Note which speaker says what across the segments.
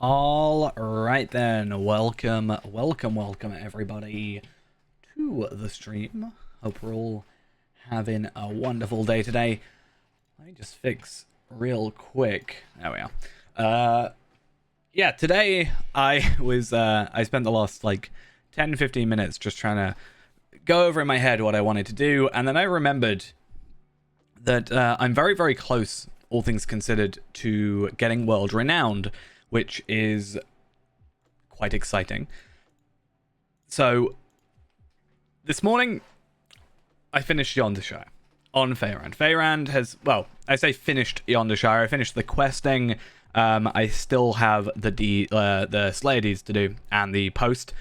Speaker 1: All right then, welcome everybody to the stream. Hope we're all having a wonderful day today. Let me just fix real quick. There we are. Yeah, today I spent the last like 10-15 minutes just trying to go over in my head what I wanted to do, and then I remembered that I'm very, very close, all things considered, to getting world renowned, which is quite exciting. So, this morning, I finished Yondershire on Faerand. Faerand has, well, I say finished Yondershire. I finished the questing. I still have the Slayer deeds to do and the post.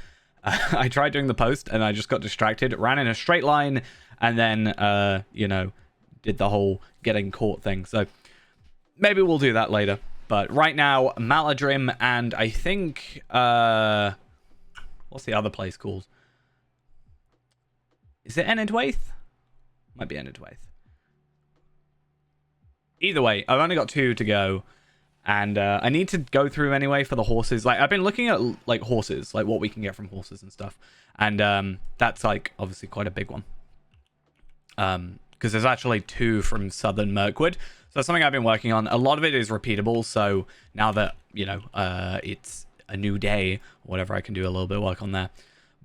Speaker 1: I tried doing the post and I just got distracted. Ran in a straight line and then, did the whole getting caught thing. So, maybe we'll do that later. But right now, Maladrim and I think, what's the other place called? Is it Enedwaith? Might be Enedwaith. Either way, I've only got 2 to go. And I need to go through anyway for the horses. Like, I've been looking at, like, horses. Like, what we can get from horses and stuff. And that's, like, obviously quite a big one. Because there's actually 2 from Southern Mirkwood. So that's something I've been working on. A lot of it is repeatable. So now that, it's a new day, or whatever, I can do a little bit of work on there.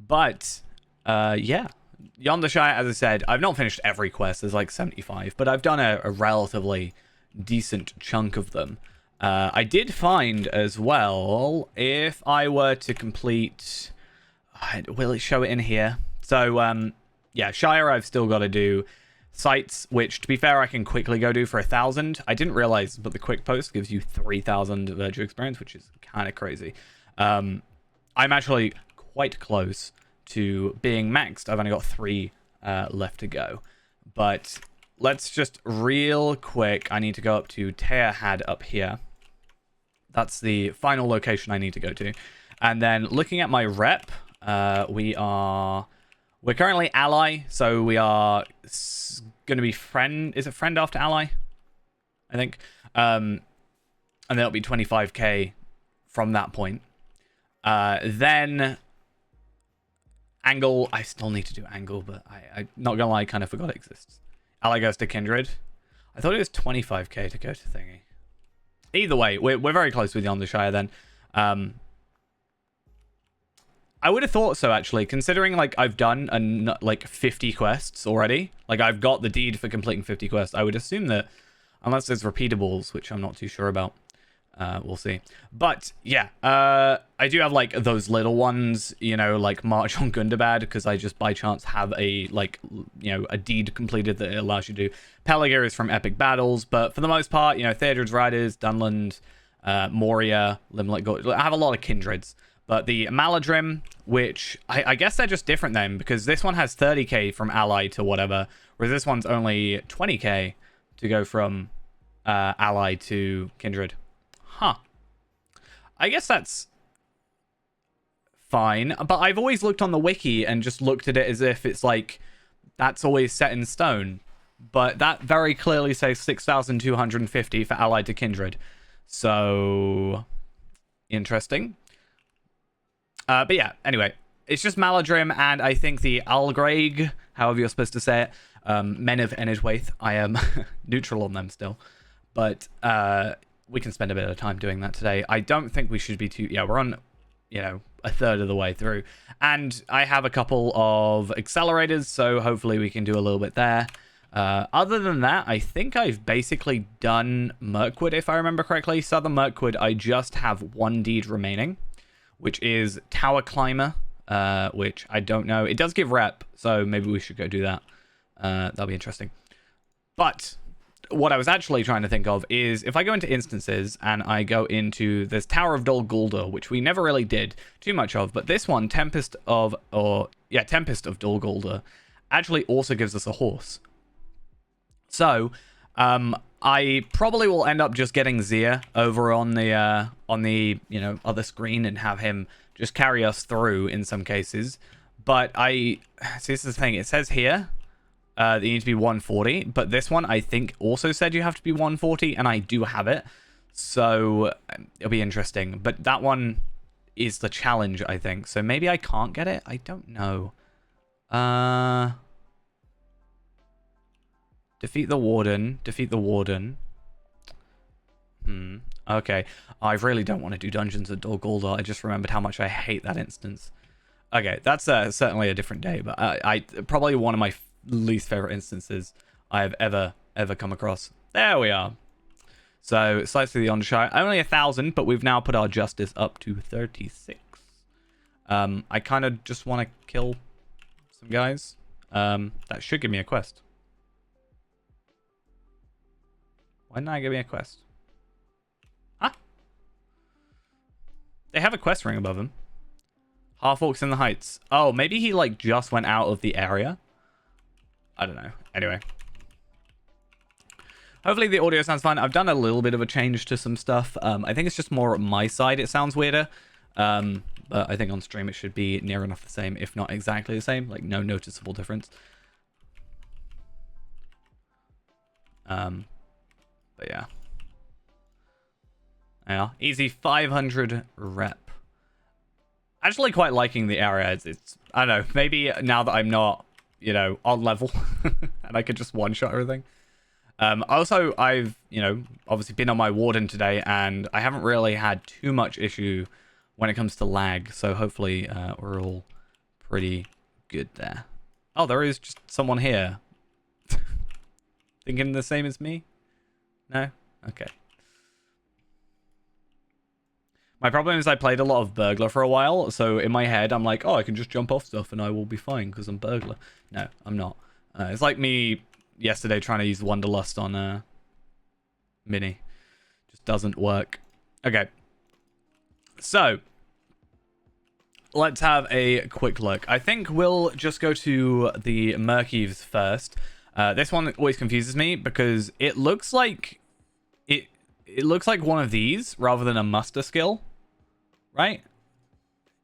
Speaker 1: But, yeah. Yondershire, as I said, I've not finished every quest. There's like 75. But I've done a relatively decent chunk of them. I did find as well, if I were to complete... Will it show it in here? So, yeah, Shire I've still got to do. Sites, which, to be fair, I can quickly go do for 1,000. I didn't realize, but the quick post gives you 3,000 virtue experience, which is kind of crazy. I'm actually quite close to being maxed. I've only got 3 left to go. But let's just real quick, I need to go up to Tearhad up here. That's the final location I need to go to. And then looking at my rep, we're currently ally, so we are going to be friend. Is it friend after ally? I think. And then it'll be 25k from that point. Then Angle. I still need to do Angle, but I'm not going to lie, I kind of forgot it exists. Ally goes to Kindred. I thought it was 25k to go to Thingy. Either way, we're very close with Yondershire then. I would have thought so, actually, considering, like, I've done, 50 quests already. Like, I've got the deed for completing 50 quests. I would assume that, unless there's repeatables, which I'm not too sure about, we'll see. But, yeah, I do have, like, those little ones, like March on Gundabad, because I just, by chance, have a, a deed completed that it allows you to do. Pelargir is from Epic Battles, but for the most part, Theodred's Riders, Dunland, Moria, Limlet, I have a lot of Kindreds. But the Maladrim, which I guess they're just different then, because this one has 30k from ally to whatever, whereas this one's only 20k to go from ally to kindred. Huh. I guess that's fine, but I've always looked on the wiki and just looked at it as if it's like, that's always set in stone. But that very clearly says 6,250 for ally to kindred. So, interesting. But yeah, anyway, it's just Maladrim and I think the Algraig, however you're supposed to say it, Men of Enedwaith. I am neutral on them still, but we can spend a bit of time doing that today. I don't think we should be too... Yeah, we're on, a third of the way through. And I have a couple of accelerators, so hopefully we can do a little bit there. Other than that, I think I've basically done Mirkwood, if I remember correctly. Southern Mirkwood, I just have 1 deed remaining, which is Tower Climber, which I don't know. It does give rep, so maybe we should go do that. That'll be interesting. But what I was actually trying to think of is if I go into instances and I go into this Tower of Dol Guldur, which we never really did too much of, but this one, Tempest of Dol Guldur, actually also gives us a horse. So, I probably will end up just getting Zia over on the other screen and have him just carry us through in some cases. But see, this is the thing. It says here that you need to be 140, but this one I think also said you have to be 140, and I do have it. So it'll be interesting. But that one is the challenge, I think. So maybe I can't get it? I don't know. Defeat the warden. Defeat the warden. Okay. I really don't want to do Dungeons at Dol Guldur. I just remembered how much I hate that instance. Okay, that's certainly a different day, but I probably one of my least favorite instances I have ever come across. There we are. So, slightly the Undershire. Only 1,000, but we've now put our justice up to 36. I kind of just want to kill some guys. That should give me a quest. Why didn't I give me a quest? Huh? They have a quest ring above them. Half Orcs in the Heights. Oh, maybe he like just went out of the area. I don't know. Anyway. Hopefully the audio sounds fine. I've done a little bit of a change to some stuff. I think it's just more my side it sounds weirder. But I think on stream it should be near enough the same, if not exactly the same. Like no noticeable difference. But yeah. Yeah. Easy 500 rep. Actually quite liking the area. It's I don't know, maybe now that I'm not, you know, on level and I could just one-shot everything. Also, I've, you know, obviously been on my warden today and I haven't really had too much issue when it comes to lag. So hopefully we're all pretty good there. Oh, there is just someone here. Thinking the same as me? No? Okay. My problem is I played a lot of Burglar for a while, so in my head I'm like, oh, I can just jump off stuff and I will be fine because I'm Burglar. No, I'm not. It's like me yesterday trying to use Wanderlust on Mini. Just doesn't work. Okay. So, let's have a quick look. I think we'll just go to the Murkies first. This one always confuses me because it looks like it looks like one of these rather than a muster skill, right?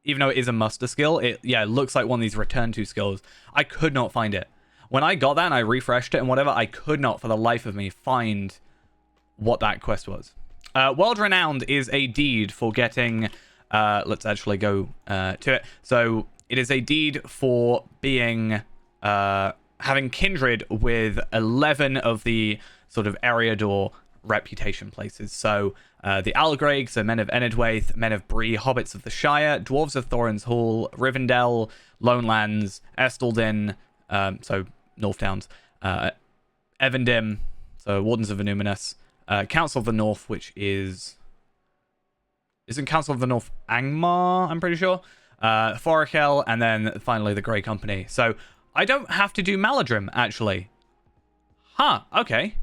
Speaker 1: Even though it is a muster skill, it looks like one of these return to skills. I could not find it. When I got that and I refreshed it and whatever, I could not for the life of me find what that quest was. World Renowned is a deed for getting, let's actually go to it. So it is a deed for being, having kindred with 11 of the sort of Eriador reputation places. So the Algraigs, so Men of Enedwaith, Men of Bree, Hobbits of the Shire, Dwarves of Thorin's Hall, Rivendell, Lonelands, Estaldin, so North Towns, Evendim, so Wardens of Venuminous, Council of the North, which isn't Council of the North Angmar, I'm pretty sure, Forakel, and then finally the Grey Company. So I don't have to do Maladrim, actually. Huh, okay.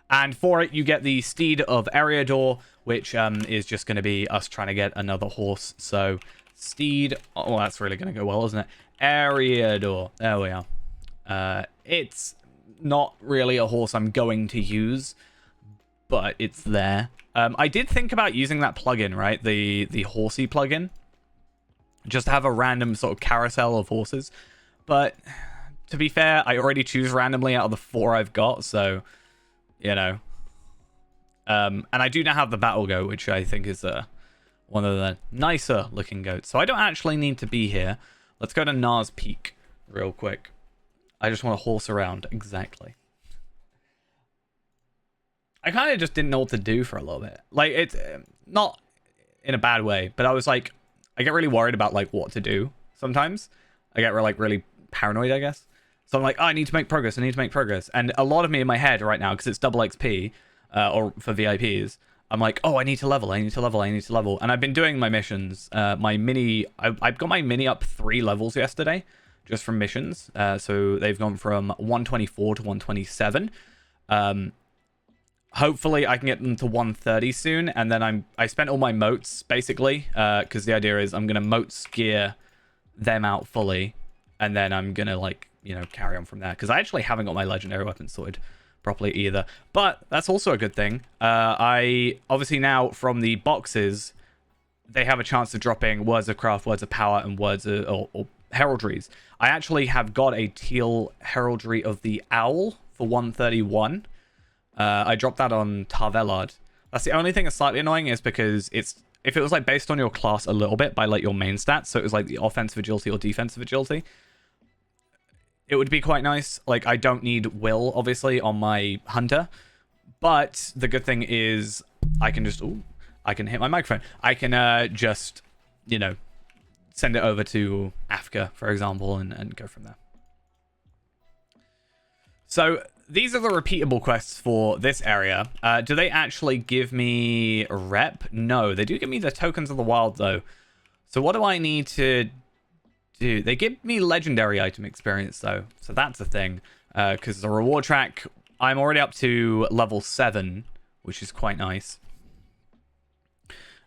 Speaker 1: And for it, you get the Steed of Eriador, which is just going to be us trying to get another horse. So, Steed... Oh, that's really going to go well, isn't it? Eriador. There we are. It's not really a horse I'm going to use, but it's there. I did think about using that plugin, right? The horsey plugin. Just to have a random sort of carousel of horses. But, to be fair, I already choose randomly out of the 4 I've got, so... You know, and I do now have the battle goat, which I think is one of the nicer looking goats. So I don't actually need to be here. Let's go to Nars Peak real quick. I just want to horse around. Exactly. I kind of just didn't know what to do for a little bit. Like, it's not in a bad way, but I was like, I get really worried about like what to do sometimes. I get really paranoid, I guess. So I'm like, oh, I need to make progress. I need to make progress. And a lot of me in my head right now, because it's double XP, or for VIPs, I'm like, oh, I need to level. I need to level. I need to level. And I've been doing my missions. I've got my mini up 3 levels yesterday, just from missions. So they've gone from 124 to 127. Hopefully I can get them to 130 soon. And then I spent all my moats, basically, because the idea is I'm going to moats gear them out fully. And then I'm going to, like, you know, carry on from there. Because I actually haven't got my legendary weapon sorted properly either. But that's also a good thing. I, obviously now, from the boxes, they have a chance of dropping Words of Craft, Words of Power, and Words of, or Heraldries. I actually have got a teal Heraldry of the Owl for 131. I dropped that on Tarvelard. That's the only thing that's slightly annoying, is because if it was like based on your class a little bit by like your main stats, so it was like the offensive agility or defensive agility, it would be quite nice. Like, I don't need will, obviously, on my hunter, but the good thing is I can just... Ooh, I can hit my microphone. I can just, you know, send it over to Africa, for example, and go from there. So these are the repeatable quests for this area. Do they actually give me rep? No, they do give me the tokens of the wild, though. So what do I need to do? They give me legendary item experience, though. So that's a thing. Because the reward track, I'm already up to level 7, which is quite nice.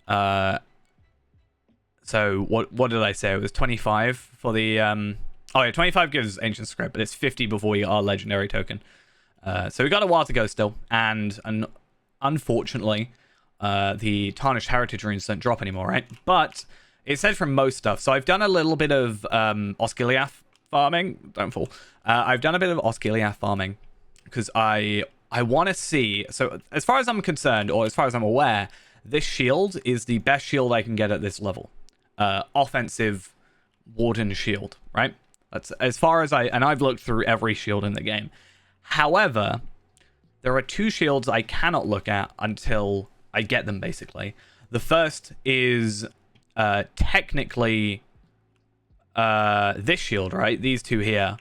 Speaker 1: So what did I say? It was 25 for the oh yeah, 25 gives ancient script, but it's 50 before you get our legendary token. So we got a while to go still, and unfortunately the tarnished heritage runes don't drop anymore, right? But it said from most stuff. So I've done a little bit of Osgiliath farming. Don't fall. I've done a bit of Osgiliath farming because I want to see. So as far as I'm concerned, or as far as I'm aware, this shield is the best shield I can get at this level. Offensive Warden shield, right? That's as far as and I've looked through every shield in the game. However, there are 2 shields I cannot look at until I get them, basically. The first is technically this shield, right? These 2 here.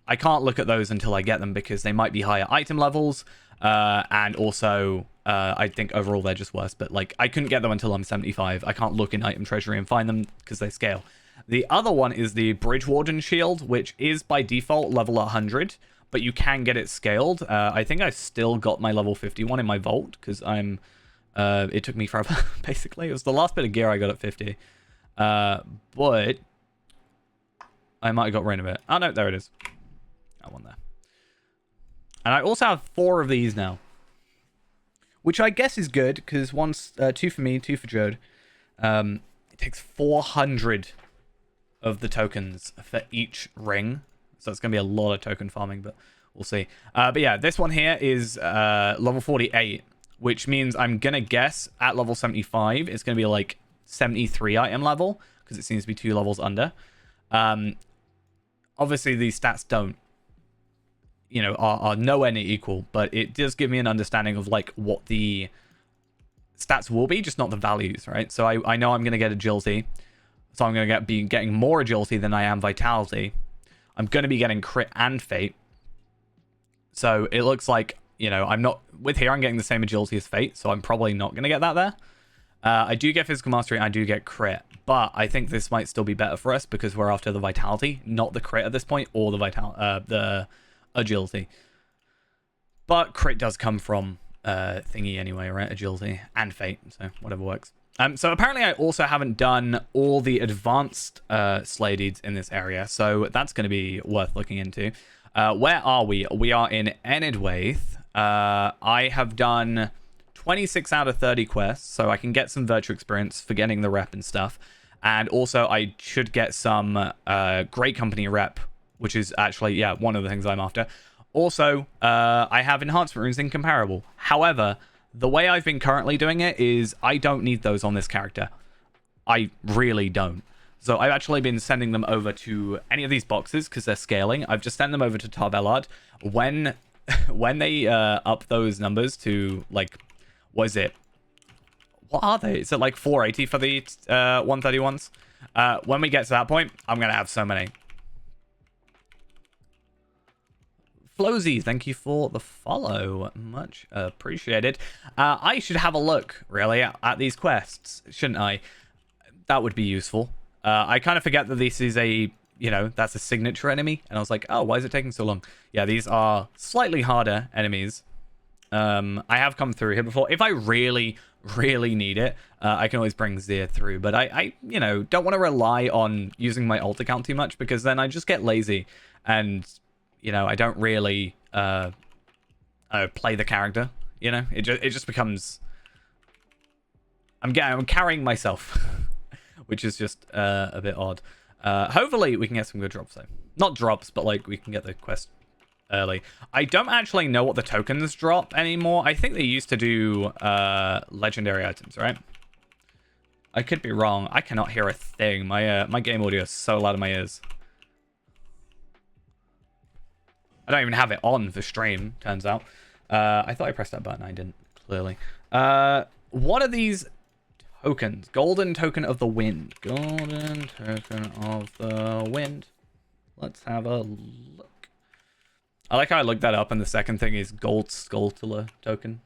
Speaker 1: I can't look at those until I get them because they might be higher item levels, and also I think overall they're just worse. But like, I couldn't get them until I'm 75. I can't look in item treasury and find them because they scale. The other one is the Bridge Warden shield, which is by default level 100, but you can get it scaled. I think I still got my level 51 in my vault because I'm it took me forever. Basically, it was the last bit of gear I got at 50, but I might have got rid of it. Oh no, there it is. That one there. And I also have 4 of these now, which I guess is good because one's 2 for me, 2 for Jode. It takes 400 of the tokens for each ring, so it's gonna be a lot of token farming, but we'll see. But yeah, this one here is level 48, which means I'm gonna guess at level 75 it's gonna be like 73 item level because it seems to be 2 levels under. Obviously these stats don't, you know, are nowhere near equal, but it does give me an understanding of like what the stats will be, just not the values, right? So I know I'm gonna get agility, so I'm gonna be getting more agility than I am vitality. I'm gonna be getting crit and fate. So it looks like, you know, I'm not with here. I'm getting the same agility as fate, so I'm probably not gonna get that there. I do get physical mastery. I do get crit, but I think this might still be better for us because we're after the vitality, not the crit at this point, or the agility. But crit does come from thingy anyway, right? Agility and fate, so whatever works. So apparently I also haven't done all the advanced Slay Deeds in this area, so that's going to be worth looking into. Where are we? We are in Enidwaith. I have done 26 out of 30 quests, so I can get some virtue experience for getting the rep and stuff. And also I should get some Great Company rep, which is actually, yeah, one of the things I'm after. Also, I have enhancement runes incomparable. However, the way I've been currently doing it is I don't need those on this character. I really don't. So I've actually been sending them over to any of these boxes because they're scaling. I've just sent them over to Tar Ballard. When they up those numbers to, like, what is it? What are they? Is it like 480 for the 131s? When we get to that point, I'm going to have so many. Flowsy, thank you for the follow. Much appreciated. I should have a look, really, at these quests, shouldn't I? That would be useful. I kind of forget that this is a, you know, that's a signature enemy. And I was like, oh, why is it taking so long? Yeah, these are slightly harder enemies. I have come through here before. If I really, really need it, I can always bring Zir through. But I you know, don't want to rely on using my ult account too much because then I just get lazy. And, you know, I don't really play the character. You know, it just becomes... I'm carrying myself, which is just a bit odd. Hopefully we can get some good drops though. Not drops, but like we can get the quest early. I don't actually know what the tokens drop anymore. I think they used to do legendary items, right? I could be wrong. I cannot hear a thing. My game audio is so loud in my ears. I don't even have it on for stream, turns out. I thought I pressed that button. I didn't, clearly. What are these tokens? Golden token of the wind. Golden token of the wind. Let's have a look. I like how I looked that up, and the second thing is gold Skulltula token.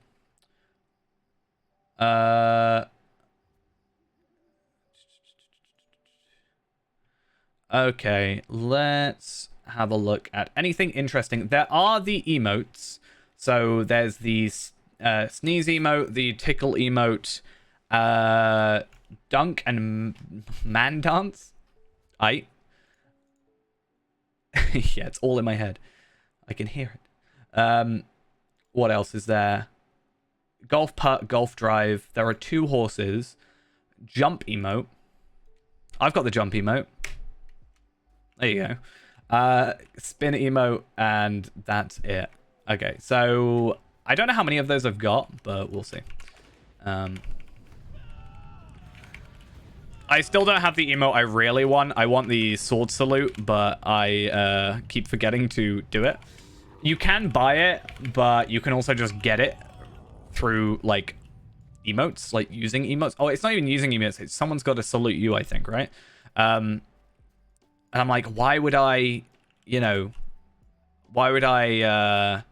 Speaker 1: Okay, let's have a look at anything interesting. There are the emotes. So there's the sneeze emote, the tickle emote, dunk and man dance. Yeah, it's all in my head. I can hear it. What else is there? Golf putt, golf drive. There are 2 horses. Jump emote. I've got the jump emote. There you go. Spin emote, and that's it. Okay, so I don't know how many of those I've got, but we'll see. I still don't have the emote I really want. I want the sword salute, but I keep forgetting to do it. You can buy it, but you can also just get it through, like, emotes, like using emotes. Oh, it's not even using emotes. It's someone's got to salute you, I think, right? And I'm like, why would I, why would I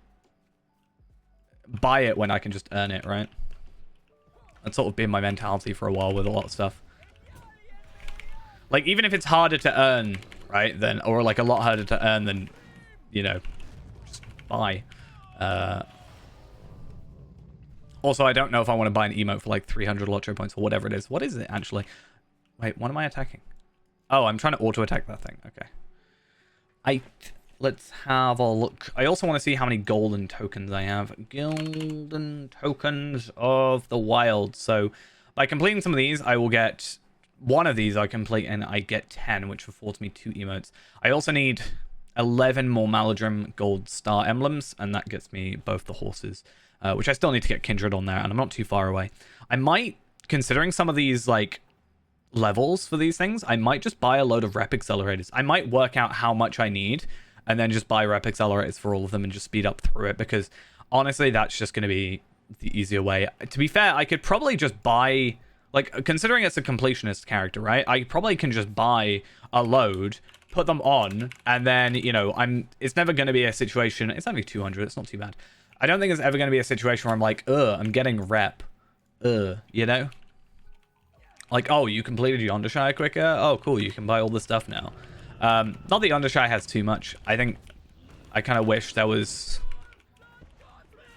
Speaker 1: buy it when I can just earn it, right? That's sort of been my mentality for a while with a lot of stuff. Like, even if it's harder to earn, right, then, or like a lot harder to earn than, just buy. Also, I don't know if I want to buy an emote for like 300 Lotto points or whatever it is. What is it, actually? Wait, what am I attacking? Oh, I'm trying to auto-attack that thing. Okay. Let's have a look. I also want to see how many golden tokens I have. Golden tokens of the wild. So, by completing some of these, I will get... One of these I complete, and I get 10, which affords me 2 emotes. I also need 11 more Maladrim gold star emblems, and that gets me both the horses, which I still need to get Kindred on there, and I'm not too far away. I might, considering some of these, like, levels for these things, I might just buy a load of rep accelerators. I might work out how much I need, and then just buy rep accelerators for all of them and just speed up through it, because honestly, that's just going to be the easier way. To be fair, I could probably just buy... Like, considering it's a completionist character, right? I probably can just buy a load, put them on, and then, it's never going to be a situation... It's only 200, it's not too bad. I don't think it's ever going to be a situation where I'm like, I'm getting rep. Like, oh, you completed your Undershire quicker? Oh, cool, you can buy all this stuff now. Not that Undershire has too much. I think I kind of wish there was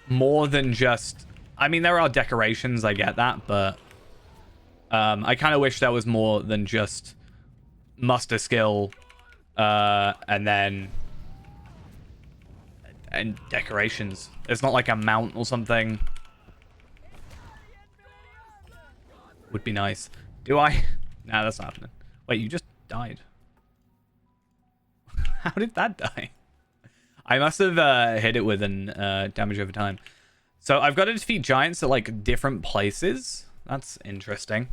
Speaker 1: more than just... I mean, there are decorations, I get that, but... I kind of wish there was more than just muster skill, and decorations. It's not like a mount or something. Would be nice. Do I? Nah, that's not happening. Wait, you just died. How did that die? I must have hit it with an damage over time. So I've got to defeat giants at like different places. That's interesting.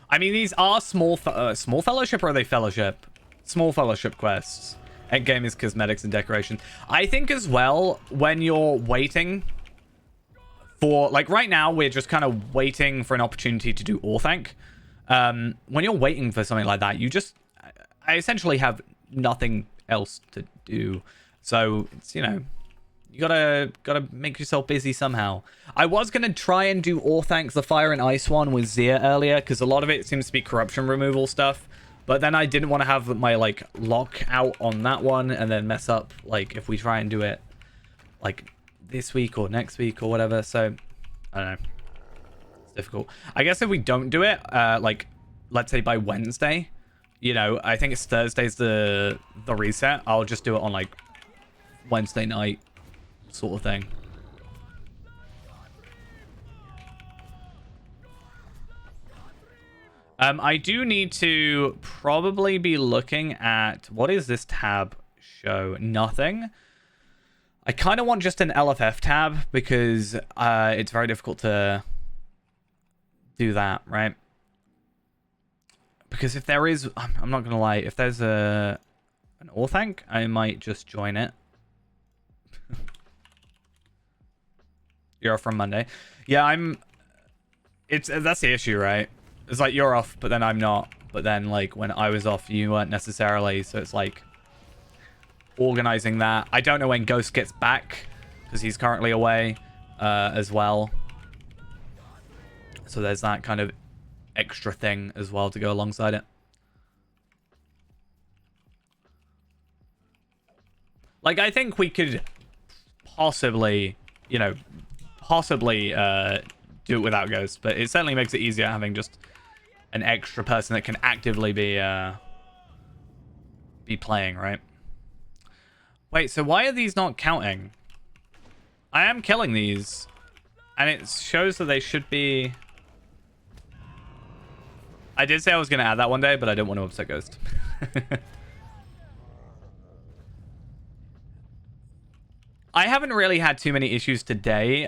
Speaker 1: I mean, these are small fellowship, or are they fellowship? Small fellowship quests. Endgame is cosmetics and decoration. I think as well, when you're waiting for... Like, right now, we're just kind of waiting for an opportunity to do Orthanc. When you're waiting for something like that, you just... I essentially have nothing else to do. So, it's, you gotta make yourself busy somehow. I was gonna try and do Orthanc, the Fire and Ice one, with Zia earlier, because a lot of it seems to be corruption removal stuff. But then I didn't want to have my, like, lock out on that one and then mess up, like, if we try and do it, like, this week or next week or whatever. So, I don't know. It's difficult. I guess if we don't do it, like, let's say by Wednesday, I think it's Thursday's the reset. I'll just do it on, like, Wednesday night sort of thing. I do need to probably be looking at... What is this tab show nothing. I kind of want just an LFF tab because it's very difficult to do that, right? Because if there is, I'm not going to lie, if there's an Orthanc, I might just join it. You're off from Monday. Yeah, that's the issue, right? It's like you're off, but then I'm not. But then, like, when I was off, you weren't necessarily. So it's like organizing that. I don't know when Ghost gets back because he's currently away as well. So there's that kind of extra thing as well to go alongside it. Like, I think we could possibly, you know, do it without Ghost, but it certainly makes it easier having just an extra person that can actively be playing, right? Wait, so why are these not counting? I am killing these, and it shows that they should be... I did say I was going to add that one day, but I didn't want to upset Ghost. I haven't really had too many issues today,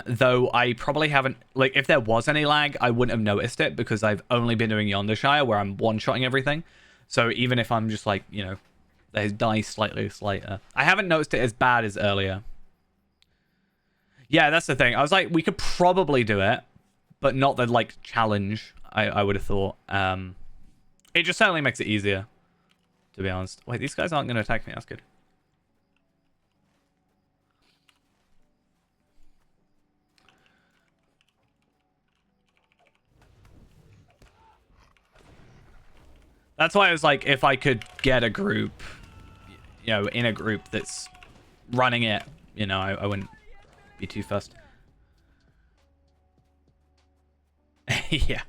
Speaker 1: though I probably haven't... Like, if there was any lag, I wouldn't have noticed it because I've only been doing Yondershire where I'm one-shotting everything. So even if I'm just like, you know, they die slightly later. I haven't noticed it as bad as earlier. Yeah, that's the thing. I was like, we could probably do it, but not the, like, challenge, I would have thought. It just certainly makes it easier, to be honest. Wait, these guys aren't going to attack me. That's good. That's why I was like, if I could get a group, you know, in a group that's running it, you know, I wouldn't be too fussed. Yeah.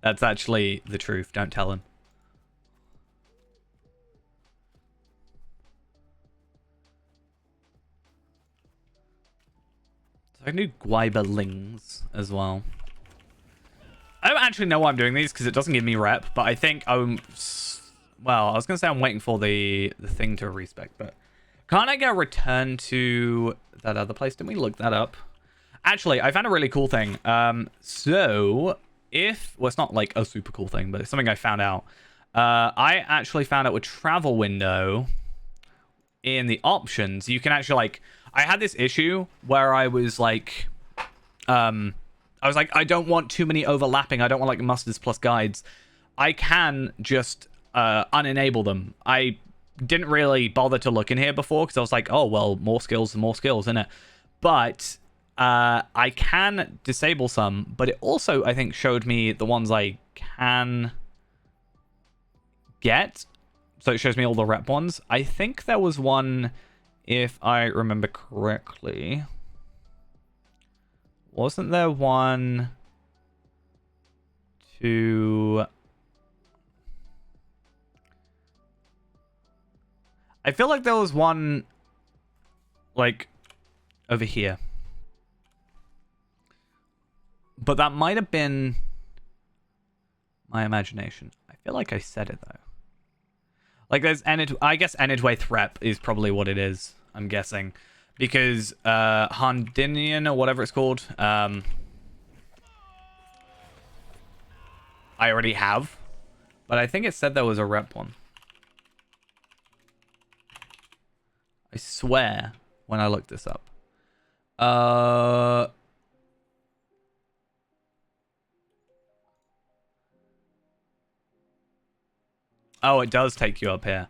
Speaker 1: That's actually the truth. Don't tell him. So I can do Guiberlings as well. I don't actually know why I'm doing these because it doesn't give me rep, but I think I'm... Well, I was going to say I'm waiting for the thing to respec, but... Can't I get a return to that other place? Didn't we look that up? Actually, I found a really cool thing. So, if... Well, it's not like a super cool thing, but it's something I found out. I actually found out with travel window in the options, you can actually, like... I had this issue where I was like... I was like, I don't want too many overlapping. I don't want like mustards plus guides. I can just unenable them. I didn't really bother to look in here before because I was like, oh, well, more skills, isn't it? But I can disable some, but it also, I think, showed me the ones I can get. So it shows me all the rep ones. I think there was one, if I remember correctly... Wasn't there one to... I feel like there was one, like, over here. But that might have been my imagination. I feel like I said it, though. Like, there's... I guess Enidwaith rep is probably what it is, I'm guessing. Because Hondinian or whatever it's called, I already have. But I think it said there was a rep one. I swear when I looked this up. Oh, it does take you up here.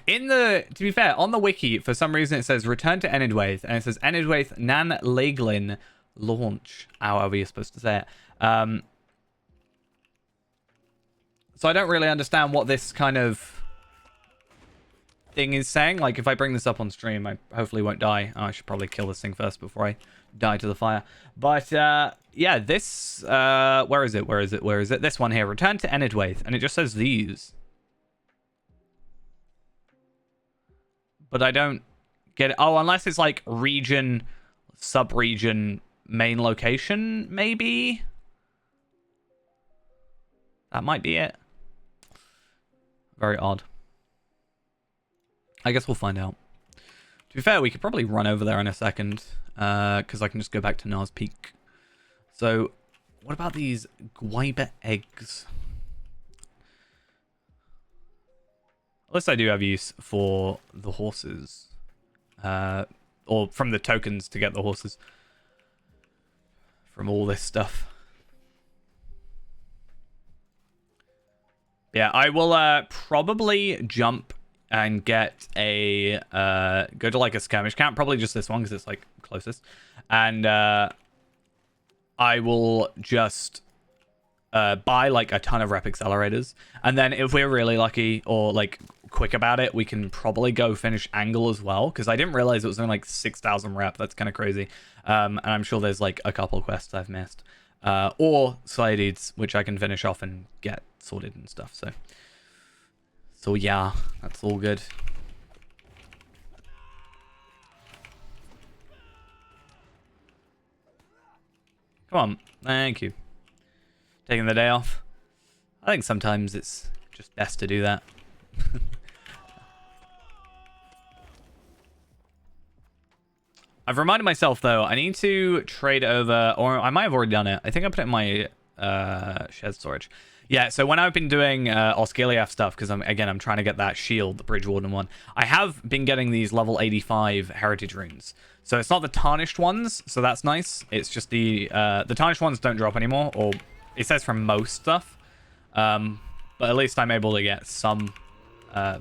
Speaker 1: To be fair, on the wiki, for some reason it says return to Enidwaith, and it says Enidwaith Nan Laglin launch, however you're supposed to say it. So I don't really understand what this kind of thing is saying. Like, if I bring this up on stream, I hopefully won't die. Oh, I should probably kill this thing first before I die to the fire. But, yeah, this, where is it? This one here, return to Enidwaith, and it just says these. But I don't get it. Oh, unless it's like region, sub-region, main location, maybe? That might be it. Very odd. I guess we'll find out. To be fair, we could probably run over there in a second, because I can just go back to Nars Peak. So, what about these Guaiba eggs? At least I do have use for the horses. Or from the tokens to get the horses. From all this stuff. Yeah, I will probably jump and get a go to like a skirmish camp, probably just this one because it's like closest, and I will just buy like a ton of rep accelerators, and then if we're really lucky or like quick about it, we can probably go finish Angle as well, because I didn't realize it was only like 6,000 rep. That's kind of crazy. And I'm sure there's like a couple quests I've missed, or Slideeds, which I can finish off and get sorted and stuff. So yeah, that's all good. Come on, thank you. Taking the day off. I think sometimes it's just best to do that. I've reminded myself though, I need to trade over, or I might have already done it. I think I put it in my shared storage. Yeah, so when I've been doing Osgiliath stuff, because I'm trying to get that shield, the Bridgewarden one, I have been getting these level 85 heritage runes. So it's not the tarnished ones, so that's nice. It's just the tarnished ones don't drop anymore, or it says from most stuff. But at least I'm able to get some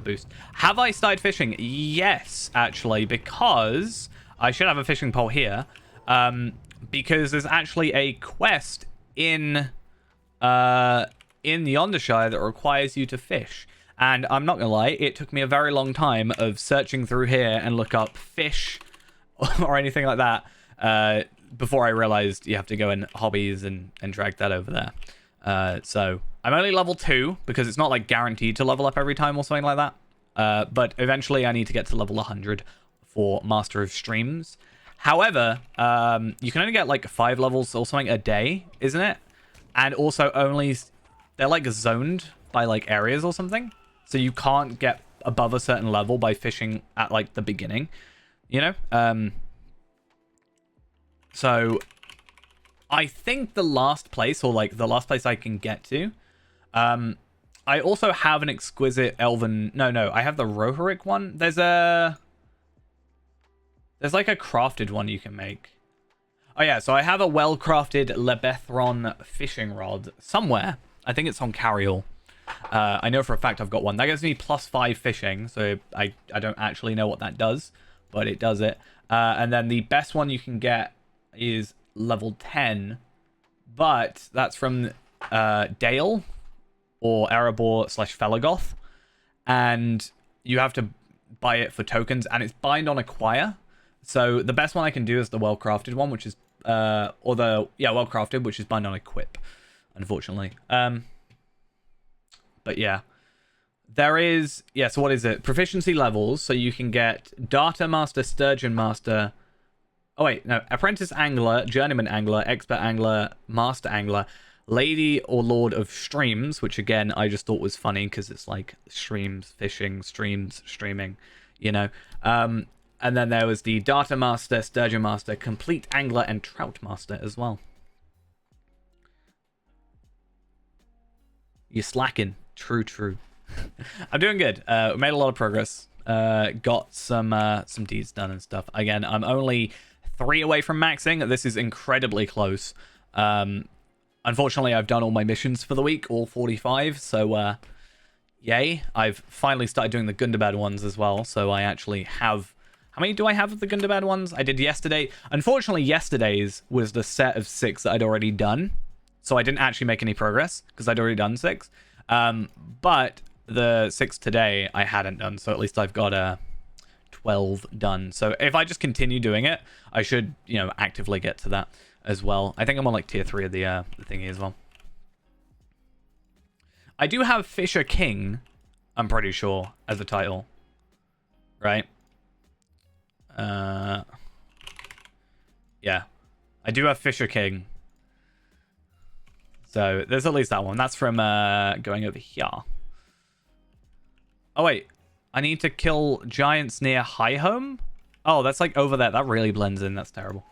Speaker 1: boost. Have I started fishing? Yes, actually, because I should have a fishing pole here. Because there's actually a quest in Yondershire that requires you to fish. And I'm not gonna lie, it took me a very long time of searching through here and look up fish or anything like that before I realized you have to go in hobbies and drag that over there. So I'm only level 2 because it's not like guaranteed to level up every time or something like that. But eventually I need to get to level 100 for Master of Streams. However, you can only get like 5 levels or something a day, isn't it? And also only... they're like zoned by like areas or something. So you can't get above a certain level by fishing at like the beginning, you know? So I think the last place, or like the last place I can get to, I also have an exquisite elven... No, I have the Rohirric one. There's like a crafted one you can make. Oh yeah, so I have a well-crafted Lebethron fishing rod somewhere. I think it's on Carriol. I know for a fact I've got one. That gives me +5 fishing, so I don't actually know what that does, but it does it. And then the best one you can get is level 10, but that's from Dale or Erebor/Felagoth, and you have to buy it for tokens, and it's bind on acquire. So the best one I can do is the well-crafted one, which is well-crafted, which is bind on equip, unfortunately. But yeah, there is, so what is it? Proficiency levels, so you can get Darter Master, Sturgeon Master, Apprentice Angler, Journeyman Angler, Expert Angler, Master Angler, Lady or Lord of Streams, which again, I just thought was funny because it's like streams, fishing, streams, streaming, you know. And then there was the Darter Master, Sturgeon Master, Complete Angler, and Trout Master as well. You're slacking. True. I'm doing good. We made a lot of progress. Got some deeds done and stuff. Again, I'm only 3 away from maxing. This is incredibly close. Unfortunately, I've done all my missions for the week, all 45. So, yay. I've finally started doing the Gundabad ones as well. So I actually have... How many do I have of the Gundabad ones? I did yesterday. Unfortunately, yesterday's was the set of 6 that I'd already done. So I didn't actually make any progress because I'd already done 6. But the 6 today I hadn't done. So at least I've got 12 done. So if I just continue doing it, I should, actively get to that as well. I think I'm on like tier 3 of the thingy as well. I do have Fisher King, I'm pretty sure, as a title. Right? Yeah. I do have Fisher King. So there's at least that one. That's from going over here. Oh, wait. I need to kill giants near High Home. Oh, that's like over there. That really blends in. That's terrible.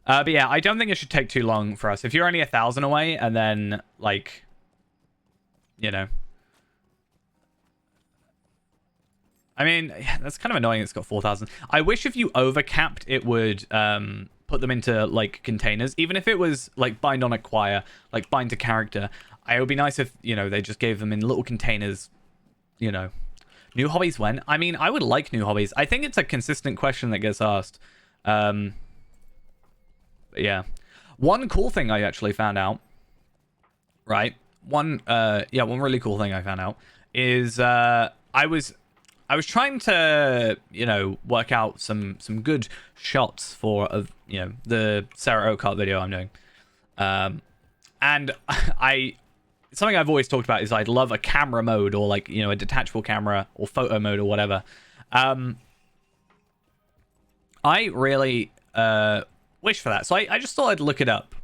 Speaker 1: But yeah, I don't think it should take too long for us. If you're only 1,000 away and then, like, you know. I mean, yeah, that's kind of annoying it's got 4,000. I wish if you overcapped, it would put them into, like, containers. Even if it was, like, bind on acquire, like, bind to character. It would be nice if, you know, they just gave them in little containers, you know. New hobbies when? I mean, I would like new hobbies. I think it's a consistent question that gets asked. Yeah. One cool thing I actually found out, right? One really cool thing I found out is I was trying to, you know, work out some good shots for you know, the Sarah Oakhart video I'm doing. And something I've always talked about is I'd love a camera mode or, like, you know, a detachable camera or photo mode or whatever. I really wish for that. So I just thought I'd look it up.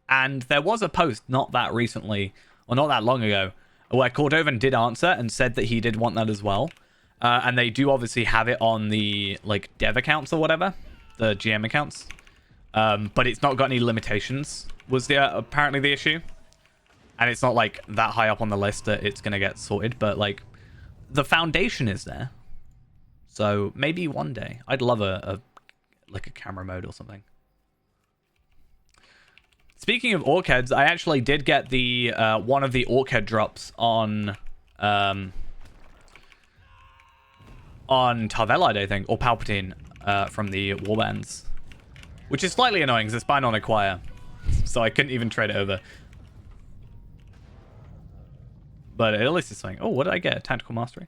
Speaker 1: And there was a post not that recently, or not that long ago, where Cordovan did answer and said that he did want that as well. And they do obviously have it on the, like, dev accounts or whatever, the GM accounts. But it's not got any limitations, was apparently the issue. And it's not, like, that high up on the list that it's going to get sorted. But, like, the foundation is there. So maybe one day. I'd love like a camera mode or something. Speaking of orc heads, I actually did get the one of the orc head drops on Tarvelide, I think, or Palpatine from the warbands, which is slightly annoying because it's bind on acquire, so I couldn't even trade it over. But at least it's something. Oh, what did I get? Tactical mastery.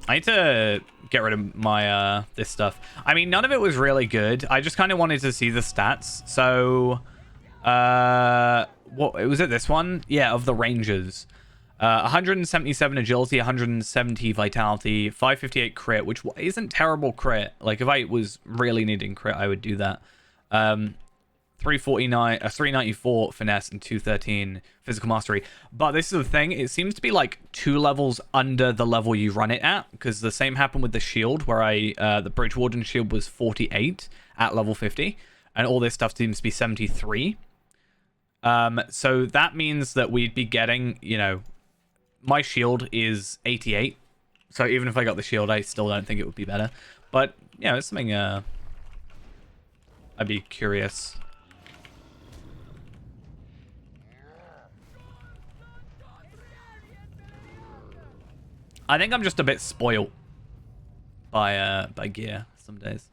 Speaker 1: I need to get rid of my this stuff. I mean, none of it was really good. I just kind of wanted to see the stats. So, what was it? This one? Yeah, of the Rangers. 177 agility, 170 vitality, 558 crit, which isn't terrible crit. Like, if I was really needing crit, I would do that. 394 finesse and 213 physical mastery. But this is the thing, it seems to be like 2 levels under the level you run it at, because the same happened with the shield, where the Bridge Warden shield was 48 at level 50, and all this stuff seems to be 73. So that means that we'd be getting, you know, my shield is 88, so even if I got the shield, I still don't think it would be better. But yeah, it's something I'd be curious. I think I'm just a bit spoiled by gear some days.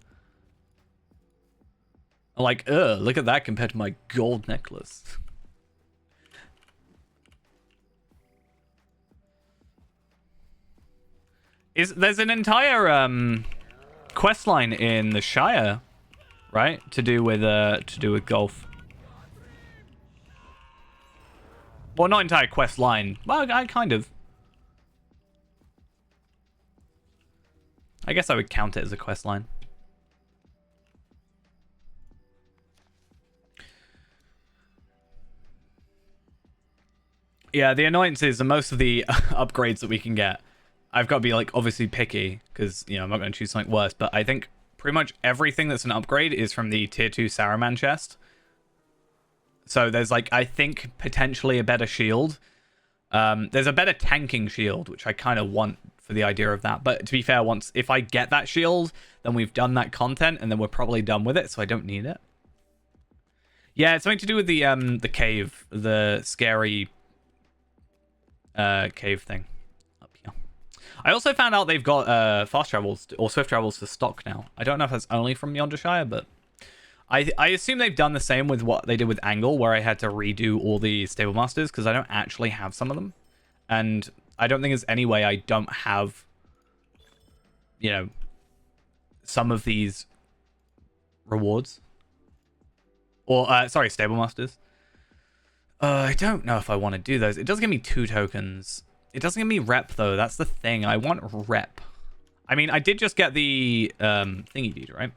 Speaker 1: I'm like, look at that compared to my gold necklace. There's an entire quest line in the Shire, right? To do with golf. Well, not entire quest line. Well, I kind of. I guess I would count it as a quest line. Yeah, the annoyance is that most of the upgrades that we can get, I've got to be, like, obviously picky, because, you know, I'm not going to choose something worse, but I think pretty much everything that's an upgrade is from the tier 2 Saruman chest. So there's, like, I think potentially a better shield. There's a better tanking shield, which I kind of want for the idea of that. But to be fair, if I get that shield, then we've done that content, and then we're probably done with it, so I don't need it. Yeah, it's something to do with the cave, the scary cave thing up here. I also found out they've got fast travels or swift travels for stock now. I don't know if that's only from Yondershire, but I assume they've done the same with what they did with Angle, where I had to redo all the Stable Masters, because I don't actually have some of them. And I don't think there's any way I don't have, you know, some of these rewards. Or, sorry, Stable Masters. I don't know if I want to do those. It does give me 2 tokens. It doesn't give me rep, though. That's the thing. I want rep. I mean, I did just get the thingy deed, right?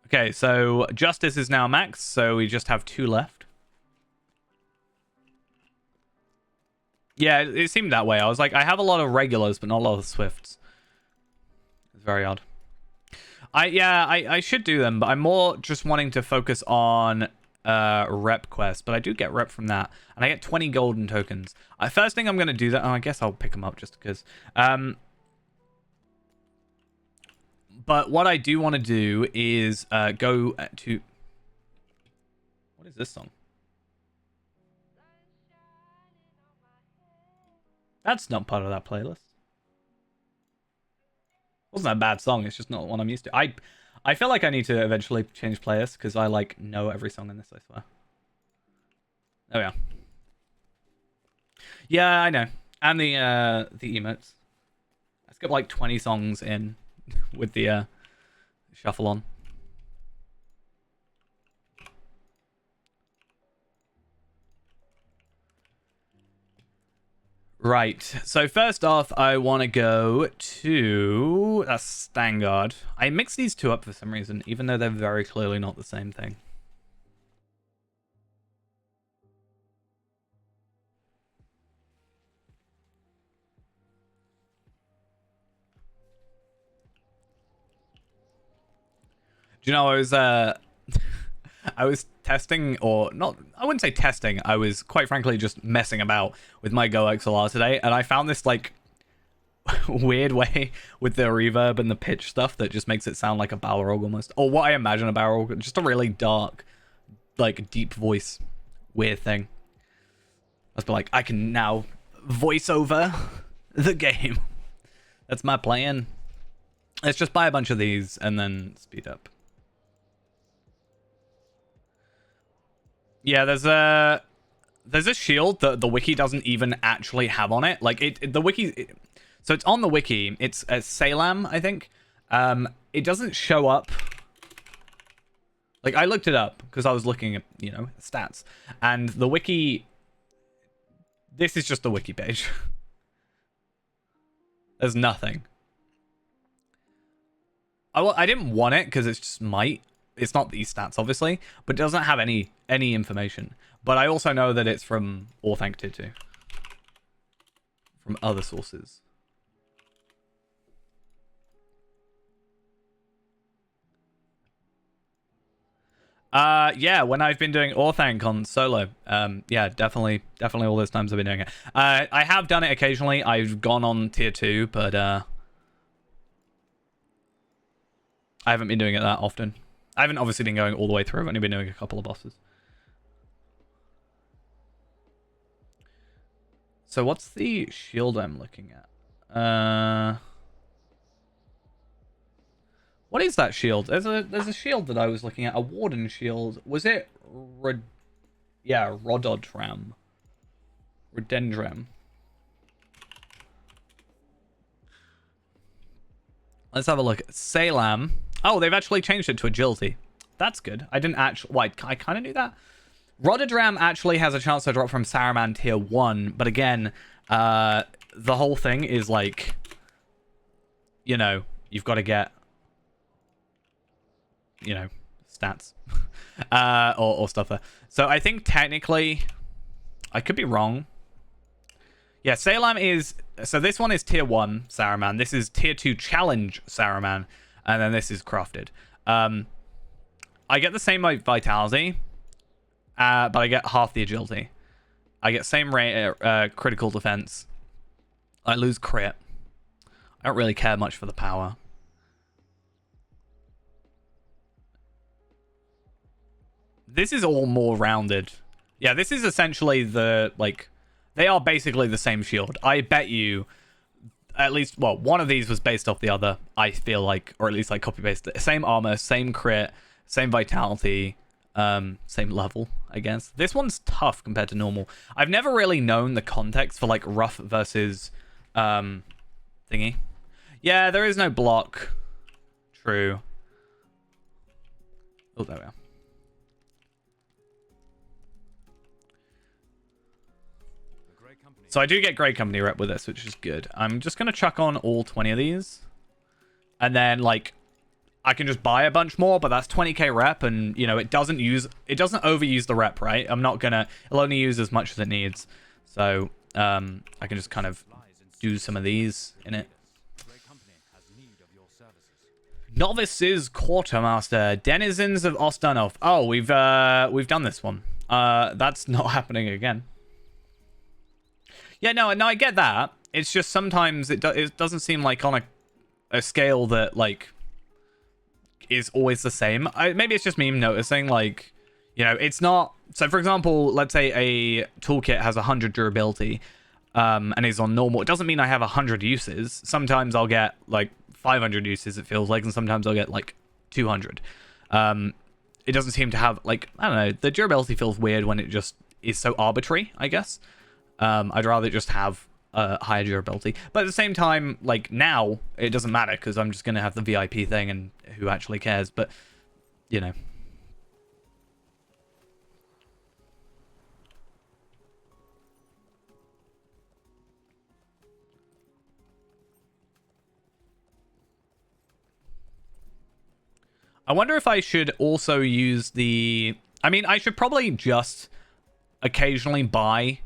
Speaker 1: Okay, so Justice is now max, so we just have 2 left. Yeah, it seemed that way. I was like, I have a lot of regulars, but not a lot of Swifts. It's very odd. I should do them, but I'm more just wanting to focus on rep quest, but I do get rep from that, and I get 20 golden tokens. First thing I'm gonna do that. Oh, I guess I'll pick them up just because. But what I do want to do is go to. What is this song? That's not part of that playlist. Wasn't a bad song. It's just not one I'm used to. I feel like I need to eventually change playlists because I like know every song in this. I swear. Oh yeah. Yeah, I know. And the emotes. I skipped like 20 songs in with the shuffle on. Right, so first off, I want to go to a Stangard. I mixed these two up for some reason, even though they're very clearly not the same thing. Do you know, I was testing, or not, I wouldn't say testing, I was quite frankly just messing about with my Go XLR today, and I found this like weird way with the reverb and the pitch stuff that just makes it sound like a Balrog almost, or what I imagine a Balrog, just a really dark, like deep voice, weird thing. I was like, I can now voice over the game. That's my plan. Let's just buy a bunch of these and then speed up. Yeah, there's a shield that the wiki doesn't even actually have on it. Like the wiki, so it's on the wiki. It's a Salam, I think. It doesn't show up. Like I looked it up because I was looking at stats, and the wiki. This is just the wiki page. There's nothing. I didn't want it because it's just might. It's not these stats, obviously, but it doesn't have any information. But I also know that it's from Orthanc Tier 2. From other sources. Yeah, when I've been doing Orthanc on solo. Yeah, definitely all those times I've been doing it. I have done it occasionally. I've gone on Tier 2, but I haven't been doing it that often. I haven't obviously been going all the way through. I've only been doing a couple of bosses. So what's the shield I'm looking at? What is that shield? There's a shield that I was looking at. A Warden shield. Was it Rododram. Rodendram. Let's have a look. Salam. Oh, they've actually changed it to agility. That's good. I didn't actually... Why, I kind of knew that. Rododram actually has a chance to drop from Saruman Tier 1, but again, the whole thing is like, you've got to get, stats or stuff there. So I think technically, I could be wrong. Yeah, Salam is... So this one is Tier 1 Saruman. This is Tier 2 Challenge Saruman. And then this is crafted. I get the same vitality, but I get half the agility. I get same rate critical defense. I lose crit. I don't really care much for the power. This is all more rounded. Yeah, this is essentially the, like... They are basically the same shield. I bet you... At least, well, one of these was based off the other, I feel like, or at least like copy-paste it. Same armor, same crit, same vitality, same level, I guess. This one's tough compared to normal. I've never really known the context for like rough versus thingy. Yeah, there is no block. True. Oh, there we are. So I do get Great Company rep with this, which is good. I'm just going to chuck on all 20 of these. And then, like, I can just buy a bunch more, but that's 20k rep, and you know it doesn't overuse the rep, right? It'll only use as much as it needs. So I can just kind of do some of these in it. Novices Quartermaster, Denizens of Ostanov. Oh, we've done this one. That's not happening again. Yeah, no, I get that. It's just sometimes it doesn't seem like on a scale that like is always the same. Maybe it's just me noticing, like, you know, it's not. So for example, let's say a toolkit has 100 durability, and is on normal. It doesn't mean I have 100 uses. Sometimes I'll get like 500 uses, it feels like, and sometimes I'll get like 200. It doesn't seem to have, like, I don't know, the durability feels weird when it just is so arbitrary, I guess. I'd rather just have higher durability, but at the same time, like, now it doesn't matter because I'm just gonna have the VIP thing, and who actually cares? But you know. I wonder if I should also use the... I mean, I should probably just occasionally buy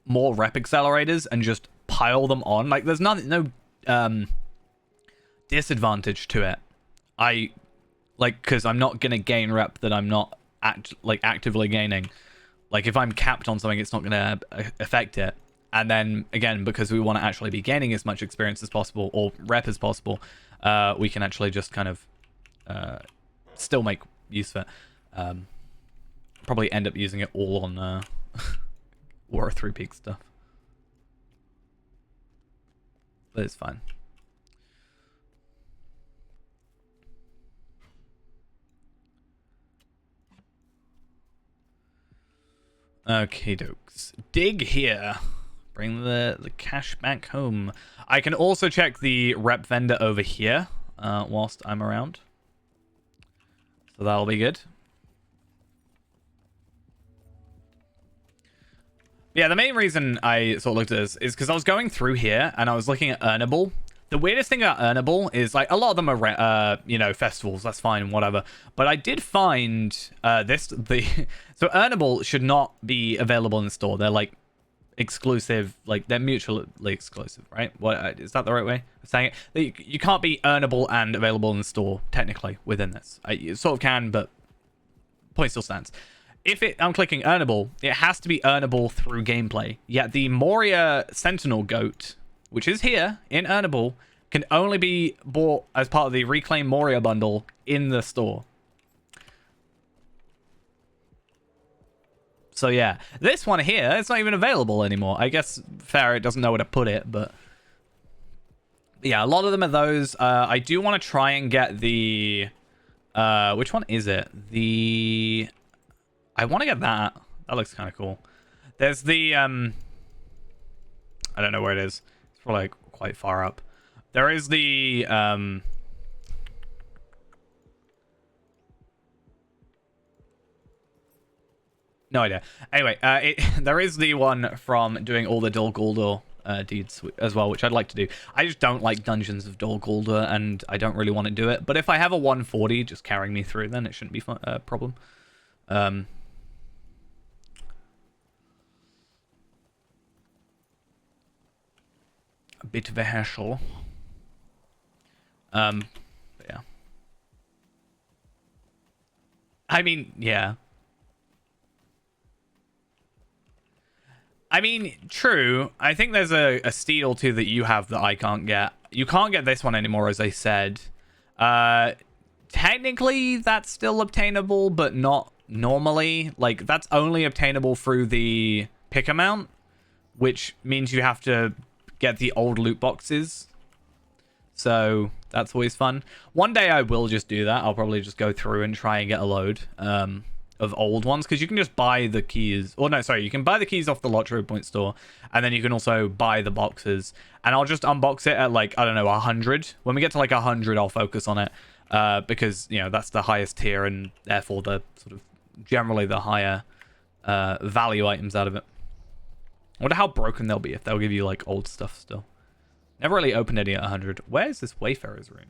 Speaker 1: more rep accelerators and just pile them on. Like, there's no disadvantage to it. Because I'm not going to gain rep that I'm not actively gaining. Like, if I'm capped on something, it's not going to affect it. And then, again, because we want to actually be gaining as much experience as possible, or rep as possible, we can actually just kind of... still make use of it. Probably end up using it all on War of Three Peaks stuff, but it's fine. Okay, dokes. Dig here. Bring the cash back home. I can also check the rep vendor over here whilst I'm around. So that'll be good. Yeah, the main reason I sort of looked at this is because I was going through here and I was looking at Earnable. The weirdest thing about Earnable is, like, a lot of them are, you know, festivals. That's fine, whatever. But I did find so Earnable should not be available in the store. They're, like, exclusive, like, they're mutually exclusive, right? What is that the right way of saying it? You can't be earnable and available in the store technically within this. You sort of can, but point still stands. If I'm clicking earnable, it has to be earnable through gameplay. Yet the Moria Sentinel Goat, which is here in earnable, can only be bought as part of the Reclaim Moria bundle in the store. So yeah, this one here, it's not even available anymore. I guess fair, it doesn't know where to put it, but yeah, a lot of them are those. I do want to try and get the which one is it? I want to get that. That looks kind of cool. There's the I don't know where it is. It's probably like quite far up. There is the no idea. Anyway, there is the one from doing all the Dol Guldur deeds as well, which I'd like to do. I just don't like Dungeons of Dol Guldur, and I don't really want to do it. But if I have a 140 just carrying me through, then it shouldn't be a problem. A bit of a hassle. But yeah. I mean, yeah. I mean, true. I think there's a steed or two that you have that I can't get. You can't get this one anymore, as I said. Technically, that's still obtainable, but not normally. Like, that's only obtainable through the pick amount, which means you have to get the old loot boxes. So that's always fun. One day I will just do that. I'll probably just go through and try and get a load. Of old ones, because you can just buy the keys, or no, sorry, you can buy the keys off the Lottery Point store, and then you can also buy the boxes, and I'll just unbox it at, like, I don't know, 100. When we get to like 100, I'll focus on it, because, you know, that's the highest tier, and therefore the sort of generally the higher value items out of it. I wonder how broken they'll be if they'll give you, like, old stuff still. Never really opened any at 100. Where's this Wayfarer's Rune?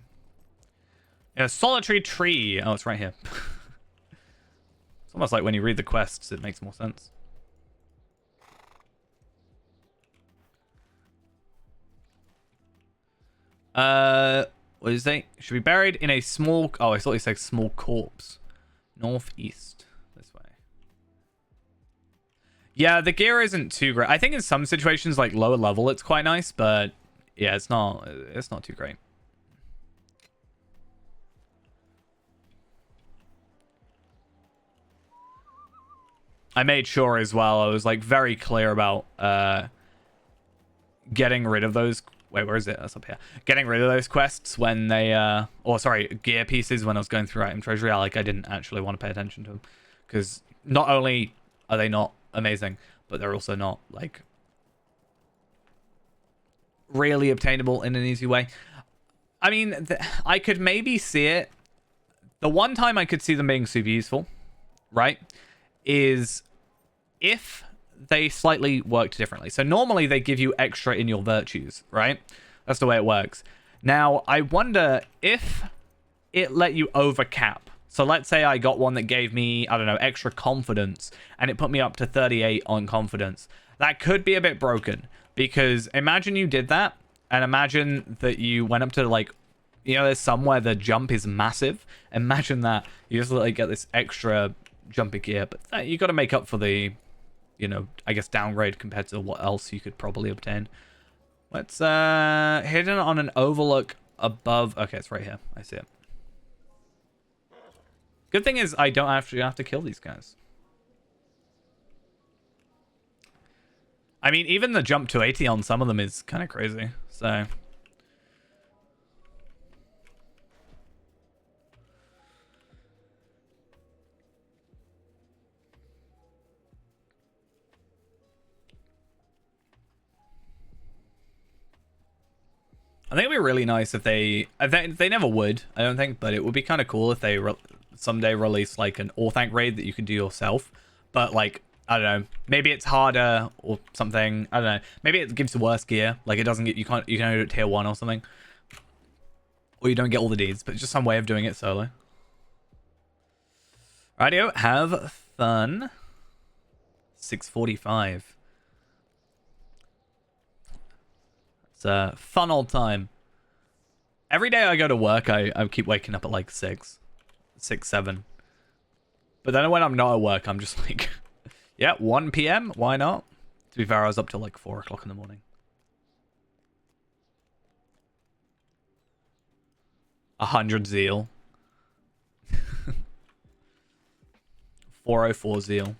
Speaker 1: A solitary tree. Oh, it's right here. It's almost like when you read the quests, it makes more sense. What did he say? Should be buried in a small... Oh, I thought he said small corpse. Northeast. This way. Yeah, the gear isn't too great. I think in some situations, like lower level, it's quite nice, but yeah, it's not too great. I made sure as well. I was like very clear about getting rid of those. Wait, where is it? That's up here. Getting rid of those quests when they or sorry, gear pieces when I was going through item treasury. I didn't actually want to pay attention to them because not only are they not amazing, but they're also not like really obtainable in an easy way. I mean, I could maybe see it. The one time I could see them being super useful, right, is if they slightly worked differently. So normally they give you extra in your virtues, right? That's the way it works. Now, I wonder if it let you overcap. So let's say I got one that gave me, I don't know, extra confidence, and it put me up to 38 on confidence. That could be a bit broken, because imagine you did that, and imagine that you went up to, like, you know, there's somewhere the jump is massive. Imagine that. You just, like, get this extra jumpy gear, but you got to make up for the, you know, I guess downgrade compared to what else you could probably obtain. Let's hidden on an overlook above. Okay, it's right here. I see it. Good thing is I don't actually have to kill these guys. I mean, even the jump to 80 on some of them is kind of crazy. So I think it'd be really nice if they never would, I don't think, but it would be kind of cool if they someday release like an Orthanc raid that you could do yourself. But like, I don't know, maybe it's harder or something. I don't know. Maybe it gives worse gear. Like it doesn't get, you can only do it tier 1 or something. Or you don't get all the deeds, but it's just some way of doing it solo. Rightio, have fun. 6:45. It's a fun old time. Every day I go to work, I keep waking up at like 6, 7. But then when I'm not at work, I'm just like, yeah, 1 p.m. Why not? To be fair, I was up till like 4 o'clock in the morning. 100 zeal. 404 zeal.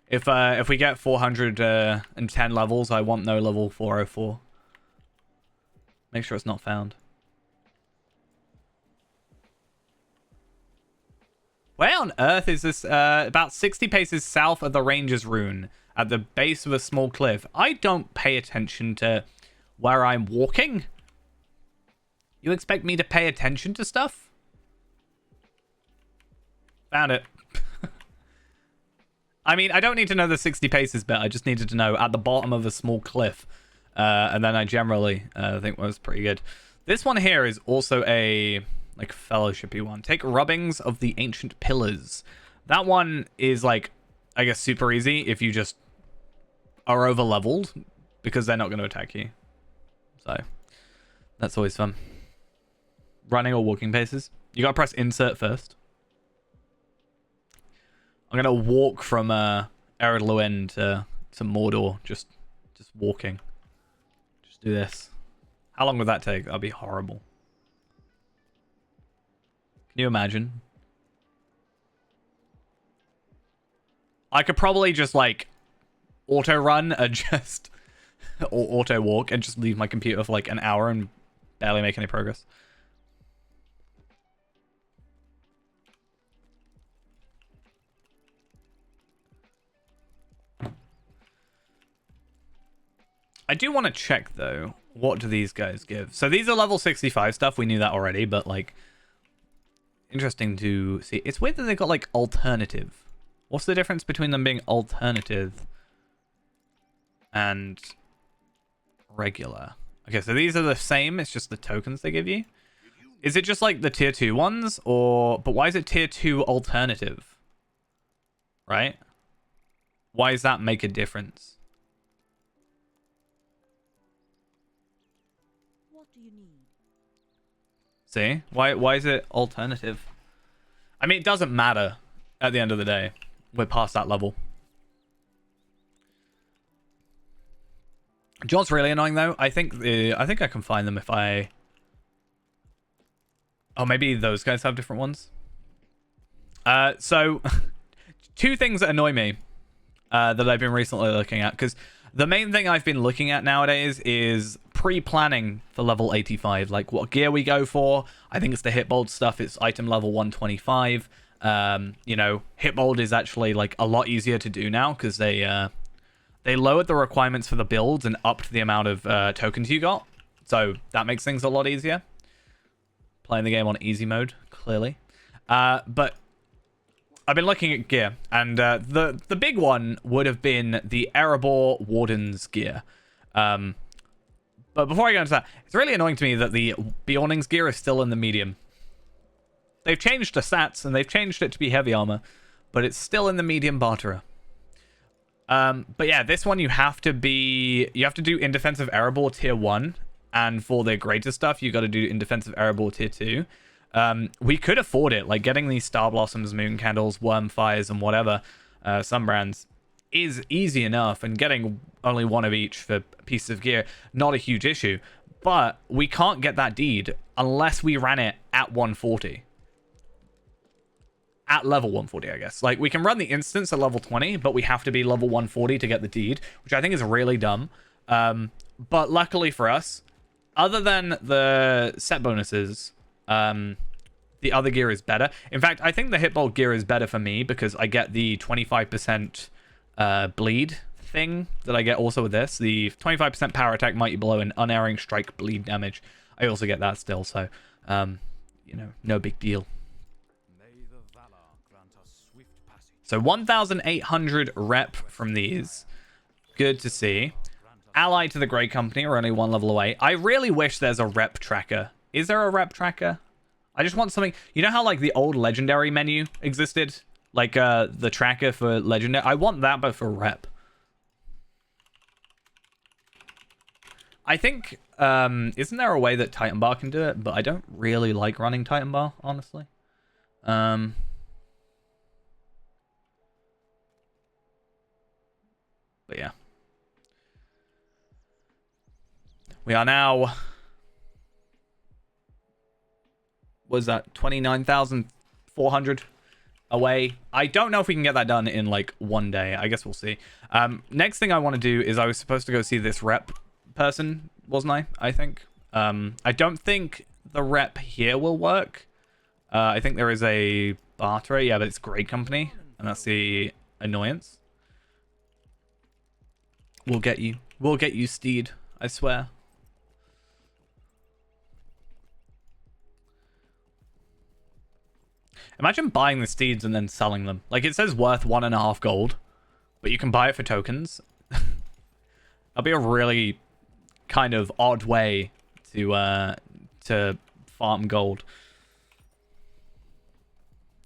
Speaker 1: If we get 410 levels, I want no level 404. Make sure it's not found. Where on earth is this? About 60 paces south of the Ranger's Rune, at the base of a small cliff. I don't pay attention to where I'm walking. You expect me to pay attention to stuff? Found it. I mean, I don't need to know the 60 paces bit. I just needed to know at the bottom of a small cliff. And then I generally think was pretty good. This one here is also a like fellowshipy one. Take rubbings of the ancient pillars. That one is like, I guess, super easy if you just are over leveled, because they're not going to attack you. So that's always fun. Running or walking paces. You got to press insert first. I'm gonna walk from Ered Luin to Mordor, just walking. Just do this. How long would that take? That'd be horrible. Can you imagine? I could probably just like auto run and just or auto walk and just leave my computer for like an hour and barely make any progress. I do want to check, though, what do these guys give? So these are level 65 stuff. We knew that already, but, like, interesting to see. It's weird that they got, like, alternative. What's the difference between them being alternative and regular? Okay, so these are the same. It's just the tokens they give you. Is it just like the tier 2 ones? But why is it tier 2 alternative? Right? Why does that make a difference?
Speaker 2: What do you need?
Speaker 1: See? Why is it alternative? I mean, it doesn't matter at the end of the day. We're past that level. Do you know what's really annoying though? I think I can find them if I... Oh, maybe those guys have different ones. So two things that annoy me that I've been recently looking at, because the main thing I've been looking at nowadays is pre-planning for level 85, like what gear we go for. I think it's the Hitbold stuff. It's item level 125. You know, Hitbold is actually like a lot easier to do now because they lowered the requirements for the builds and upped the amount of tokens you got. So that makes things a lot easier. Playing the game on easy mode, clearly. But I've been looking at gear, and the big one would have been the Erebor Warden's gear. But before I go into that, it's really annoying to me that the Bjorning's gear is still in the medium. They've changed the stats, and they've changed it to be heavy armor, but it's still in the medium barterer. But yeah, this one you have to do in defensive Erebor tier 1, and for the greater stuff, you got to do in defensive Erebor tier 2. We could afford it, like getting these Star Blossoms, Moon Candles, Worm Fires, and whatever, some brands, is easy enough, and getting only one of each for pieces of gear, not a huge issue. But we can't get that deed unless we ran it at 140. At level 140, I guess. Like, we can run the instance at level 20, but we have to be level 140 to get the deed, which I think is really dumb. But luckily for us, other than the set bonuses, the other gear is better. In fact, I think the Hitbolt gear is better for me because I get the 25% bleed thing that I get also with this. The 25% power attack, mighty blow, and unerring strike bleed damage. I also get that still, so, you know, no big deal. So 1,800 rep from these. Good to see. Allied to the Grey Company, we're only one level away. I really wish there's a rep tracker. Is there a rep tracker? I just want something... You know how, like, the old Legendary menu existed? Like, the tracker for Legendary? I want that, but for rep. I think, isn't there a way that Titan Bar can do it? But I don't really like running Titan Bar, honestly. But yeah. We are now... Was that 29,400 away? I don't know if we can get that done in like one day. I guess we'll see. Next thing I want to do is I was supposed to go see this rep person, wasn't I think. I don't think the rep here will work. I think there is a barterer. Yeah, but it's Grey Company, and that's the annoyance. We'll get you. We'll get you, Steed. I swear. Imagine buying the steeds and then selling them. Like, it says worth 1.5 gold, but you can buy it for tokens. That'll be a really kind of odd way to farm gold.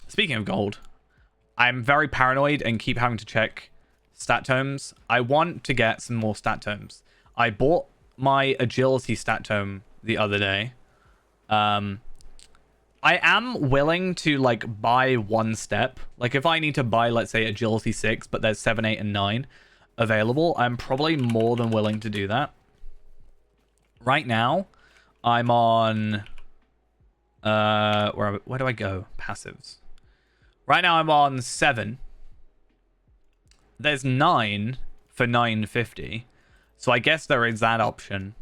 Speaker 1: Speaking of gold, I'm very paranoid and keep having to check stat tomes. I want to get some more stat tomes. I bought my agility stat tome the other day. I am willing to, like, buy one step. Like, if I need to buy, let's say, agility 6, but there's 7, 8, and 9 available, I'm probably more than willing to do that. Right now, I'm on... where do I go? Passives. Right now, I'm on 7. There's 9 for 950. So I guess there is that option.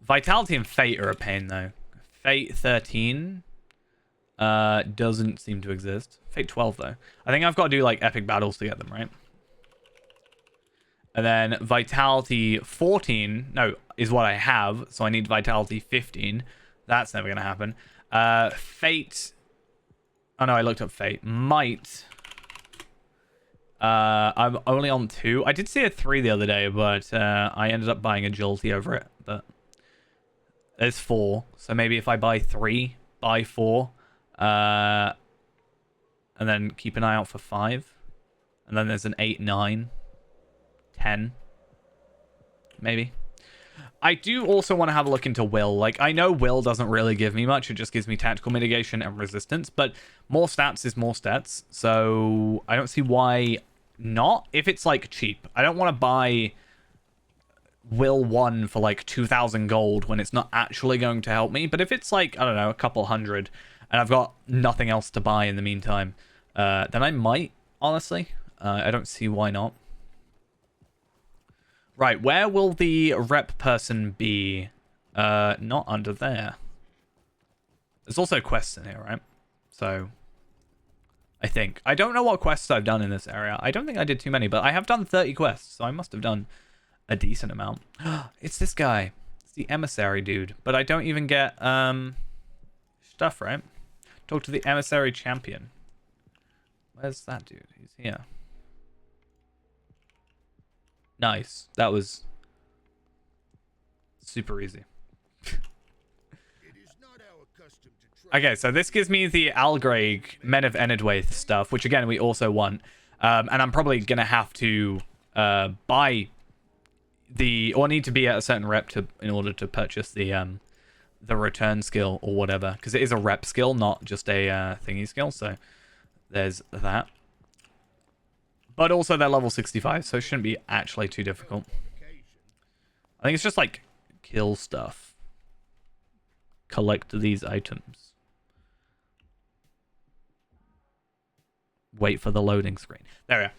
Speaker 1: Vitality and Fate are a pain, though. Fate 13 doesn't seem to exist. Fate 12, though. I think I've got to do, like, epic battles to get them, right? And then Vitality 14, no, is what I have. So I need Vitality 15. That's never going to happen. Fate... Oh, no, I looked up Fate. Might... I'm only on 2. I did see a 3 the other day, but I ended up buying Agility over it. But There's 4. So maybe if I buy 3, buy 4, and then keep an eye out for 5. And then there's an 8, 9, 10. Maybe. I do also want to have a look into will. Like, I know will doesn't really give me much. It just gives me tactical mitigation and resistance. But more stats is more stats. So I don't see why not. If it's, like, cheap. I don't want to buy will 1 for, like, 2,000 gold when it's not actually going to help me. But if it's, like, I don't know, a couple hundred, and I've got nothing else to buy in the meantime, then I might, honestly. I don't see why not. Right, where will the rep person be? Not under there. There's also quests in here, right? So, I think. I don't know what quests I've done in this area. I don't think I did too many, but I have done 30 quests, so I must have done a decent amount. It's this guy. It's the emissary dude. But I don't even get stuff, right? Talk to the emissary champion. Where's that dude? He's here. Nice. That was super easy. Okay, so this gives me the Algraig Men of Enedwaith stuff, which again we also want. And I'm probably gonna have to buy the, or need to be at a certain rep to in order to purchase the return skill or whatever, because it is a rep skill, not just a thingy skill. So there's that. But also they're level 65, so it shouldn't be actually too difficult. I think it's just like kill stuff. Collect these items. Wait for the loading screen. There we are.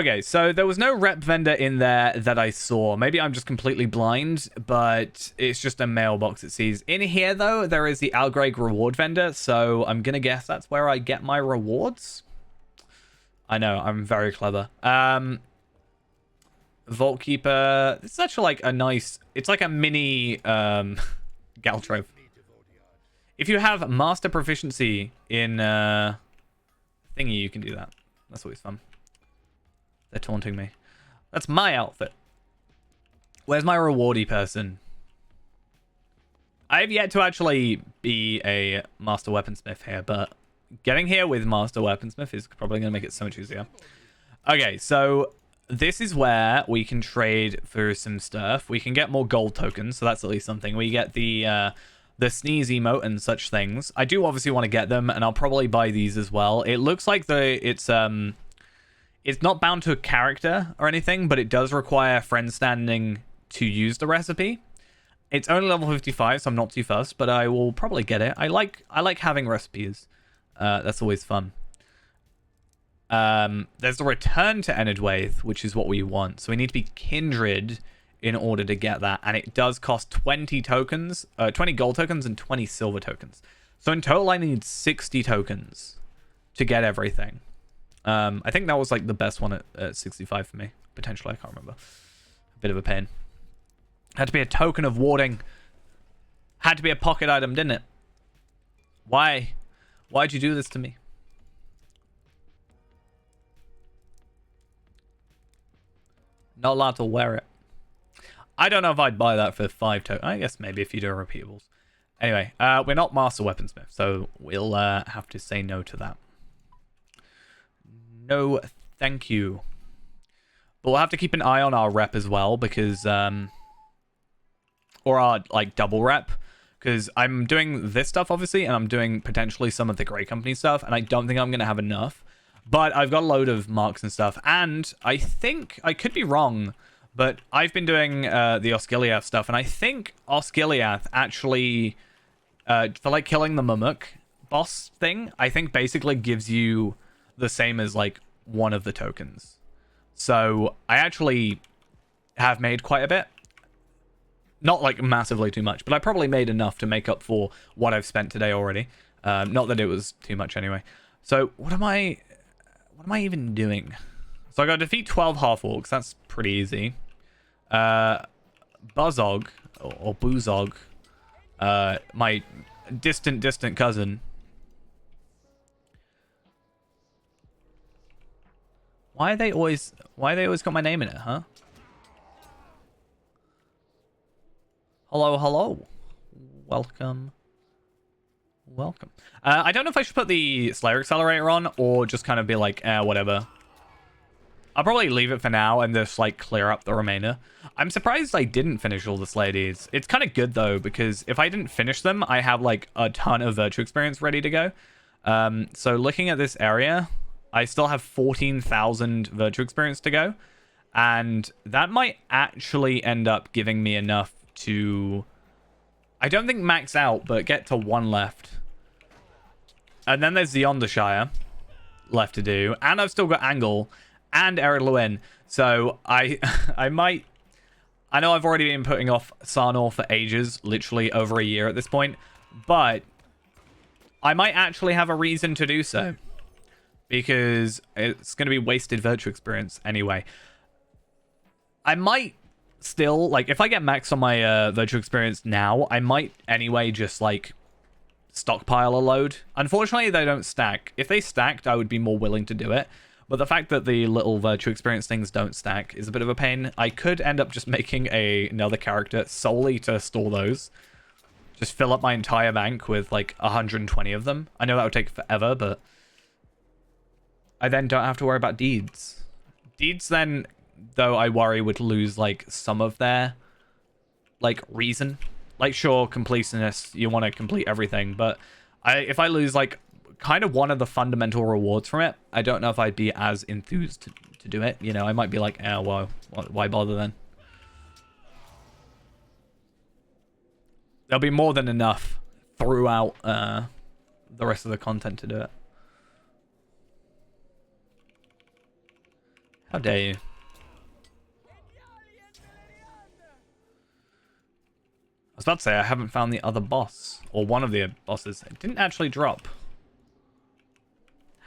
Speaker 1: Okay, so there was no rep vendor in there that I saw. Maybe I'm just completely blind, but it's just a mailbox it sees. In here, though, there is the Algraig reward vendor, so I'm going to guess that's where I get my rewards. I know, I'm very clever. Vault Keeper. It's actually like a nice... It's like a mini Galtrove. If you have master proficiency in thingy, you can do that. That's always fun. They're taunting me. That's my outfit. Where's my rewardy person? I have yet to actually be a master weaponsmith here, but getting here with master weaponsmith is probably going to make it so much easier. Okay, so this is where we can trade for some stuff. We can get more gold tokens, so that's at least something. We get the sneeze emote and such things. I do obviously want to get them, and I'll probably buy these as well. It looks like it's not bound to a character or anything, but it does require friend standing to use the recipe. It's only level 55, so I'm not too fussed, but I will probably get it. I like having recipes. That's always fun. There's the return to Enedwaith, which is what we want. So we need to be kindred in order to get that, and it does cost 20 tokens, 20 gold tokens and 20 silver tokens. So in total, I need 60 tokens to get everything. I think that was like the best one at 65 for me. Potentially, I can't remember. A bit of a pain. Had to be a token of warding. Had to be a pocket item, didn't it? Why? Why'd you do this to me? Not allowed to wear it. I don't know if I'd buy that for 5 tokens. I guess maybe if you do repeatables. Anyway, we're not master weaponsmith, so we'll have to say no to that. No, thank you. But we'll have to keep an eye on our rep as well, because or our like double rep, because I'm doing this stuff obviously, and I'm doing potentially some of the Grey Company stuff, and I don't think I'm gonna have enough. But I've got a load of marks and stuff, and I think I could be wrong, but I've been doing the Osgiliath stuff, and I think Osgiliath actually for like killing the Mumuk boss thing, I think basically gives you the same as like one of the tokens. So I actually have made quite a bit. Not like massively too much, but I probably made enough to make up for what I've spent today already. Not that it was too much anyway. So what am I even doing? So I got to defeat 12 half-orcs. That's pretty easy. Buzzog or Boozog, my distant cousin. Why they always got my name in it, huh? Hello, hello. Welcome. Welcome. I don't know if I should put the Slayer Accelerator on or just kind of be like, whatever. I'll probably leave it for now and just like clear up the remainder. I'm surprised I didn't finish all the Slayer deeds. It's kind of good though, because if I didn't finish them, I have like a ton of virtue experience ready to go. So looking at this area, I still have 14,000 virtue experience to go. And that might actually end up giving me enough to, I don't think max out, but get to 1 left. And then there's the Ondershire left to do. And I've still got Angle and Ered Luin. So I might, I know I've already been putting off Sarnor for ages, literally over a year at this point. But I might actually have a reason to do so. Because it's going to be wasted virtue experience anyway. I might still, like, if I get max on my virtue experience now, I might anyway just, like, stockpile a load. Unfortunately, they don't stack. If they stacked, I would be more willing to do it. But the fact that the little virtue experience things don't stack is a bit of a pain. I could end up just making another character solely to store those. Just fill up my entire bank with, like, 120 of them. I know that would take forever, but I then don't have to worry about deeds. Deeds then, though, I worry would lose like some of their like reason. Like, sure, completionist, you want to complete everything, but if I lose like kind of one of the fundamental rewards from it, I don't know if I'd be as enthused to do it. You know, I might be like, well, why bother then? There'll be more than enough throughout the rest of the content to do it. How dare you? I was about to say I haven't found the other boss, or one of the bosses. It didn't actually drop.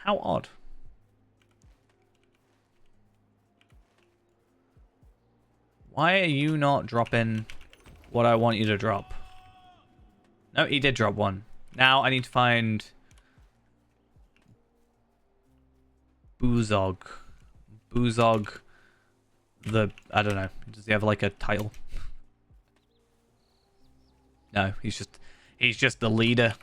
Speaker 1: How odd. Why are you not dropping what I want you to drop? No, he did drop one. Now I need to find Buzog. Buzog, I don't know. Does he have like a title? No, he's just the leader.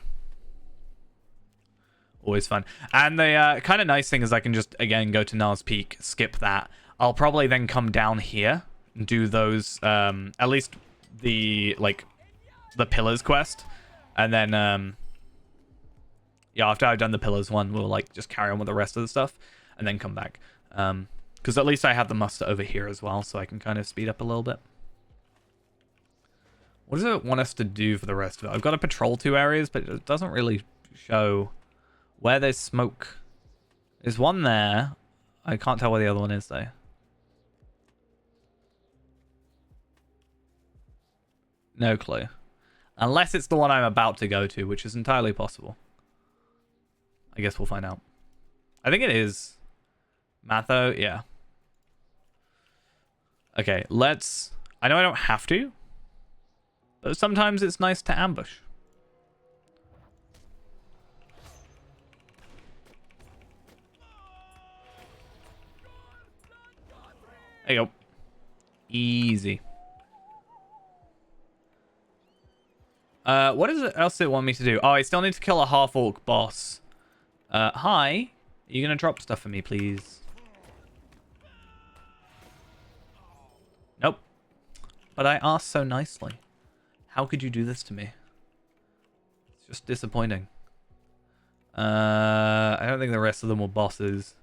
Speaker 1: Always fun. And the kind of nice thing is I can just, again, go to Nars Peak, skip that. I'll probably then come down here and do those, at least the Pillars quest. And then, yeah, after I've done the Pillars one, we'll like just carry on with the rest of the stuff and then come back. Because at least I have the muster over here as well, so I can kind of speed up a little bit. What does it want us to do for the rest of it? I've got to patrol 2 areas, but it doesn't really show where there's smoke. There's one there. I can't tell where the other one is, though. No clue. Unless it's the one I'm about to go to, which is entirely possible. I guess we'll find out. I think it is. Matho, yeah. Okay, let's... I know I don't have to, but sometimes it's nice to ambush. There you go. Easy. What is it else it want me to do? Oh, I still need to kill a half-orc boss. Hi. Are you gonna drop stuff for me, please? Nope. But I asked so nicely. How could you do this to me? It's just disappointing. I don't think the rest of them were bosses.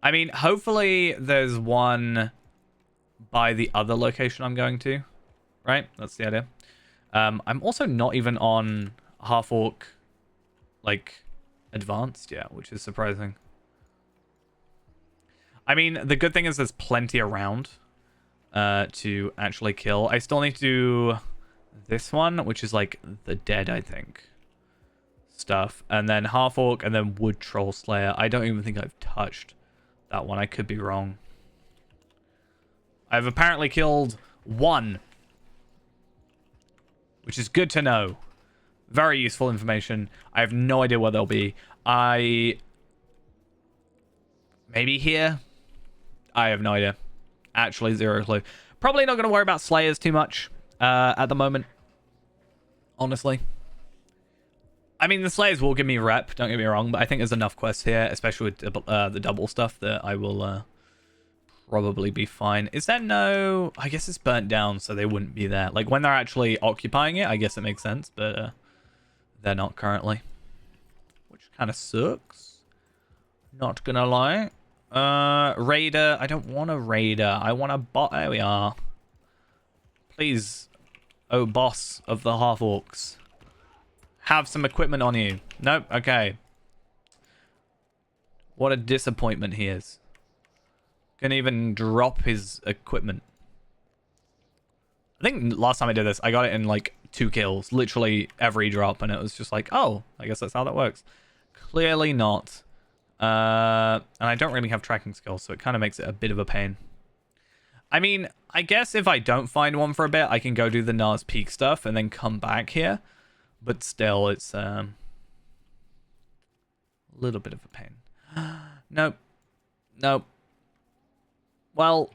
Speaker 1: I mean, hopefully there's one by the other location I'm going to. Right? That's the idea. I'm also not even on half-orc, like, advanced yet, which is surprising. I mean, the good thing is there's plenty around to actually kill. I still need to do this one, which is like the dead, I think, stuff. And then half-orc and then wood troll slayer. I don't even think I've touched that one. I could be wrong. I've apparently killed 1, which is good to know. Very useful information. I have no idea where they'll be. Maybe here? I have no idea. Actually, zero clue. Probably not going to worry about Slayers too much. at the moment. Honestly. I mean, the Slayers will give me rep, don't get me wrong, but I think there's enough quests here, especially with the double stuff, that I will probably be fine. Is there no... I guess it's burnt down, so they wouldn't be there. Like, when they're actually occupying it, I guess it makes sense, but they're not currently. Which kind of sucks. Not gonna lie. Raider. I don't want a Raider. I want a bot. There we are. Please, oh boss of the Half-Orcs. Have some equipment on you. Nope. Okay. What a disappointment he is. Can even drop his equipment. I think last time I did this, I got it in like 2 kills. Literally every drop. And it was just like, oh, I guess that's how that works. Clearly not. And I don't really have tracking skills, so it kind of makes it a bit of a pain. I mean, I guess if I don't find one for a bit, I can go do the Nars Peak stuff and then come back here. But still, it's a little bit of a pain. Nope. Nope. Well,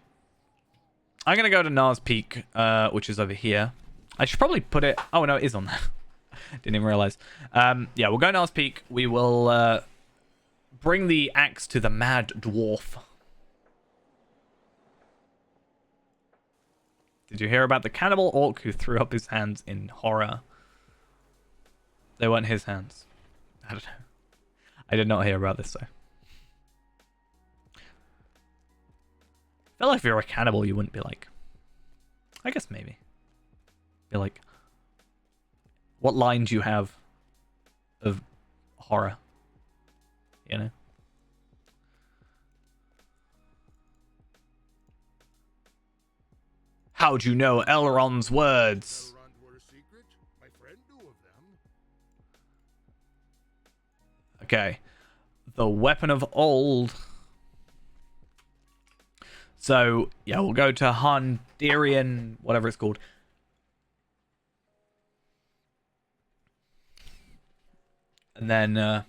Speaker 1: I'm going to go to Nars Peak, which is over here. I should probably put it... Oh, no, it is on there. Didn't even realize. Yeah, we'll go to Nars Peak. We will bring the axe to the Mad Dwarf. Did you hear about the cannibal orc who threw up his hands in horror? They weren't his hands. I don't know. I did not hear about this, though. I feel like if you're a cannibal, you wouldn't be like... I guess maybe. Be like... What line do you have of horror? You know? How'd you know Elrond's words? Okay. The Weapon of Old. So, yeah, we'll go to Handarian, whatever it's called. And then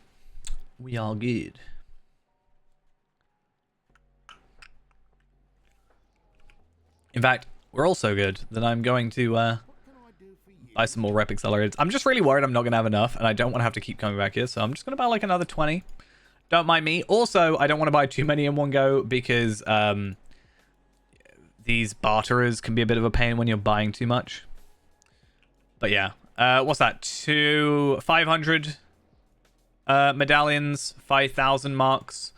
Speaker 1: we are good. In fact, we're also good. Then I'm going to buy some more rep accelerators. I'm just really worried I'm not going to have enough, and I don't want to have to keep coming back here, so I'm just going to buy like another 20. Don't mind me. Also, I don't want to buy too many in one go because these barterers can be a bit of a pain when you're buying too much. But yeah. What's that? 500 medallions, 5,000 marks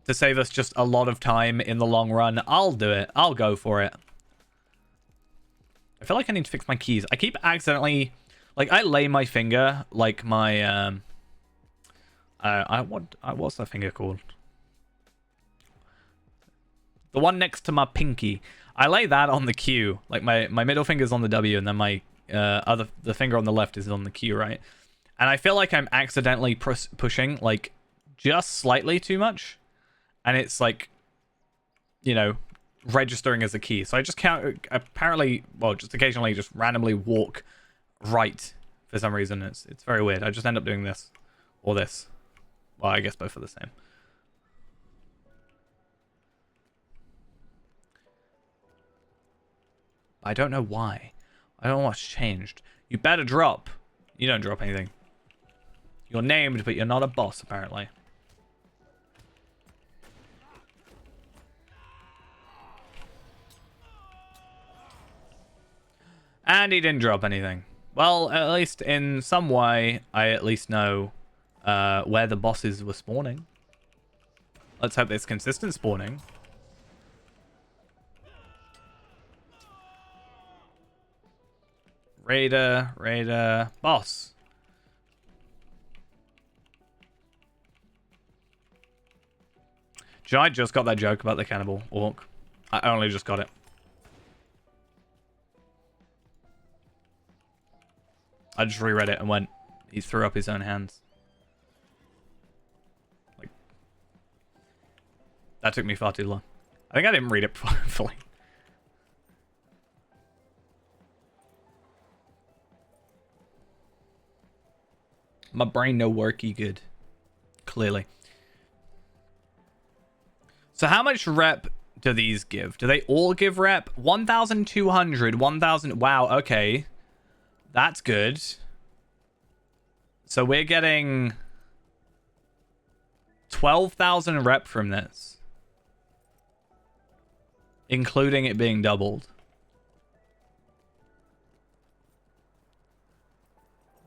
Speaker 1: to save us just a lot of time in the long run. I'll do it. I'll go for it. I feel like I need to fix my keys. I keep accidentally... Like, I lay my finger like my... what's that finger called? The one next to my pinky. I lay that on the Q. Like, my middle finger's on the W, and then my the finger on the left is on the Q, right? And I feel like I'm accidentally pushing, like, just slightly too much. And it's, like, you know, registering as a key. So I just can't, apparently, well, just occasionally just randomly walk right for some reason. It's very weird. I just end up doing this or this. Well, I guess both are the same. I don't know why. I don't know what's changed. You better drop. You don't drop anything. You're named, but you're not a boss, apparently. And he didn't drop anything. Well, at least in some way, I at least know where the bosses were spawning. Let's hope there's consistent spawning. Raider, boss. I just got that joke about the cannibal orc. I only just got it. I just reread it and went, he threw up his own hands. Like, that took me far too long. I think I didn't read it fully. My brain no worky good. Clearly. So how much rep do these give? Do they all give rep? 1,200, 1,000. Wow, okay. That's good. So we're getting 12,000 rep from this, including it being doubled.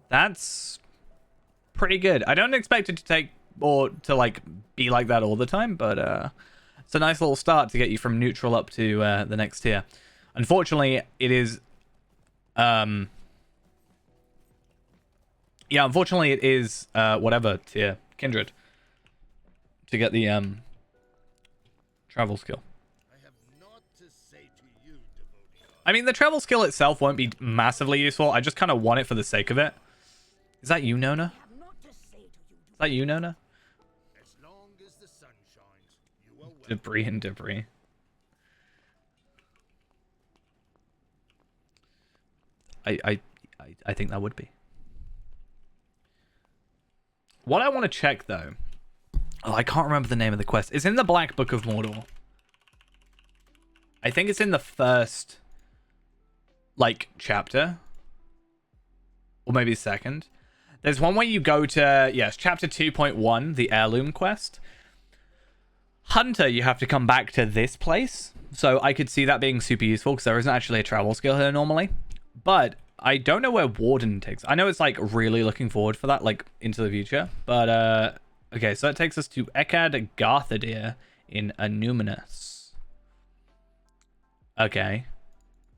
Speaker 1: That's pretty good. I don't expect it to take or to like be like that all the time, but it's a nice little start to get you from neutral up to the next tier. Unfortunately, it is yeah, unfortunately it is whatever tier, Kindred, to get the travel skill. I mean, the travel skill itself won't be massively useful. I just kind of want it for the sake of it. Is that you, Nona? Is that you, Nona?
Speaker 2: As long as the sun shines, you are welcome.
Speaker 1: Debris and debris. I think that would be. What I want to check though. Oh, I can't remember the name of the quest. It's in the Black Book of Mordor. I think it's in the first like chapter. Or maybe second. There's one where you go to, yes, chapter 2.1, the heirloom quest. Hunter, you have to come back to this place. So I could see that being super useful because there isn't actually a travel skill here normally. But I don't know where Warden takes. I know it's like really looking forward for that, like into the future. But, okay, so that takes us to Ekad Garthadir in Anuminus. Okay.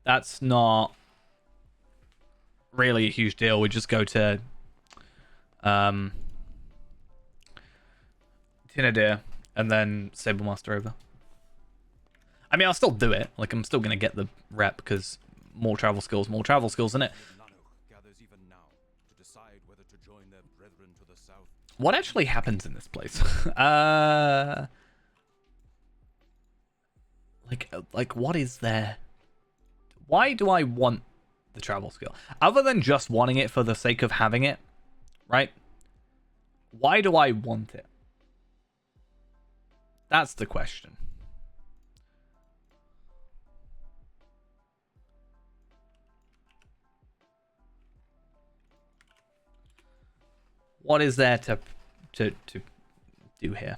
Speaker 1: That's not really a huge deal. We just go to Tinadir and then Sablemaster over. I mean, I'll still do it. Like, I'm still gonna get the rep because more travel skills, isn't it? What actually happens in this place? Like what is there? Why do I want the travel skill? Other than just wanting it for the sake of having it, right? Why do I want it? That's the question. What is there to do here?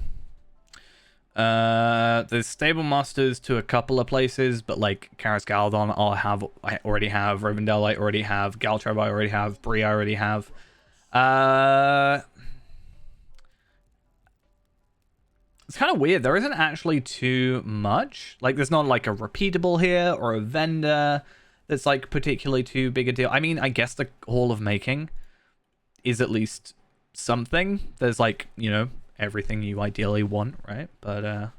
Speaker 1: There's stable masters to a couple of places, but like Karis Galadon, I already have Rivendell, I already have Galtreb, I already have Bree, I already have. It's kind of weird. There isn't actually too much. Like, there's not like a repeatable here or a vendor that's like particularly too big a deal. I mean, I guess the Hall of Making is at least something. There's like, you know, everything you ideally want, right? But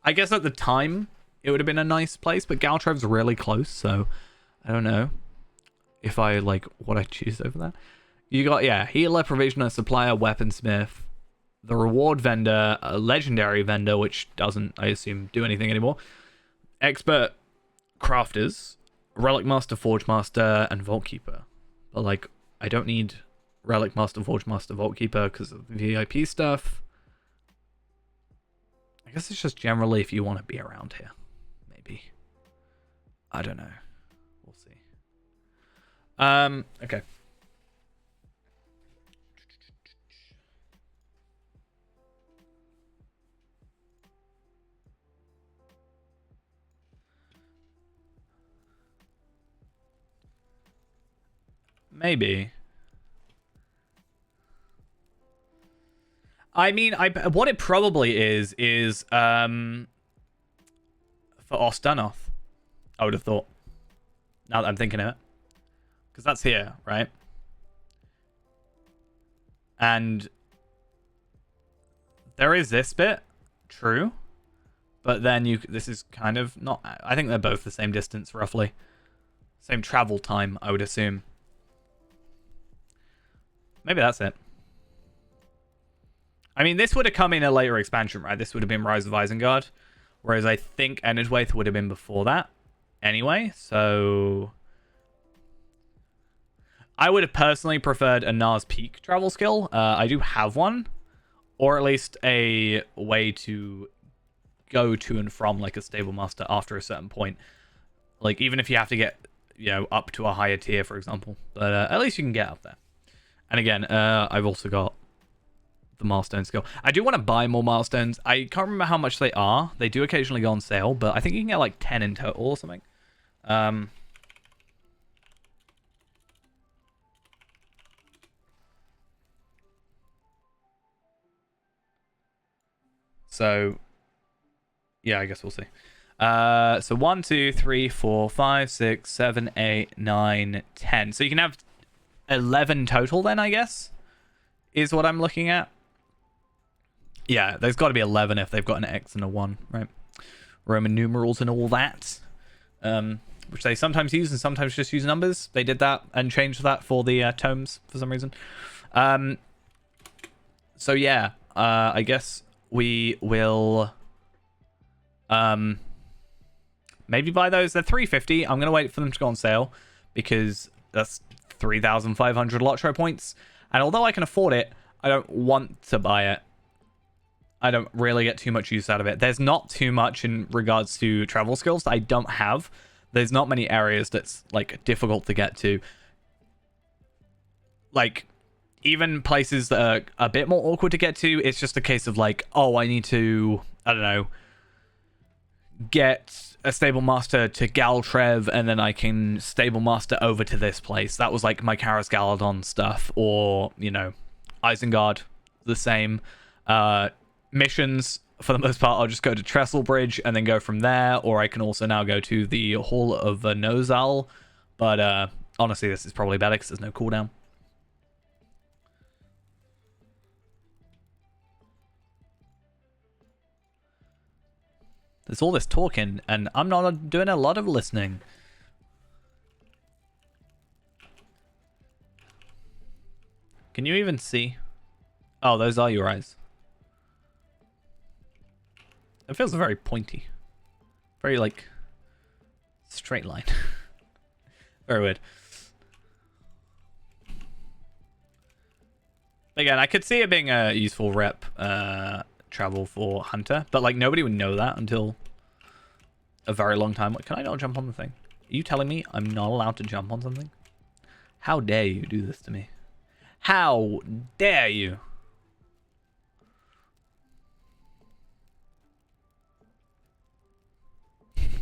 Speaker 1: I guess at the time it would have been a nice place, but Galtreb's really close, so I don't know if I like what I choose over that. You got, yeah, healer, provisioner, supplier, weaponsmith, the reward vendor, a legendary vendor, which doesn't, I assume, do anything anymore, expert crafters, relic master, forge master, and vault keeper. But like, I don't need relic master, forge master, vault keeper because of the VIP stuff. I guess it's just generally if you want to be around here, maybe. I don't know. We'll see. Okay. Maybe. I mean, what it probably is for Ostanoth, I would have thought. Now that I'm thinking of it. Because that's here, right? And there is this bit, true. But then this is kind of not, I think they're both the same distance, roughly. Same travel time, I would assume. Maybe that's it. I mean, this would have come in a later expansion, right? This would have been Rise of Isengard. Whereas I think Enedwaith would have been before that. Anyway, so I would have personally preferred a Nars Peak travel skill. I do have one. or at least a way to go to and from like a stable master after a certain point. Like even if you have to get, you know, up to a higher tier, for example, but at least you can get up there. And again, I've also got the milestone skill. I do want to buy more milestones. I can't remember how much they are. They do occasionally go on sale, but I think you can get like 10 in total or something. So yeah, I guess we'll see. So 1, 2, 3, 4, 5, 6, 7, 8, 9, 10. So you can have 11 total then, I guess, is what I'm looking at. Yeah, there's got to be 11 if they've got an X and a 1, right? Roman numerals and all that. Which they sometimes use and sometimes just use numbers. They did that and changed that for the tomes for some reason. So yeah, I guess we will maybe buy those. They're 350. I'm gonna wait for them to go on sale because that's 3,500 Lotro points. And although I can afford it, I don't want to buy it. I don't really get too much use out of it. There's not too much in regards to travel skills that I don't have. There's not many areas that's like difficult to get to. Like even places that are a bit more awkward to get to, it's just a case of like, oh, I need to, I don't know, get a stable master to Galtrev and then I can stable master over to this place. That was like my Karas Galadon stuff, or, you know, Isengard, the same. Missions, for the most part, I'll just go to Trestle Bridge and then go from there, or I can also now go to the Hall of Nozal, but honestly, this is probably better because there's no cooldown. There's all this talking, and I'm not doing a lot of listening. Can you even see? Oh, those are your eyes. It feels very pointy. Very, like, straight line. Very weird. Again, I could see it being a useful rep travel for Hunter, but, like, nobody would know that until a very long time. Can I not jump on the thing? Are you telling me I'm not allowed to jump on something? How dare you do this to me? How dare you?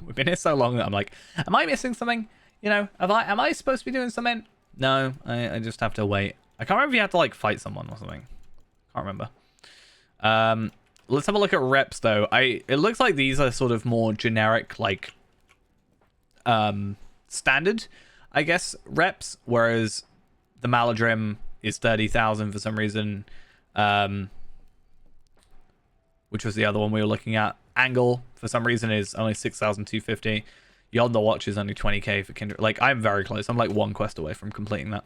Speaker 1: We've been here so long that I'm like, am I missing something? You know, am I supposed to be doing something? No, I just have to wait. I can't remember if you have to like fight someone or something. Can't remember. Let's have a look at reps though. It looks like these are sort of more generic, like standard, I guess, reps, whereas the Maladrim is 30,000 for some reason. Which was the other one we were looking at. Angle, for some reason, is only 6,250. Yonder Watch is only 20k for Kindred. Like, I'm very close. I'm like one quest away from completing that.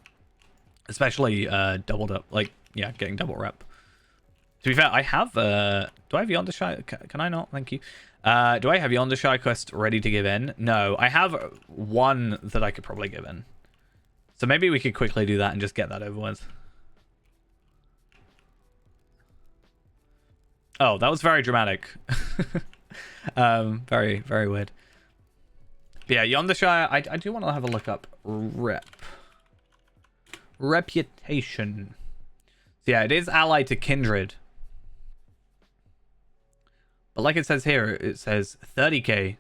Speaker 1: Especially doubled up. Like, yeah, getting double rep. To be fair, I have... do I have Yonder Shy? Can I not? Thank you. Do I have Yonder Shy quest ready to give in? No. I have one that I could probably give in. So maybe we could quickly do that and just get that over with. Oh, that was very dramatic. Very, very weird. But yeah, Yonder Shire, I do want to have a look up reputation. So yeah, it is allied to Kindred. But like it says here, it says 30k.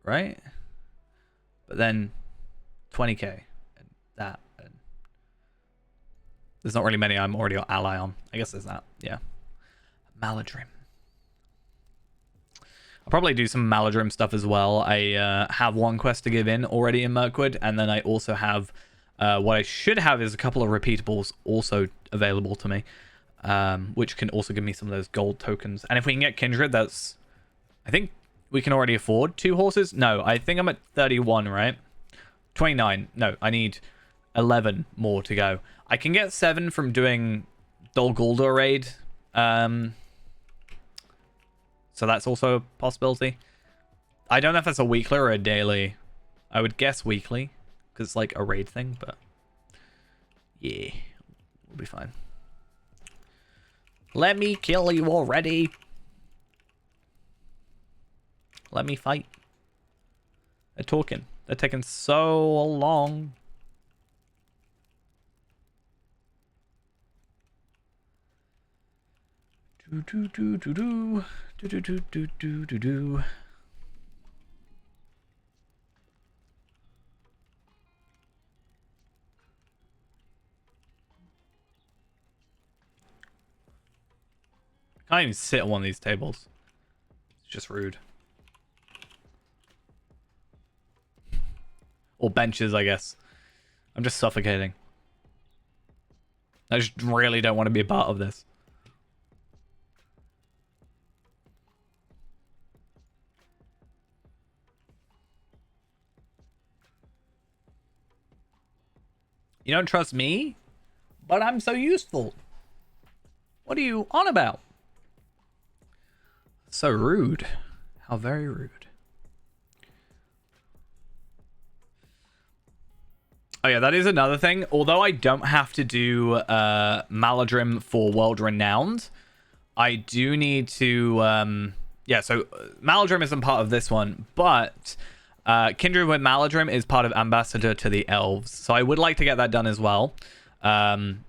Speaker 1: Right? But then 20k. And that. There's not really many I'm already ally on. I guess there's that. Yeah. Maladrim. I'll probably do some Maladrim stuff as well. I have one quest to give in already in Mirkwood, and then I also have... what I should have is a couple of repeatables also available to me, which can also give me some of those gold tokens. And if we can get Kindred, that's... I think we can already afford 2 horses. No, I think I'm at 31, right? 29. No, I need 11 more to go. I can get 7 from doing Dol Guldur raid. So that's also a possibility. I don't know if that's a weekly or a daily. I would guess weekly, because it's like a raid thing, but Yeah, we'll be fine. Let me kill you already. Let me fight. They're talking. They're taking so long. Do do do do do do do do do do do do. I can't even sit at one of these tables. It's just rude. Or benches, I guess. I'm just suffocating. I just really don't want to be a part of this. You don't trust me? But I'm so useful. What are you on about? So rude. How very rude. Oh yeah, that is another thing. Although I don't have to do Maladrim for World Renowned, I do need to... yeah, so Maladrim isn't part of this one, but Kindred with Maladrim is part of Ambassador to the Elves. So I would like to get that done as well.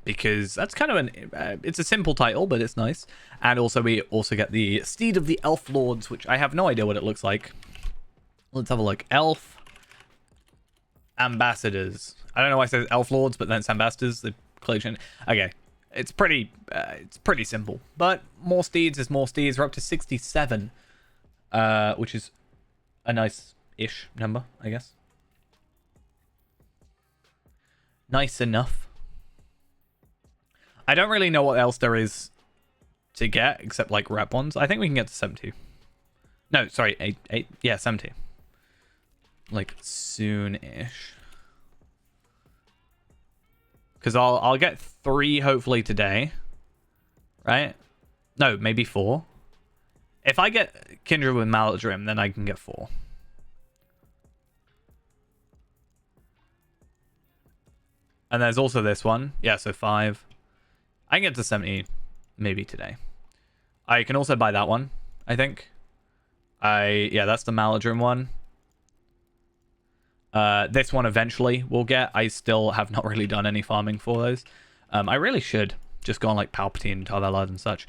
Speaker 1: Because that's kind of an... it's a simple title, but it's nice. And also we also get the Steed of the Elf Lords, which I have no idea what it looks like. Let's have a look. Elf Ambassadors. I don't know why it says Elf Lords, but then it's Ambassadors. The collection. Okay. It's pretty simple. But more steeds is more steeds. We're up to 67. Which is a nice-ish number, I guess. Nice enough. I don't really know what else there is to get, except like rep ones. I think we can get to 70. No, sorry, 8. Yeah, 70. Like soon-ish. Because I'll get 3 hopefully today. Right? No, maybe 4. If I get Kindred with Maladrim, then I can get 4. And there's also this one. Yeah, so 5. I can get to 70 maybe today. I can also buy that one, I think. Yeah, that's the Maladrim one. This one eventually we'll get. I still have not really done any farming for those. I really should just go on like Palpatine, Tar-Valard and such.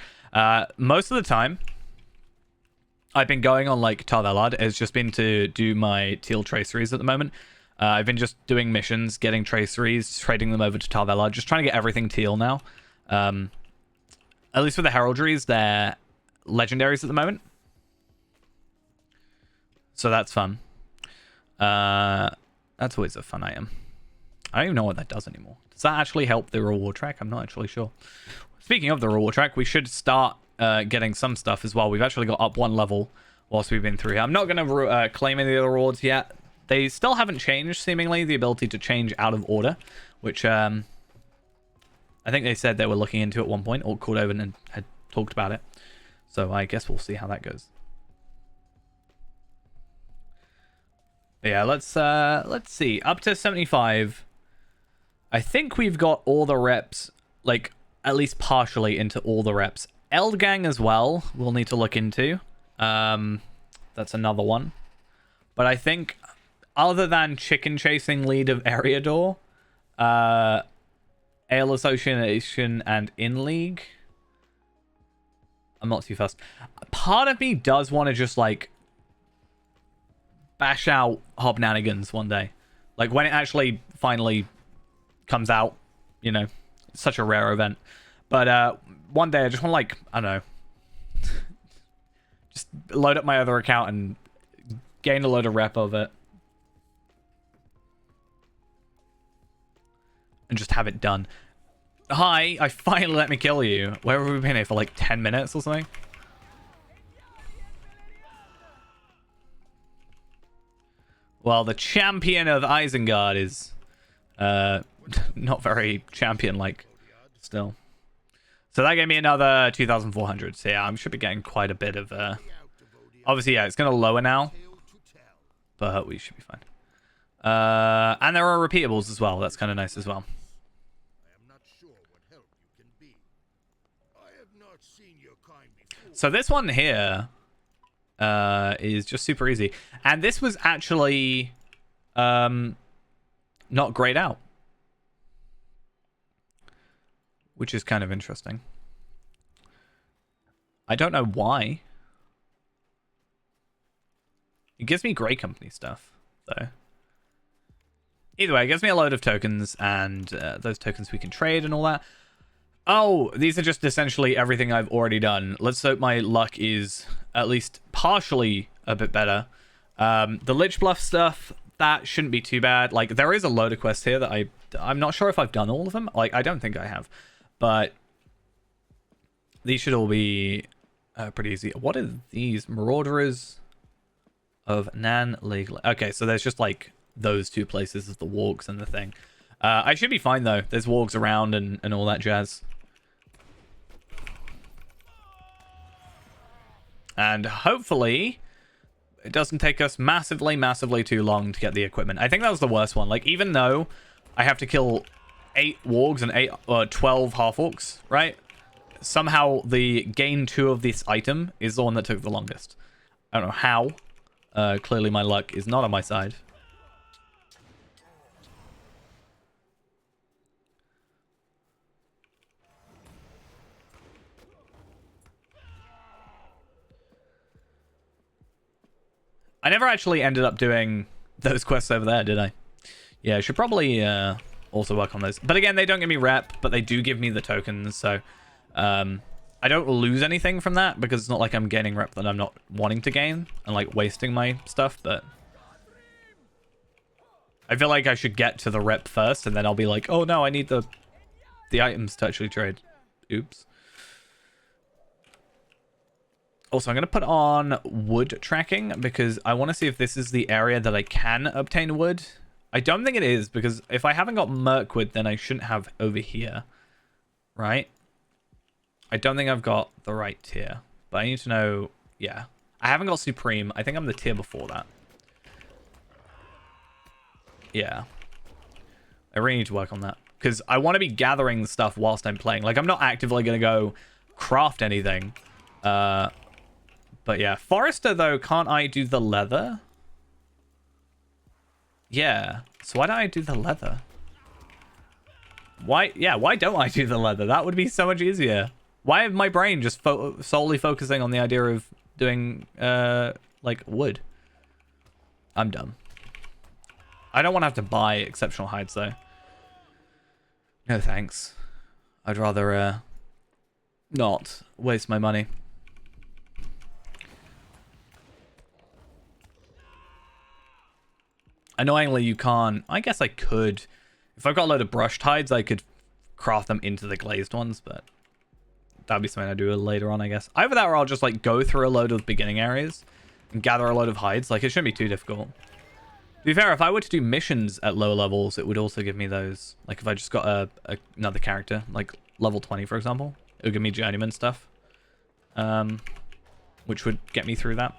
Speaker 1: Most of the time I've been going on like Tar-Valard. It's just been to do my Teal traceries at the moment. I've been just doing missions, getting traceries, trading them over to Tar-Valard, just trying to get everything Teal now. At least for the heraldries, they're legendaries at the moment. So that's fun. That's always a fun item. I don't even know what that does anymore. Does that actually help the reward track? I'm not actually sure. Speaking of the reward track, we should start getting some stuff as well. We've actually got up 1 level whilst we've been through here. I'm not going to claim any of the rewards yet. They still haven't changed, seemingly, the ability to change out of order, which I think they said they were looking into at one point, or Cordovan had talked about it. So I guess we'll see how that goes. But yeah, let's see. Up to 75. I think we've got all the reps, like, at least partially into all the reps. Eldgang as well, we'll need to look into. That's another one. But I think, other than Chicken Chasing Lead of Eriador, Ale Association and In League, I'm not too fussed. Part of me does want to just, like, bash out Hobnanigans one day. Like, when it actually finally comes out, you know, it's such a rare event. But one day I just want to, like, I don't know, just load up my other account and gain a load of rep of it. And just have it done. Hi, I finally let me kill you. Where have we been here for like 10 minutes or something? Well, the champion of Isengard is not very champion-like still. So that gave me another 2,400. So yeah, I should be getting quite a bit of... Obviously, yeah, it's going to lower now. But we should be fine. And there are repeatables as well. That's kind of nice as well.
Speaker 2: have not seen your kind before.
Speaker 1: So this one here is just super easy. And this was actually not grayed out, which is kind of interesting. I don't know why. It gives me Grey Company stuff, though. Either way, it gives me a load of tokens, and those tokens we can trade and all that. Oh, these are just essentially everything I've already done. Let's hope my luck is at least partially a bit better. The Lich Bluff stuff, that shouldn't be too bad. Like, there is a load of quests here that I'm not sure if I've done all of them. Like, I don't think I have. But these should all be pretty easy. What are these? Marauders of Nan Lake. Okay, so there's just, like, those two places of the walks and the thing. I should be fine, though. There's walks around and all that jazz. And hopefully it doesn't take us massively too long to get the equipment. I think that was the worst one. Like, even though I have to kill 8 wargs and 12 half-orcs, right? Somehow the gain 2 of this item is the one that took the longest. I don't know how. Clearly my luck is not on my side. I never actually ended up doing those quests over there, did I? Yeah, I should probably also work on those. But again, they don't give me rep, but they do give me the tokens, so I don't lose anything from that because it's not like I'm gaining rep that I'm not wanting to gain and like wasting my stuff, but I feel like I should get to the rep first and then I'll be like, oh no, I need the items to actually trade. Oops. Also, I'm going to put on wood tracking because I want to see if this is the area that I can obtain wood. I don't think it is because if I haven't got Mirkwood, then I shouldn't have over here. Right? I don't think I've got the right tier. But I need to know... Yeah. I haven't got Supreme. I think I'm the tier before that. Yeah. I really need to work on that. Because I want to be gathering the stuff whilst I'm playing. Like, I'm not actively going to go craft anything. But yeah, Forester, though, can't I do the leather? Yeah. So why don't I do the leather? Why? Yeah, why don't I do the leather? That would be so much easier. Why is my brain just solely focusing on the idea of doing, like, wood? I'm dumb. I don't want to have to buy exceptional hides, though. No thanks. I'd rather, not waste my money. Annoyingly, you can't... I guess I could. If I've got a load of brushed hides, I could craft them into the glazed ones, but that'd be something I do later on, I guess. Either that or I'll just, like, go through a load of beginning areas and gather a load of hides. Like, it shouldn't be too difficult. To be fair, if I were to do missions at lower levels, it would also give me those. Like, if I just got another character, like level 20, for example, it would give me journeyman stuff, which would get me through that.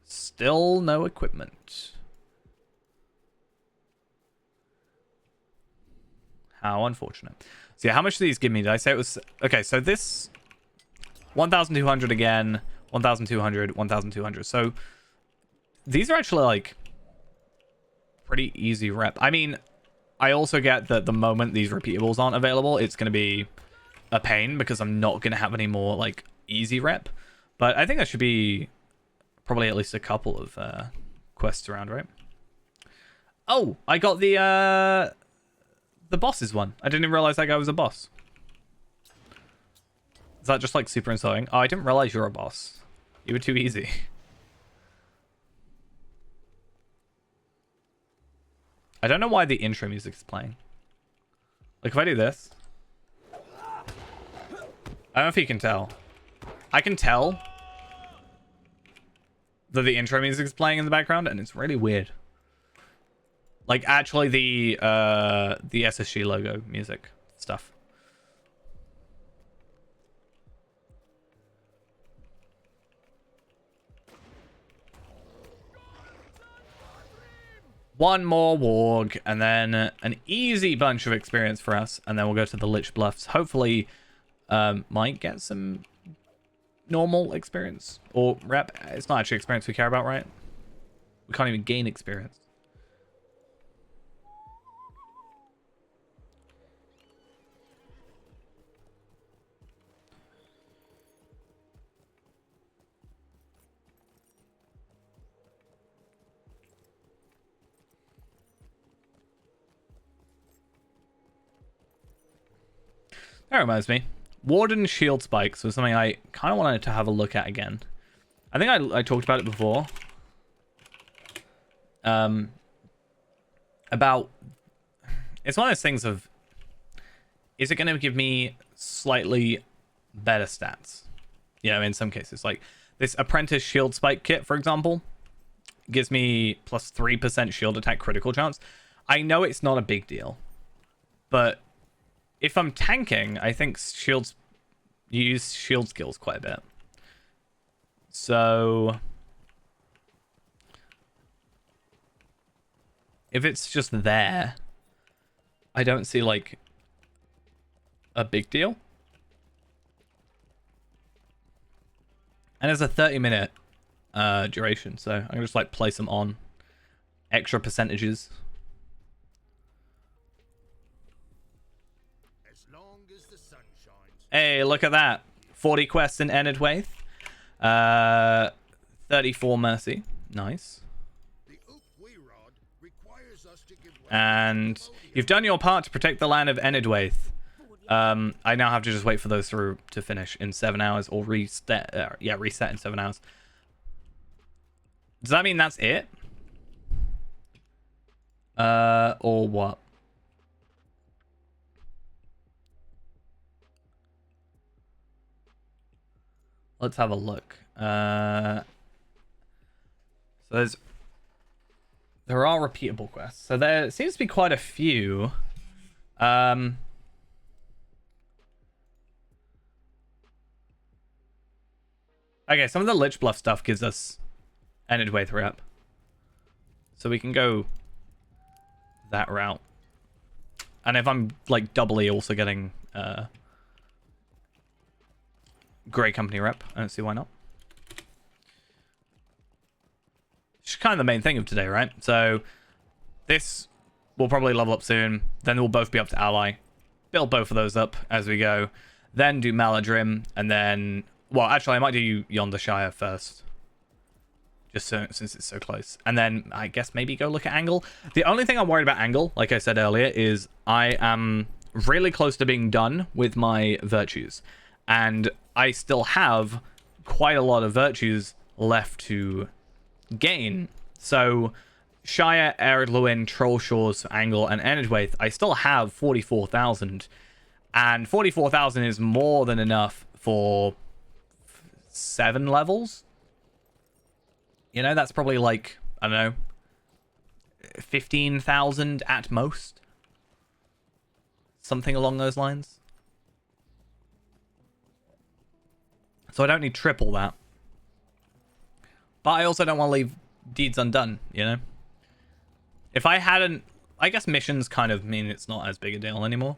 Speaker 1: Still no equipment. How unfortunate. So yeah, how much do these give me? Did I say it was... Okay, so this... 1,200 again. 1,200. 1,200. So these are actually, like, pretty easy rep. I mean, I also get that the moment these repeatables aren't available, it's going to be a pain because I'm not going to have any more, like, easy rep. But I think that should be... probably at least a couple of quests around, right? Oh, I got the boss's one. I didn't even realize that guy was a boss. Is that just like super insulting? Oh, I didn't realize you're a boss. You were too easy. I don't know why the intro music is playing. Like, if I do this... I don't know if you can tell. I can tell that the intro music is playing in the background, and it's really weird. Like, actually, the SSG logo music stuff. One more warg, and then an easy bunch of experience for us, and then we'll go to the Lich Bluffs. Hopefully, might get some normal experience or rep. It's not actually experience we care about, right? We can't even gain experience. That reminds me. Warden Shield Spikes was something I kind of wanted to have a look at again. I think I talked about it before. About... It's one of those things of... Is it going to give me slightly better stats? You know, in some cases. Like, this Apprentice Shield Spike kit, for example, gives me plus 3% shield attack critical chance. I know it's not a big deal. But... if I'm tanking, I think shields, you use shield skills quite a bit. So if it's just there, I don't see like a big deal. And it's a 30-minute duration, so I'm gonna just like place them on extra percentages. Hey, look at that. 40 quests in Enedwaith. 34 mercy. Nice. And you've done your part to protect the land of Enedwaith. I now have to just wait for those to finish in 7 hours or reset. Reset in 7 hours. Does that mean that's it? Or what? Let's have a look. So there are repeatable quests. So there seems to be quite a few. Okay, some of the Lich Bluff stuff gives us Enedwaith rep. So we can go that route. And if I'm like doubly also getting Grey Company rep, I don't see why not. It's kind of the main thing of today, right? So this will probably level up soon. Then we'll both be up to ally. Build both of those up as we go. Then do Maladrim, and then... well, actually, I might do Yonder Shire first. Just so, since it's so close. And then I guess maybe go look at Angle. The only thing I'm worried about Angle, like I said earlier, is I am really close to being done with my virtues. And I still have quite a lot of virtues left to gain. So Shire, Ered Luin, Trollshaws, Angle, and Enedwaith, I still have 44,000. And 44,000 is more than enough for 7 levels. You know, that's probably like, I don't know, 15,000 at most. Something along those lines. So I don't need triple that. But I also don't want to leave deeds undone, you know? If I hadn't... I guess missions kind of mean it's not as big a deal anymore.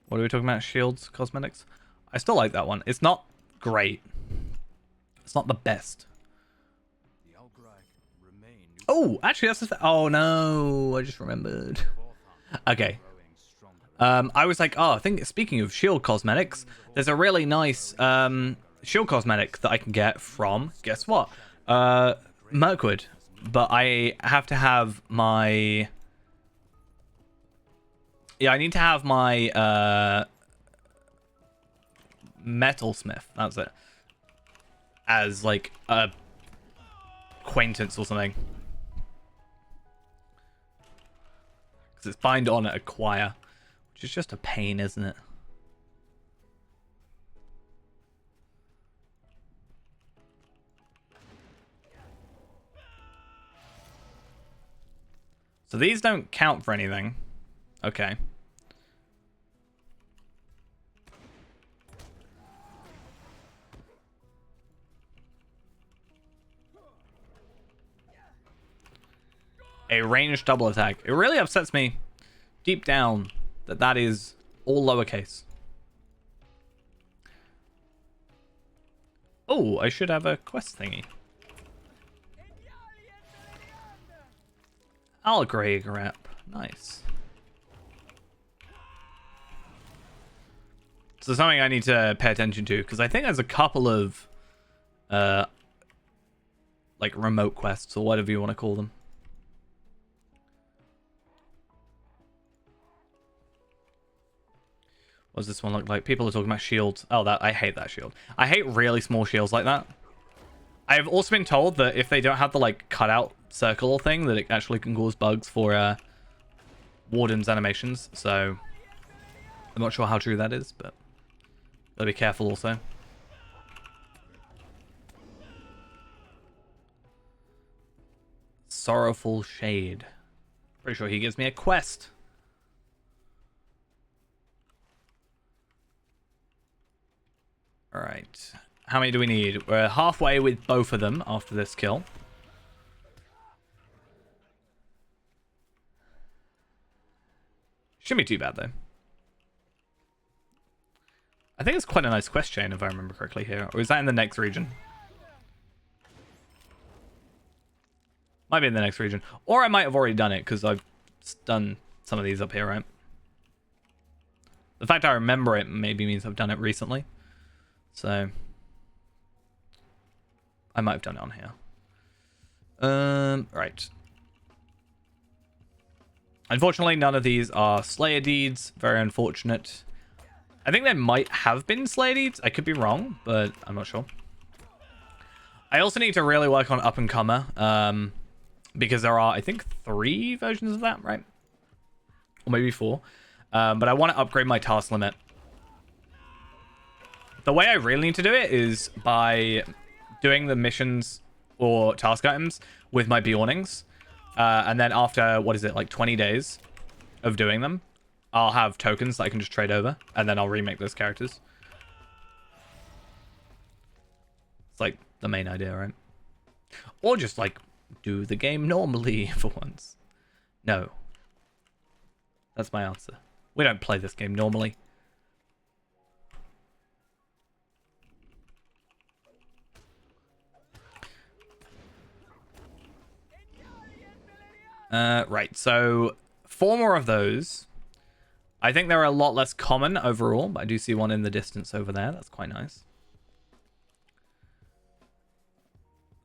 Speaker 1: What are we talking about? Shields, cosmetics? I still like that one. It's not great. It's not the best. Oh, actually, that's the... oh, no. I just remembered. Okay. I was like, oh, I think speaking of shield cosmetics, there's a really nice shield cosmetic that I can get from, guess what? Mirkwood. But I have to have my... yeah, I need to have my Metalsmith, that's it, as like a acquaintance or something. Because it's bind on at acquire. Which is just a pain, isn't it? So these don't count for anything. Okay. a ranged double attack. It really upsets me deep down that that is all lowercase. Oh, I should have a quest thingy. Algreg rep. Nice. So something I need to pay attention to, because I think there's a couple of like remote quests or whatever you want to call them. What does this one look like? People are talking about shields. Oh, that I hate that shield. I hate really small shields like that. I've also been told that if they don't have the like cutout circle thing, that it actually can cause bugs for Warden's animations. So I'm not sure how true that is, but gotta be careful also. Sorrowful Shade. Pretty sure he gives me a quest. Alright. How many do we need? We're halfway with both of them after this kill. Shouldn't be too bad, though. I think it's quite a nice quest chain, if I remember correctly here. Or is that in the next region? Might be in the next region. Or I might have already done it, because I've done some of these up here, right? The fact I remember it maybe means I've done it recently. So I might have done it on here. Right. Unfortunately, none of these are Slayer deeds. Very unfortunate. I think there might have been Slayer deeds. I could be wrong, but I'm not sure. I also need to really work on Up and Comer, because there are, I think, 3 versions of that, right? Or maybe 4. But I want to upgrade my task limit. The way I really need to do it is by doing the missions or task items with my Beornings. And then after, what is it, like 20 days of doing them, I'll have tokens that I can just trade over. And then I'll remake those characters. It's like the main idea, right? Or just like do the game normally for once. No. That's my answer. We don't play this game normally. Right, so 4 more of those. I think they're a lot less common overall, but I do see one in the distance over there. That's quite nice.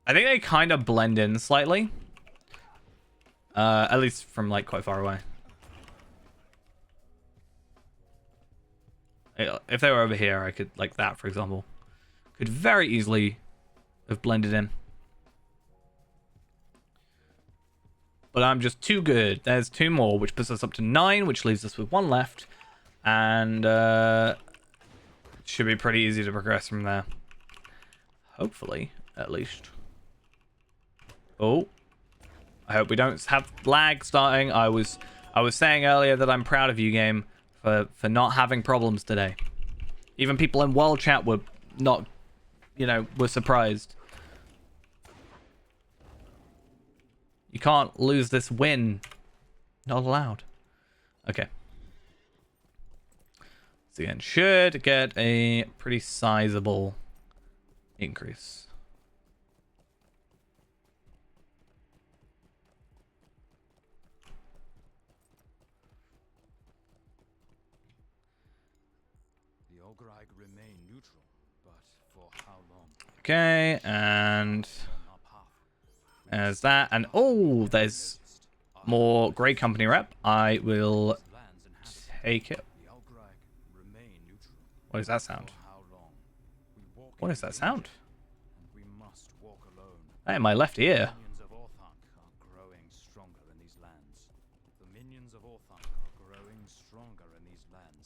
Speaker 1: I think they kind of blend in slightly. At least from like quite far away. If they were over here, I could, like that, for example, could very easily have blended in. But I'm just too good. There's 2 more, which puts us up to 9, which leaves us with 1 left. And it should be pretty easy to progress from there. Hopefully, at least. Oh. I hope we don't have lag starting. I was saying earlier that I'm proud of you, game, for not having problems today. Even people in World Chat were not, were surprised. You can't lose this win. Not allowed. Okay. So again, should get a pretty sizable increase.
Speaker 2: The Ograg remain neutral, but for how long?
Speaker 1: Okay, and there's that. And oh, there's more Grey Company rep. I will take it. What does that sound? What is that sound? Hey, in my left ear.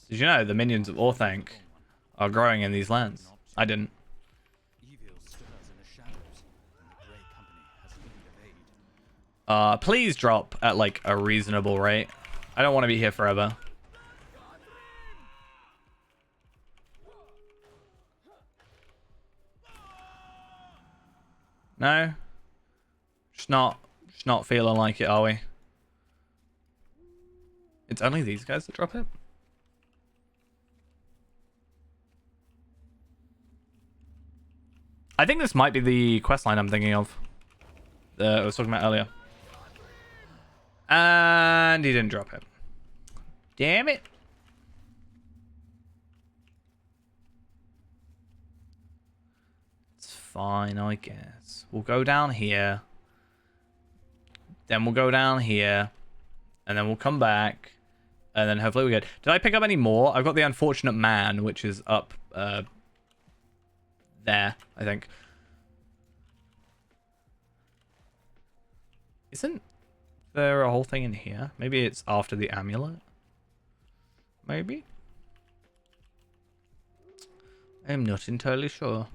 Speaker 1: Did you know the minions of Orthanc are growing in these lands? I didn't. Please drop at like a reasonable rate. I don't want to be here forever. No? Just not feeling like it, are we? It's only these guys that drop it? I think this might be the quest line I'm thinking of. I was talking about earlier. And he didn't drop it. Damn it. It's fine, I guess. We'll go down here. Then we'll go down here. And then we'll come back. And then hopefully we get... Did I pick up any more? I've got the Unfortunate Man, which is up there, I think. Isn't there a whole thing in here? Maybe it's after the amulet? Maybe? I'm not entirely sure.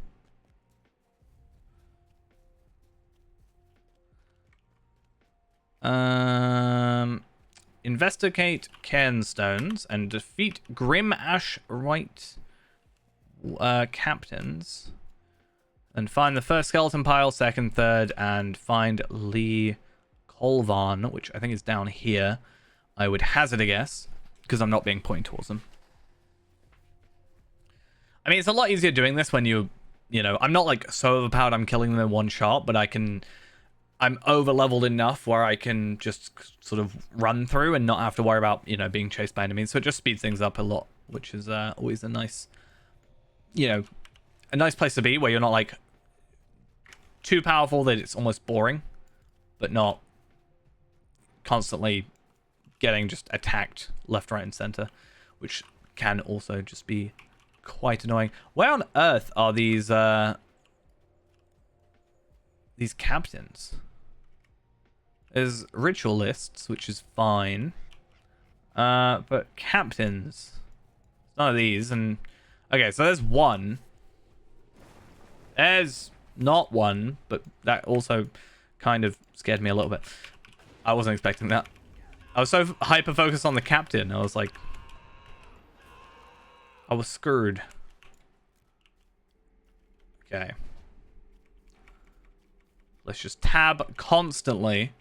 Speaker 1: Investigate cairnstones and defeat Grim Ash Right captains. And find the first skeleton pile, second, third, and find Lee Colvan, which I think is down here. I would hazard a guess, because I'm not being pointed towards them. I mean, it's a lot easier doing this when you know, I'm not like so overpowered I'm killing them in one shot, but I'm over leveled enough where I can just sort of run through and not have to worry about, you know, being chased by enemies. So it just speeds things up a lot, which is always a nice, you know, a nice place to be where you're not like too powerful that it's almost boring, but not constantly getting just attacked left, right, and center, which can also just be quite annoying. Where on earth are these captains? There's ritualists, which is fine. But captains. None of these. And okay, so there's one. There's not one, but that also kind of scared me a little bit. I wasn't expecting that. I was so hyper focused on the captain. I was like, I was screwed. Okay. Let's just tab constantly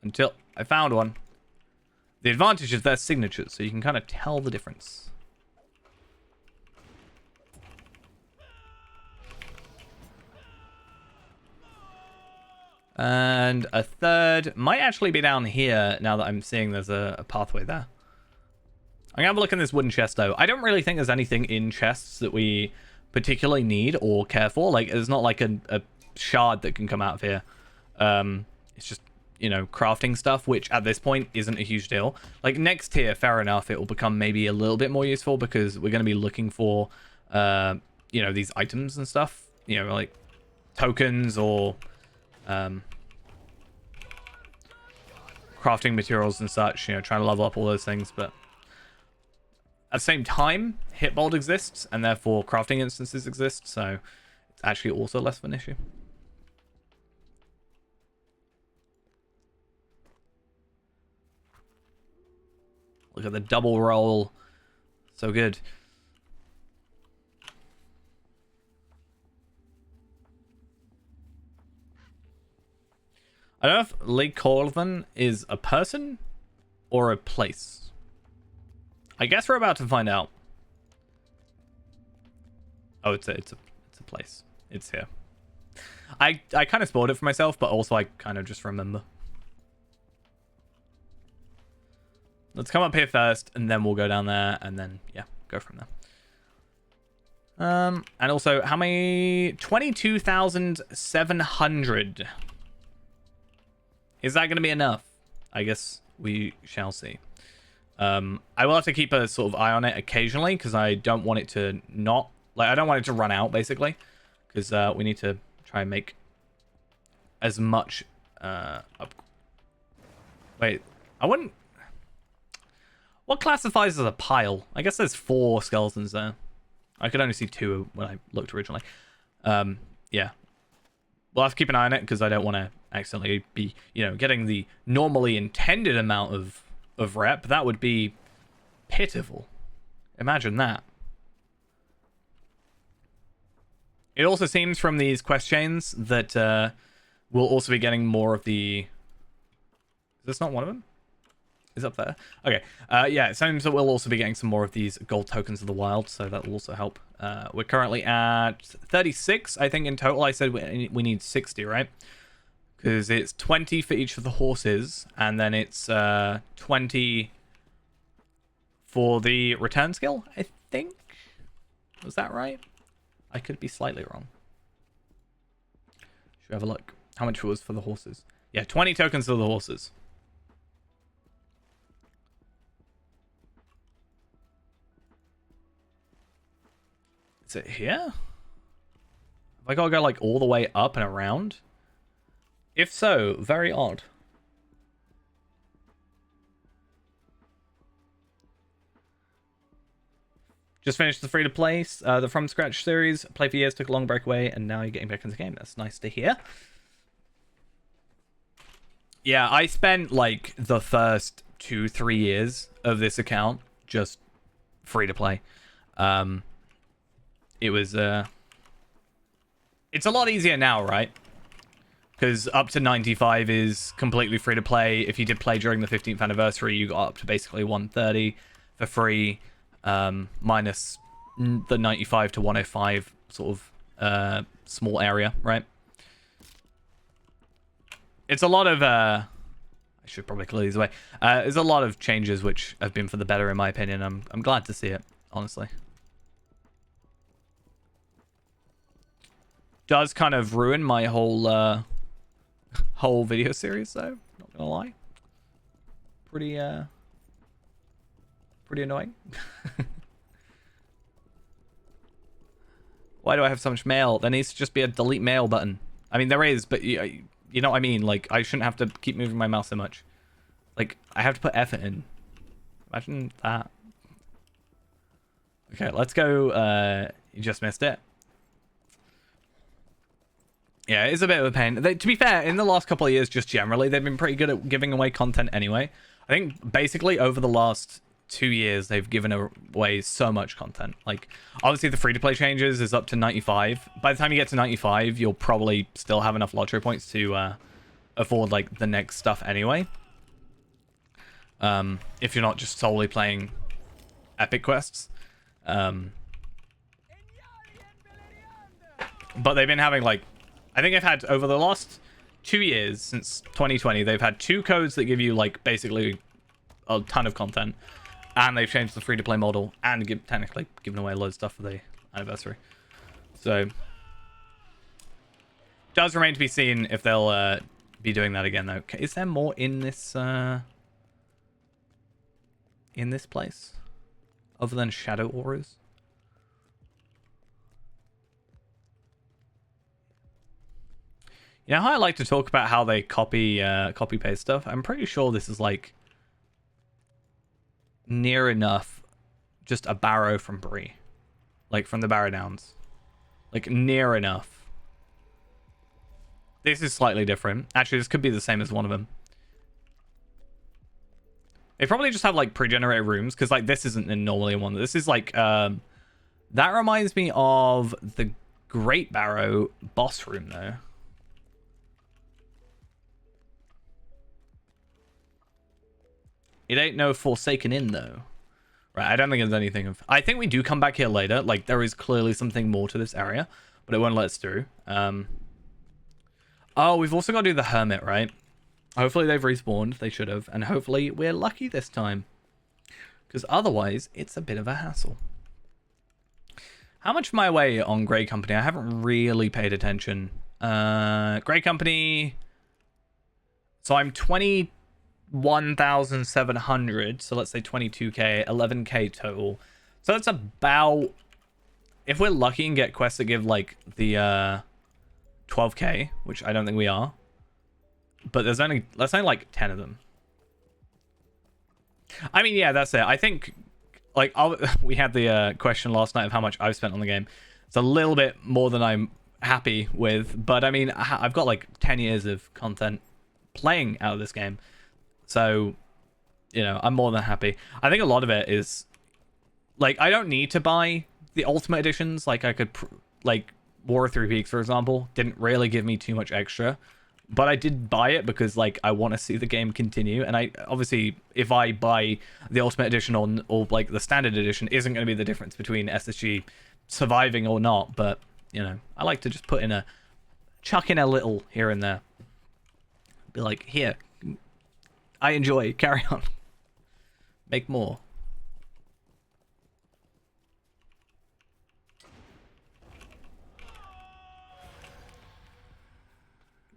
Speaker 1: until I found one. The advantage is their signatures, so you can kind of tell the difference. And a third might actually be down here now that I'm seeing there's a pathway there. I'm gonna have a look in this wooden chest though. I don't really think there's anything in chests that we particularly need or care for. Like, there's not like a shard that can come out of here. It's just, you know, crafting stuff, which at this point isn't a huge deal. Like, next tier, fair enough, it will become maybe a little bit more useful because we're going to be looking for, you know, these items and stuff. You know, like tokens or crafting materials and such, you know, trying to level up all those things. But at the same time, Hitbolt exists, and therefore crafting instances exist, so it's actually also less of an issue. Look at the double roll. So good. I don't know if Lake Colvin is a person or a place. I guess we're about to find out. Oh, it's a place. It's here. I kind of spoiled it for myself, but also I kind of just remember. Let's come up here first, and then we'll go down there, and then, yeah, go from there. And also, how many? 22,700. Is that going to be enough? I guess we shall see. I will have to keep a sort of eye on it occasionally, because I don't want it to not... Like, I don't want it to run out, basically. Because we need to try and make as much... Wait, I wouldn't... What classifies as a pile? I guess there's 4 skeletons there. I could only see 2 when I looked originally. Yeah. We'll have to keep an eye on it, because I don't want to accidentally be, you know, getting the normally intended amount of rep. That would be pitiful. Imagine that. It also seems from these quest chains that we'll also be getting more of the... Is this not one of them? is up there. Okay. Yeah, it seems that we'll also be getting some more of these gold tokens of the wild, so that will also help. We're currently at 36, I think, in total. I said we need 60, right? Because it's 20 for each of the horses, and then it's 20 for the return skill, I think. Was that right? I could be slightly wrong. Should we have a look? How much it was for the horses? Yeah, 20 tokens for the horses. Is it here? Have I got to go like all the way up and around? If so, very odd. Just finished the free-to-play, the From Scratch series. Played for years, took a long break away, and now you're getting back into the game. That's nice to hear. Yeah, I spent like the first 2-3 years of this account just free-to-play. It was it's a lot easier now, right? Because up to 95 is completely free to play. If you did play during the 15th anniversary, you got up to basically 130 for free, minus the 95 to 105 sort of small area, right? It's a lot of I should probably clear these away. There's a lot of changes which have been for the better in my opinion. I'm glad to see it, honestly. Does kind of ruin my whole whole video series though, not gonna lie. Pretty annoying. Why do I have so much mail? There needs to just be a delete mail button. I mean, there is, but you know what I mean? Like, I shouldn't have to keep moving my mouse so much. Like, I have to put effort in. Imagine that. Okay, let's go. You just missed it. Yeah, it's a bit of a pain. To be fair, in the last couple of years, just generally, they've been pretty good at giving away content anyway. I think basically over the last 2 years, they've given away so much content. Like, obviously the free-to-play changes is up to 95. By the time you get to 95, you'll probably still have enough lottery points to afford, like, the next stuff anyway. If you're not just solely playing epic quests. But they've been having, like, I think they've had, over the last 2 years, since 2020, they've had 2 codes that give you, like, basically a ton of content. And they've changed the free-to-play model and technically given away a load of stuff for the anniversary. So, does remain to be seen if they'll be doing that again, though. Is there more in this place? Other than Shadow Auras? You know how I like to talk about how they copy paste stuff? I'm pretty sure this is like near enough just a Barrow from Bree. Like from the Barrow Downs. Like near enough. This is slightly different. Actually, this could be the same as one of them. They probably just have like pre-generated rooms because like this isn't normally one. This is like that reminds me of the Great Barrow boss room though. It ain't no Forsaken Inn, though. Right, I don't think there's anything of... I think we do come back here later. Like, there is clearly something more to this area, but it won't let us through. Oh, we've also got to do the Hermit, right? Hopefully they've respawned. They should have. And hopefully we're lucky this time. Because otherwise, it's a bit of a hassle. How much am I away on Grey Company? I haven't really paid attention. Grey Company... So I'm 21,700, so let's say 22k, 11k total. So that's about, if we're lucky and get quests that give like the 12k, which I don't think we are, but there's only, let's say like 10 of them. I mean, yeah, that's it. I think like we had the question last night of how much I've spent on the game. It's a little bit more than I'm happy with, but I mean, I've got like 10 years of content playing out of this game. So, you know, I'm more than happy. I think a lot of it is, like, I don't need to buy the Ultimate Editions. Like, I could, like, War of Three Peaks, for example, didn't really give me too much extra. but I did buy it because like I want to see the game continue. And I obviously, if I buy the Ultimate Edition or like the Standard Edition, isn't going to be the difference between SSG surviving or not. But you know, I like to just chuck in a little here and there. Be like, here, I enjoy. Carry on. Make more.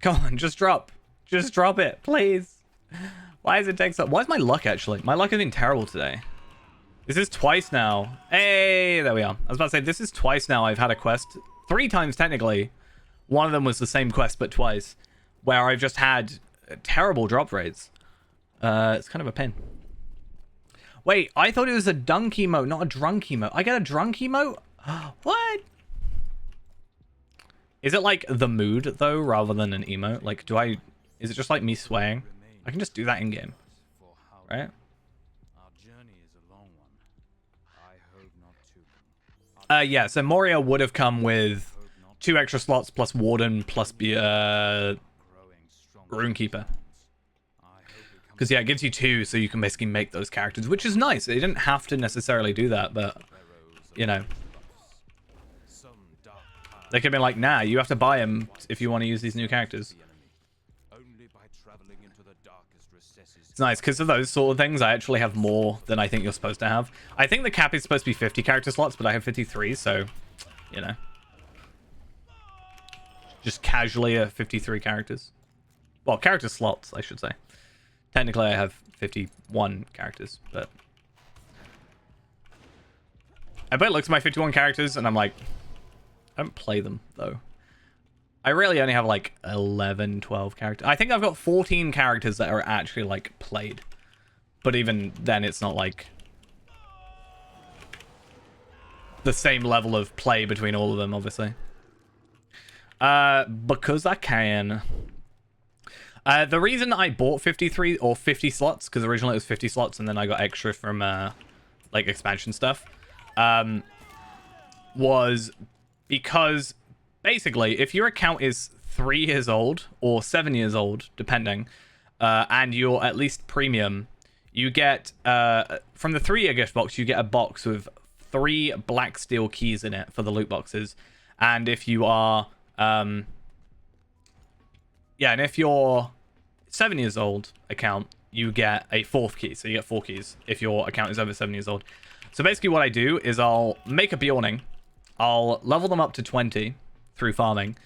Speaker 1: Come on, just drop. Just drop it, please. Why does it take so... Why is my luck, actually? My luck has been terrible today. This is twice now. Hey, there we are. I was about to say, this is twice now I've had a quest. 3 times, technically. One of them was the same quest, but twice. Where I've just had terrible drop rates. It's kind of a pain. Wait, I thought it was a dunk emote, not a drunk emote. I get a drunk emote? What? Is it like the mood though, rather than an emote? Like, is it just like me swaying? I can just do that in game, right?
Speaker 2: Our journey is a long one. I hope not too.
Speaker 1: Yeah. So Moria would have come with 2 extra slots plus Warden plus Runekeeper. Because yeah, it gives you 2, so you can basically make those characters, which is nice. They didn't have to necessarily do that, but you know. They could have been like, nah, you have to buy them if you want to use these new characters. It's nice, because of those sort of things, I actually have more than I think you're supposed to have. I think the cap is supposed to be 50 character slots, but I have 53, so, you know. Just casually 53 characters. Well, character slots, I should say. Technically, I have 51 characters, but... I bet it looks at my 51 characters, and I'm like... I don't play them, though. I really only have, like, 11, 12 characters. I think I've got 14 characters that are actually, like, played. But even then, it's not, like... the same level of play between all of them, obviously. Because I can... the reason I bought 53 or 50 slots, because originally it was 50 slots, and then I got extra from, like, expansion stuff, was... because basically, if your account is 3 years old or 7 years old, depending, and you're at least premium, you get, from the 3-year gift box, you get a box with 3 black steel keys in it for the loot boxes. And if you are, and if you're 7 years old account, you get a 4th key. So you get 4 keys if your account is over 7 years old. So basically what I do is I'll make a Bjorning. I'll level them up to 20 through farming,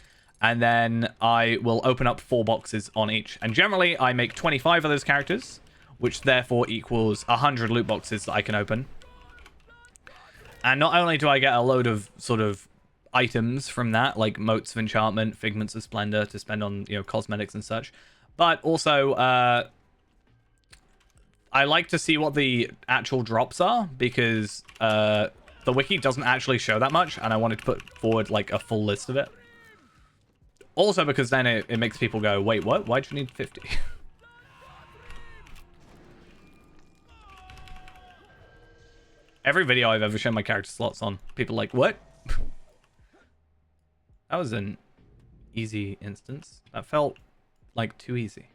Speaker 1: and then I will open up 4 boxes on each. And generally, I make 25 of those characters, which therefore equals 100 loot boxes that I can open. And not only do I get a load of sort of items from that, like motes of enchantment, figments of splendor to spend on, you know, cosmetics and such, but also I like to see what the actual drops are, because the wiki doesn't actually show that much, and I wanted to put forward, like, a full list of it. Also because then it makes people go, wait, what? Why'd you need 50? Every video I've ever shown my character slots on, people are like, what? That was an easy instance. That felt like too easy.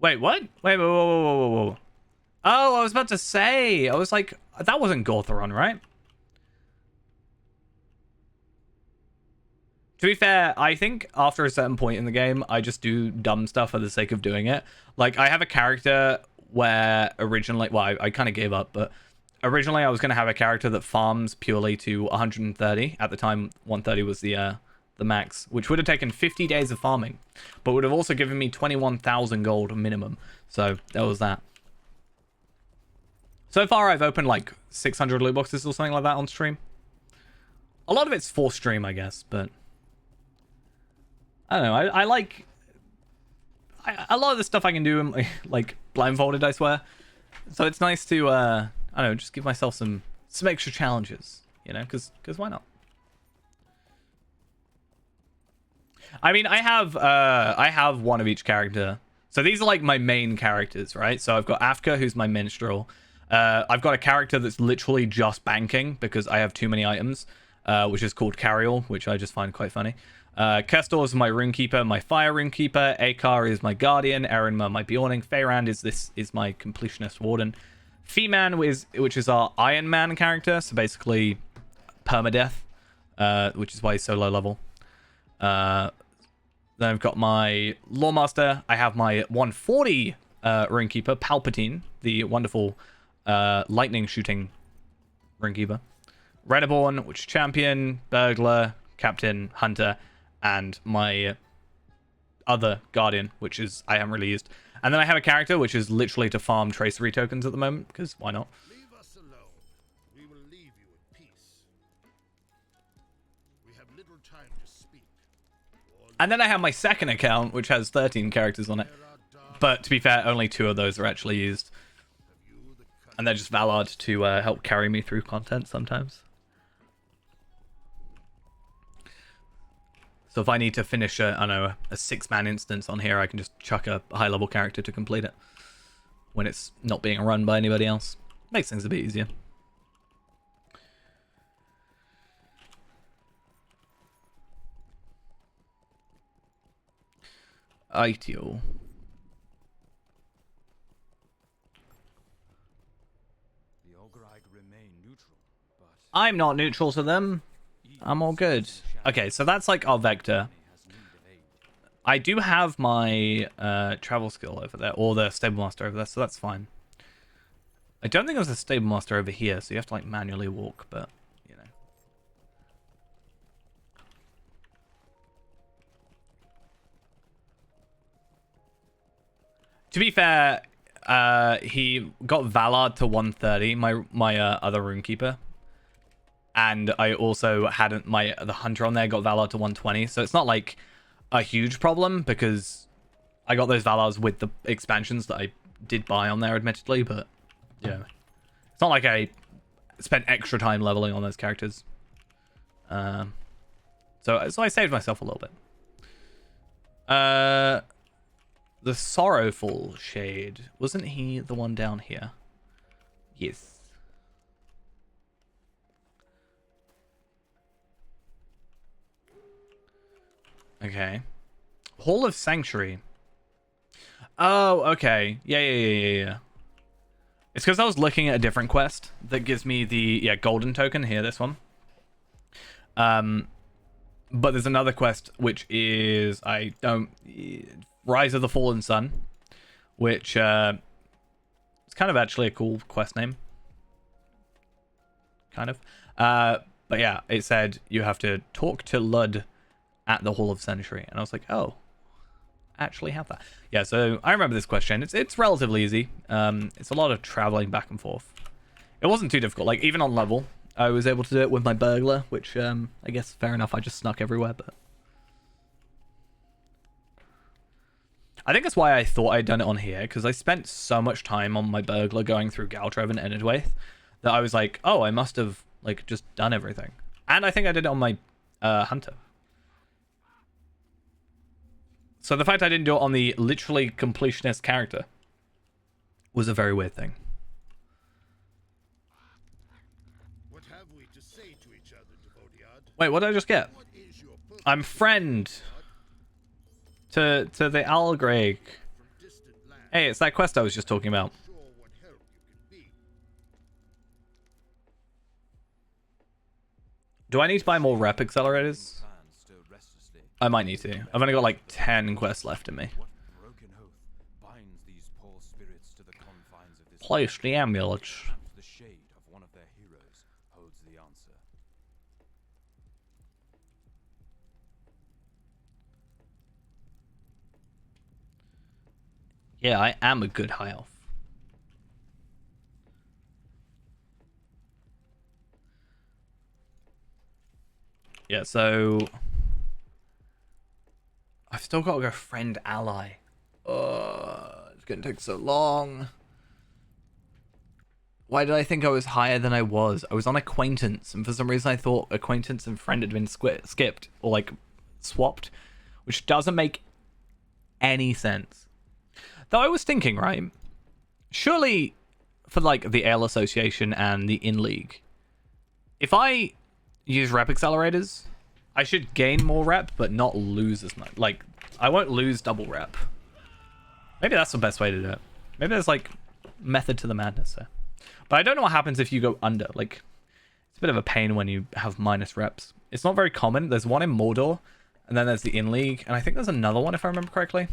Speaker 1: Wait, what? Wait, whoa. Oh, I was about to say. I was like, that wasn't Gortheron, right? To be fair, I think after a certain point in the game, I just do dumb stuff for the sake of doing it. Like, I have a character where originally... well, I kind of gave up, but originally I was going to have a character that farms purely to 130. At the time, 130 was the max, which would have taken 50 days of farming, but would have also given me 21,000 gold minimum. So, there was that. So far, I've opened like 600 loot boxes or something like that on stream. A lot of it's for stream, I guess, but... I don't know, I like... a lot of the stuff I can do, like, blindfolded, I swear. So it's nice to, I don't know, just give myself some extra challenges, you know, because why not? I mean, I have one of each character. So these are like my main characters, right? So I've got Afka, who's my minstrel. I've got a character that's literally just banking because I have too many items. which is called Carriol, which I just find quite funny. Kestor is my Runekeeper, my Fire Runekeeper. Akar is my Guardian. Erinma my Bjorning. Feyrand is my Completionist Warden. Feeman which is our Iron Man character, so basically permadeath, which is why he's so low level. Then I've got my Lawmaster. I have my 140 Runekeeper, Palpatine, the wonderful lightning shooting Runekeeper. Renaborn, which is Champion, Burglar, Captain, Hunter, and my other Guardian, which is I haven't really used. And then I have a character which is literally to farm tracery tokens at the moment, because why not?
Speaker 3: Leave us alone. We will leave you at peace. We have little time to speak.
Speaker 1: And then I have my second account, which has 13 characters on it. But to be fair, only 2 of those are actually used. And they're just Valard to help carry me through content sometimes. So if I need to finish a 6-man instance on here, I can just chuck a high-level character to complete it when it's not being run by anybody else. Makes things a bit easier. Ideal.
Speaker 2: The Ogreig remain neutral, but
Speaker 1: I'm not neutral to them. I'm all good. Okay, so that's like our vector.
Speaker 2: has need of aid.
Speaker 1: I do have my travel skill over there, or the stable master over there, so that's fine. I don't think there's a stable master over here, so you have to like manually walk, but you know. To be fair, he got Valard to 130, my other Runekeeper. And I also hadn't the Hunter on there got Valard to 120, so it's not like a huge problem because I got those Valars with the expansions that I did buy on there, admittedly, but yeah, it's not like I spent extra time leveling on those characters. So I saved myself a little bit. The Sorrowful Shade, wasn't he the one down here? Yes. Okay. Hall of Sanctuary. Oh, okay. Yeah. It's because I was looking at a different quest that gives me the golden token here, this one. But there's another quest which is Rise of the Fallen Sun, which it's kind of actually a cool quest name. Kind of. But yeah, it said you have to talk to Lud at the Hall of Sanctuary, and I was like, oh, actually have that. Yeah, so I remember this question. It's relatively easy. It's a lot of traveling back and forth. It wasn't too difficult. Like, even on level, I was able to do it with my Burglar, which I guess fair enough. I just snuck everywhere, but I think that's why I thought I'd done it on here, because I spent so much time on my Burglar going through Galtrev and Enedwaith that I was like, oh, I must have like just done everything. And I think I did it on my Hunter. So the fact I didn't do it on the literally completionist character was a very weird thing.
Speaker 3: What have we to say to each other, Devodiad?
Speaker 1: Wait, what did I just get?
Speaker 3: What is your purpose
Speaker 1: I'm friend to the Algreg.
Speaker 3: from distant lands?
Speaker 1: Hey, it's that quest I was just talking about.
Speaker 3: Sure what help you can be.
Speaker 1: Do I need to buy more rep accelerators?
Speaker 2: Plans stir restlessly.
Speaker 1: I might need to. I've only got like 10 quests left in me.
Speaker 2: What broken oath binds these poor spirits to the confines of this
Speaker 1: Place the amulet.
Speaker 2: Perhaps the shade of one of their heroes holds the answer.
Speaker 1: Yeah, I am a good high elf. Yeah, so I've still got to go friend ally. It's gonna take so long. Why did I think I was higher than I was? I was on acquaintance, and for some reason I thought acquaintance and friend had been skipped or like swapped, which doesn't make any sense. Though I was thinking, right? Surely for like the Ale Association and the In League, if I Use rep accelerators. I should gain more rep, but not lose as much. Like, I won't lose double rep. Maybe that's the best way to do it. Maybe there's, like, method to the madness there. But I don't know what happens if you go under. Like, it's a bit of a pain when you have minus reps. It's not very common. There's one in Mordor, and then there's the in-league, and I think there's another one if I remember correctly.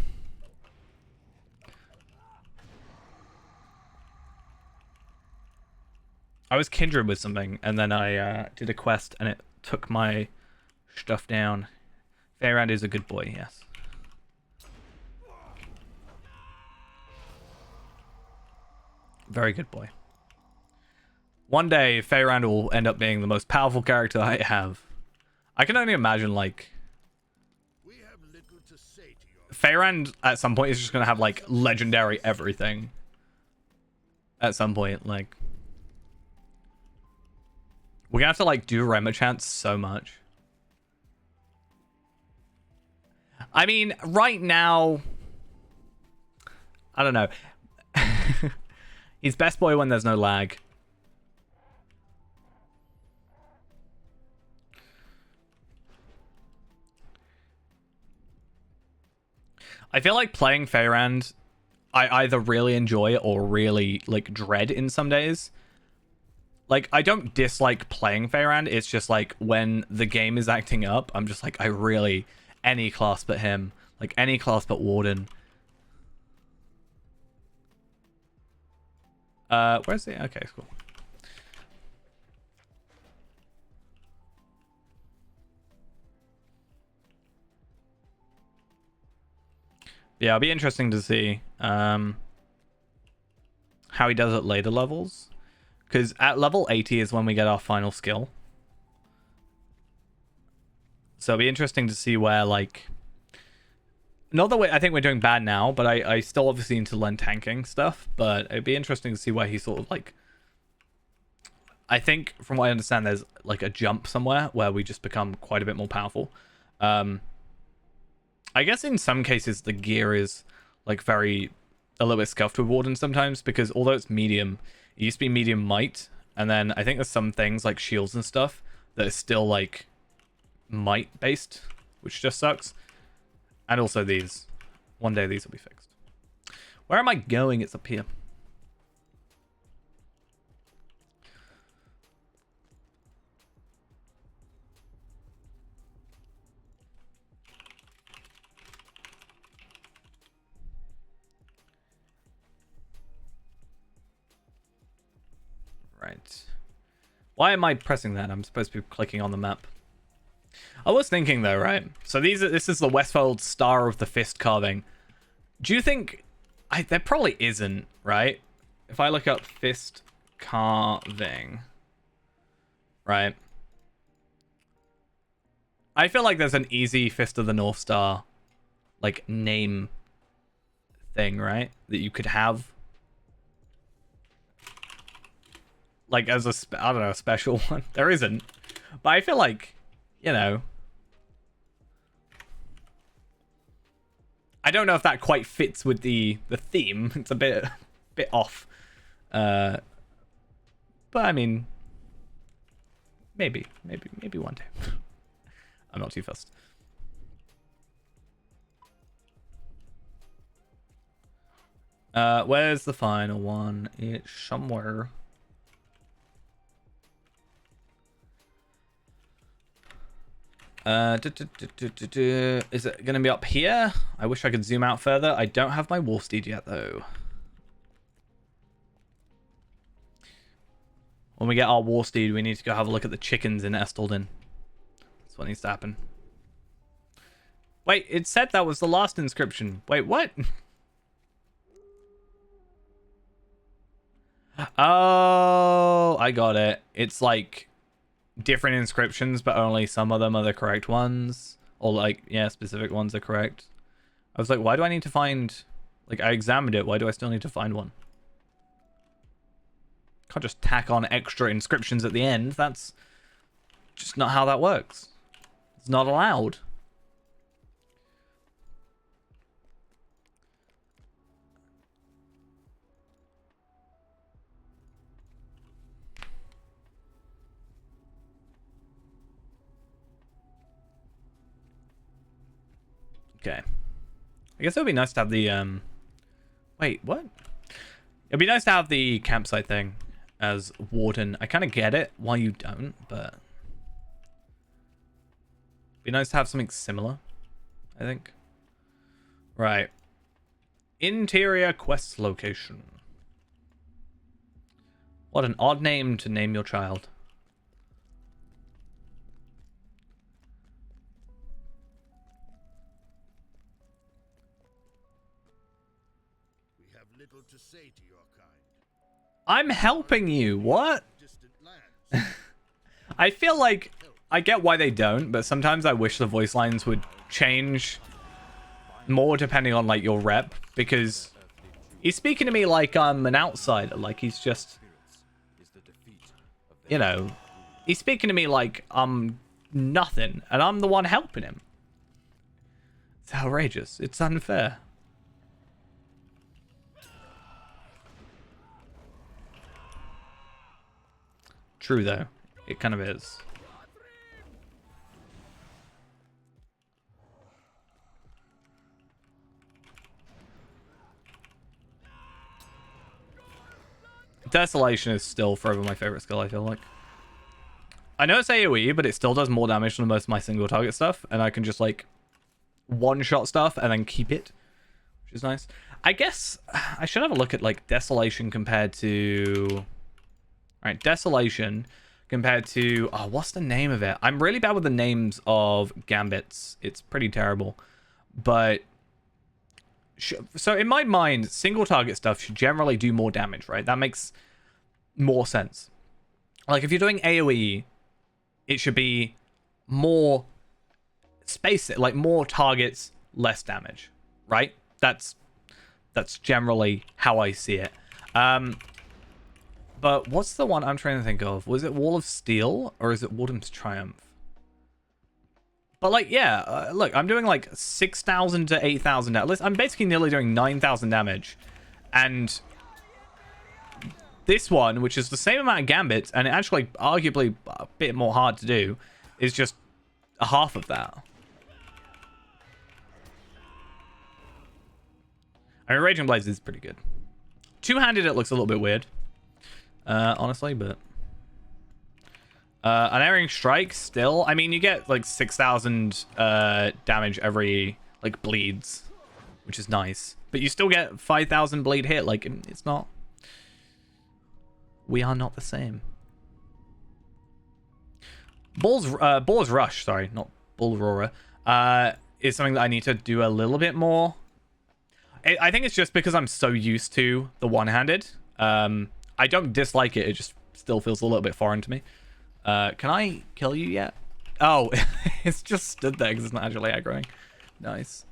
Speaker 1: I was kindred with something, and then I did a quest, and it took my stuff down. Feyrand is a good boy, yes. Very good boy. One day, Feyrand will end up being the most powerful character I have. I can only imagine, like...
Speaker 3: We have little to say to you.
Speaker 1: Feyrand, at some point, is just going to have, like, legendary everything. At some point, like... We're gonna have to, like, do Remachants so much. I mean, right now... I don't know. He's best boy when there's no lag. I feel like playing Feyrand, I either really enjoy or really, like, dread in some days. Like, I don't dislike playing Feyrand. It's just, like, when the game is acting up, I'm just like, I really... Any class but him. Like, any class but Warden. Where's the... Okay, cool. Yeah, it'll be interesting to see how he does at later levels. Because at level 80 is when we get our final skill. So it'll be interesting to see where, like... Not that I think we're doing bad now, but I still obviously need to learn tanking stuff. But it'd be interesting to see where he sort of, like... I think, from what I understand, there's, like, a jump somewhere where we just become quite a bit more powerful. I guess in some cases the gear is, like, a little bit scuffed with Warden sometimes, because although it's medium... It used to be medium might, and then I think there's some things like shields and stuff that is still like might based, which just sucks. And also these. One day these will be fixed. Where am I going? It's up here. Right. Why am I pressing that? I'm supposed to be clicking on the map. I was thinking though, right? So this is the Westfold Star of the Fist carving. Do you think... there probably isn't, right? If I look up Fist carving... Right? I feel like there's an easy Fist of the North Star, like, name thing, right? That you could have. Like, as a, I don't know, a special one. There isn't. But I feel like, you know... I don't know if that quite fits with the theme. It's a bit off. But, I mean... Maybe one day. I'm not too fussed. Where's the final one? It's somewhere... Is it going to be up here? I wish I could zoom out further. I don't have my Wolf Steed yet, though. When we get our War Steed, we need to go have a look at the chickens in Estelden. That's what needs to happen. Wait, it said that was the last inscription. Wait, what? Oh, I got it. It's like... different inscriptions, but only some of them are the correct ones, or like, yeah, specific ones are correct. I was like, why do I need to find, like, I examined it, why do I still need to find one? Can't just tack on extra inscriptions at the end. That's just not how that works. It's not allowed. Okay. I guess it would be nice to have the wait, what? It'd be nice to have the campsite thing as warden. I kind of get it why you don't, but it'd be nice to have something similar, I think. Right. Interior quest location. What an odd name to name your child.
Speaker 3: We have little to say to your kind.
Speaker 1: I'm helping you. What?
Speaker 3: Distant lands.
Speaker 1: I feel like I get why they don't, but sometimes I wish the voice lines would change more depending on like your rep, because he's speaking to me like I'm an outsider, like he's just, you know, he's speaking to me like I'm nothing and I'm the one helping him. It's outrageous. It's unfair. True though, it kind of is. Desolation is still forever my favorite skill, I feel like. I know it's AoE, but it still does more damage than most of my single target stuff, and I can just like one-shot stuff and then keep it, which is nice. I guess I should have a look at like Desolation compared to... Alright, Desolation compared to... Oh, what's the name of it? I'm really bad with the names of gambits. It's pretty terrible. But... So in my mind, single target stuff should generally do more damage, right? That makes more sense. Like if you're doing AoE, it should be more space, like more targets, less damage, right? That's generally how I see it. But what's the one I'm trying to think of? Was it Wall of Steel or is it Warden's Triumph? But like, yeah, look, I'm doing like 6,000 to 8,000. I'm basically nearly doing 9,000 damage. And this one, which is the same amount of gambits, and actually arguably a bit more hard to do, is just a half of that. I mean, Raging Blaze is pretty good. Two-handed, it looks a little bit weird, honestly, but... Unerring Strike, still. I mean, you get like 6,000 damage every, like, bleeds, which is nice. But you still get 5,000 bleed hit. Like, it's not... We are not the same. Bull's Rush, sorry, not Bull Roarer, is something that I need to do a little bit more. I think it's just because I'm so used to the one-handed. I don't dislike it, it just still feels a little bit foreign to me. Can I kill you yet? Oh, it's just stood there because it's not actually aggroing. Nice.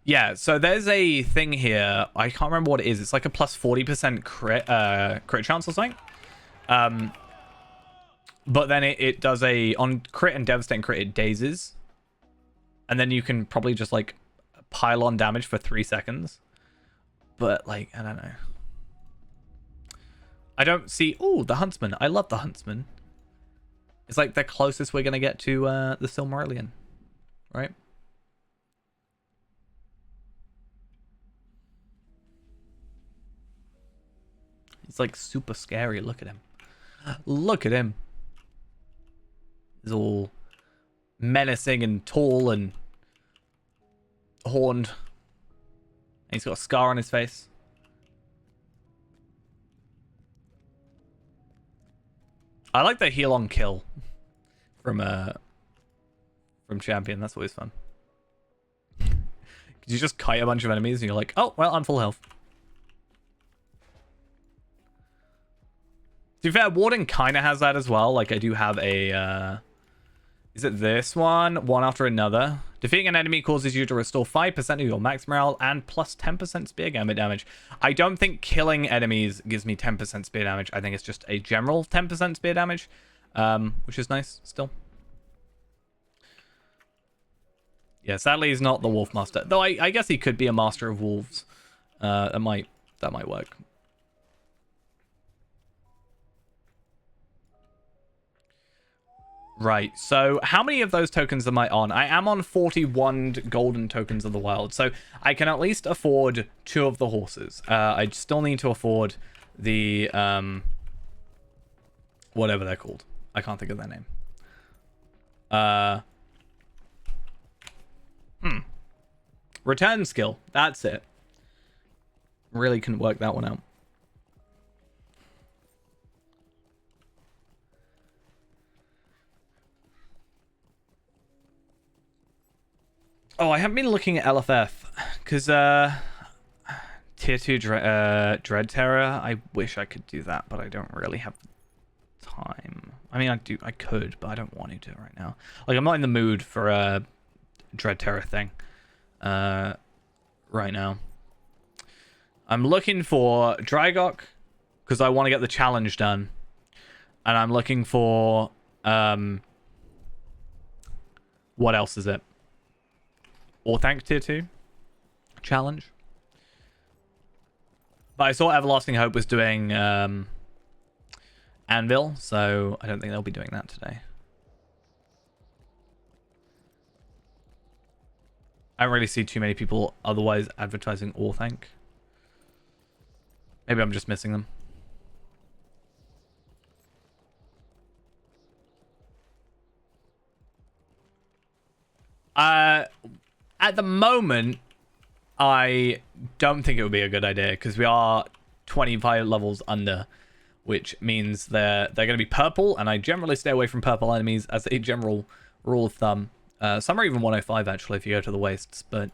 Speaker 1: Yeah, so there's a thing here. I can't remember what it is. It's like a plus 40% crit chance or something. But then it does a... On crit and devastating crit, it dazes. And then you can probably just, like, pile on damage for 3 seconds. But, like, I don't know. I don't see... Ooh, the Huntsman. I love the Huntsman. It's like the closest we're going to get to the Silmarillion. Right? He's like super scary. Look at him. Look at him. He's all menacing and tall and horned. And he's got a scar on his face. I like the heal on kill from Champion. That's always fun. Because you just kite a bunch of enemies and you're like, oh, well, I'm full health. To be fair, Warden kind of has that as well. Like, I do have a... is it this one? One after another. Defeating an enemy causes you to restore 5% of your max morale and plus 10% spear gambit damage. I don't think killing enemies gives me 10% spear damage. I think it's just a general 10% spear damage, which is nice still. Yeah, sadly he's not the Wolf Master. Though I guess he could be a Master of Wolves. That might work. Right, so how many of those tokens am I on? I am on 41 golden tokens of the wild, so I can at least afford 2 of the horses. I still need to afford the, whatever they're called. I can't think of their name. Return skill, that's it. Really couldn't work that one out. Oh, I haven't been looking at LFF because tier 2 Dread Terror. I wish I could do that, but I don't really have time. I mean, I could, but I don't want to do it right now. Like, I'm not in the mood for a Dread Terror thing right now. I'm looking for Drygok because I want to get the challenge done, and I'm looking for what else is it? Orthanc tier 2 challenge. But I saw Everlasting Hope was doing Anvil, so I don't think they'll be doing that today. I don't really see too many people otherwise advertising Orthanc. Maybe I'm just missing them. At the moment, I don't think it would be a good idea because we are 25 levels under, which means they're going to be purple, and I generally stay away from purple enemies as a general rule of thumb. Some are even 105 actually if you go to the wastes, but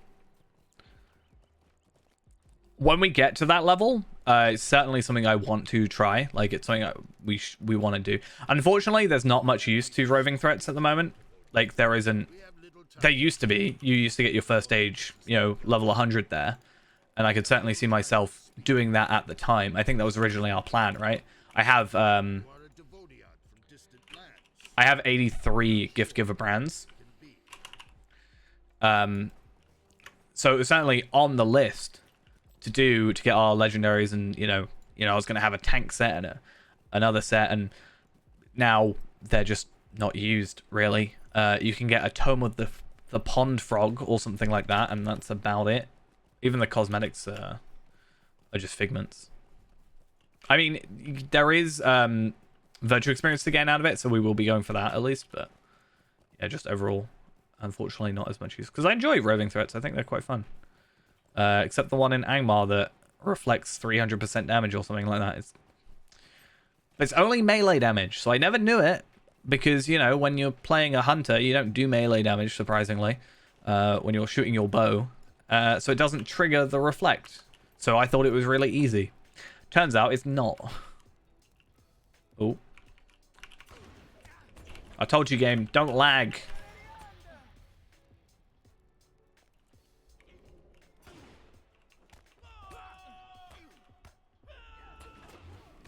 Speaker 1: when we get to that level, it's certainly something I want to try. Like, it's something we want to do. Unfortunately, there's not much use to roving threats at the moment. Like, there isn't. There used to be. You used to get your first stage, you know, level 100 there. And I could certainly see myself doing that at the time. I think that was originally our plan, right? I have 83 gift giver brands. So it was certainly on the list to do to get our legendaries, and you know I was going to have a tank set and another set, and now they're just not used really. You can get a tome of the pond frog or something like that, and that's about it. Even the cosmetics are just figments. I mean, there is virtual experience to gain out of it, so we will be going for that at least. But yeah, just overall, unfortunately, not as much use because I enjoy roving threats. I think they're quite fun. Except the one in Angmar that reflects 300% damage or something like that. It's only melee damage, so I never knew it. Because, you know, when you're playing a hunter, you don't do melee damage, surprisingly, when you're shooting your bow. So it doesn't trigger the reflect. So I thought it was really easy. Turns out it's not. Oh. I told you, game, don't lag.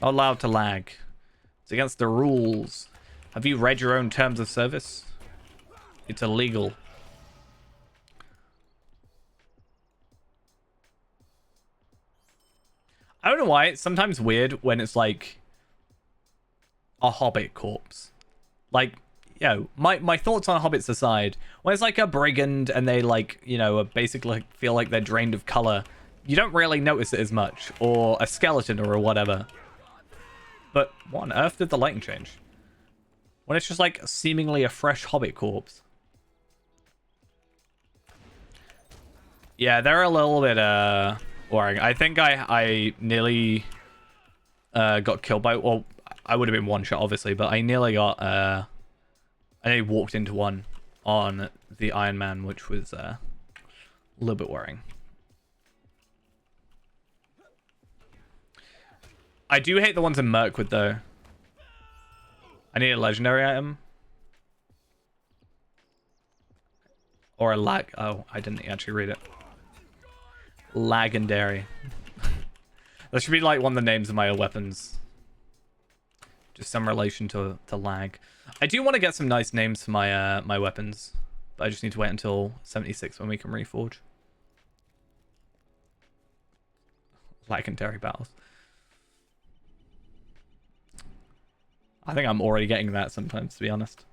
Speaker 1: Not allowed to lag. It's against the rules. Have you read your own terms of service? It's illegal. I don't know why. It's sometimes weird when it's like a Hobbit corpse. Like, yo, my thoughts on Hobbits aside, when it's like a brigand and they like, you know, basically feel like they're drained of color, you don't really notice it as much. Or a skeleton or whatever. But what on earth did the lighting change? When it's just like seemingly a fresh Hobbit corpse. Yeah, they're a little bit boring. I think I nearly got killed by, well, I would have been one shot obviously, but I nearly got I nearly walked into one on the Iron Man, which was a little bit worrying. I do hate the ones in Mirkwood though. I need a legendary item. Or a lag. Oh, I didn't actually read it. Lagendary. That should be like one of the names of my weapons. Just some relation to lag. I do want to get some nice names for my my weapons. But I just need to wait until 76 when we can reforge. Legendary battles. I think I'm already getting that sometimes, to be honest.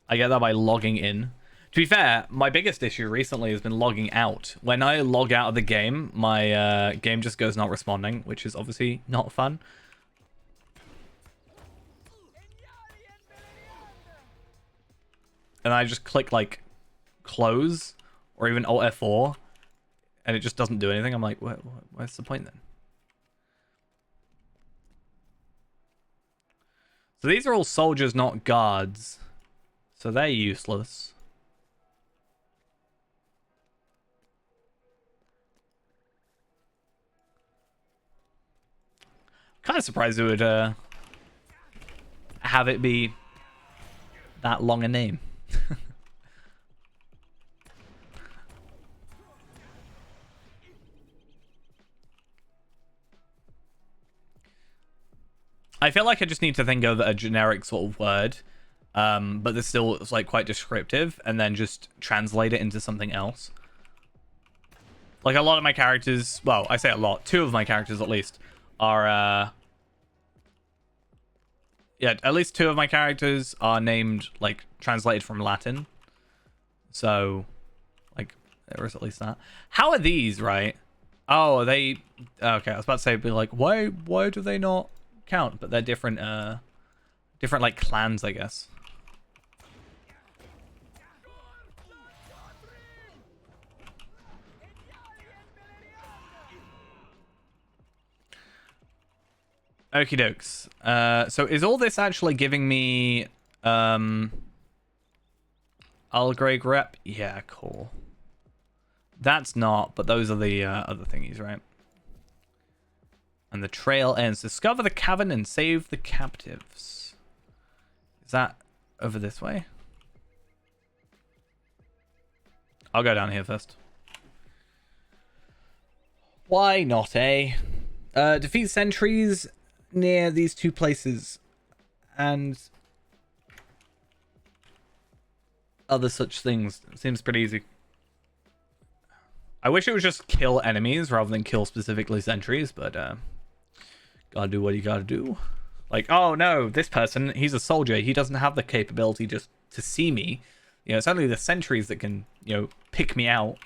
Speaker 1: I get that by logging in. To be fair, my biggest issue recently has been logging out. When I log out of the game, my game just goes not responding, which is obviously not fun. And I just click like close or even Alt F4 and it just doesn't do anything. I'm like, where's the point then? So these are all soldiers, not guards. So they're useless. Kind of surprised it would have it be that long a name. I feel like I just need to think of a generic sort of word, but this still is like quite descriptive, and then just translate it into something else. Like a lot of my characters, well, I say a lot, 2 of my characters at least, are yeah, at least 2 of my characters are named, like, translated from Latin. So, like, there is at least that. How are these, right? Oh, are they... Okay, I was about to say, be like, why do they not count? But they're different, different, like, clans, I guess. Okie dokes. So is all this actually giving me Algreg rep? Yeah, cool. That's not, but those are the other thingies, right? And the trail ends. Discover the cavern and save the captives. Is that over this way? I'll go down here first. Why not, eh? Defeat sentries near these 2 places and other such things. Seems pretty easy. I wish it was just kill enemies rather than kill specifically sentries, but gotta do what you gotta do. Like, oh no, this person, he's a soldier, he doesn't have the capability just to see me. You know, it's only the sentries that can, you know, pick me out.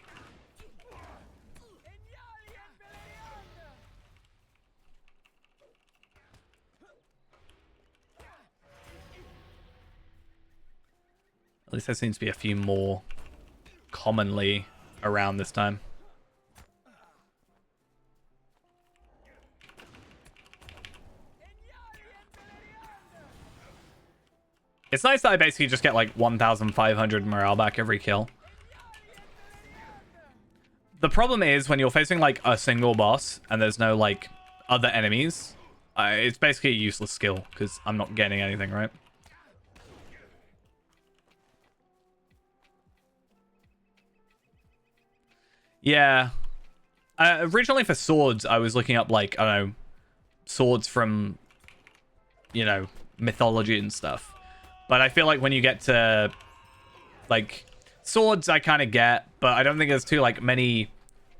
Speaker 1: At least there seems to be a few more commonly around this time. It's nice that I basically just get like 1,500 morale back every kill. The problem is when you're facing like a single boss and there's no like other enemies, it's basically a useless skill because I'm not getting anything, right? Yeah. Originally for swords, I was looking up, like, I don't know, swords from, you know, mythology and stuff. But I feel like when you get to, like, swords I kind of get, but I don't think there's too, like, many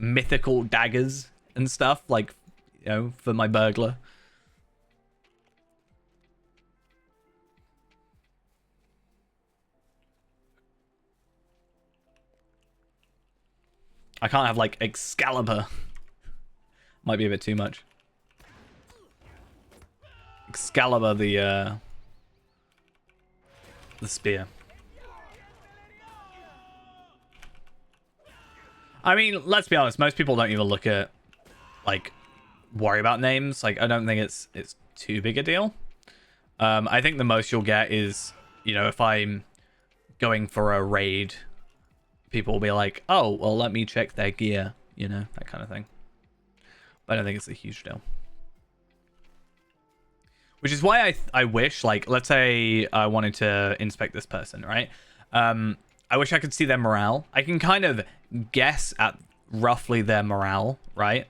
Speaker 1: mythical daggers and stuff, like, you know, for my burglar. I can't have, like, Excalibur. Might be a bit too much. Excalibur, the spear. I mean, let's be honest. Most people don't even look at, like, worry about names. Like, I don't think it's too big a deal. I think the most you'll get is, you know, if I'm going for a raid, people will be like, oh, well, let me check their gear, you know, that kind of thing. But I don't think it's a huge deal. Which is why I wish, like, let's say I wanted to inspect this person, right? I wish I could see their morale. I can kind of guess at roughly their morale, right?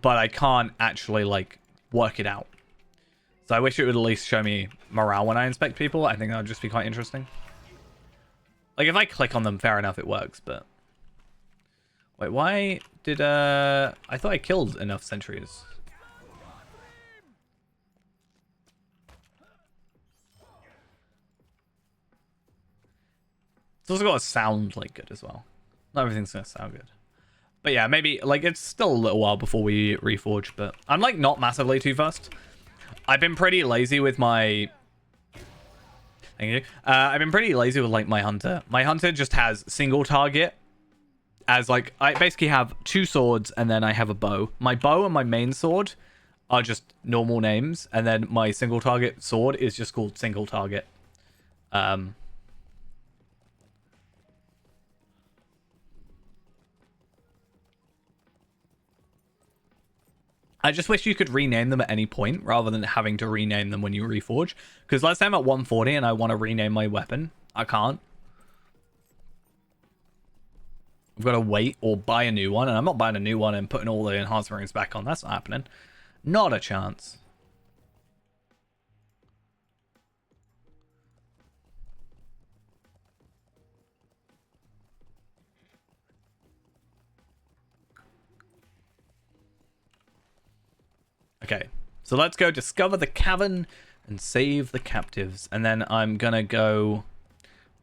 Speaker 1: But I can't actually, like, work it out. So I wish it would at least show me morale when I inspect people. I think that would just be quite interesting. Like, if I click on them, fair enough, it works, but... Wait, why did, I thought I killed enough sentries. It's also got to sound like good as well. Not everything's gonna sound good. But yeah, maybe like it's still a little while before we reforge, but I'm like not massively too fussed. I've been pretty lazy with my Thank you. I've been pretty lazy with like my hunter. My hunter just has single target as like I basically have 2 swords and then I have a bow. My bow and my main sword are just normal names, and then my single target sword is just called single target. I just wish you could rename them at any point rather than having to rename them when you reforge. Because let's say I'm at 140 and I want to rename my weapon. I can't. I've got to wait or buy a new one. And I'm not buying a new one and putting all the enhancement rings back on. That's not happening. Not a chance. Okay, so let's go discover the cavern and save the captives. And then I'm going to go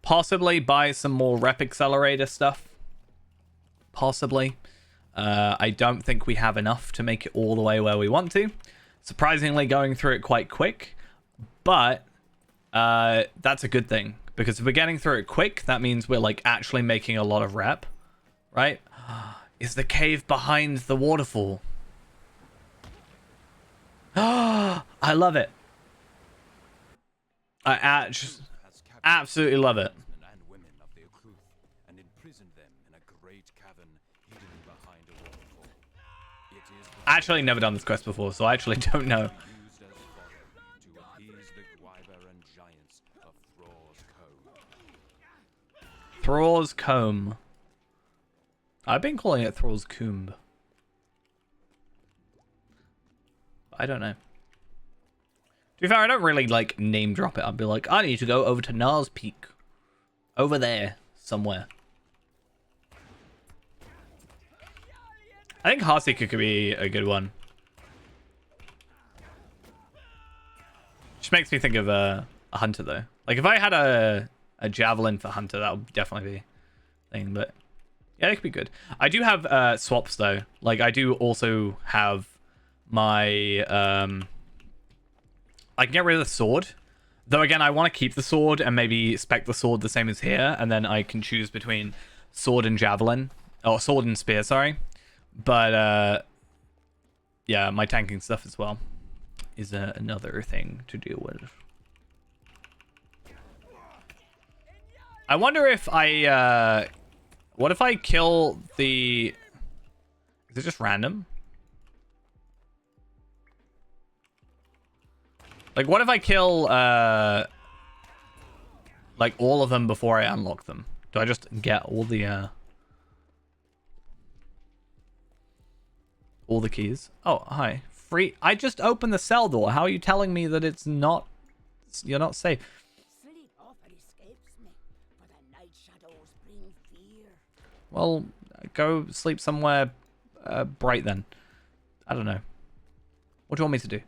Speaker 1: possibly buy some more rep accelerator stuff. Possibly. I don't think we have enough to make it all the way where we want to. Surprisingly, going through it quite quick. But that's a good thing. Because if we're getting through it quick, that means we're like actually making a lot of rep. Right? Is the cave behind the waterfall? I love it. I just absolutely love it.
Speaker 2: And women of the Occluth, and imprisoned them in a great cavern hidden behind a waterfall. It is
Speaker 1: I actually never done this quest before, so I actually don't know.
Speaker 2: used as fodder to appease the wyvern giants of Thrall's Comb.
Speaker 1: Thrall's Comb. I've been calling it Thrall's Comb. I don't know. To be fair, I don't really like name drop it. I'd be like, I need to go over to Nars Peak. Over there, somewhere. I think Heartseeker could be a good one. Which makes me think of a hunter though. Like if I had a javelin for hunter, that would definitely be a thing. But yeah, it could be good. I do have swaps though. Like I do also have my I can get rid of the sword, though again I want to keep the sword and maybe spec the sword the same as here, and then I can choose between sword and javelin, or sword and spear, sorry. But yeah, my tanking stuff as well is another thing to deal with. I wonder if I what if I kill the, is it just random? Like, what if I kill, like, all of them before I unlock them? Do I just get all the keys? Oh, hi. Free. I just opened the cell door. How are you telling me that it's not, you're not safe?
Speaker 4: Sleep often escapes me, for the night shadows bring fear.
Speaker 1: Well, go sleep somewhere bright then. I don't know. What do you want me to do?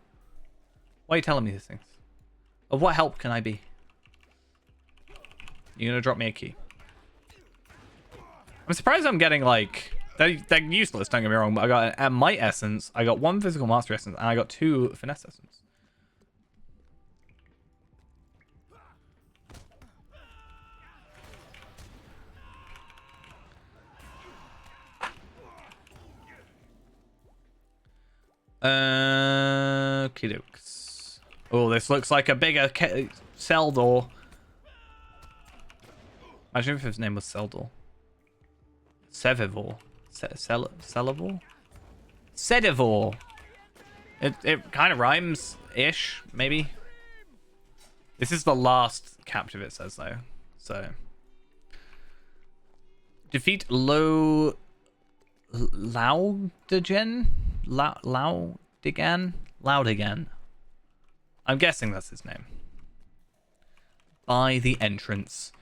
Speaker 1: Why are you telling me these things? Of what help can I be? You're gonna drop me a key. I'm surprised I'm getting like they're useless, don't get me wrong, but I got a might essence, I got 1 physical mastery essence, and I got 2 finesse essence. Okie dokes. Oh, this looks like a bigger cell door. Imagine if his name was Seldor. Sevivor. Celivor? Sedivor. It kind of rhymes-ish, maybe. This is the last captive, it says, though. So. Defeat Laudigan? Laudigan. I'm guessing that's his name. By the entrance.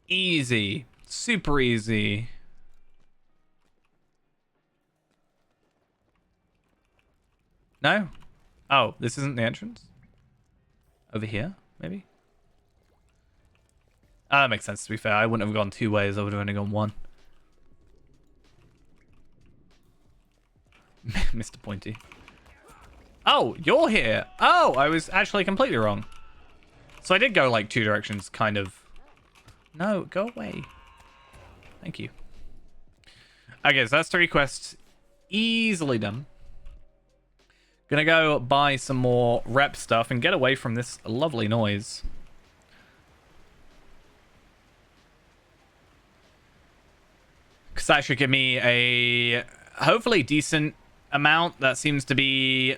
Speaker 1: Easy. Super easy. No? Oh, this isn't the entrance? Over here, maybe? That makes sense, to be fair. I wouldn't have gone 2 ways. I would have only gone 1. Mr. Pointy. Oh, you're here. Oh, I was actually completely wrong. So I did go like 2 directions, kind of. No, go away. Thank you. Okay, so that's 3 quests easily done. Gonna go buy some more rep stuff and get away from this lovely noise. Because that should give me a hopefully decent amount. That seems to be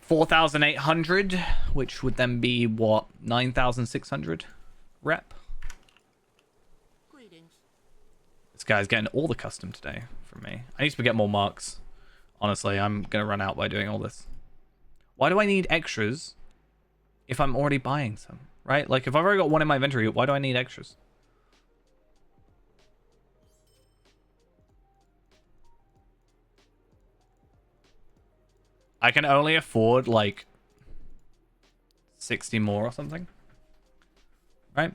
Speaker 1: 4,800, which would then be what, 9,600 rep.
Speaker 4: Greetings.
Speaker 1: This guy's getting all the custom today from me. I need to get more marks. Honestly, I'm gonna run out by doing all this. Why do I need extras if I'm already buying some, right? Like, if I've already got 1 in my inventory, why do I need extras? I can only afford, like, 60 more or something. Right?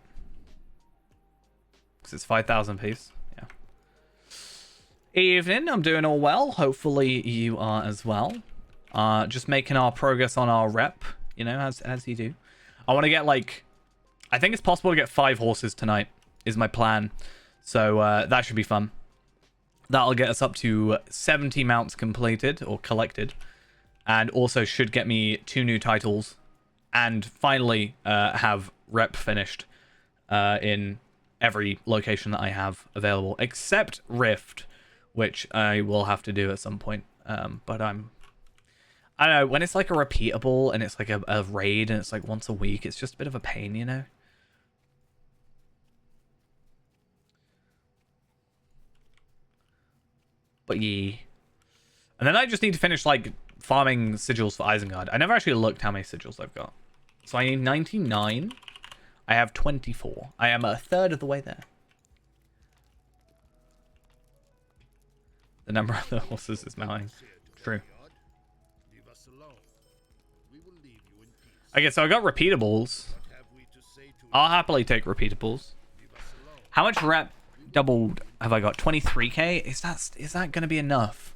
Speaker 1: Because it's 5,000 piece. Yeah. Evening. I'm doing all well. Hopefully you are as well. Just making our progress on our rep, you know, as you do. I want to get, like... I think it's possible to get 5 horses tonight, is my plan. So, that should be fun. That'll get us up to 70 mounts completed, or collected. And also should get me 2 new titles. And finally have rep finished in every location that I have available. Except Rift, which I will have to do at some point. But I don't know, when it's like a repeatable and it's like a raid and it's like once a week, it's just a bit of a pain, you know? But yeah. And then I just need to finish like farming sigils for Isengard. I never actually looked how many sigils I've got. So I need 99. I have 24. I am a third of the way there. The number of the horses is mounting. True.
Speaker 3: Leave us alone. We will leave you in peace.
Speaker 1: Okay, so I got repeatables.
Speaker 3: What have we to say to
Speaker 1: I'll happily take repeatables.
Speaker 3: leave us alone?
Speaker 1: How much rep doubled have I got? 23k? Is that going to be enough?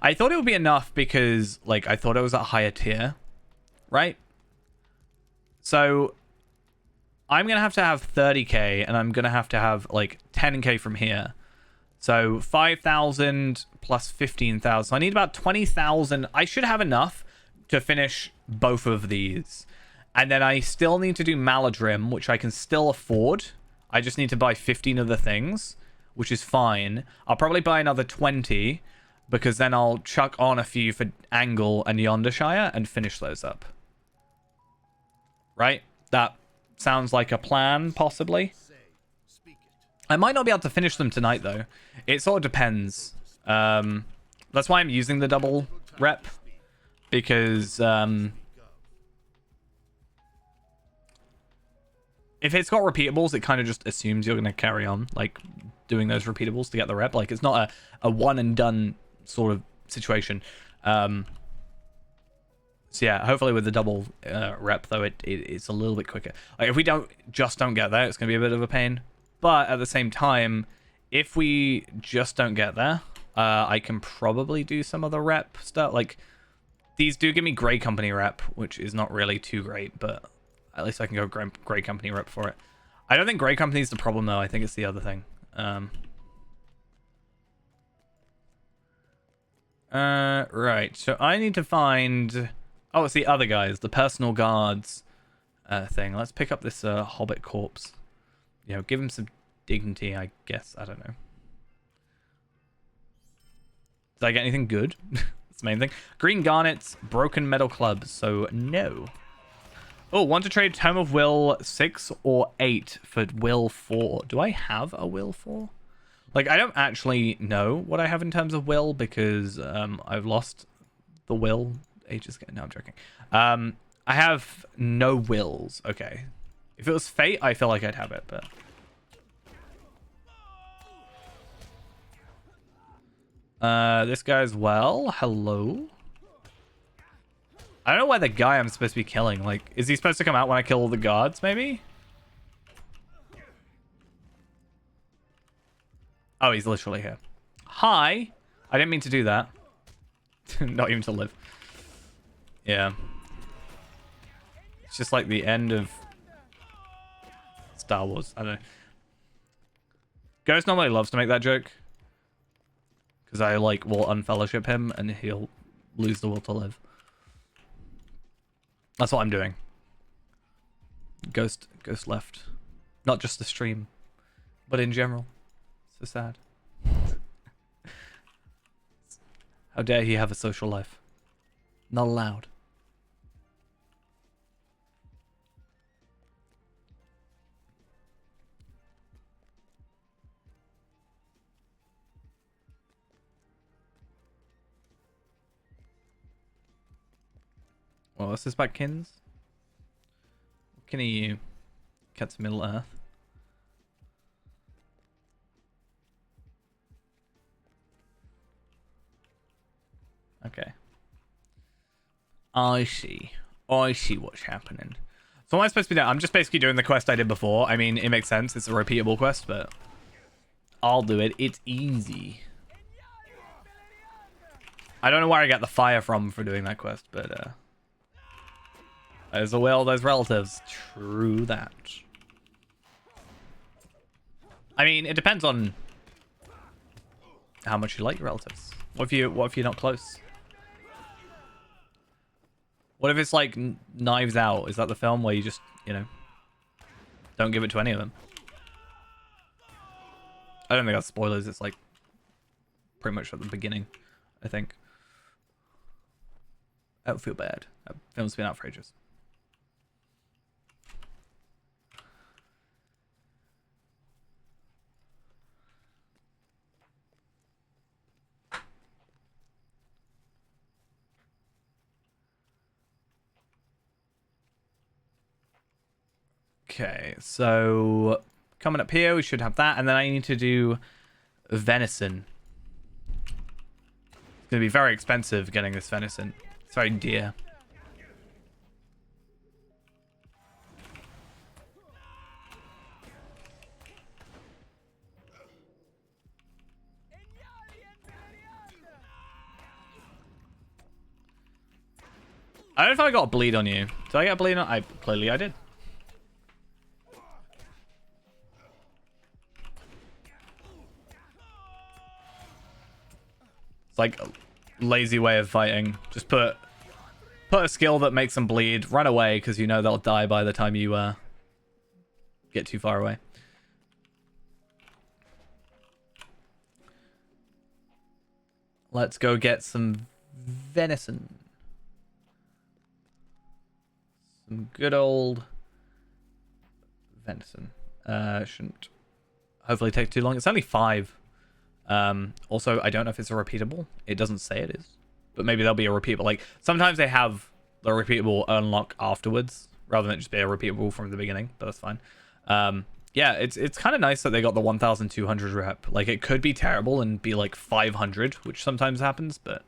Speaker 1: I thought it would be enough because, like, I thought it was a higher tier, right? So I'm going to have 30k and I'm going to have like 10k from here. So 5,000 plus 15,000. So I need about 20,000. I should have enough to finish both of these. And then I still need to do Maladrim, which I can still afford. I just need to buy 15 of the things, which is fine. I'll probably buy another 20 because then I'll chuck on a few for Angle and Yondershire and finish those up. Right? That sounds like a plan, possibly.
Speaker 3: Say, speak it.
Speaker 1: I might not be able to finish them tonight, though. It sort of depends. That's why I'm using the double rep. Because, if it's got repeatables, it kind of just assumes you're going to carry on, like, doing those repeatables to get the rep. Like, it's not a one-and-done sort of situation. So yeah, hopefully with the double rep, though, it's a little bit quicker. Like, if we don't get there, it's going to be a bit of a pain. But at the same time, if we just don't get there, I can probably do some of the rep stuff. Like, these do give me Grey Company rep, which is not really too great, but at least I can go Grey Company rep for it. I don't think Grey Company is the problem, though. I think it's the other thing. Right. So I need to find... Oh, it's the other guys, the personal guards thing. Let's pick up this Hobbit corpse. You know, give him some dignity, I guess. I don't know. Did I get anything good? That's the main thing. Green garnets, broken metal clubs. So, no. Oh, want to trade Tome of Will 6 or 8 for Will 4. Do I have a Will 4? Like, I don't actually know what I have in terms of Will because I've lost the Will ages ago. No, I'm joking. I have no wills. Okay. If it was Fate, I feel like I'd have it, but... this guy's well. Hello. I don't know why the guy I'm supposed to be killing. Like, is he supposed to come out when I kill all the guards, maybe? Oh, he's literally here. Hi. I didn't mean to do that. Not even to live. Yeah. It's just like the end of Star Wars. I don't know. Ghost normally loves to make that joke. Because I, like, will unfellowship him and he'll lose the will to live. That's what I'm doing. Ghost left. Not just the stream, but in general. So sad. How dare he have a social life? Not allowed. Well, this is back Kins. Can you cut to Middle Earth? Okay. I see. I see what's happening. So what am I supposed to be doing? I'm just basically doing the quest I did before. I mean, it makes sense. It's a repeatable quest, but I'll do it. It's easy. I don't know where I got the fire from for doing that quest, but there's a will, there's relatives. True that. I mean, it depends on how much you like your relatives. What if you're not close? What if it's like Knives Out? Is that the film where you just, you know, don't give it to any of them? I don't think that's spoilers. It's like pretty much at the beginning, I think. I don't feel bad. That film's been out for ages. Okay, so coming up here, we should have that, and then I need to do venison. It's going to be very expensive getting this venison. It's very dear. I don't know if I got a bleed on you. Did I get a bleed on? Clearly I did. It's like a lazy way of fighting. Just put a skill that makes them bleed. Run away, because you know they'll die by the time you get too far away. Let's go get some venison. Some good old venison. Shouldn't hopefully take too long. It's only 5. Also, I don't know if it's a repeatable. It doesn't say it is, but maybe there'll be a repeatable. Like sometimes they have the repeatable unlock afterwards rather than just be a repeatable from the beginning, but that's fine. Yeah, it's kind of nice that they got the 1,200 rep. Like it could be terrible and be like 500, which sometimes happens, but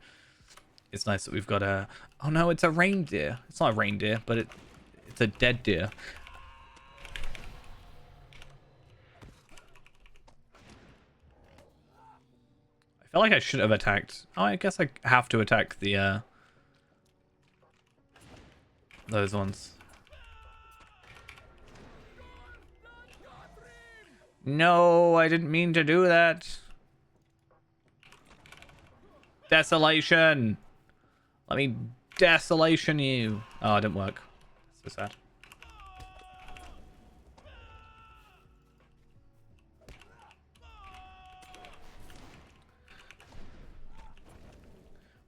Speaker 1: it's nice that we've got a... Oh no, it's a reindeer. It's not a reindeer, but it's a dead deer. I feel like I should have attacked... Oh, I guess I have to attack the those ones. No, I didn't mean to do that. Desolation. Let me desolation you. Oh, it didn't work. So sad.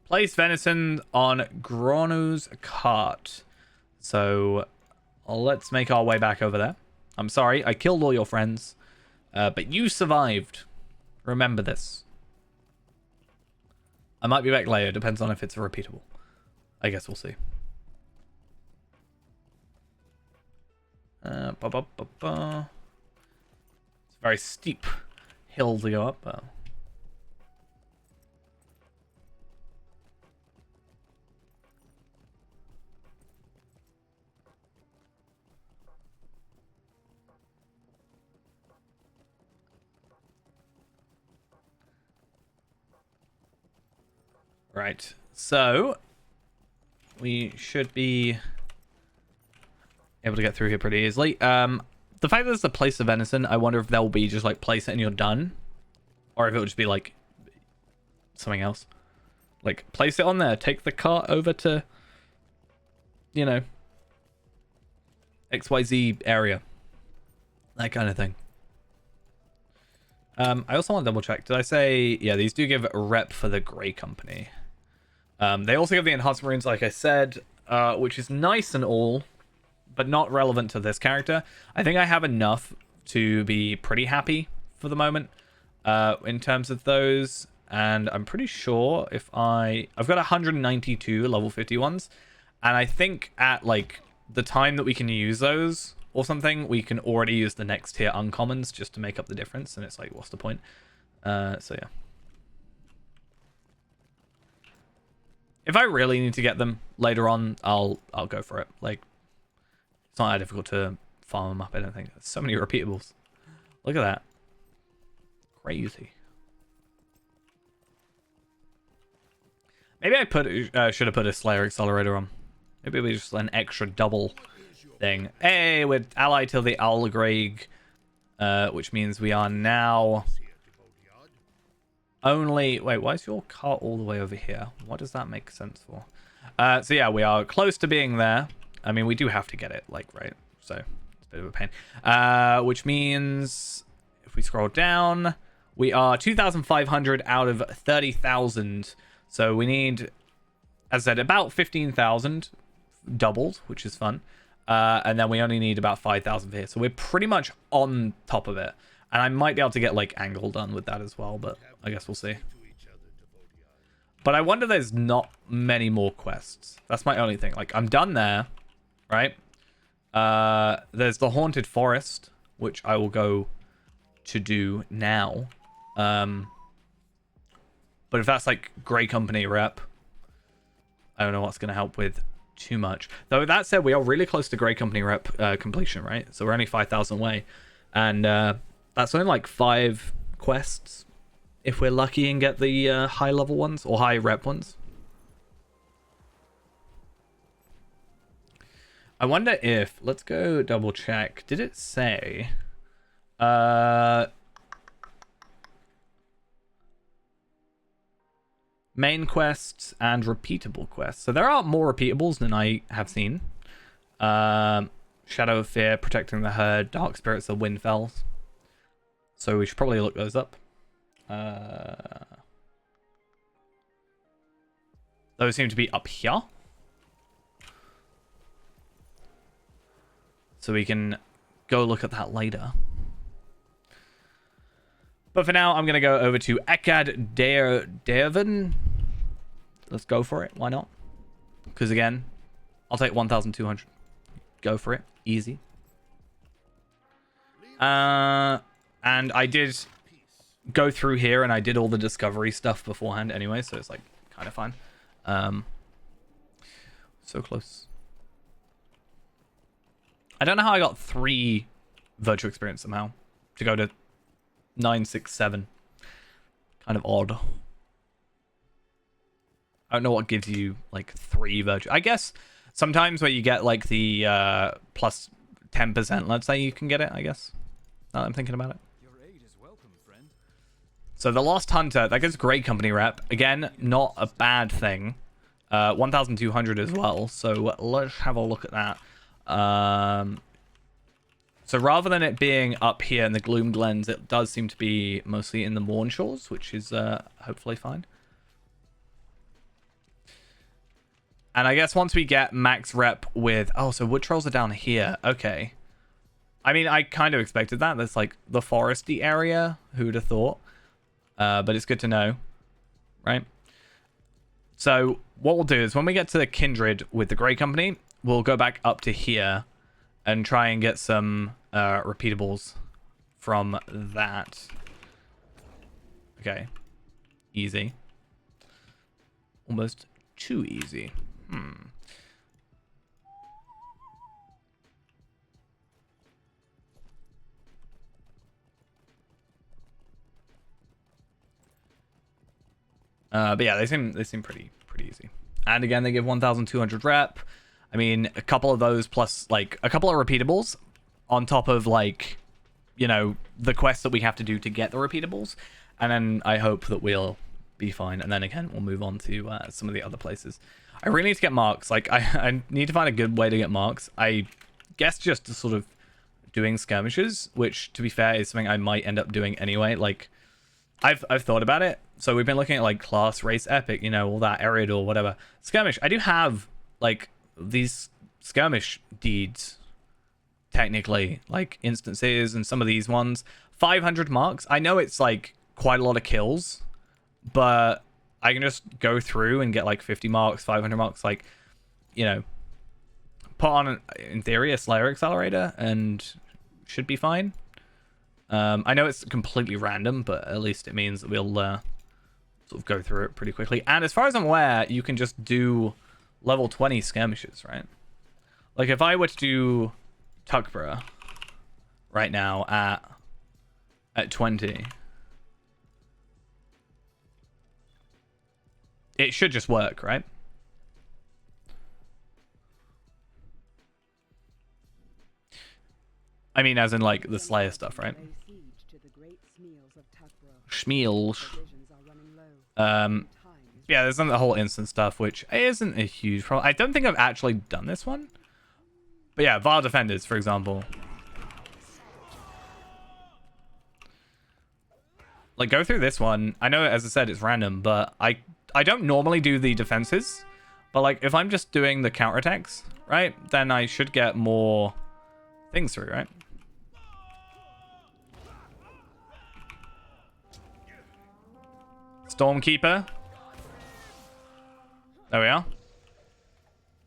Speaker 1: Place venison on Gronu's cart. So let's make our way back over there. I'm sorry, I killed all your friends. But you survived. Remember this. I might be back later. Depends on if it's repeatable. I guess we'll see. It's a very steep hill to go up. Right. So we should be able to get through here pretty easily. The fact that there's a place of venison, I wonder if they'll be just like place it and you're done, or if it would just be like something else. Like place it on there, take the cart over to, you know, XYZ area, that kind of thing. I also want to double check. Did I say, yeah, these do give a rep for the Grey Company. They also give the Enhanced Marines, like I said, which is nice and all, but not relevant to this character. I think I have enough to be pretty happy for the moment in terms of those. And I'm pretty sure if I've got 192 level 51s, and I think at like the time that we can use those or something, we can already use the next tier uncommons just to make up the difference. And it's like, what's the point? So yeah. If I really need to get them later on, I'll go for it. Like, it's not that difficult to farm them up, I don't think. There's so many repeatables. Look at that. Crazy. Maybe I should have put a Slayer Accelerator on. Maybe we just an extra double thing. Hey, we're allied to the Algraig, which means we are now only... Wait, why is your cart all the way over here? What does that make sense for? So yeah, we are close to being there. I mean, we do have to get it, like, right? So it's a bit of a pain. Which means if we scroll down, we are 2,500 out of 30,000. So we need, as I said, about 15,000 doubled, which is fun. And then we only need about 5,000 here. So we're pretty much on top of it. And I might be able to get, like, angle done with that as well, but I guess we'll see. But I wonder there's not many more quests. That's my only thing. Like, I'm done there, right? There's the Haunted Forest, which I will go to do now. But if that's, like, Grey Company rep, I don't know what's going to help with too much. Though, that said, we are really close to Grey Company rep completion, right? So we're only 5,000 away. And that's only, like, 5 quests if we're lucky and get the high level ones or high rep ones. I wonder if, let's go double check. Did it say main quests and repeatable quests? So there are more repeatables than I have seen. Shadow of Fear, Protecting the Herd, Dark Spirits of Windfells. So we should probably look those up. Those seem to be up here. So we can go look at that later. But for now, I'm going to go over to Ekad Deirvan. Let's go for it. Why not? Because again, I'll take 1,200. Go for it. Easy. And I did go through here and I did all the discovery stuff beforehand anyway, so it's like kind of fine. So close. I don't know how I got 3 virtual experience somehow to go to 967. Kind of odd. I don't know what gives you like 3 virtual. I guess sometimes where you get like the plus 10%, let's say, you can get it, I guess. Now that I'm thinking about it.
Speaker 2: Your aid is welcome, friend.
Speaker 1: So the Lost Hunter, that gives Grey Company rep. Again, not a bad thing. 1,200 as well. So let's have a look at that. So rather than it being up here in the Gloom Glens, it does seem to be mostly in the Mournshores, which is hopefully fine. And I guess once we get max rep with... Oh, so wood trolls are down here. Okay. I mean, I kind of expected that. That's like the foresty area. Who would have thought? But it's good to know. Right? So what we'll do is when we get to the Kindred with the Grey Company, we'll go back up to here and try and get some repeatables from that. Okay. Easy. Almost too easy. But yeah, they seem pretty easy. And again, they give 1,200 rep. I mean, a couple of those plus like a couple of repeatables on top of like, you know, the quests that we have to do to get the repeatables. And then I hope that we'll be fine. And then again, we'll move on to some of the other places. I really need to get marks. Like I need to find a good way to get marks. I guess just to sort of doing skirmishes, which to be fair is something I might end up doing anyway. Like I've thought about it. So we've been looking at like class, race, epic, you know, all that, Ariad or whatever. Skirmish. I do have like these skirmish deeds, technically, like instances and some of these ones. 500 marks. I know it's like quite a lot of kills, but I can just go through and get like 50 marks, 500 marks, like, you know, put on, in theory, a Slayer Accelerator and should be fine. I know it's completely random, but at least it means that we'll sort of go through it pretty quickly. And as far as I'm aware, you can just do level 20 skirmishes, right? Like if I were to do Tuckborough right now at 20, it should just work, right? I mean, as in like the Slayer stuff, right? Schmeals. Yeah, there's the whole instant stuff, which isn't a huge problem. I don't think I've actually done this one. But yeah, VAR Defenders, for example. Like, go through this one. I know, as I said, it's random, but I don't normally do the defenses. But, like, if I'm just doing the counterattacks, right, then I should get more things through, right? Stormkeeper. There we are.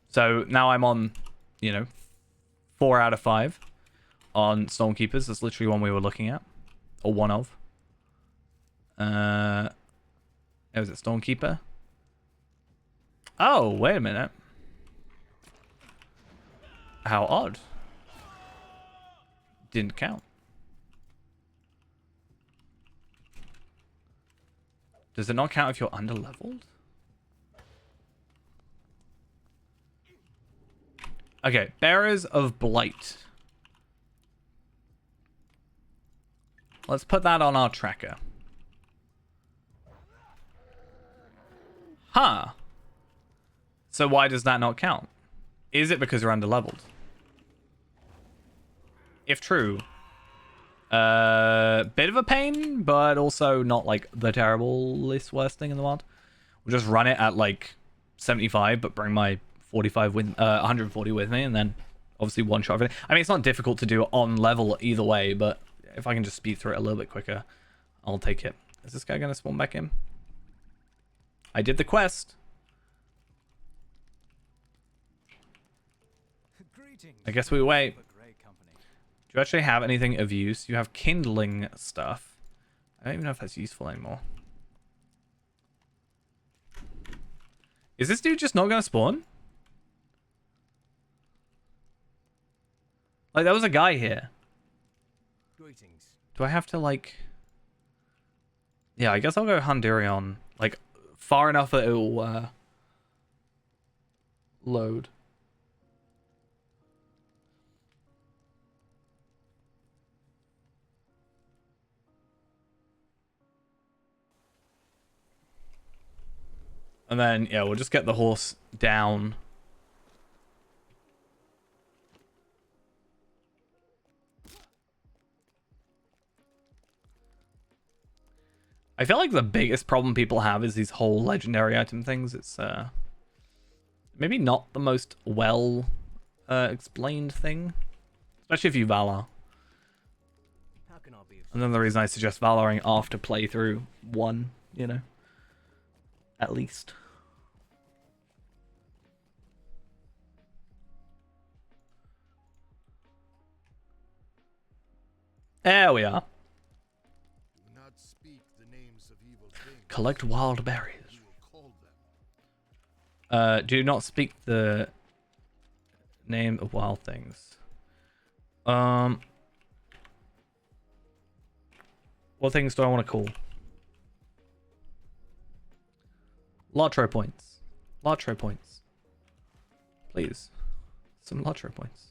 Speaker 1: So now I'm on, you know, 4 out of 5 on Stormkeepers. That's literally one we were looking at. Or one of. Was it Stormkeeper? Oh, wait a minute. How odd. Didn't count. Does it not count if you're underleveled? Okay, Bearers of Blight. Let's put that on our tracker. Huh. So why does that not count? Is it because you're underleveled? If true, bit of a pain, but also not like the terriblest worst thing in the world. We'll just run it at like 75, but bring my 45 with 140 with me, and then obviously one shot of it. I mean, it's not difficult to do on level either way, but if I can just speed through it a little bit quicker, I'll take it. Is this guy gonna spawn back in? I did the quest. I guess we wait. Do you actually have anything of use? You have kindling stuff. I don't even know if that's useful anymore. Is this dude just not gonna spawn? Like, there was a guy here.
Speaker 2: Greetings.
Speaker 1: Do I have to, like... Yeah, I guess I'll go Hundurion. Like, far enough that it will load. And then, yeah, we'll just get the horse down. I feel like the biggest problem people have is these whole legendary item things. It's maybe not the most well explained thing, especially if you Valor.
Speaker 2: How can I be of
Speaker 1: Another reason I suggest Valoring after playthrough 1, you know, at least. There we are.
Speaker 3: Do not speak the names of evil things.
Speaker 1: Collect wild berries.
Speaker 3: You will call them.
Speaker 1: Do not speak the name of wild things. What things do I want to call? Lotro points. Lotro points. Please. Some Lotro points.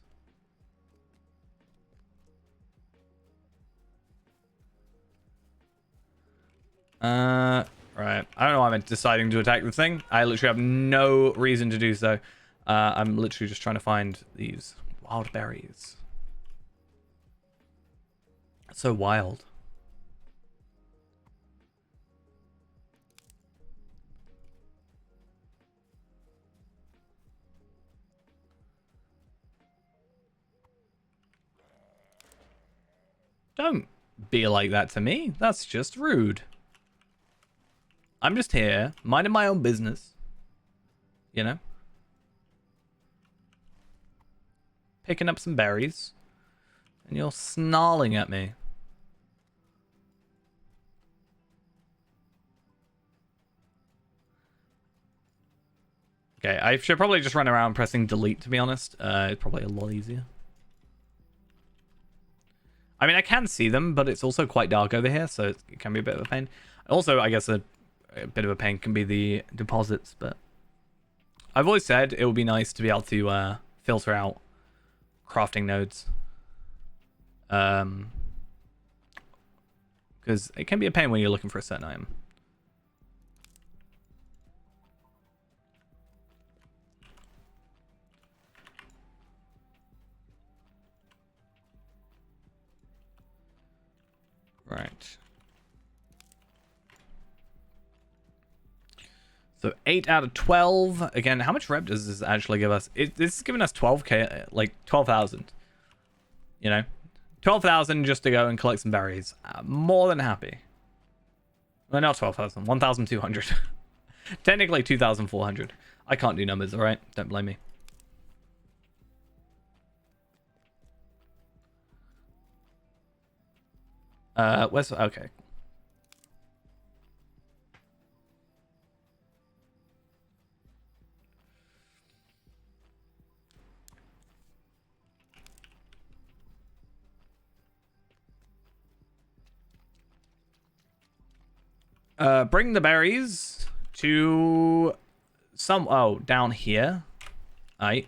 Speaker 1: Right. I don't know why I'm deciding to attack this thing. I literally have no reason to do so. I'm literally just trying to find these wild berries. That's so wild. Don't be like that to me. That's just rude. I'm just here, minding my own business. You know? Picking up some berries. And you're snarling at me. Okay, I should probably just run around pressing delete, to be honest. It's probably a lot easier. I mean, I can see them, but it's also quite dark over here, so it can be a bit of a pain. Also, I guess a bit of a pain can be the deposits, but I've always said it would be nice to be able to filter out crafting nodes. Because it can be a pain when you're looking for a certain item. Right. So 8 out of 12. Again, how much rep does this actually give us? This is giving us 12k, like 12,000. You know? 12,000 just to go and collect some berries. More than happy. Well, not 12,000. 1,200. Technically 2,400. I can't do numbers, alright? Don't blame me. Where's... Okay. Bring the berries to some... Oh, down here. Aight.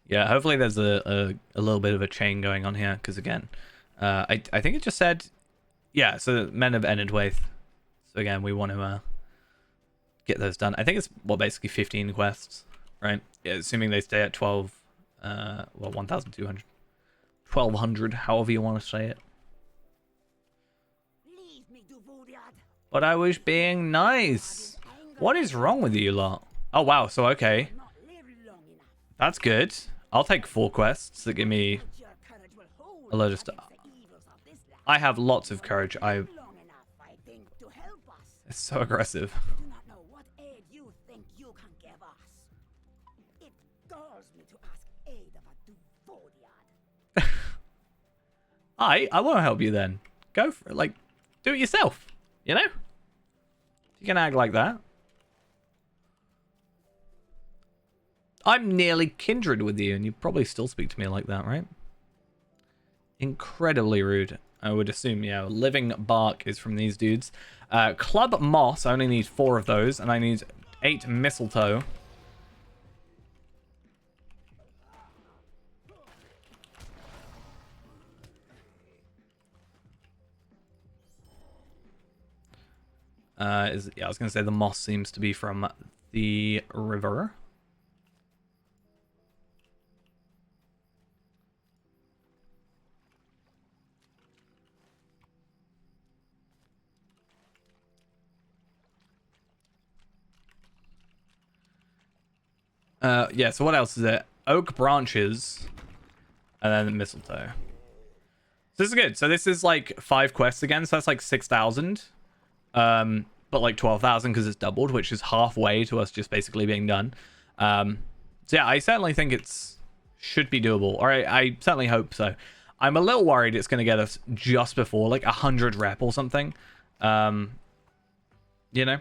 Speaker 1: Yeah, hopefully there's a little bit of a chain going on here, because again, I think it just said... Yeah, so Men of Enedwaith. So again, we want to get those done. I think it's, well, basically 15 quests, right? Yeah, assuming they stay at 12... well, 1,200. 1,200, however you want to say it.
Speaker 4: Leave me, Duvoriad.
Speaker 1: But I was being nice. What is wrong with you lot? Oh, wow, so okay.
Speaker 4: Not live long enough.
Speaker 1: That's good. I'll take 4 quests that give me
Speaker 4: Your courage will hold
Speaker 1: a load of
Speaker 4: against
Speaker 1: stuff.
Speaker 4: the evils of this land.
Speaker 1: I have lots of courage.
Speaker 4: Long enough, I think, to help us.
Speaker 1: It's so aggressive.
Speaker 4: I do not know what aid you think you can give us. It galls me to ask aid of a Duvoriad.
Speaker 1: I won't help you then. Go for it. Like, do it yourself. You know? You can act like that. I'm nearly kindred with you, and you probably still speak to me like that, right? Incredibly rude. I would assume, yeah. Living bark is from these dudes. Club moss, I only need 4 of those, and I need 8 mistletoe. Yeah, I was gonna say the moss seems to be from the river. Yeah, so what else is it? Oak branches, and then mistletoe. So this is good. So this is like 5 quests again, so that's like 6,000. But like 12,000 because it's doubled, which is halfway to us just basically being done. So yeah, I certainly think it's should be doable. Or I certainly hope so. I'm a little worried it's going to get us just before like 100 rep or something. You know?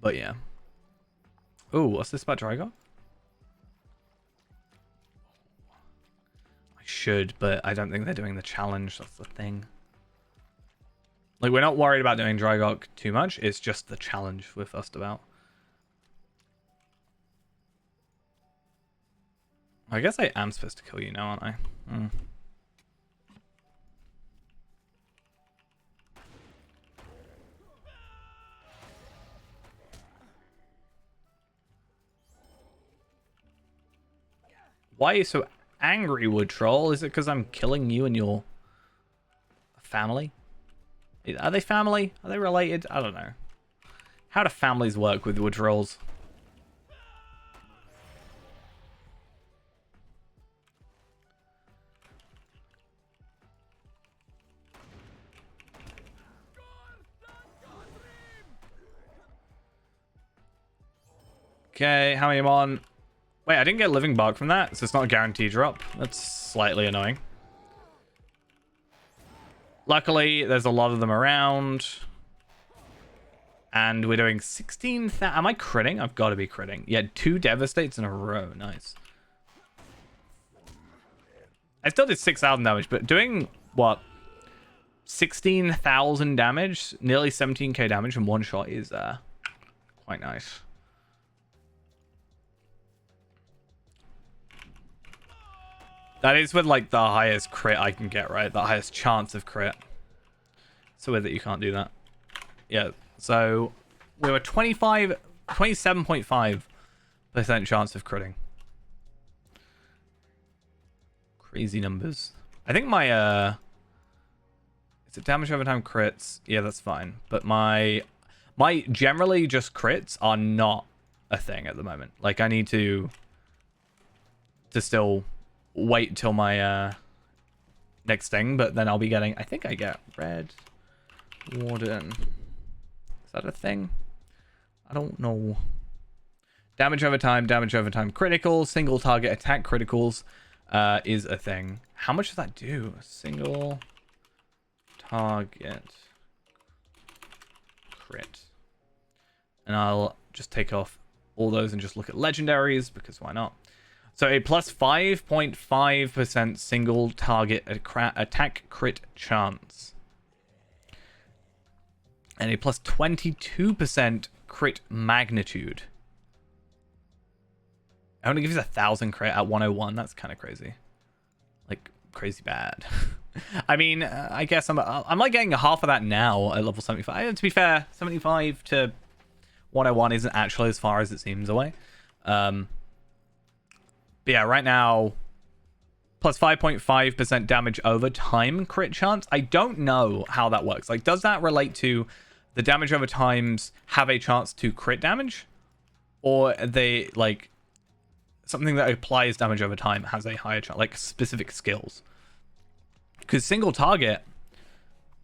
Speaker 1: But yeah. Ooh, what's this about Drygor? My should, but I don't think they're doing the challenge. That's the thing. Like, we're not worried about doing Drygok too much. It's just the challenge we're fussed about. I guess I am supposed to kill you now, aren't I? Why are you so angry, Wood Troll? Is it because I'm killing you and your family? Are they family? Are they related? I don't know. How do families work with Wood Trolls? Okay, how many am I on? Wait, I didn't get Living Bark from that, so it's not a guaranteed drop. That's slightly annoying. Luckily, there's a lot of them around. And we're doing 16,000. Am I critting? I've got to be critting. Yeah, 2 Devastates in a row. Nice. I still did 6,000 damage, but doing, what? 16,000 damage, nearly 17k damage in one shot is quite nice. That is with, like, the highest crit I can get, right? The highest chance of crit. So weird that you can't do that. Yeah, so we were 27.5% chance of critting. Crazy numbers. I think my, is it damage over time crits? Yeah, that's fine. But my generally just crits are not a thing at the moment. Like, I need to still wait till my next thing, but then I'll be getting, I think I get Red Warden. Is that a thing? I don't know. Damage over time criticals, single target attack criticals is a thing. How much does that do? Single target crit. And I'll just take off all those and just look at legendaries, because why not? So a plus 5.5% single target attack crit chance. And a plus 22% crit magnitude. It only gives 1,000 crit at 101. That's kind of crazy. Like, crazy bad. I mean, I guess I'm like getting half of that now at level 75. To be fair, 75 to 101 isn't actually as far as it seems away. But yeah, right now, plus 5.5% damage over time crit chance. I don't know how that works. Like, does that relate to the damage over times have a chance to crit damage? Or they, like, something that applies damage over time has a higher chance, like specific skills? Because single target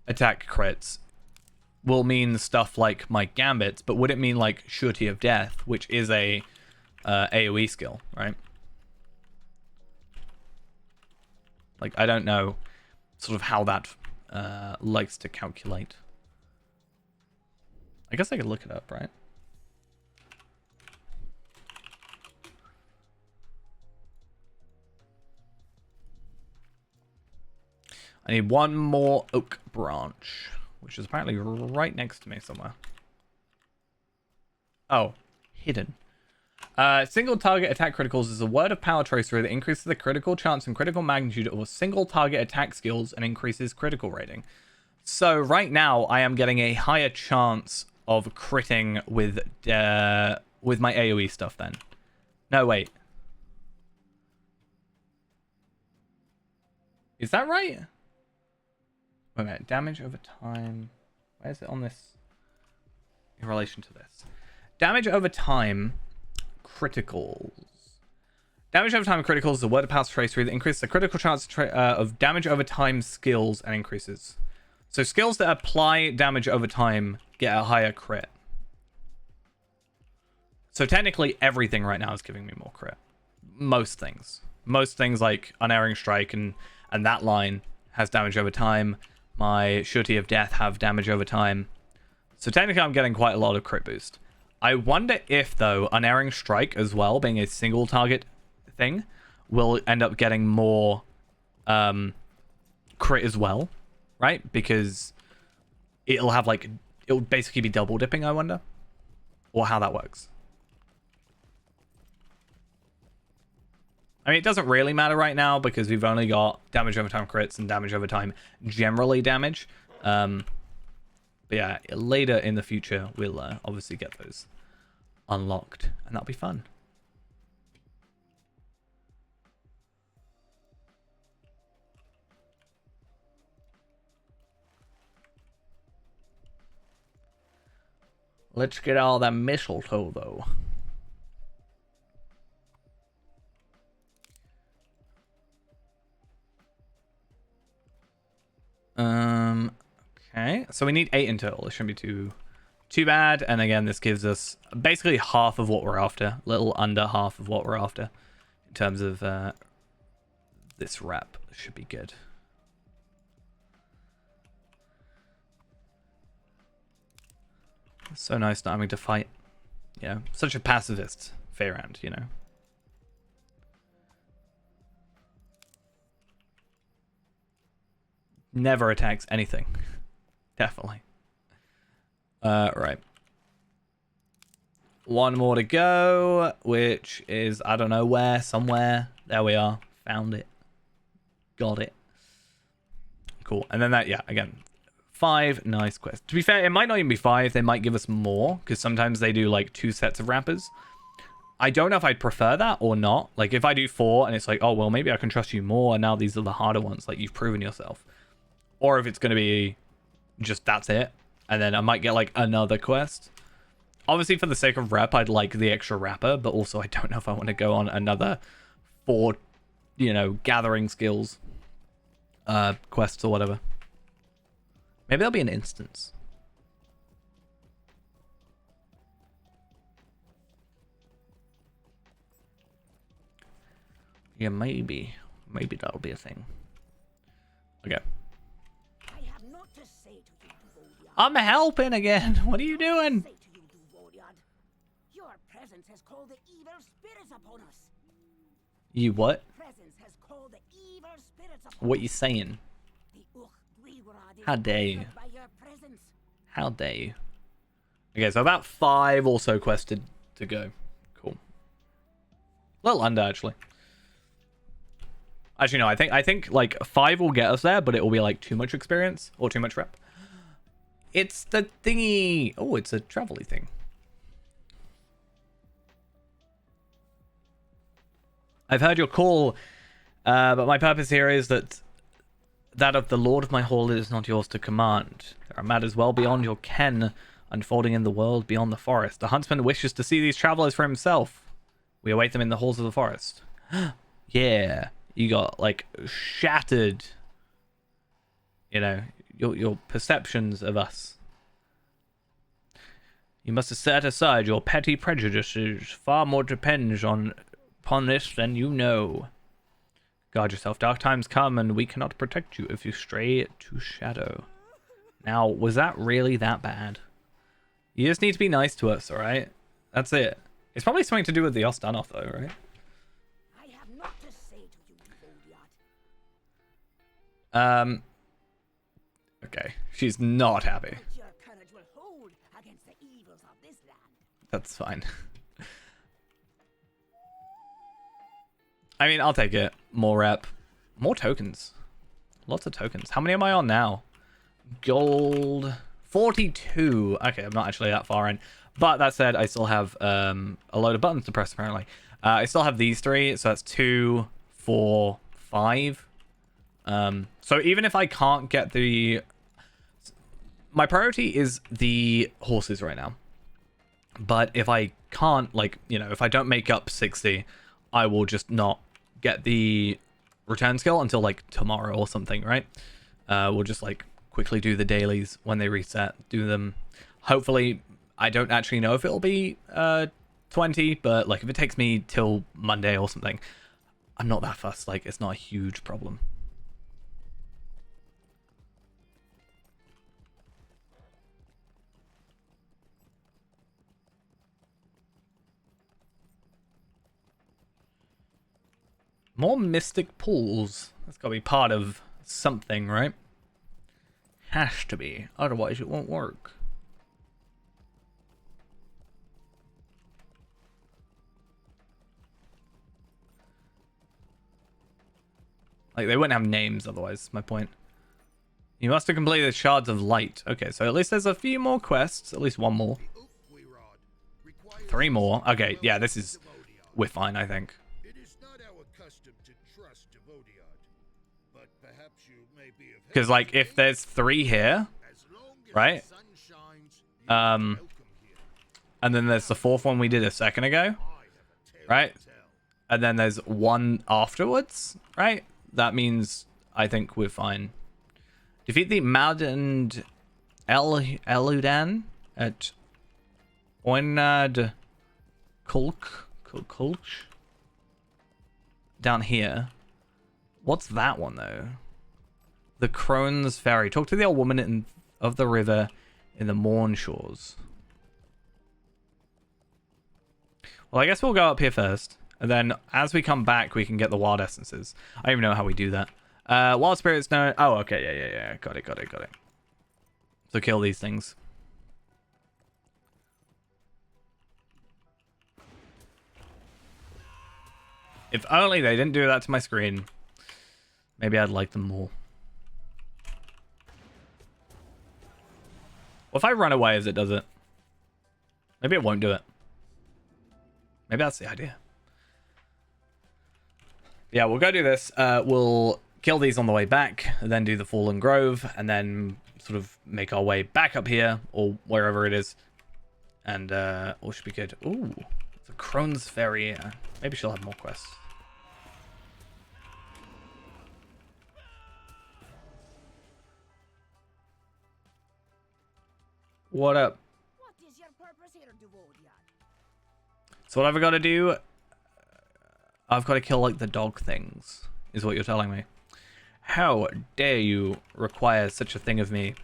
Speaker 1: attack crits will mean stuff like my gambits, but would it mean like Surety of Death, which is a AoE skill, right? Like, I don't know sort of how that likes to calculate. I guess I could look it up, right? I need one more oak branch, which is apparently right next to me somewhere. Oh, hidden. Single target attack criticals is a word of power tracer that increases the critical chance and critical magnitude of single target attack skills and increases critical rating. So right now I am getting a higher chance of critting with my AoE stuff then. No, wait. Is that right? Wait a minute. Damage over time. Where is it on this? In relation to this. Damage over time criticals. Damage over time criticals is a word of power tracery that increases the critical chance of damage over time skills and increases. So skills that apply damage over time get a higher crit. So technically everything right now is giving me more crit. Most things. Most things like Unerring Strike and that line has damage over time. My Surety of Death have damage over time. So technically I'm getting quite a lot of crit boost. I wonder if, though, Unerring Strike as well, being a single target thing, will end up getting more crit as well, right? Because it'll have like, it'll basically be double dipping, I wonder, or how that works. I mean, it doesn't really matter right now because we've only got damage over time crits and damage over time generally damage. But yeah, later in the future, we'll obviously get those unlocked, and that'll be fun. Let's get all that mistletoe, though. Okay, so we need 8 in total. It shouldn't be too bad. And again, this gives us basically half of what we're after, little under half of what we're after in terms of this rep. Should be good. It's so nice not having to fight. You know, such a pacifist Feyrand, you know. Never attacks anything. Definitely. Right. One more to go, which is, I don't know where, somewhere. There we are. Found it. Got it. Cool. And then that, yeah, again, 5 nice quests. To be fair, it might not even be 5. They might give us more, because sometimes they do, like, 2 sets of wrappers. I don't know if I'd prefer that or not. Like, if I do 4, and it's like, oh, well, maybe I can trust you more, and now these are the harder ones. Like, you've proven yourself. Or if it's going to be just that's it, and then I might get, like, another quest. Obviously, for the sake of rep, I'd like the extra wrapper, but also I don't know if I want to go on another 4, you know, gathering skills quests or whatever. Maybe there'll be an instance. Yeah, maybe. Maybe that'll be a thing. Okay.
Speaker 4: I have not to say to you, Duvodiad.
Speaker 1: I'm helping again. What are you doing?
Speaker 4: Say to you, Duvodiad. Your presence has called the evil spirits upon us.
Speaker 1: You what?
Speaker 4: Presence has called the evil spirits upon
Speaker 1: What you saying?
Speaker 4: The Uch-Gwigurad is
Speaker 1: How dare you?
Speaker 4: angered by your presence.
Speaker 1: How dare you? Okay, so about 5 or so quested to go. Cool. A little under, actually. Actually, no, I think like 5 will get us there, but it will be like too much experience or too much rep. It's the thingy. Oh, it's a travel-y thing. I've heard your call, but my purpose here is that of the Lord of my hall is not yours to command. There are matters well beyond your ken, unfolding in the world beyond the forest. The huntsman wishes to see these travelers for himself. We await them in the halls of the forest. Yeah, you got like shattered, you know, your perceptions of us. You must set aside your petty prejudices. Far more depends upon this than you know. Guard yourself. Dark times come, and we cannot protect you if you stray to shadow. Now, was that really that bad? You just need to be nice to us, alright? That's it. It's probably something to do with the Ostanov, though, right?
Speaker 4: I have not to say to you, Duvodiad.
Speaker 1: Okay. She's not happy.
Speaker 4: That your courage will hold against the evils of this land.
Speaker 1: That's fine. I mean, I'll take it. More rep. More tokens. Lots of tokens. How many am I on now? Gold 42. Okay, I'm not actually that far in. But that said, I still have a load of buttons to press, apparently. I still have these 3, so that's 2, 4, 5. So even if I can't get the... My priority is the horses right now. But if I can't, like, you know, if I don't make up 60, I will just not get the return skill until, like, tomorrow or something, right? We'll just, like, quickly do the dailies when they reset. Do them. Hopefully, I don't actually know if it'll be 20, but, like, if it takes me till Monday or something, I'm not that fussed. Like, it's not a huge problem. More mystic pools. That's got to be part of something, right? Has to be. Otherwise, it won't work. Like, they wouldn't have names otherwise, is my point. You must have completed the Shards of Light. Okay, so at least there's a few more quests. At least one more. 3 more. Okay, yeah, this is... We're fine, I think.
Speaker 3: It is not our custom to trust Devodiad, but perhaps you may be of
Speaker 1: Because, like, if there's 3 here,
Speaker 3: as long as
Speaker 1: right?
Speaker 3: the sun shines, you are welcome here.
Speaker 1: And then there's the 4th one we did a second ago,
Speaker 3: I have a tale
Speaker 1: right?
Speaker 3: to tell.
Speaker 1: And then there's 1 afterwards, right? That means I think we're fine. Defeat the maddened Eludan at Oinad Kulch down here. What's that one though? The Crone's Ferry. Talk to the old woman of the river in the Morn Shores. Well, I guess we'll go up here first. And then as we come back, we can get the wild essences. I don't even know how we do that. Wild spirits, no. Oh, okay. Yeah. Got it. So kill these things. If only they didn't do that to my screen. Maybe I'd like them more. What if I run away as it does it? Maybe it won't do it. Maybe that's the idea. Yeah, we'll go do this. We'll kill these on the way back, and then do the Fallen Grove, and then sort of make our way back up here, or wherever it is. And all should be good. Ooh, the Crone's Ferry. Yeah. Maybe she'll have more quests. What up?
Speaker 4: What is your purpose here, Devodiad?
Speaker 1: So what have I got to do? I've got to kill, like, the dog things, is what you're telling me. How dare you require such a thing of me?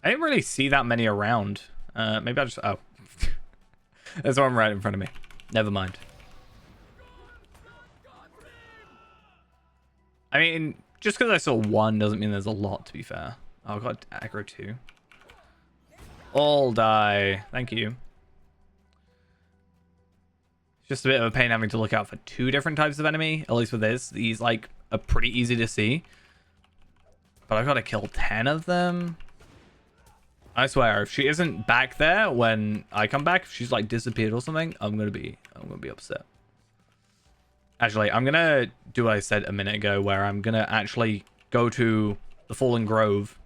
Speaker 1: I didn't really see that many around. Maybe I just... Oh. There's one right in front of me. Never mind. I mean, just because I saw one doesn't mean there's a lot, to be fair. Oh, I got aggro too. All die. Thank you. It's just a bit of a pain having to look out for 2 different types of enemy. At least with this. These, like, are pretty easy to see. But I've got to kill 10 of them. I swear, if she isn't back there when I come back, if she's, like, disappeared or something, I'm gonna be upset. Actually, I'm gonna do what I said a minute ago, where I'm gonna actually go to the Fallen Grove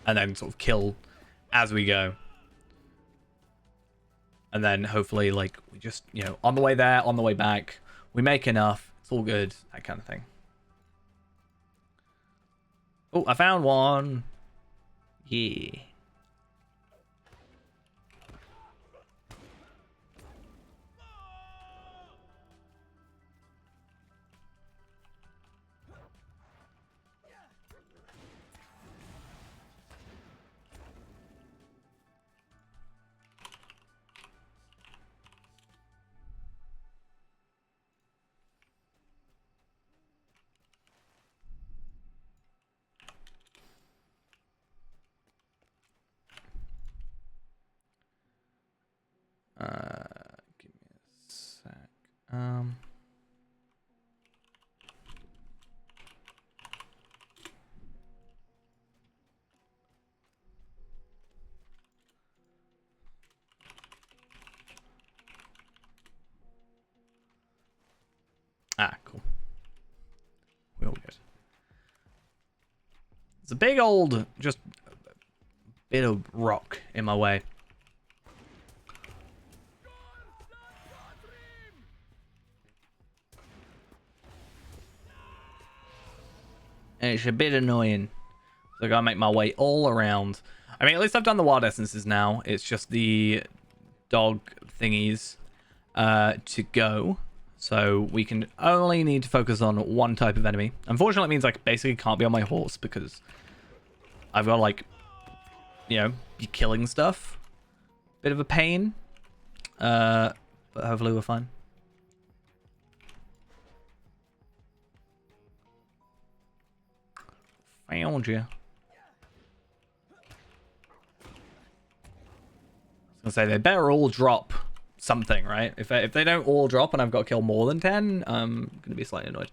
Speaker 1: and then sort of kill as we go. And then hopefully, like, we just, you know, on the way there, on the way back, we make enough. It's all good, that kind of thing. Oh, I found one. Yeah. Give me a sec. Cool. We're all good. It's a big old, just bit of rock in my way. And it's a bit annoying. So I gotta make my way all around. I mean, at least I've done the wild essences now. It's just the dog thingies to go. So we can only need to focus on one type of enemy. Unfortunately, it means I basically can't be on my horse because I've got to, like, you know, be killing stuff. Bit of a pain. But but hopefully we're fine. Found you. I was gonna say they better all drop something, right? If they don't all drop and I've got to kill more than 10, I'm gonna be slightly annoyed.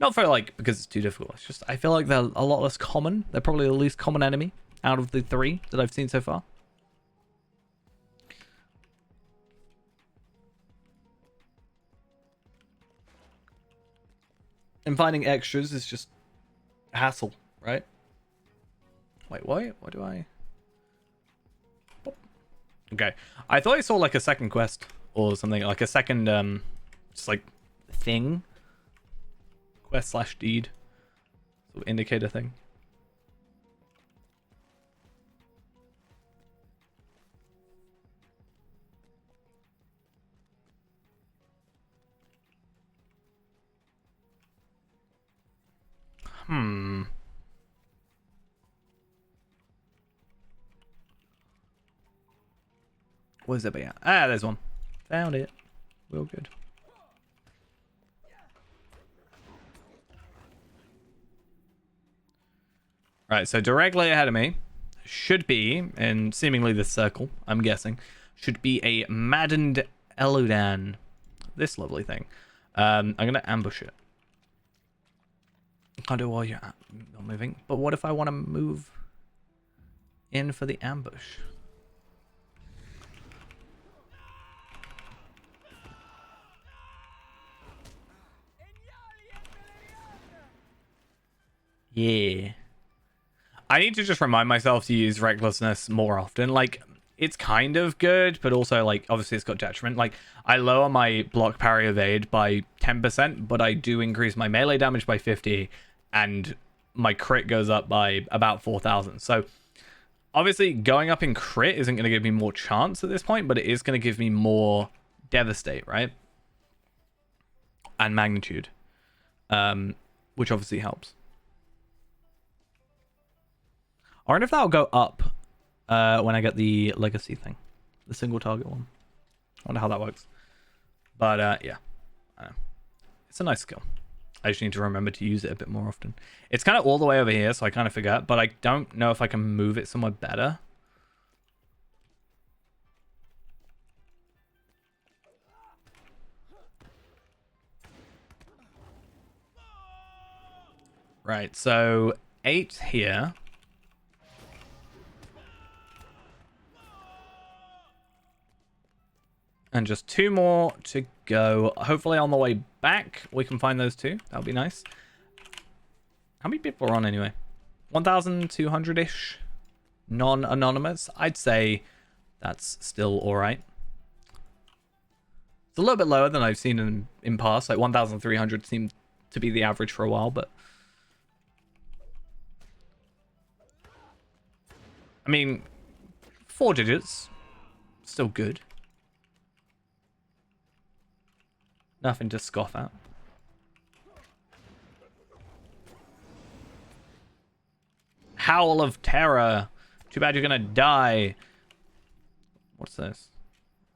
Speaker 1: Not for like because it's too difficult. It's just I feel like they're a lot less common. They're probably the least common enemy out of the 3 that I've seen so far. And finding extras is just hassle, right? Wait, what? What do I? Oh. Okay, I thought I saw like a second quest or something, like a second just like thing, quest slash deed, sort of indicator thing. Where's it be at? Ah, there's one. Found it. We're all good. Right, so directly ahead of me should be, in seemingly this circle, I'm guessing, should be a maddened Eludan. This lovely thing. I'm going to ambush it. Can't do it while you're not moving. But what if I want to move in for the ambush? Yeah. I need to just remind myself to use recklessness more often. Like, it's kind of good, but also, like, obviously it's got detriment. Like, I lower my block, parry, evade by 10%, but I do increase my melee damage by 50, and my crit goes up by about 4,000. So, obviously, going up in crit isn't going to give me more chance at this point, but it is going to give me more devastate, right? And magnitude, which obviously helps. I wonder if that'll go up when I get the legacy thing, the single target one. I wonder how that works. But yeah, I know. It's a nice skill. I just need to remember to use it a bit more often. It's kind of all the way over here, so I kind of forget, but I don't know if I can move it somewhere better. Right, so 8 here. And just 2 more to go. Hopefully on the way back, we can find those 2. That would be nice. How many people are on anyway? 1,200-ish. Non-anonymous. I'd say that's still alright. It's a little bit lower than I've seen in past. Like 1,300 seemed to be the average for a while, but... I mean, 4 digits. Still good. Nothing to scoff at. Howl of Terror. Too bad you're gonna die. What's this?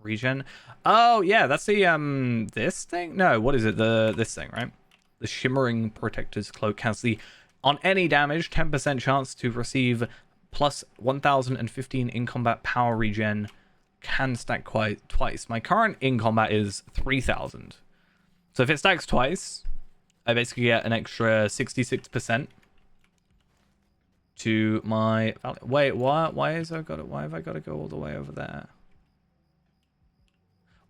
Speaker 1: Regen? Oh yeah, that's the this thing? No, what is it? This thing, right? The Shimmering Protector's Cloak has the on any damage 10% chance to receive plus 1,015 in combat power regen. Can stack twice. My current in combat is 3,000. So if it stacks twice, I basically get an extra 66% to my value. Wait, what? Why have I got to go all the way over there?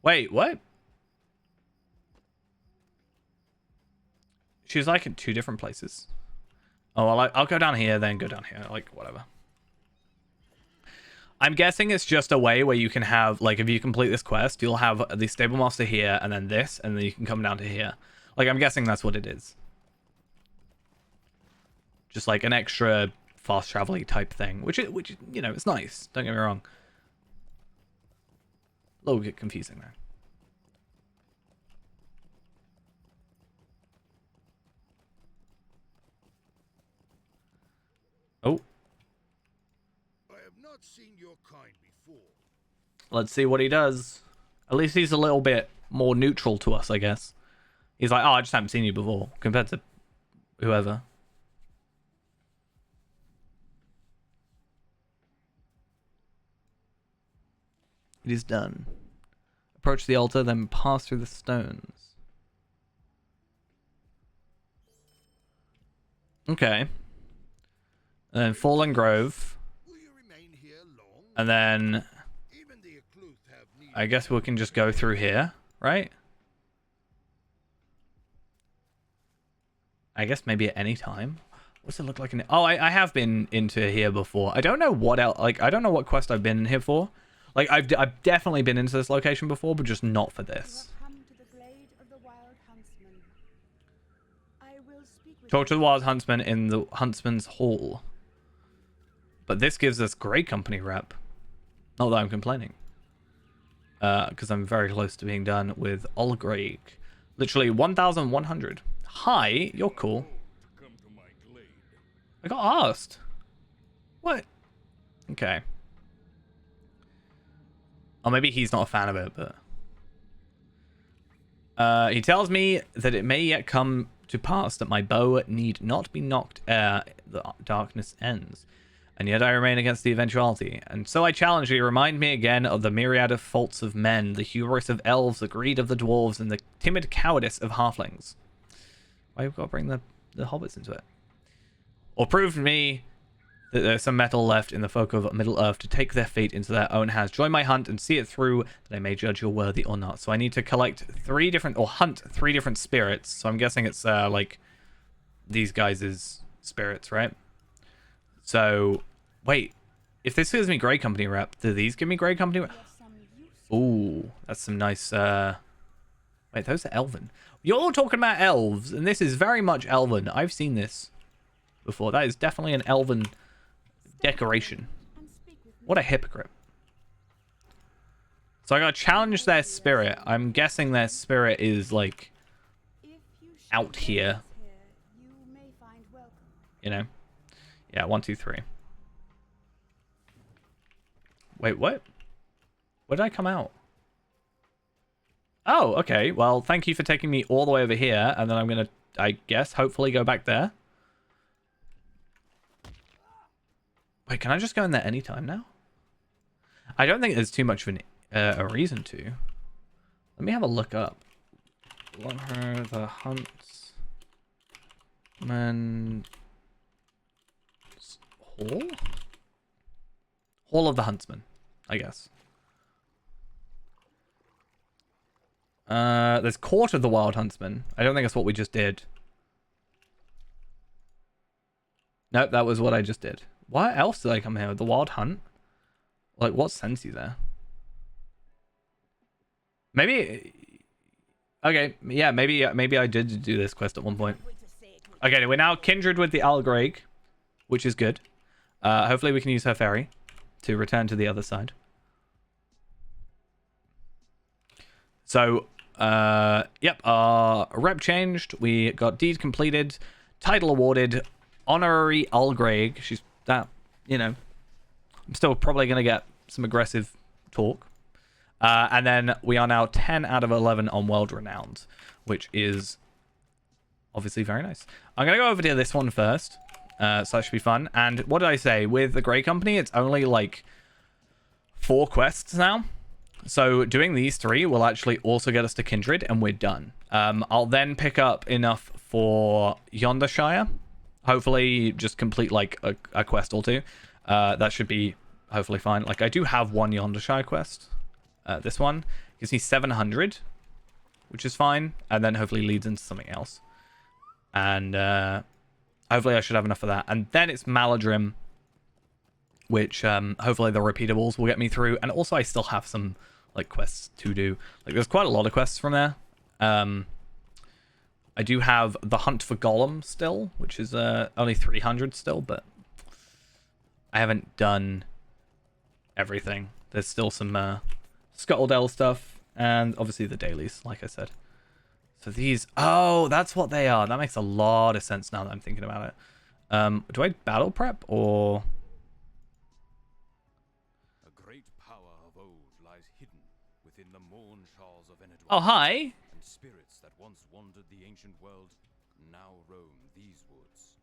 Speaker 1: Wait, what? She's like in 2 different places. Oh, well, I'll go down here, then go down here. Like, whatever. I'm guessing it's just a way where you can have, like, if you complete this quest, you'll have the Stable Master here, and then this, and then you can come down to here. Like, I'm guessing that's what it is. Just like an extra fast travel-y type thing, which, you know, it's nice. Don't get me wrong. A little bit confusing there. Oh.
Speaker 3: I have not seen your kind before.
Speaker 1: Let's see what he does. At least he's a little bit more neutral to us, I guess. He's like, oh, I just haven't seen you before, compared to whoever. It is done. Approach the altar, then pass through the stones. Okay. And then Fallen Grove.
Speaker 3: Will you remain here long?
Speaker 1: And then
Speaker 3: Even the Akluth have need.
Speaker 1: I guess we can just go through here, right? I guess maybe at any time. What's it look like in... Oh, I have been into here before. I don't know what else... Like, I don't know what quest I've been in here for. Like, I've definitely been into this location before, but just not for this.
Speaker 5: You have come to the glade of the wild huntsman. I will speak with
Speaker 1: Talk to
Speaker 5: you.
Speaker 1: the Wild Huntsman in the Huntsman's Hall. But this gives us great company rep. Not that I'm complaining. Because I'm very close to being done with Olgreg. Literally 1,100. Hi, you're cool. I got asked. What? Okay. Or maybe he's not a fan of it, but... he tells me that it may yet come to pass that my bow need not be knocked ere the darkness ends. And yet I remain against the eventuality. And so I challenge you, remind me again of the myriad of faults of men, the hubris of elves, the greed of the dwarves, and the timid cowardice of halflings. Why have we got to bring the hobbits into it? Or prove to me that there's some metal left in the folk of Middle-earth to take their fate into their own hands. Join my hunt and see it through, that I may judge you're worthy or not. So I need to collect hunt three different spirits. So I'm guessing it's like these guys' spirits, right? So, wait. If this gives me Grey Company rep, do these give me Grey Company rep?
Speaker 5: There's some use.
Speaker 1: Ooh, that's some nice... Wait, those are elven. You're all talking about elves, and this is very much elven. I've seen this before. That is definitely an elven decoration.
Speaker 5: And speak with me.
Speaker 1: What a hypocrite. So I gotta challenge their spirit. I'm guessing their spirit is, like,
Speaker 5: If you should
Speaker 1: out here.
Speaker 5: visit here, you may find welcome.
Speaker 1: You know? Yeah, 1, 2, 3. Wait, what? Where did I come out? Oh, okay. Well, thank you for taking me all the way over here, and then I'm gonna, I guess, hopefully go back there. Wait, can I just go in there anytime now? I don't think there's too much of a reason to. Let me have a look up. The Huntsman Hall? Hall of the Huntsman, I guess. There's Court of the Wild Huntsman. I don't think that's what we just did. Nope, that was what I just did. Why else did I come here? The Wild Hunt? Like, what sense is there? Maybe... Okay, yeah, maybe I did do this quest at one point.
Speaker 4: Wait to say it to
Speaker 1: Okay, we're now kindred with the Algreg, which is good. Hopefully we can use her ferry to return to the other side. So, yep, our rep changed. We got deed completed, title awarded, honorary Algreg. She's that, you know, I'm still probably going to get some aggressive talk. And then we are now 10 out of 11 on World Renowned, which is obviously very nice. I'm going to go over to this one first. So that should be fun. And what did I say? With the Grey Company, it's only like 4 quests now. So doing these 3 will actually also get us to Kindred, and we're done. I'll then pick up enough for Yondershire. Hopefully just complete like a quest or 2. That should be hopefully fine. Like, I do have one Yondershire quest. This one gives me 700, which is fine. And then hopefully leads into something else. And hopefully I should have enough for that. And then it's Maladrim, which hopefully the repeatables will get me through. And also I still have some like quests to do. Like, there's quite a lot of quests from there. I do have the Hunt for Gollum still, which is only 300 still, but I haven't done everything. There's still some Scuttledale stuff, and obviously the dailies, like I said. So these... Oh, that's what they are. That makes a lot of sense now that I'm thinking about it. Do I battle prep, or...
Speaker 2: A great power of old lies hidden within the Morn Enedwar.
Speaker 1: Oh, hi.
Speaker 2: And spirits that once wandered the ancient world now roam these woods.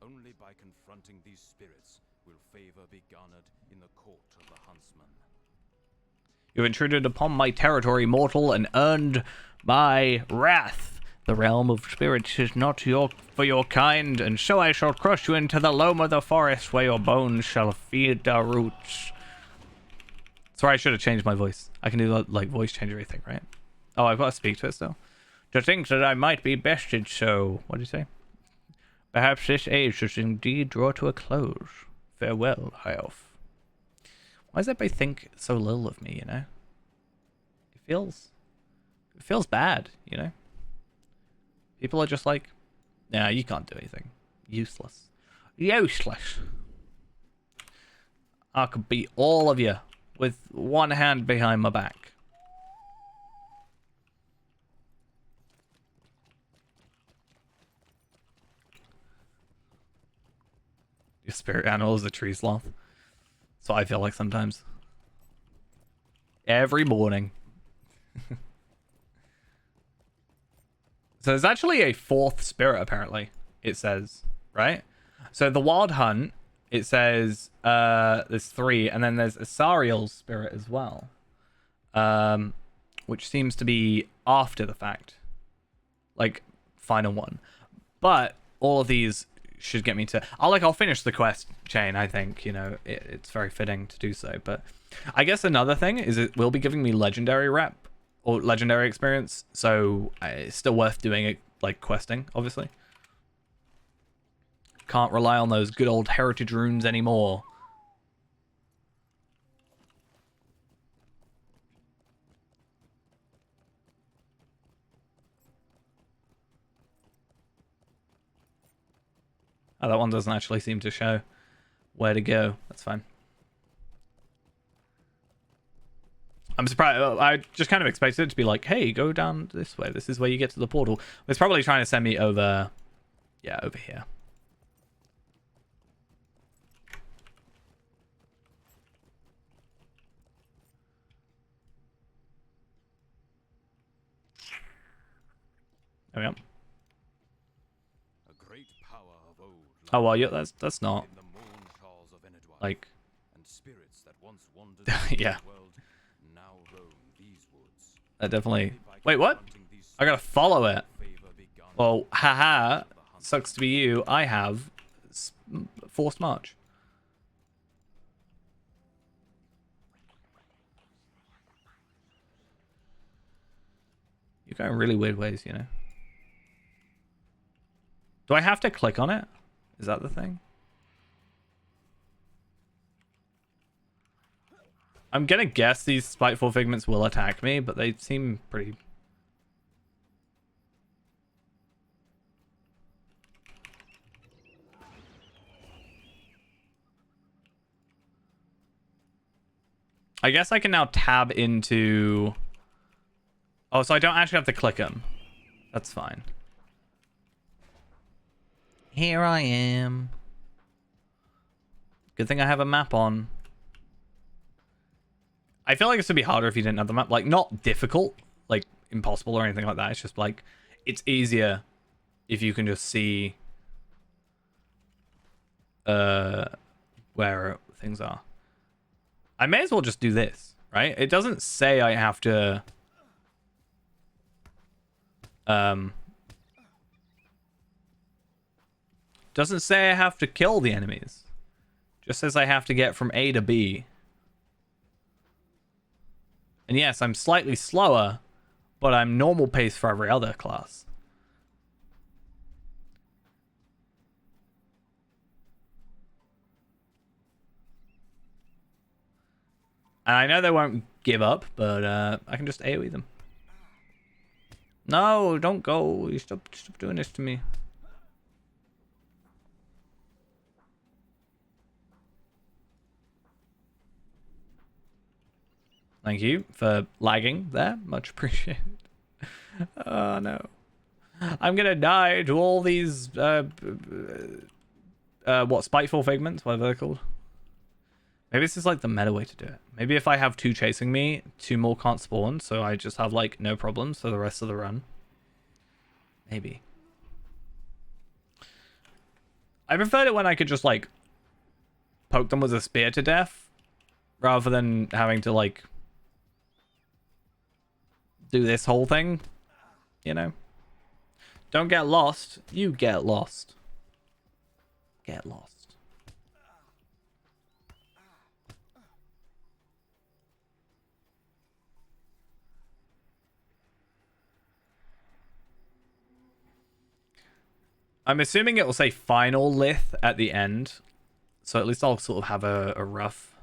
Speaker 2: Only by confronting these spirits will favor be garnered in the court of the huntsman.
Speaker 1: You've intruded upon my territory, mortal, and earned my wrath. The realm of spirits is not for your kind, and so I shall crush you into the loam of the forest, where your bones shall feed the roots. Sorry, I should have changed my voice. I can do that, like, voice changer thing, right? Oh, I've got to speak to it still. To think that I might be bested so. What did you say? Perhaps this age does indeed draw to a close. Farewell, High Elf. Why does everybody think so little of me, you know? It feels bad, you know? People are just like, nah, you can't do anything. Useless. Useless. I could beat all of you with one hand behind my back. Your spirit animal is a tree sloth. So I feel like sometimes. Every morning. So there's actually a fourth spirit, apparently, it says, right? So the Wild Hunt, it says there's 3, and then there's Asariel's spirit as well. Which seems to be after the fact. Like, final one. But all of these should get me to... I'll finish the quest chain, I think. You know, it's very fitting to do so. But I guess another thing is it will be giving me legendary rep. Or legendary experience, so it's still worth doing it, like questing, obviously. Can't rely on those good old heritage runes anymore. Oh, that one doesn't actually seem to show where to go. That's fine. I'm surprised. I just kind of expected it to be like, hey, go down this way. This is where you get to the portal. It's probably trying to send me over... Yeah, over here. There we go.
Speaker 2: A great power of old
Speaker 1: Oh, well, yeah, that's not...
Speaker 2: in the moon halls of Enedwar.
Speaker 1: Like...
Speaker 2: And spirits that once wandered the
Speaker 1: Yeah.
Speaker 2: ancient world now roam these woods.
Speaker 1: That definitely...
Speaker 2: Only by
Speaker 1: Wait, what?
Speaker 2: confronting these
Speaker 1: I gotta follow it.
Speaker 2: favor be garnered
Speaker 1: Well, haha.
Speaker 2: of the huntsman.
Speaker 1: Sucks to be you. I have forced march. You're going really weird ways, you know. Do I have to click on it? Is that the thing? I'm gonna guess these spiteful figments will attack me, but they seem pretty... I guess I can now tab into... Oh, so I don't actually have to click them. That's fine. Here I am. Good thing I have a map on. I feel like this would be harder if you didn't have the map. Like, not difficult, like impossible or anything like that. It's just like, it's easier if you can just see where things are. I may as well just do this, right? It doesn't say I have to... Doesn't say I have to kill the enemies. Just says I have to get from A to B. And yes, I'm slightly slower, but I'm normal pace for every other class. And I know they won't give up, but I can just AoE them. No, don't go. You stop doing this to me. Thank you for lagging there. Much appreciated. Oh, no. I'm gonna die to all these, what, spiteful figments? Whatever they're called. Maybe this is like the meta way to do it. Maybe if I have 2 chasing me, 2 more can't spawn, so I just have like no problems for the rest of the run. Maybe. I preferred it when I could just like poke them with a spear to death rather than having to like do this whole thing, you know? Don't get lost, you get lost. Get lost. I'm assuming it will say final lith at the end, so at least I'll sort of have a rough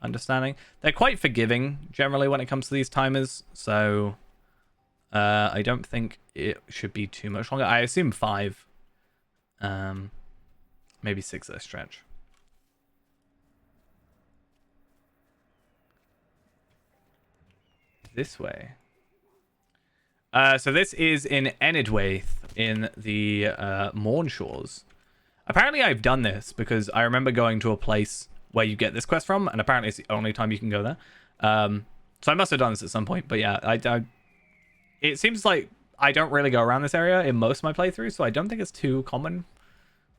Speaker 1: understanding. They're quite forgiving generally when it comes to these timers, so I don't think it should be too much longer. I assume 5, maybe 6 at a stretch. This way. So this is in Enidwaith in the Mornshores. Apparently I've done this because I remember going to a place where you get this quest from, and apparently it's the only time you can go there. So I must have done this at some point, but yeah, it seems like I don't really go around this area in most of my playthroughs, so I don't think it's too common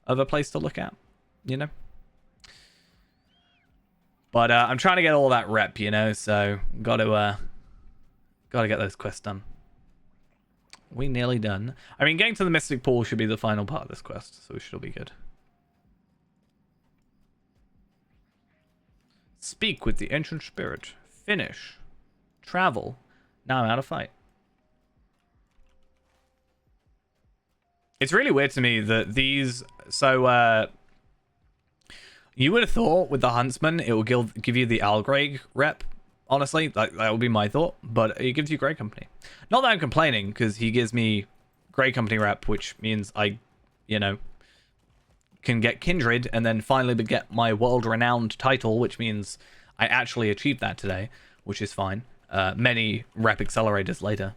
Speaker 1: of a place to look at, you know? But I'm trying to get all that rep, you know, so gotta get those quests done. We nearly done. I mean, getting to the Mystic Pool should be the final part of this quest, so we should all be good. Speak with the ancient spirit. Finish. Travel. Now I'm out of fight. It's really weird to me that these... So, you would have thought with the Huntsman, it will give you the Algraig rep. Honestly, that would be my thought, but it gives you Grey Company. Not that I'm complaining, because he gives me Grey Company rep, which means I, you know, can get Kindred, and then finally get my world-renowned title, which means I actually achieved that today, which is fine. Many rep accelerators later.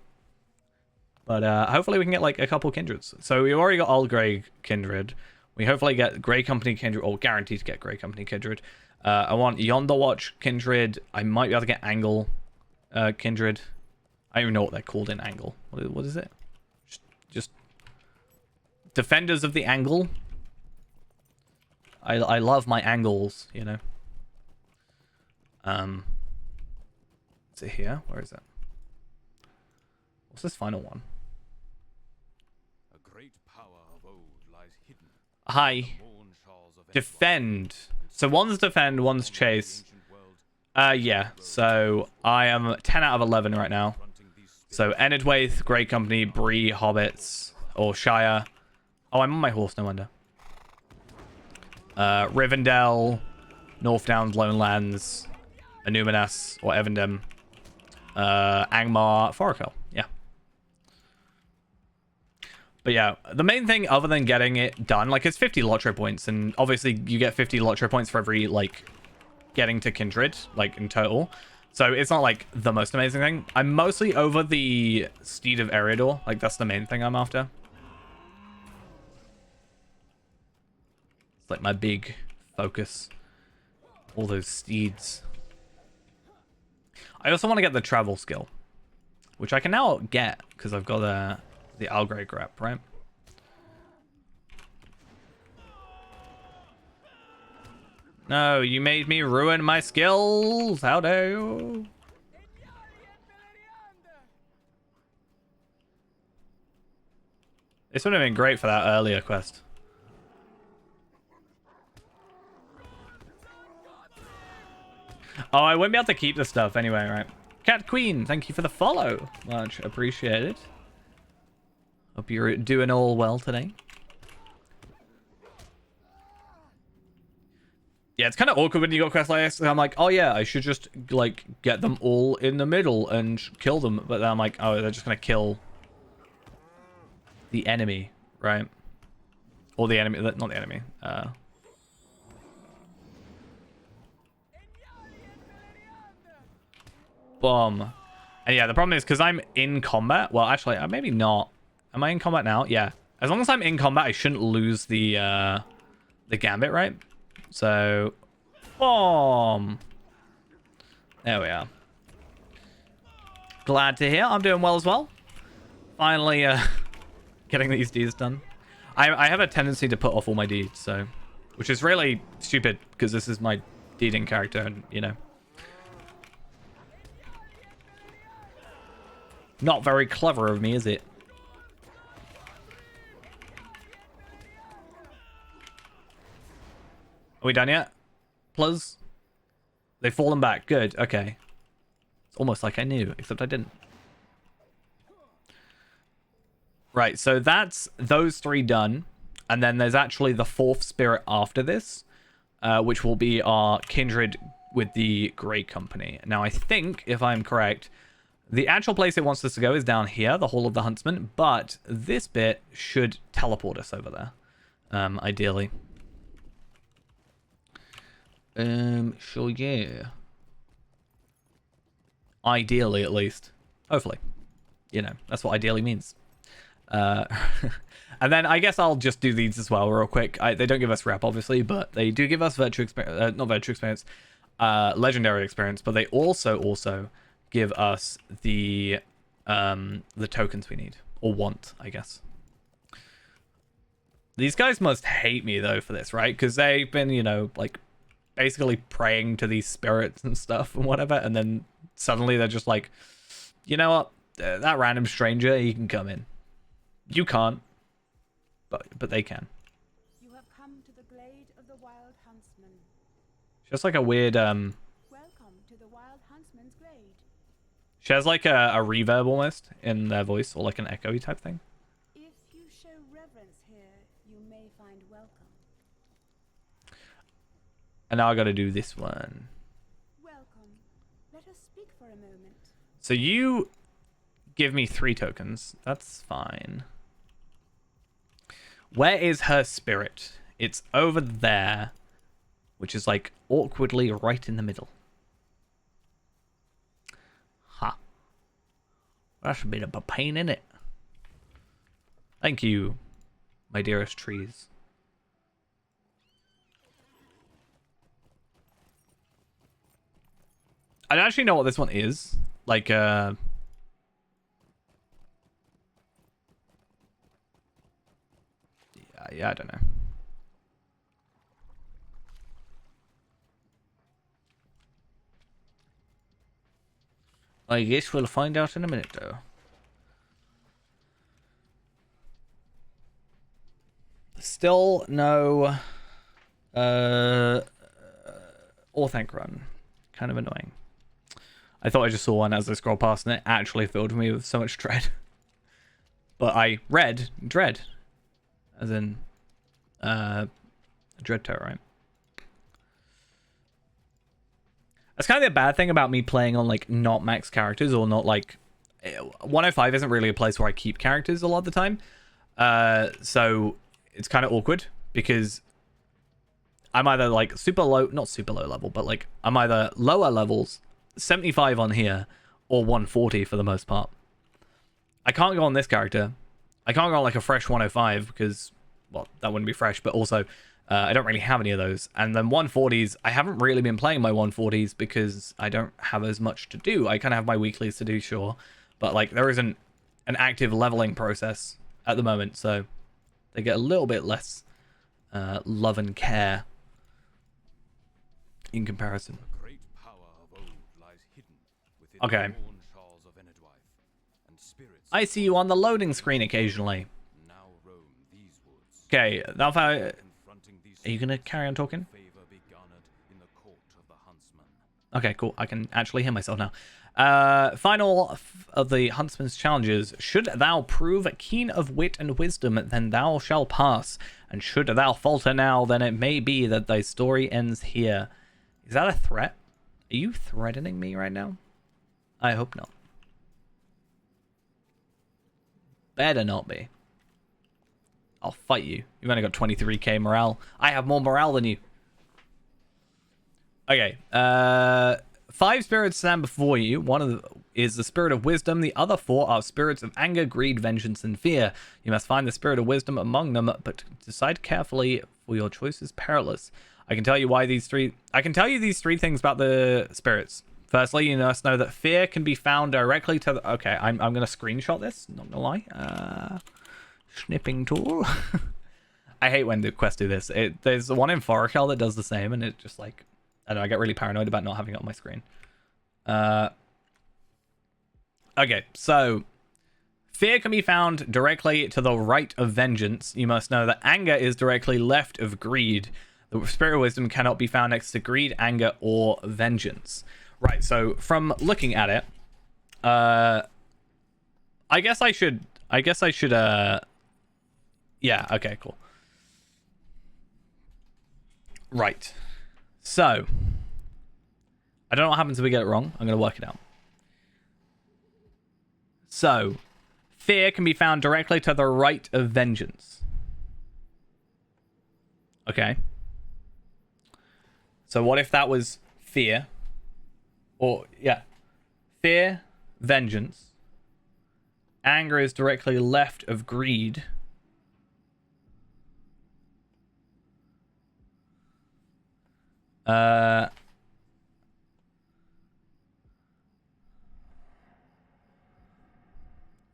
Speaker 1: But hopefully we can get, like, a couple Kindreds. So we already got Algraig Kindred. We hopefully get Grey Company Kindred, or guaranteed to get Grey Company Kindred. I want Yonder Watch Kindred. I might be able to get Angle Kindred. I don't even know what they're called in Angle. What is it? Just Defenders of the Angle. I love my angles, you know. Is it here? Where is it? What's this final one?
Speaker 2: A great power of old lies hidden.
Speaker 1: Hi. Defend. So one's defend, one's chase. Yeah. So I am 10 out of 11 right now. So Enidwaith, Grey Company, Bree, Hobbits, or Shire. Oh, I'm on my horse, no wonder. Rivendell, North Downs, Lone Lands, Anuminas, or Evandem, Angmar, Forakel. Yeah. But yeah, the main thing other than getting it done, like, it's 50 Lotro points, and obviously you get 50 Lotro points for every, like, getting to Kindred, like, in total. So it's not, like, the most amazing thing. I'm mostly over the Steed of Eriador. Like, that's the main thing I'm after. It's, like, my big focus. All those steeds. I also want to get the travel skill, which I can now get, because I've got the Algraig rep, right? No, you made me ruin my skills. How dare you? This would have been great for that earlier quest. Oh, I won't be able to keep the stuff anyway, right? Cat Queen, thank you for the follow. Much appreciated. Hope you're doing all well today. Yeah, it's kind of awkward when you got quests like this. I'm like, oh yeah, I should just, like, get them all in the middle and kill them. But then I'm like, oh, they're just going to kill the enemy, right? Or the enemy, not the enemy. Boom. And yeah, the problem is because I'm in combat. Well, actually, maybe not. Am I in combat now? Yeah. As long as I'm in combat, I shouldn't lose the gambit, right? So Boom. There we are. Glad to hear. I'm doing well as well. Finally, getting these deeds done. I have a tendency to put off all my deeds, so... Which is really stupid, because this is my deeding character, and, you know... Not very clever of me, is it? Are we done yet? Plus? They've fallen back. Good. Okay. It's almost like I knew, except I didn't. Right, so that's those 3 done. And then there's actually the 4th spirit after this, which will be our kindred with the Grey Company. Now, I think, if I'm correct, the actual place it wants us to go is down here, the Hall of the Huntsman, but this bit should teleport us over there, ideally. So yeah. Ideally, at least. Hopefully. You know, that's what ideally means. And then I guess I'll just do these as well real quick. They don't give us rep, obviously, but they do give us virtue experience, not virtue experience, legendary experience, but they also give us the tokens we need, or want, I guess. These guys must hate me, though, for this, right? Because they've been, you know, like, basically praying to these spirits and stuff and whatever, and then suddenly they're just like, you know what? That random stranger, he can come in. You can't. But they can.
Speaker 5: You have come to the glade of the Wild Huntsman.
Speaker 1: Just like a weird,
Speaker 5: Welcome to the Wild Huntsman's glade.
Speaker 1: She has like a reverb almost in their voice, or like an echoey type thing.
Speaker 5: If you show reverence here, you may find welcome.
Speaker 1: And now I gotta do this one.
Speaker 5: Welcome. Let us speak for a moment.
Speaker 1: So you give me 3 tokens. That's fine. Where is her spirit? It's over there, which is like awkwardly right in the middle. Ha. That's a bit of a pain, innit? Thank you, my dearest trees. I don't actually know what this one is. Like, yeah, I don't know. I guess we'll find out in a minute, though. Still no Orthanc run. Kind of annoying. I thought I just saw one as I scrolled past, and it actually filled me with so much dread. But I read dread. As in, Dread Terror, right? That's kind of the bad thing about me playing on, like, not max characters, or not, like... 105 isn't really a place where I keep characters a lot of the time. So, it's kind of awkward, because I'm either, like, super low... Not super low level, but, like, I'm either lower levels, 75 on here, or 140 for the most part. I can't go on this character. I can't go on like a fresh 105 because, well, that wouldn't be fresh, but also I don't really have any of those. And then 140s, I haven't really been playing my 140s because I don't have as much to do. I kind of have my weeklies to do, sure, but like there isn't an active leveling process at the moment, so they get a little bit less love and care in comparison.
Speaker 2: The great power of old lies hidden within
Speaker 1: Okay.
Speaker 2: the worn shawls of Enedwife, and spirits
Speaker 1: I see you on the loading screen occasionally.
Speaker 2: now roam these woods.
Speaker 1: Okay, now if I...
Speaker 2: Confronting these
Speaker 1: Are you gonna carry on talking?
Speaker 2: favor be garnered in the court of the huntsman.
Speaker 1: Okay, cool. I can actually hear myself now. Final of the Huntsman's challenges. Should thou prove keen of wit and wisdom, then thou shalt pass. And should thou falter now, then it may be that thy story ends here. Is that a threat? Are you threatening me right now? I hope not. Better not be. I'll fight you. You've only got 23k morale. I have more morale than you. Okay. 5 spirits stand before you. One of them is the spirit of wisdom. The other 4 are spirits of anger, greed, vengeance, and fear. You must find the spirit of wisdom among them, but decide carefully, for your choice is perilous. I can tell you why these three. I can tell you these three things about the spirits. Firstly, you must know that fear can be found directly to the. Okay, I'm gonna screenshot this. Not gonna lie. Snipping tool. I hate when the quests do this. There's one in Forakel that does the same, and it just like I don't know. I get really paranoid about not having it on my screen. Okay, so fear can be found directly to the right of vengeance. You must know that anger is directly left of greed. The spirit of wisdom cannot be found next to greed, anger, or vengeance. Right, so from looking at it, I guess I should, yeah, okay, cool. Right. So, I don't know what happens if we get it wrong. I'm going to work it out. So, fear can be found directly to the right of vengeance. Okay. So what if that was fear? Or, yeah. Fear, vengeance. Anger is directly left of greed.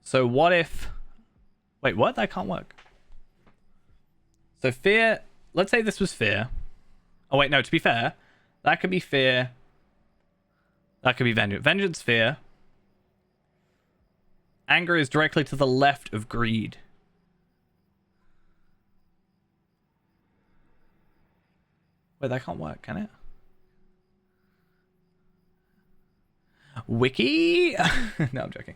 Speaker 1: So what if... Wait, what? That can't work. So fear... Let's say this was fear. Oh, wait, no, to be fair, that could be fear. That could be vengeance. Vengeance, fear. Anger is directly to the left of greed. Wait, that can't work, can it? Wiki? No, I'm joking.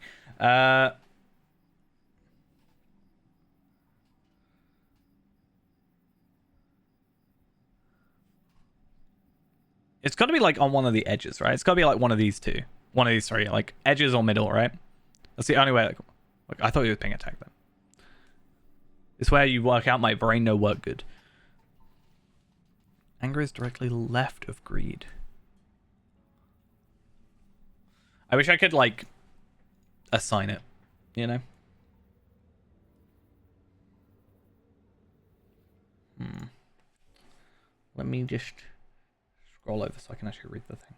Speaker 1: It's got to be like on one of the edges, right? It's got to be like one of these two. One of these three, like edges or middle, right? That's the only way. Like, I thought he was being attacked then. It's where you work out my brain no work good. Anger is directly left of greed. I wish I could like assign it, you know? Let me just scroll over so I can actually read the thing.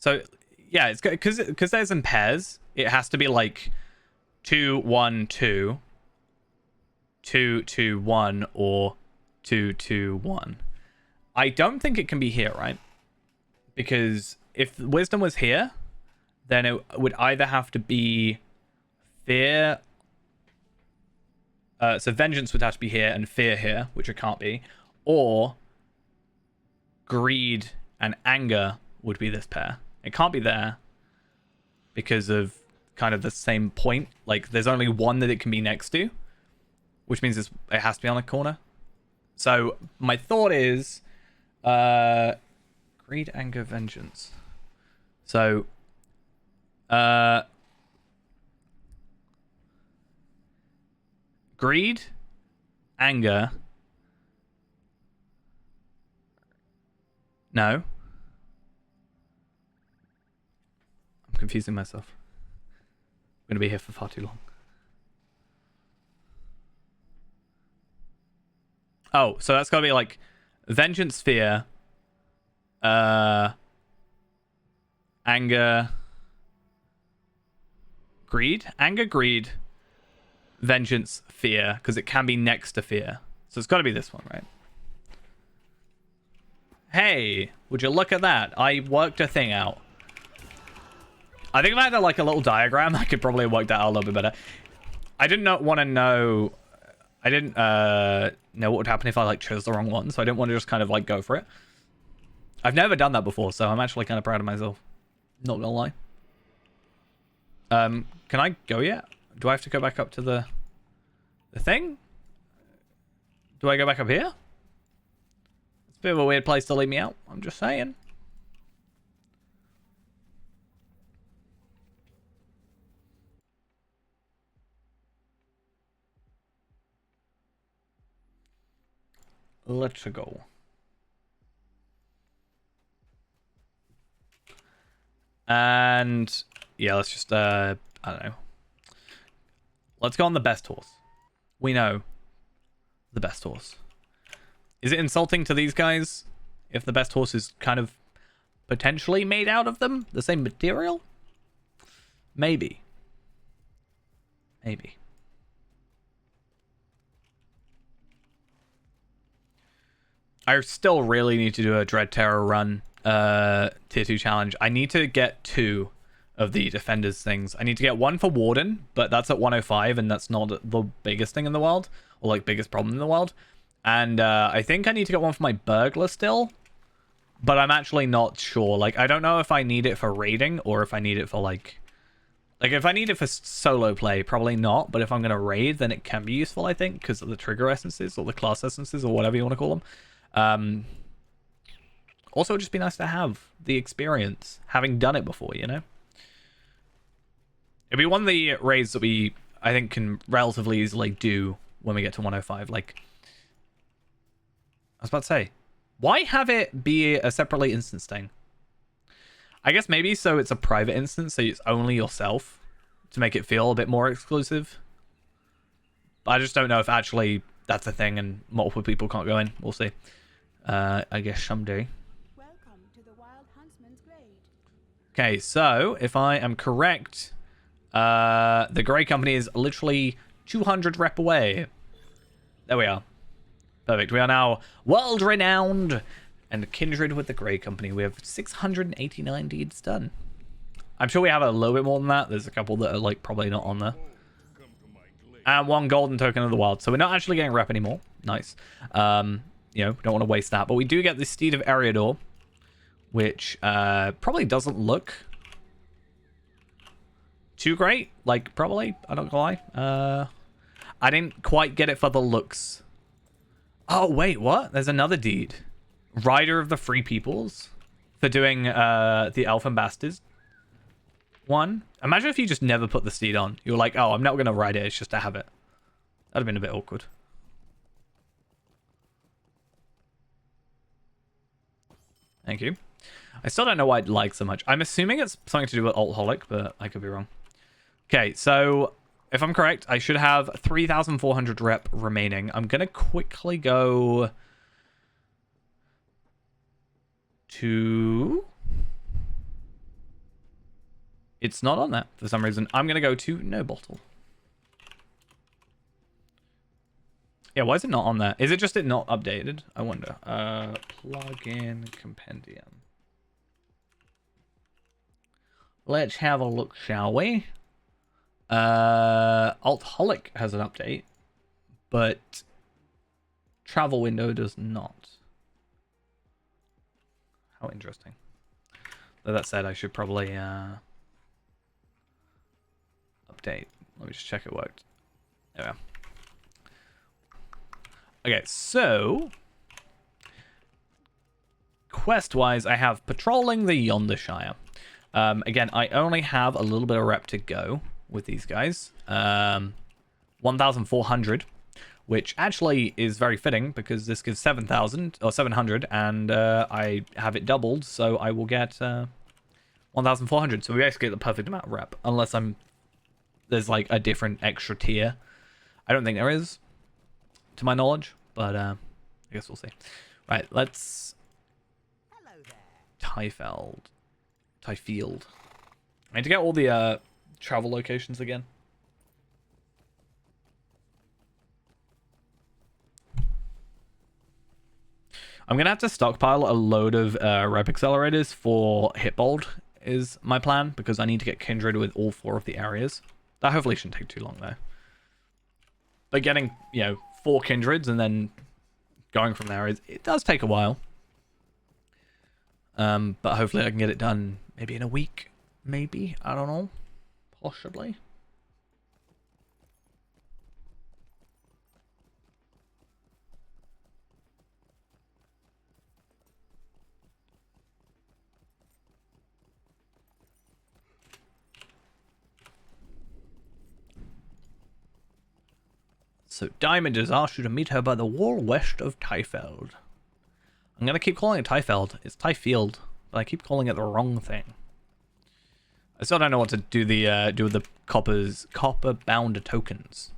Speaker 1: So yeah, it's because there's in pairs. It has to be like 2 1 2, 2 2 1, or 2 2 1. I don't think it can be here, right? Because if wisdom was here, then it would either have to be fear. So vengeance would have to be here and fear here, which it can't be. Or greed and anger would be this pair. It can't be there because of kind of the same point. Like, there's only one that it can be next to, which means it has to be on a corner. So my thought is greed, anger, vengeance. So greed, anger. No. I'm confusing myself. I'm going to be here for far too long. Oh, so that's got to be like vengeance, fear, anger, greed, vengeance, fear, because it can be next to fear. So it's got to be this one, right? Hey, would you look at that? I worked a thing out. I think if I had like a little diagram, I could probably work that out a little bit better. I didn't want to know. I didn't know what would happen if I like chose the wrong one, so I didn't want to just kind of like go for it. I've never done that before, so I'm actually kind of proud of myself. Not gonna lie. Can I go yet? Do I have to go back up to the thing? Do I go back up here? It's a bit of a weird place to leave me out. I'm just saying. Let's go. And yeah, let's just I don't know. Let's go on the best horse. We know the best horse. Is it insulting to these guys if the best horse is kind of potentially made out of them? The same material? Maybe. Maybe. I still really need to do a Dread Terror run tier 2 challenge. I need to get 2 of the Defenders things. I need to get 1 for Warden, but that's at 105 and that's not the biggest thing in the world, or like biggest problem in the world. And I think I need to get 1 for my Burglar still, but I'm actually not sure. Like, I don't know if I need it for raiding or if I need it for like if I need it for solo play, probably not. But if I'm going to raid, then it can be useful, I think, because of the trigger essences or the class essences or whatever you want to call them. Also, it'd just be nice to have the experience, having done it before, you know? It'd be one of the raids that we, I think, can relatively easily do when we get to 105. Like, I was about to say, why have it be a separately instanced thing? I guess maybe so it's a private instance, so it's only yourself, to make it feel a bit more exclusive. But I just don't know if actually that's a thing and multiple people can't go in. We'll see. I guess someday.
Speaker 5: Welcome to the Wild Huntsman's Glade.
Speaker 1: Okay, so if I am correct, the Grey Company is literally 200 rep away. There we are. Perfect. We are now world renowned and kindred with the Grey Company. We have 689 deeds done. I'm sure we have a little bit more than that. There's a couple that are like probably not on there. And 1 golden token of the wild. So we're not actually getting rep anymore. Nice. You know, don't want to waste that. But we do get the Steed of Eriador, which probably doesn't look too great. Like, probably. I'm not gonna lie. I didn't quite get it for the looks. Oh, wait, what? There's another deed. Rider of the Free Peoples for doing the Elfin Bastards one. Imagine if you just never put the steed on. You were like, oh, I'm not going to ride it. It's just to have it. That'd have been a bit awkward. Thank you. I still don't know why I'd like so much. I'm assuming it's something to do with Altholic, but I could be wrong. Okay, so if I'm correct, I should have 3,400 rep remaining. I'm going to quickly go to... It's not on that for some reason. I'm going to go to No Bottle. Yeah, why is it not on there? Is it just it not updated? I wonder. Plugin compendium. Let's have a look, shall we? Altholic has an update, but Travel Window does not. How interesting. Though that said, I should probably update. Let me just check it worked. There we are. Okay, so quest-wise, I have patrolling the Yonder Shire. Again, I only have a little bit of rep to go with these guys. 1,400, which actually is very fitting because this gives 7,000 or 700, and I have it doubled, so I will get 1,400. So we basically get the perfect amount of rep, unless there's like a different extra tier. I don't think there is, to my knowledge, but I guess we'll see. Right, let's...
Speaker 4: Hello there.
Speaker 1: Tyfield. I need to get all the travel locations again. I'm gonna have to stockpile a load of rep accelerators for Hitbold is my plan, because I need to get kindred with all 4 of the areas. That hopefully shouldn't take too long though. But getting, 4 kindreds and then going from there, it does take a while. But hopefully I can get it done maybe in a week. Maybe. I don't know. Possibly. So Diamond has asked you to meet her by the wall west of Tyfeld. I'm going to keep calling it Tyfeld. It's Tyfield, but I keep calling it the wrong thing. I still don't know what to do with the copper bound tokens.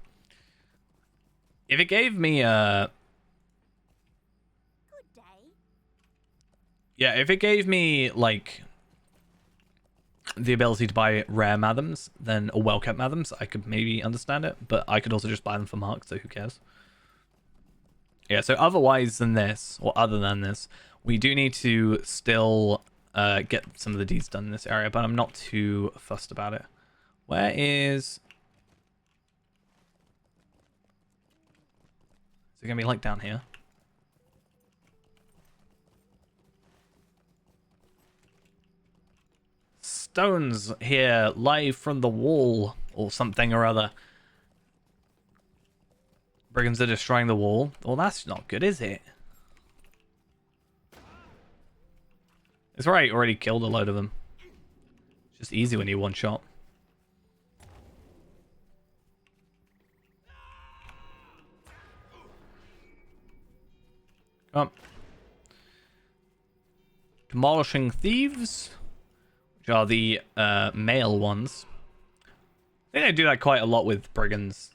Speaker 1: If it gave me
Speaker 4: Good day.
Speaker 1: yeah, if it gave me like the ability to buy rare Mathams, then or well-kept Mathams, I could maybe understand it, but I could also just buy them for marks, so who cares? Yeah, so otherwise than this, or other than this, we do need to still get some of the deeds done in this area, but I'm not too fussed about it. Where is... Is it going to be like down here? Stones here, live from the wall, or something or other. Brigands are destroying the wall. Well, that's not good, is it? It's right, already killed a load of them. It's just easy when you one shot. Come on. Demolishing thieves, which are the male ones. I think they do that quite a lot with brigands.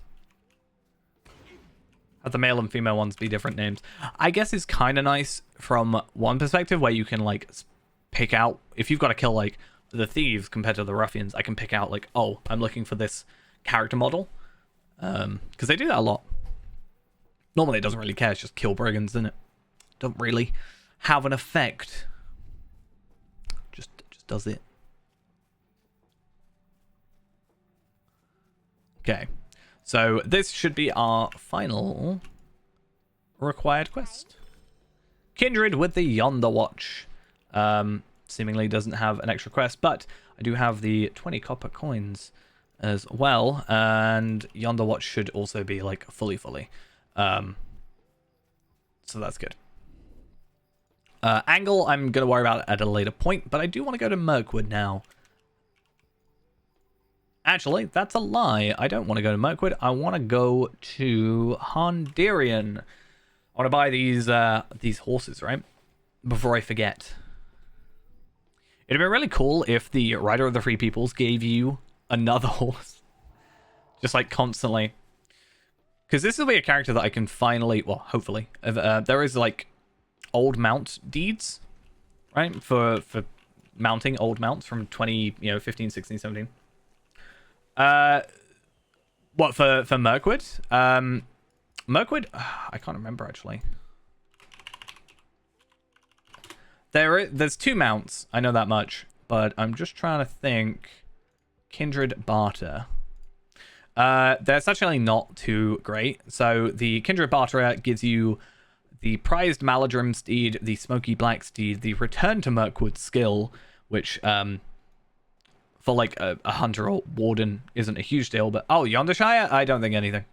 Speaker 1: Have the male and female ones be different names. I guess it's kind of nice from one perspective where you can like pick out, if you've got to kill like the thieves compared to the ruffians, I can pick out like, oh, I'm looking for this character model. Because they do that a lot. Normally it doesn't really care, it's just kill brigands, isn't it? Don't really have an effect. Just does it. Okay. So this should be our final required quest. Kindred with the Yonder Watch. Seemingly doesn't have an extra quest, but I do have the 20 copper coins as well, and Yonder Watch should also be like fully. So that's good. Angle, I'm going to worry about at a later point, but I do want to go to Mirkwood now. Actually, that's a lie. I don't want to go to Mirkwood. I want to go to Honderian. I want to buy these horses, right? Before I forget. It'd be really cool if the Rider of the Free Peoples gave you another horse. Just like constantly. Because this will be a character that I can finally, well, hopefully. There is like old mount deeds, right? For mounting old mounts from 15, 16, 17. What for Mirkwood? Mirkwood, I can't remember actually. There's 2 mounts, I know that much, but I'm just trying to think. Kindred Barter. That's actually not too great. So the Kindred Barterer gives you the prized Maladrim steed, the Smoky Black steed, the Return to Mirkwood skill, which for like a hunter or warden isn't a huge deal, but oh, Yondershire? I don't think anything.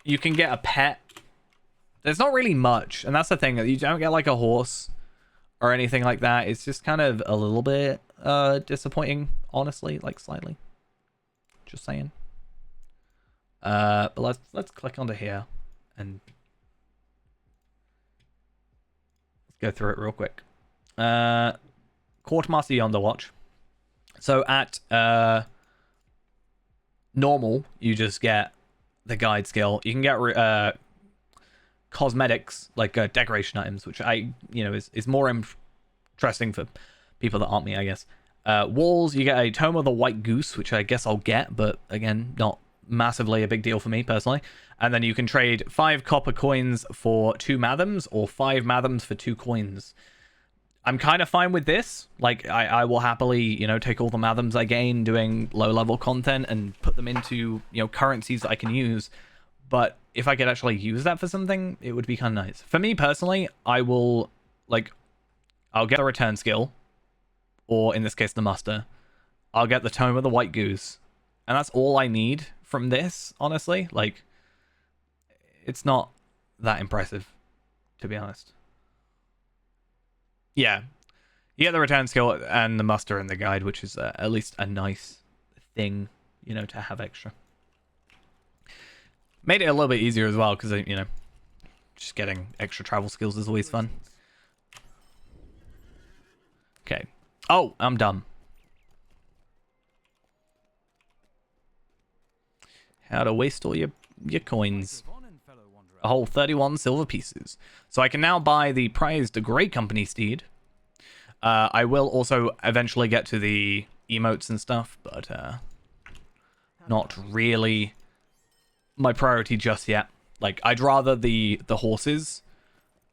Speaker 1: You can get a pet. There's not really much, and that's the thing, that you don't get like a horse or anything like that. It's just kind of a little bit disappointing, honestly, like slightly. Just saying. But let's click onto here and let's go through it real quick. Quartermaster Yonder Watch. So at normal, you just get the guide skill. You can get cosmetics, like decoration items, which is more interesting for people that aren't me, I guess. Walls, you get a Tome of the White Goose, which I guess I'll get, but again, not massively a big deal for me personally. And then you can trade 5 copper coins for 2 Mathams, or 5 Mathams for 2 coins. I'm kind of fine with this. Like, I will happily, take all the Mathams I gain doing low-level content and put them into, currencies that I can use. But if I could actually use that for something, it would be kind of nice. For me, personally, I'll get the Return skill, or in this case, the Muster. I'll get the Tome of the White Goose. And that's all I need from this, honestly. Like, it's not that impressive, to be honest. Yeah, you get the Return skill and the Muster and the guide, which is at least a nice thing, to have extra. Made it a little bit easier as well, because, just getting extra travel skills is always fun. Okay. Oh, I'm dumb. how to waste all your coins.
Speaker 2: Drive on in, fellow wanderer.
Speaker 1: A whole 31 silver pieces. So I can now buy the prized Great Company steed. I will also eventually get to the emotes and stuff, but not really my priority just yet. Like, I'd rather the horses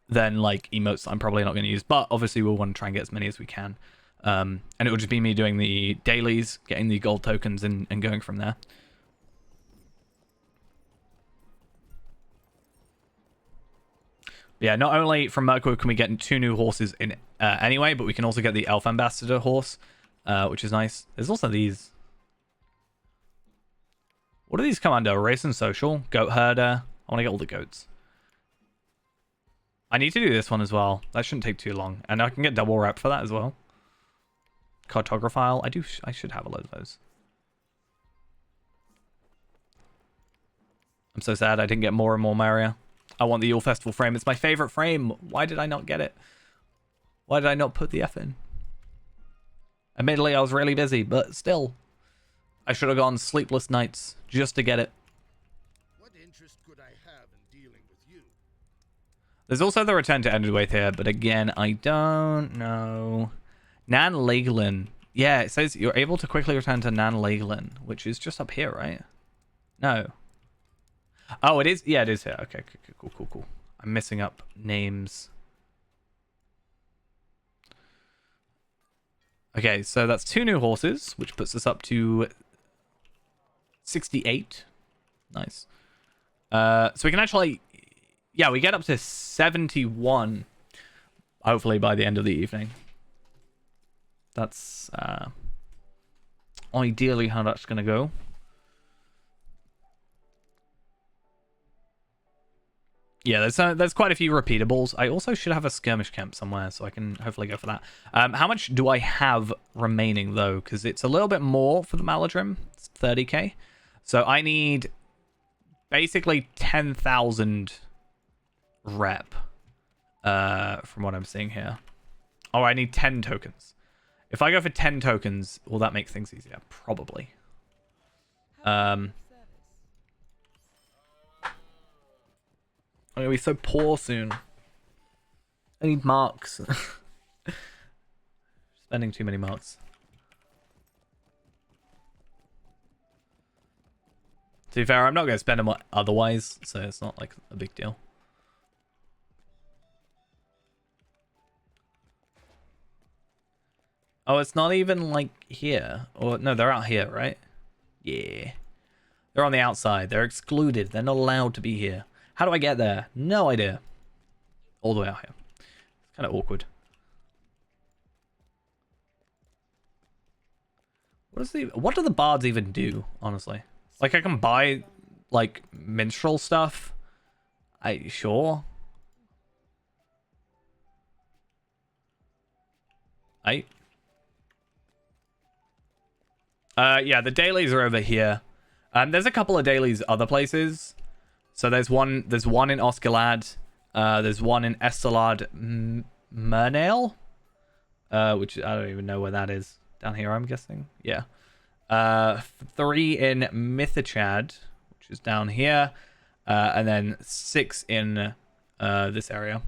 Speaker 1: than like emotes that I'm probably not going to use, but obviously we'll want to try and get as many as we can. And it will just be me doing the dailies, getting the gold tokens, and going from there. Yeah, not only from Mirkwood can we get 2 new horses in anyway, but we can also get the Elf Ambassador horse, which is nice. There's also these. What do these come under? Race and Social? Goat Herder? I want to get all the goats. I need to do this one as well. That shouldn't take too long. And I can get double rep for that as well. Cartographile. I should have a load of those. I'm so sad I didn't get more and more Maria. I want the Yule Festival frame. It's my favorite frame. Why did I not get it? Why did I not put the F in? Admittedly, I was really busy, but still. I should have gone sleepless nights just to get it.
Speaker 3: What interest could I have in dealing with you?
Speaker 1: There's also the return to Enderwaith here, but again, I don't know. Nan Lagelin. Yeah, it says you're able to quickly return to Nan Lagelin, which is just up here, right? No. Oh, it is? Yeah, it is here. Okay, cool. I'm messing up names. Okay, so that's 2 new horses, which puts us up to 68. Nice. So we can actually... Yeah, we get up to 71, hopefully by the end of the evening. That's ideally how that's going to go. Yeah, there's quite a few repeatables. I also should have a skirmish camp somewhere, so I can hopefully go for that. How much do I have remaining, though? Because it's a little bit more for the Maladrim. It's 30k. So I need basically 10,000 rep from what I'm seeing here. Oh, I need 10 tokens. If I go for 10 tokens, will that make things easier? Probably. I'm gonna be so poor soon. I need marks. Spending too many marks. To be fair, I'm not going to spend them otherwise, so it's not like a big deal. Oh, it's not even like here. Or no, they're out here, right? Yeah. They're on the outside. They're excluded. They're not allowed to be here. How do I get there? No idea. All the way out here. It's kind of awkward. What do the bards even do, honestly? Like, I can buy, like, minstrel stuff. Sure. Yeah, the dailies are over here. There's a couple of dailies other places. So there's one in Osgiliath. There's one in Estelad Murnale, which I don't even know where that is. Down here, I'm guessing. Yeah. 3 in Mythachad, which is down here. And then 6 in this area.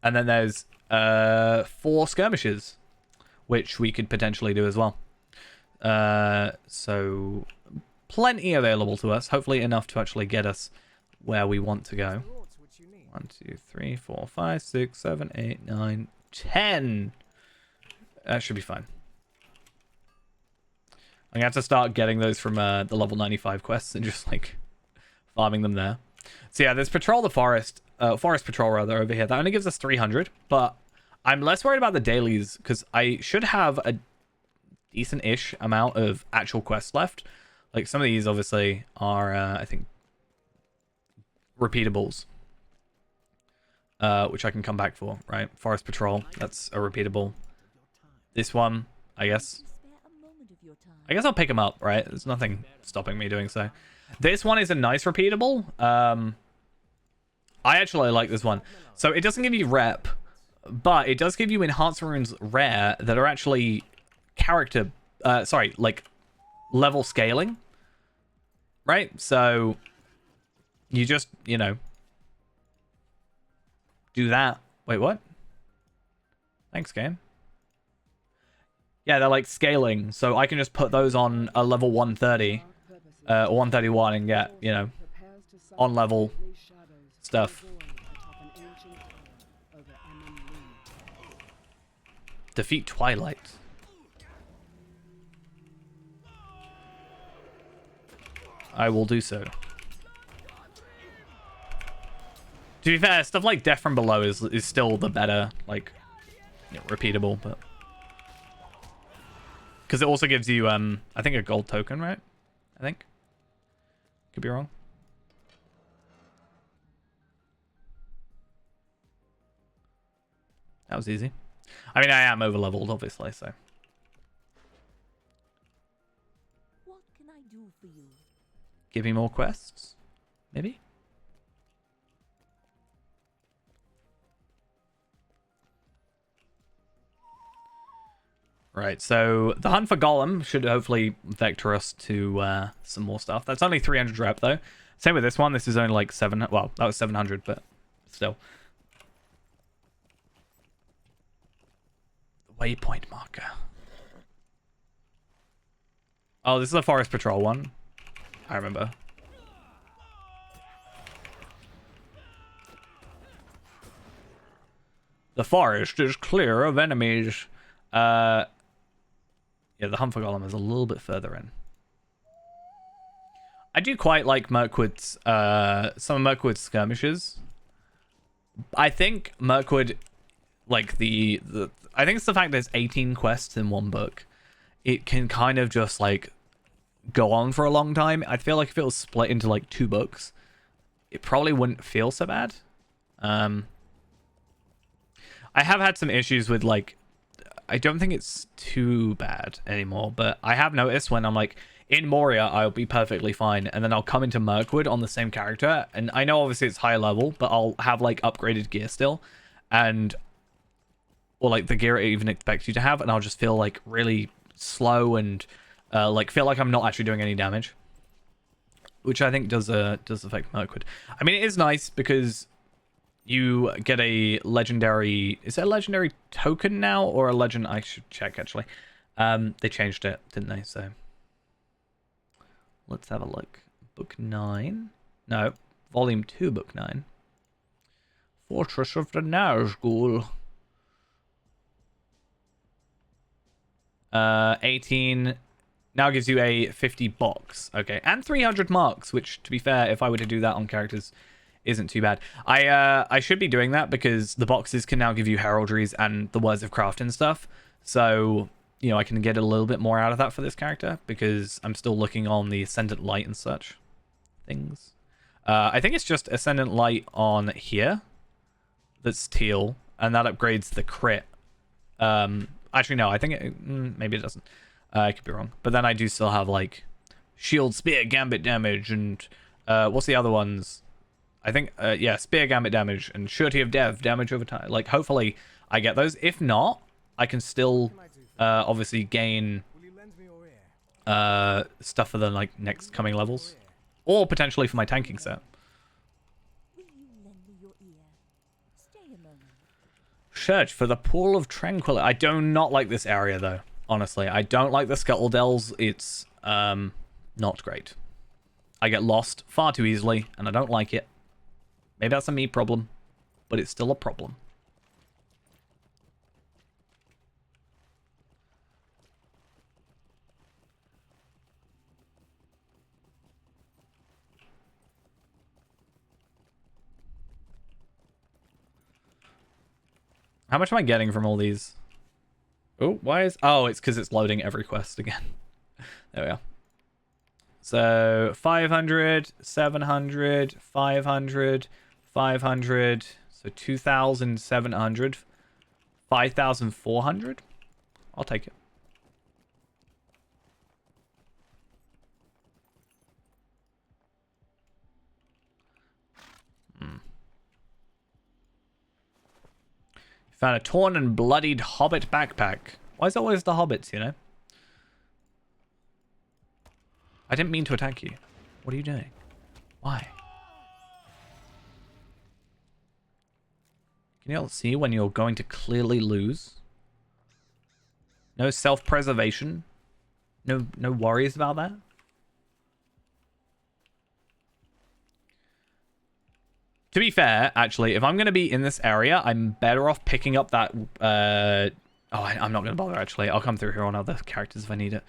Speaker 1: And then there's 4 skirmishes, which we could potentially do as well. So plenty available to us. Hopefully enough to actually get us where we want to go. 1, 2, 3, 4, 5, 6, 7, 8, 9, 10. That should be fine. I'm gonna have to start getting those from the level 95 quests and just like farming them there. So yeah, there's Patrol the Forest, Forest Patrol rather over here. That only gives us 300, but I'm less worried about the dailies because I should have a decent-ish amount of actual quests left. Like some of these obviously are, I think, repeatables, which I can come back for, right? Forest Patrol, that's a repeatable. This one, I guess I'll pick them up, right? There's nothing stopping me doing so. This one is a nice repeatable. I actually like this one. So it doesn't give you rep, but it does give you enhanced runes rare that are actually like level scaling. right? So you just, you know, do that. Wait, what? Thanks, game. Yeah, they're like scaling, so I can just put those on a level 130 or 131 and get, you know, on level stuff. Defeat Twilight. I will do so. To be fair, stuff like Death from Below is still the better, like, you know, repeatable, but because it also gives you I think a gold token, right? I think. Could be wrong. That was easy. I mean, I am over leveled, obviously, so.
Speaker 4: What can I do for you?
Speaker 1: Give me more quests, maybe. Right, so the hunt for Golem should hopefully vector us to some more stuff. That's only 300 rep, though. Same with this one. This is only like 7... Well, that was 700, but still. The waypoint marker. Oh, this is a Forest Patrol one. I remember. The forest is clear of enemies. Yeah, the hunt for Golem is a little bit further in. I do quite like Mirkwood's, some of Mirkwood's skirmishes. I think Mirkwood, like I think it's the fact there's 18 quests in one book. It can kind of just like go on for a long time. I feel like if it was split into like 2 books, it probably wouldn't feel so bad. I have had some issues with like, I don't think it's too bad anymore, but I have noticed when I'm like in Moria, I'll be perfectly fine, and then I'll come into Mirkwood on the same character, and I know obviously it's higher level, but I'll have like upgraded gear still, or like the gear it even expects you to have, and I'll just feel like really slow and like feel like I'm not actually doing any damage, which I think does affect Mirkwood. I mean, it is nice because you get a legendary... Is it a legendary token now? Or a legend... I should check, actually. They changed it, didn't they? So let's have a look. Book 9. No. Volume 2, Book 9. Fortress of the Nazgul. 18... Now gives you a 50 box. Okay. And 300 marks, which, to be fair, if I were to do that on characters... isn't too bad. I should be doing that because the boxes can now give you heraldries and the words of craft and stuff. So, you know, I can get a little bit more out of that for this character because I'm still looking on the Ascendant Light and such things. I think it's just Ascendant Light on here that's teal, and that upgrades the crit. Actually, no, I think maybe it doesn't. I could be wrong. But then I do still have like Shield, Spear, Gambit damage, and what's the other ones? I think, yeah, Spear, Gambit damage, and Surety of Death damage over time. Like, hopefully I get those. If not, I can still, obviously, gain stuff for the, like, next coming levels. Or potentially for my tanking set.
Speaker 4: Will you lend me your ear? Stay a moment.
Speaker 1: Search for the Pool of Tranquility. I do not like this area, though. Honestly, I don't like the Scuttle Dells. It's, not great. I get lost far too easily, and I don't like it. Maybe that's a me problem, but it's still a problem. How much am I getting from all these? Oh, why is... Oh, it's because it's loading every quest again. There we are. So, 500, 700, 500... 500, so 2,700, 5,400. I'll take it. Found a torn and bloodied hobbit backpack. Why is it always the hobbits, you know? I didn't mean to attack you. What are you doing? Why? Can you all see when you're going to clearly lose? No self-preservation? No worries about that? To be fair, actually, if I'm going to be in this area, I'm better off picking up that... I'm not going to bother, actually. I'll come through here on other characters if I need it.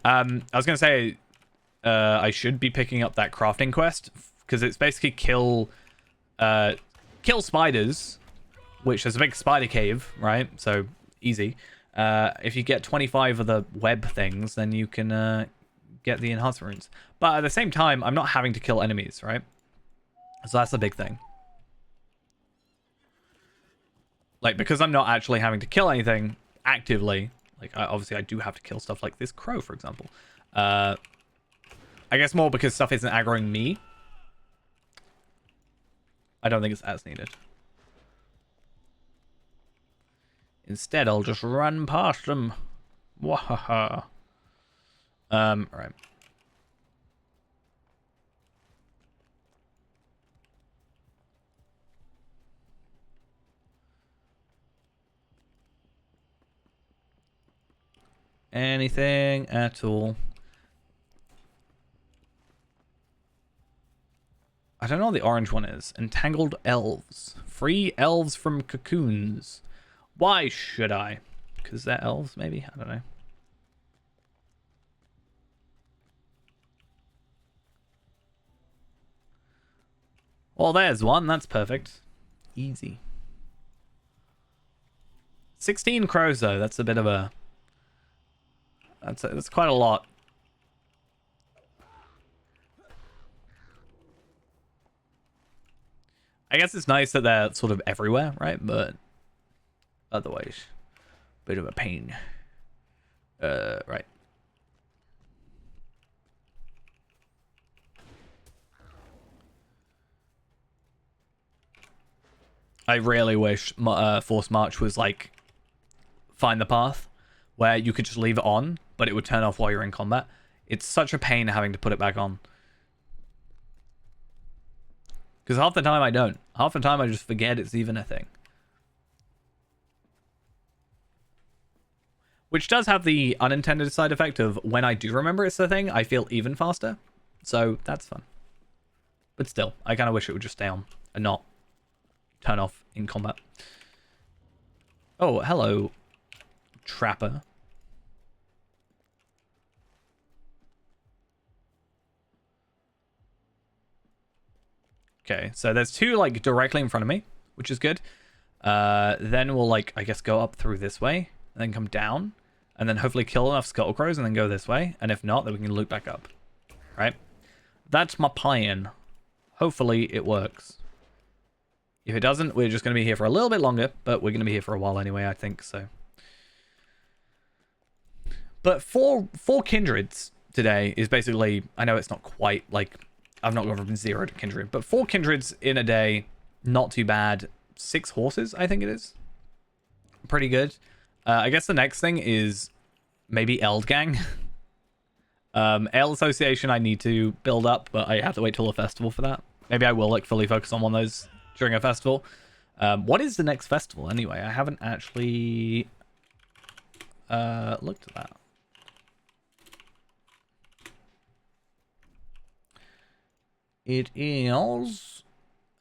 Speaker 1: I was going to say... I should be picking up that crafting quest, because it's basically kill spiders, which is a big spider cave, right? So, easy. If you get 25 of the web things, then you can get the enhancement runes. But at the same time, I'm not having to kill enemies, right? So that's the big thing. Like, because I'm not actually having to kill anything actively, like, obviously I do have to kill stuff like this crow, for example. I guess more because stuff isn't aggroing me. I don't think it's as needed. Instead, I'll just run past them. Wahaha. Right. Anything at all. I don't know what the orange one is. Entangled elves. Free elves from cocoons. Why should I? Because they're elves, maybe? I don't know. Well, there's one. That's perfect. Easy. 16 crows, though. That's a bit of a... That's quite a lot. I guess it's nice that they're sort of everywhere, right? But otherwise, bit of a pain. Right. I really wish Force March was like Find the Path, where you could just leave it on, but it would turn off while you're in combat. It's such a pain having to put it back on. Because half the time I don't. Half the time I just forget it's even a thing. Which does have the unintended side effect of when I do remember it's a thing, I feel even faster. So that's fun. But still, I kind of wish it would just stay on and not turn off in combat. Oh, hello, Trapper. Okay, so there's two like directly in front of me, which is good. Then we'll like, I guess, go up through this way, and then come down, and then hopefully kill enough Scuttle Crows, and then go this way. And if not, then we can loop back up. Right? That's my plan. Hopefully it works. If it doesn't, we're just going to be here for a little bit longer, but we're going to be here for a while anyway, I think, so. But four Kindreds today is basically, I know it's not quite like, I've not gone from 0 to Kindred, but 4 Kindreds in a day, not too bad. 6 horses, I think it is. Pretty good. I guess the next thing is maybe Eldgang. Ale Association I need to build up, but I have to wait till a festival for that. Maybe I will like fully focus on one of those during a festival. What is the next festival anyway? I haven't actually looked at that. It is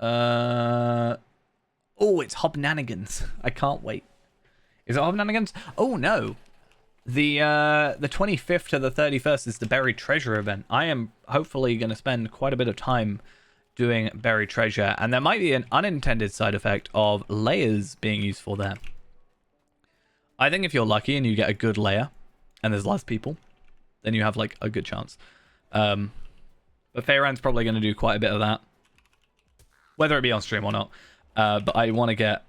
Speaker 1: oh, it's Hobnanigans. I can't wait. Is it Hobnanigans? Oh no. The 25th to the 31st is the Buried Treasure event. I am hopefully going to spend quite a bit of time doing Buried Treasure, and there might be an unintended side effect of layers being useful there. I think if you're lucky and you get a good layer, and there's less people, then you have like a good chance. But Feyran's probably going to do quite a bit of that, whether it be on stream or not. But I want to get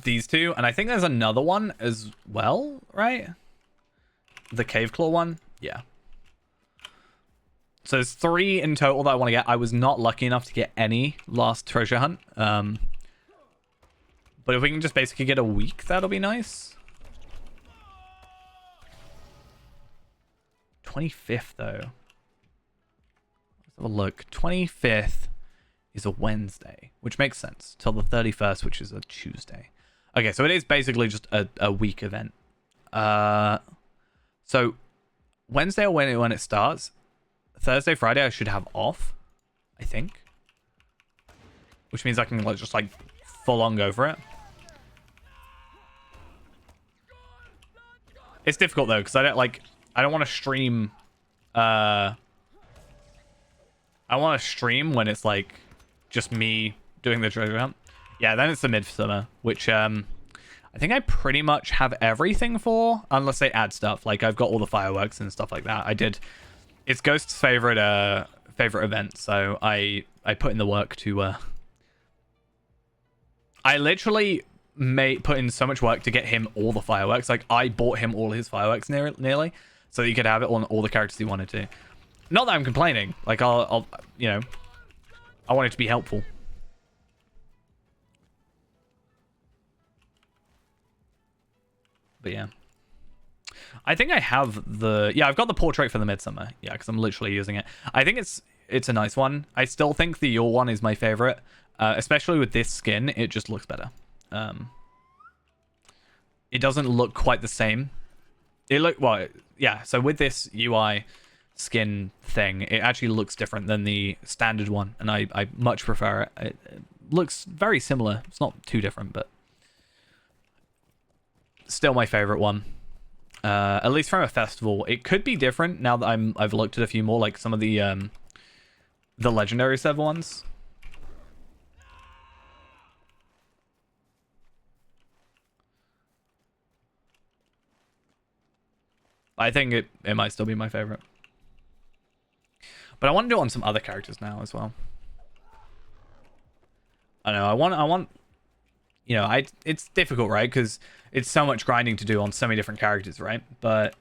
Speaker 1: these two, and I think there's another one as well, right? The Cave Claw one, yeah. So there's 3 in total that I want to get. I was not lucky enough to get any last treasure hunt. But if we can just basically get a week, that'll be nice. 25th, though. Let's have a look. 25th is a Wednesday, which makes sense. Till the 31st, which is a Tuesday. Okay, so it is basically just a week event. So Wednesday or when it starts, Thursday, Friday, I should have off, I think. Which means I can like, just like full on go for it. It's difficult though, because I don't want to stream. I want to stream when it's like just me doing the treasure hunt. Yeah, then it's the Midsummer, which I think I pretty much have everything for, unless they add stuff. Like I've got all the fireworks and stuff like that. I did. It's Ghost's favorite event, so I put in the work to. I literally put in so much work to get him all the fireworks. Like I bought him all his fireworks nearly, so that he could have it on all the characters he wanted to. Not that I'm complaining. Like I'll you know, I want it to be helpful. But yeah, I think I have I've got the portrait for the Midsummer. Yeah, because I'm literally using it. I think it's a nice one. I still think the Yule one is my favorite, especially with this skin. It just looks better. It doesn't look quite the same. So with this UI skin thing, it actually looks different than the standard one, and I much prefer it. It looks very similar. It's not too different, but still my favorite one. At least from a festival. It could be different now that I've looked at a few more, like some of the legendary server ones. I think it might still be my favorite. But I want to do it on some other characters now as well. I know, I want you know, it's difficult, right? Because it's so much grinding to do on so many different characters, right? But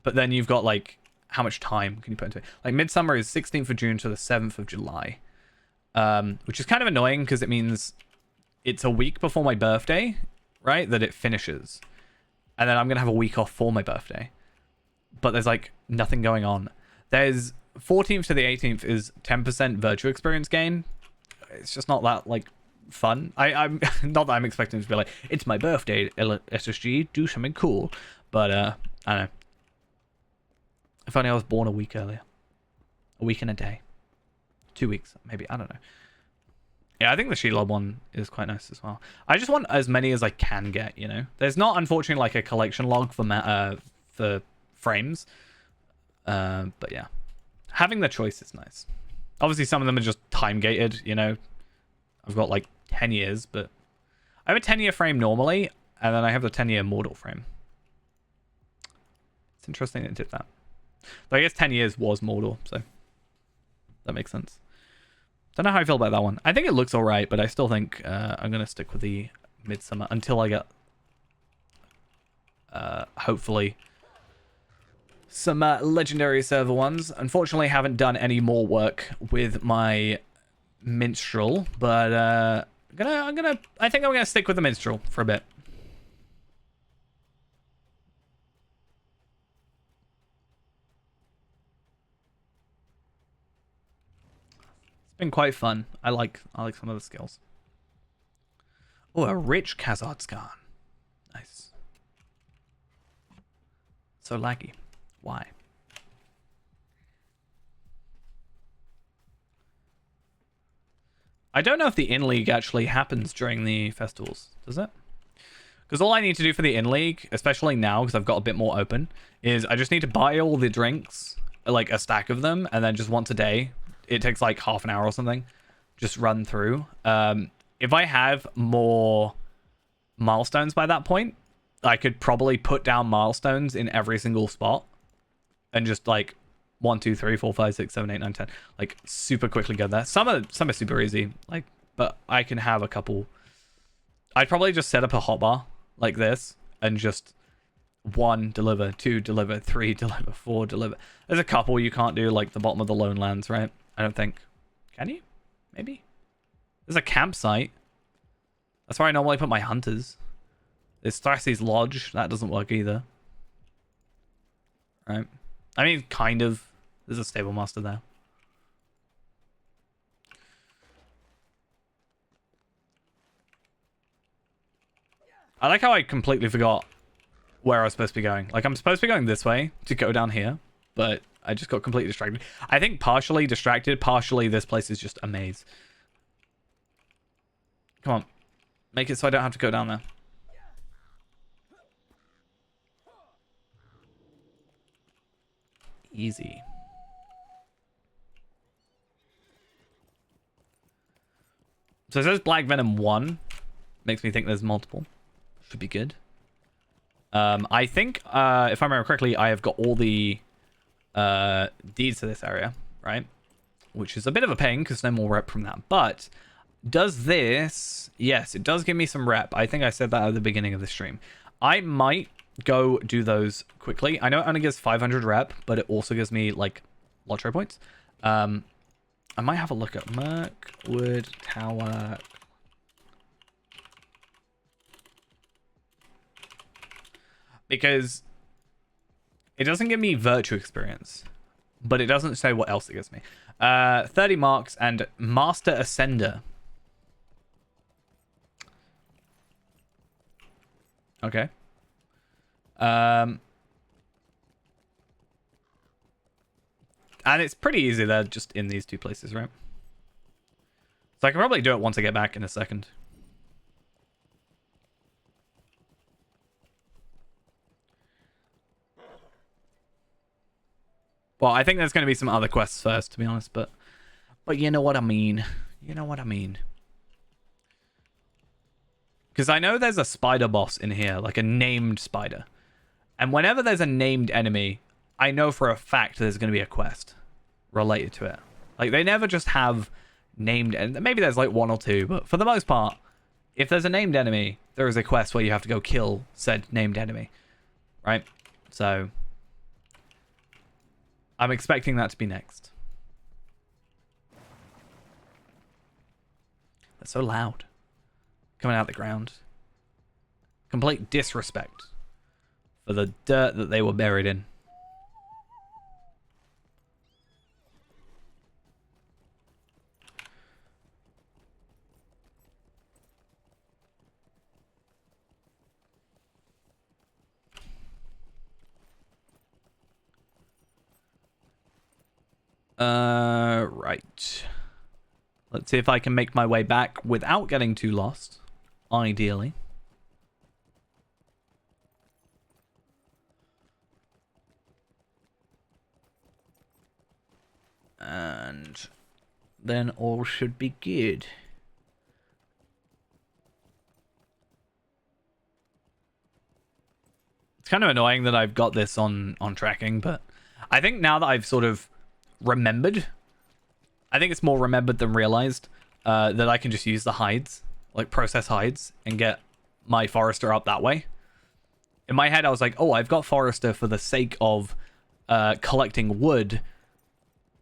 Speaker 1: then you've got like how much time can you put into it? Like Midsummer is 16th of June to the 7th of July. Which is kind of annoying because it means it's a week before my birthday, right? That it finishes. And then I'm going to have a week off for my birthday. But there's like nothing going on. There's 14th to the 18th is 10% virtual experience gain. It's just not that like fun. I'm not that I'm expecting to be like, it's my birthday, SSG, do something cool. But I don't know. If only I was born a week earlier. A week and a day. 2 weeks, maybe. I don't know. Yeah, I think the Shelob one is quite nice as well. I just want as many as I can get, you know? There's not, unfortunately, like a collection log for frames. But yeah. Having the choice is nice. Obviously, some of them are just time-gated, you know? I've got, like, 10 years, but... I have a 10-year frame normally, and then I have the 10-year Mordor frame. It's interesting that it did that. But I guess 10 years was Mordor, so... That makes sense. Don't know how I feel about that one. I think it looks alright, but I still think I'm going to stick with the Midsummer until I get, hopefully, some legendary server ones. Unfortunately, I haven't done any more work with my Minstrel, but I think I'm gonna stick with the Minstrel for a bit. Been quite fun. I like some of the skills. Oh, a rich Khazad scar. Nice. So laggy. Why? I don't know if the in-league actually happens during the festivals. Does it? Because all I need to do for the in-league, especially now because I've got a bit more open, is I just need to buy all the drinks, like a stack of them, and then just once a day. It takes like half an hour or something. Just run through. If I have more milestones by that point, I could probably put down milestones in every single spot. And just like 1, 2, 3, 4, 5, 6, 7, 8, 9, 10. Like super quickly go there. Some are super easy. Like, but I can have a couple. I'd probably just set up a hotbar like this. And just 1 deliver, 2 deliver, 3 deliver, 4 deliver. There's a couple you can't do, like the bottom of the Lone Lands, right? I don't think. Can you? Maybe? There's a campsite. That's where I normally put my hunters. There's Thrassy's Lodge. That doesn't work either. right? I mean, kind of. There's a stable master there. I like how I completely forgot where I was supposed to be going. Like, I'm supposed to be going this way to go down here, but I just got completely distracted. I think partially distracted, partially this place is just a maze. Come on. Make it so I don't have to go down there. Easy. So it says Black Venom 1. Makes me think there's multiple. Should be good. I think, if I remember correctly, I have got all the deeds to this area, right? Which is a bit of a pain because no more rep from that. But does this... Yes, it does give me some rep. I think I said that at the beginning of the stream. I might go do those quickly. I know it only gives 500 rep, but it also gives me, like, Lotro points. I might have a look at Mirkwood Tower... Because it doesn't give me virtue experience, but it doesn't say what else it gives me. 30 marks and Master Ascender. Okay. And it's pretty easy. They're just in these two places, right? So I can probably do it once I get back in a second. Well, I think there's going to be some other quests first, to be honest, but you know what I mean. You know what I mean. Because I know there's a spider boss in here, like a named spider. And whenever there's a named enemy, I know for a fact there's going to be a quest related to it. Like, they never just have named... And maybe there's like one or two, but for the most part, if there's a named enemy, there is a quest where you have to go kill said named enemy. Right? So... I'm expecting that to be next. That's so loud. Coming out of the ground. Complete disrespect for the dirt that they were buried in. Right. Let's see if I can make my way back without getting too lost. Ideally. And then all should be good. It's kind of annoying that I've got this on tracking, but I think now that I've sort of remembered, I think it's more remembered than realized, that I can just use the hides, like process hides, and get my Forester up that way. In my head, I was like, oh, I've got Forester for the sake of collecting wood,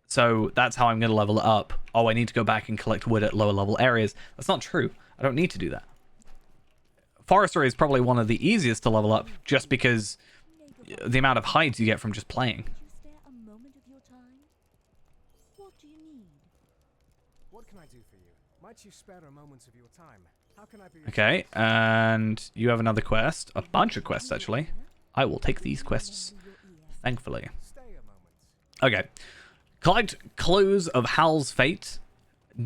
Speaker 1: so that's how I'm going to level it up. Oh, I need to go back and collect wood at lower level areas. That's not true. I don't need to do that. Forester is probably one of the easiest to level up, just because the amount of hides you get from just playing.
Speaker 6: Might you spare a moment of your time? How can I be...
Speaker 1: Okay, and you have another quest. A bunch of quests, actually. I will take these quests, thankfully. Okay. Collect clues of Hal's fate.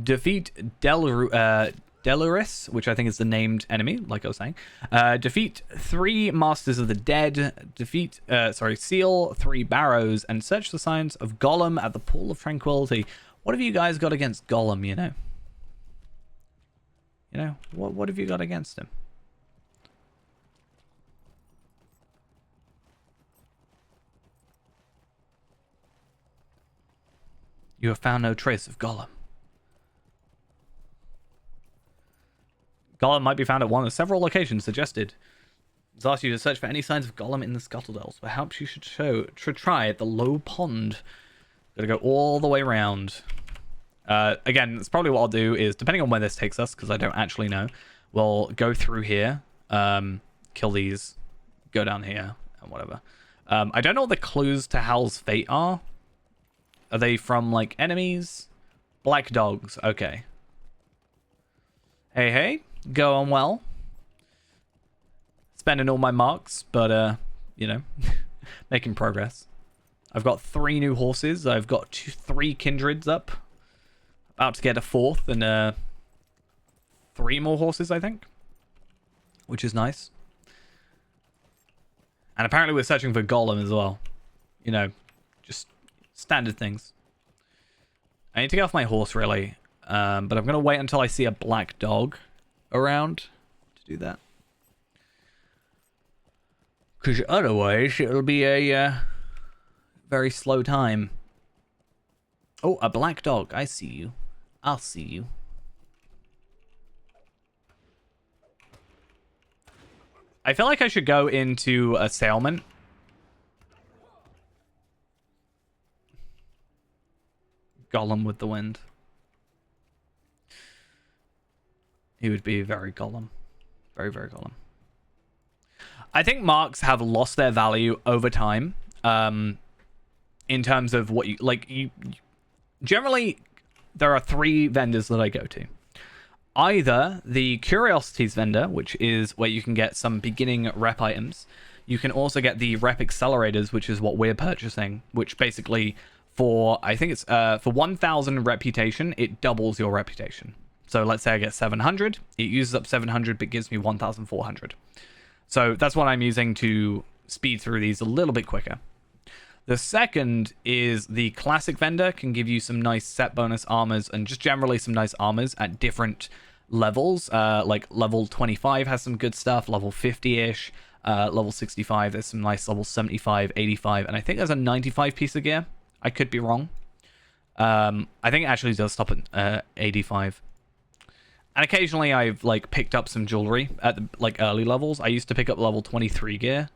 Speaker 1: Defeat Deluris, which I think is the named enemy, like I was saying. Defeat 3 Masters of the Dead. Seal 3 Barrows. And search the signs of Gollum at the Pool of Tranquility. What have you guys got against Gollum, you know? You know, what have you got against him? You have found no trace of Gollum. Gollum might be found at one of several locations suggested. It's asked you to search for any signs of Gollum in the Scuttledells. Perhaps you should try at the Low Pond. Gotta go all the way around. Again, that's probably what I'll do is, depending on where this takes us, because I don't actually know, we'll go through here, kill these, go down here, and whatever. I don't know what the clues to Hal's fate are. Are they from, like, enemies? Black dogs. Okay. Hey, hey. Going well. Spending all my marks, but, you know, making progress. I've got 3 new horses. I've got 3 kindreds up. About to get a 4th and, 3 more horses, I think. Which is nice. And apparently we're searching for Golem as well. You know, just standard things. I need to get off my horse, really. But I'm going to wait until I see a black dog around to do that. Because otherwise, it'll be a very slow time. Oh, a black dog. I see you. I'll see you. I feel like I should go into assailment. Golem with the wind. He would be very Golem. Very, very Golem. I think marks have lost their value over time. In terms of what you... Like, you... Generally, there are 3 vendors that I go to. Either the Curiosities vendor, which is where you can get some beginning rep items. You can also get the rep accelerators, which is what we're purchasing, which basically for, I think it's for 1,000 reputation, it doubles your reputation. So let's say I get 700, it uses up 700, but gives me 1,400. So that's what I'm using to speed through these a little bit quicker. The second is the classic vendor, can give you some nice set bonus armors and just generally some nice armors at different levels. Like level 25 has some good stuff, level 50-ish, level 65 there's some nice level 75, 85, and I think there's a 95 piece of gear. I could be wrong. I think it actually does stop at 85. And occasionally I've like picked up some jewelry at the like early levels. I used to pick up level 23 gear,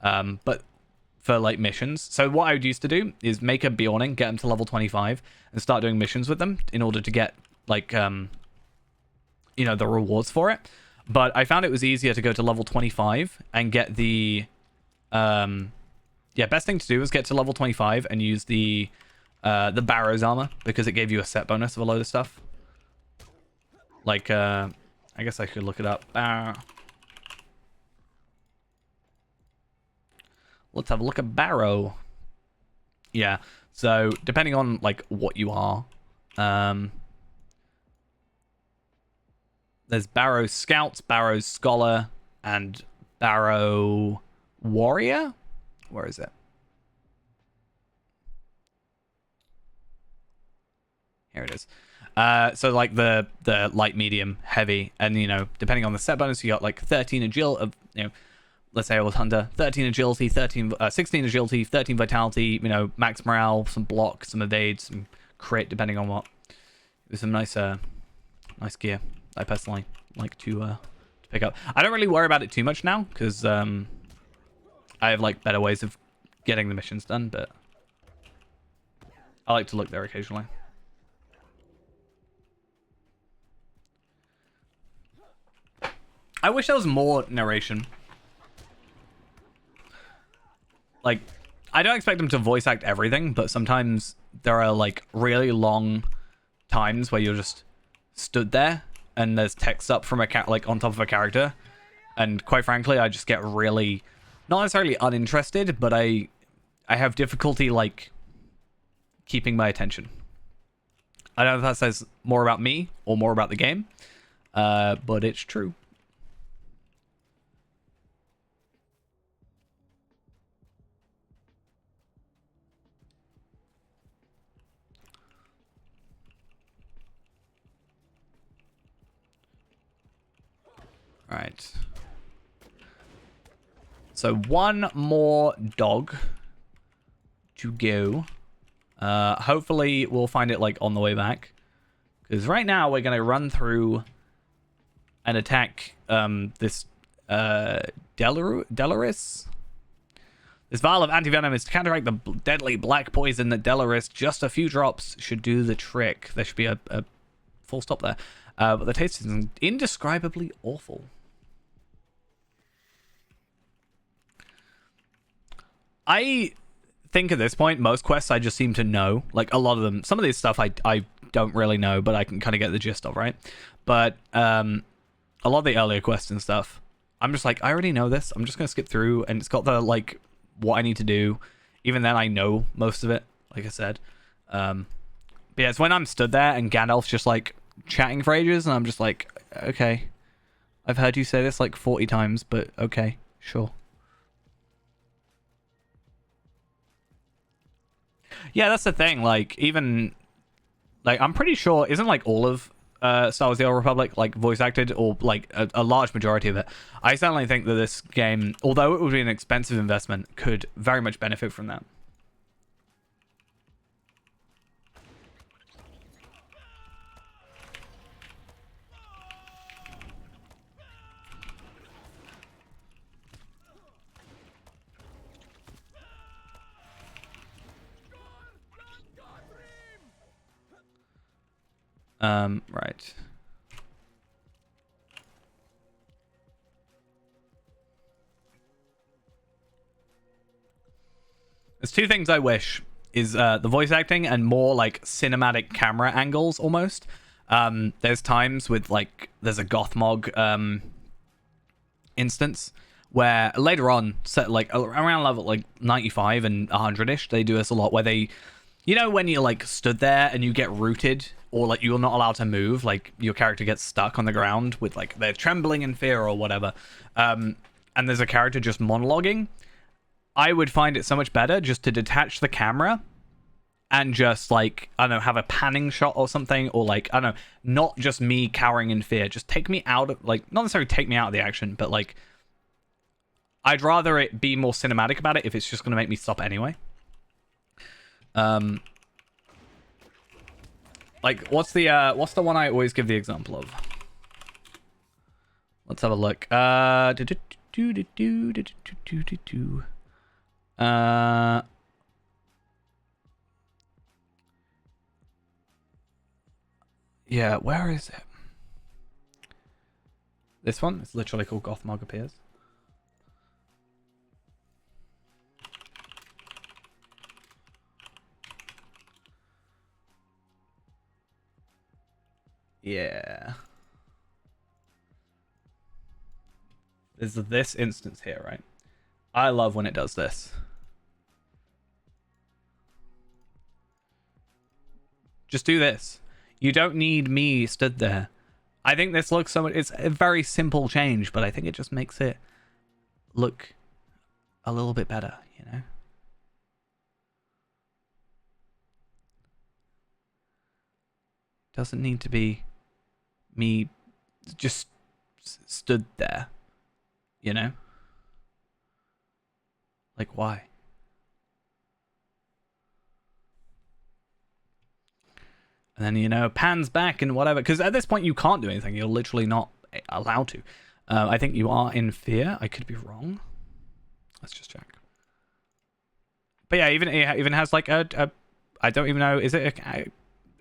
Speaker 1: but for like missions. So what I would used to do is make a Bjorning, get them to level 25, and start doing missions with them in order to get like you know, the rewards for it. But I found it was easier to go to level 25 and get the yeah, best thing to do was get to level 25 and use the Barrow's armor, because it gave you a set bonus of a load of stuff. Like I guess I could look it up. Let's have a look at Barrow. Yeah, so depending on like what you are, there's Barrow Scouts, Barrow Scholar, and Barrow Warrior. Where is it? Here it is. So like the light, medium, heavy, and you know, depending on the set bonus, you got like 13 agility of, you know, let's say I was Hunter, 13 agility, 16 agility, 13 vitality, you know, max morale, some block, some evade, some crit, depending on what. There's some nice nice gear I personally like to pick up. I don't really worry about it too much now, because I have like better ways of getting the missions done, but I like to look there occasionally. I wish there was more narration. Like, I don't expect them to voice act everything, but sometimes there are like really long times where you're just stood there and there's text up from a like on top of a character, and quite frankly, I just get really not necessarily uninterested, but I have difficulty like keeping my attention. I don't know if that says more about me or more about the game, but it's true. All right. So one more dog to go. Hopefully we'll find it like on the way back, because right now we're gonna run through and attack this Delaris. This vial of antivenom is to counteract the deadly black poison that Delaris. Just a few drops should do the trick. There should be a full stop there. But the taste is indescribably awful. I think at this point, most quests I just seem to know. Like a lot of them, some of these stuff I don't really know, but I can kind of get the gist of, right? But a lot of the earlier quests and stuff, I'm just like, I already know this. I'm just gonna skip through, and it's got the like what I need to do. Even then, I know most of it. Like I said, but yeah, it's when I'm stood there and Gandalf's just like chatting for ages, and I'm just like, okay, I've heard you say this like 40 times, but okay, sure. Yeah, that's the thing. Like, even like I'm pretty sure isn't like all of Star Wars: The Old Republic like voice acted, or like a large majority of it. I certainly think that this game, although it would be an expensive investment, could very much benefit from that. Right. There's two things I wish is the voice acting and more like cinematic camera angles almost. There's times with like there's a Gothmog instance where later on set like around level like 95 and 100ish they do this a lot where they, you know, when you're like stood there and you get rooted or like you're not allowed to move, like your character gets stuck on the ground with like they're trembling in fear or whatever, and there's a character just monologuing. I would find it so much better just to detach the camera and just like, I don't know, have a panning shot or something, or like, I don't know, not just me cowering in fear, just take me out of, like, not necessarily take me out of the action, but like I'd rather it be more cinematic about it if it's just going to make me stop anyway. Like, what's the one I always give the example of? Let's have a look. Yeah, where is it? This one? It's literally called Gothmog Appears. Yeah. There's this instance here, right? I love when it does this. Just do this. You don't need me stood there. I think this looks so much... It's a very simple change, but I think it just makes it look a little bit better, you know? Doesn't need to be me just stood there, you know? Like, why? And then, you know, pans back and whatever. Because at this point, you can't do anything. You're literally not allowed to. I think you are in fear. I could be wrong. Let's just check. But yeah, it even has like a I don't even know. Is it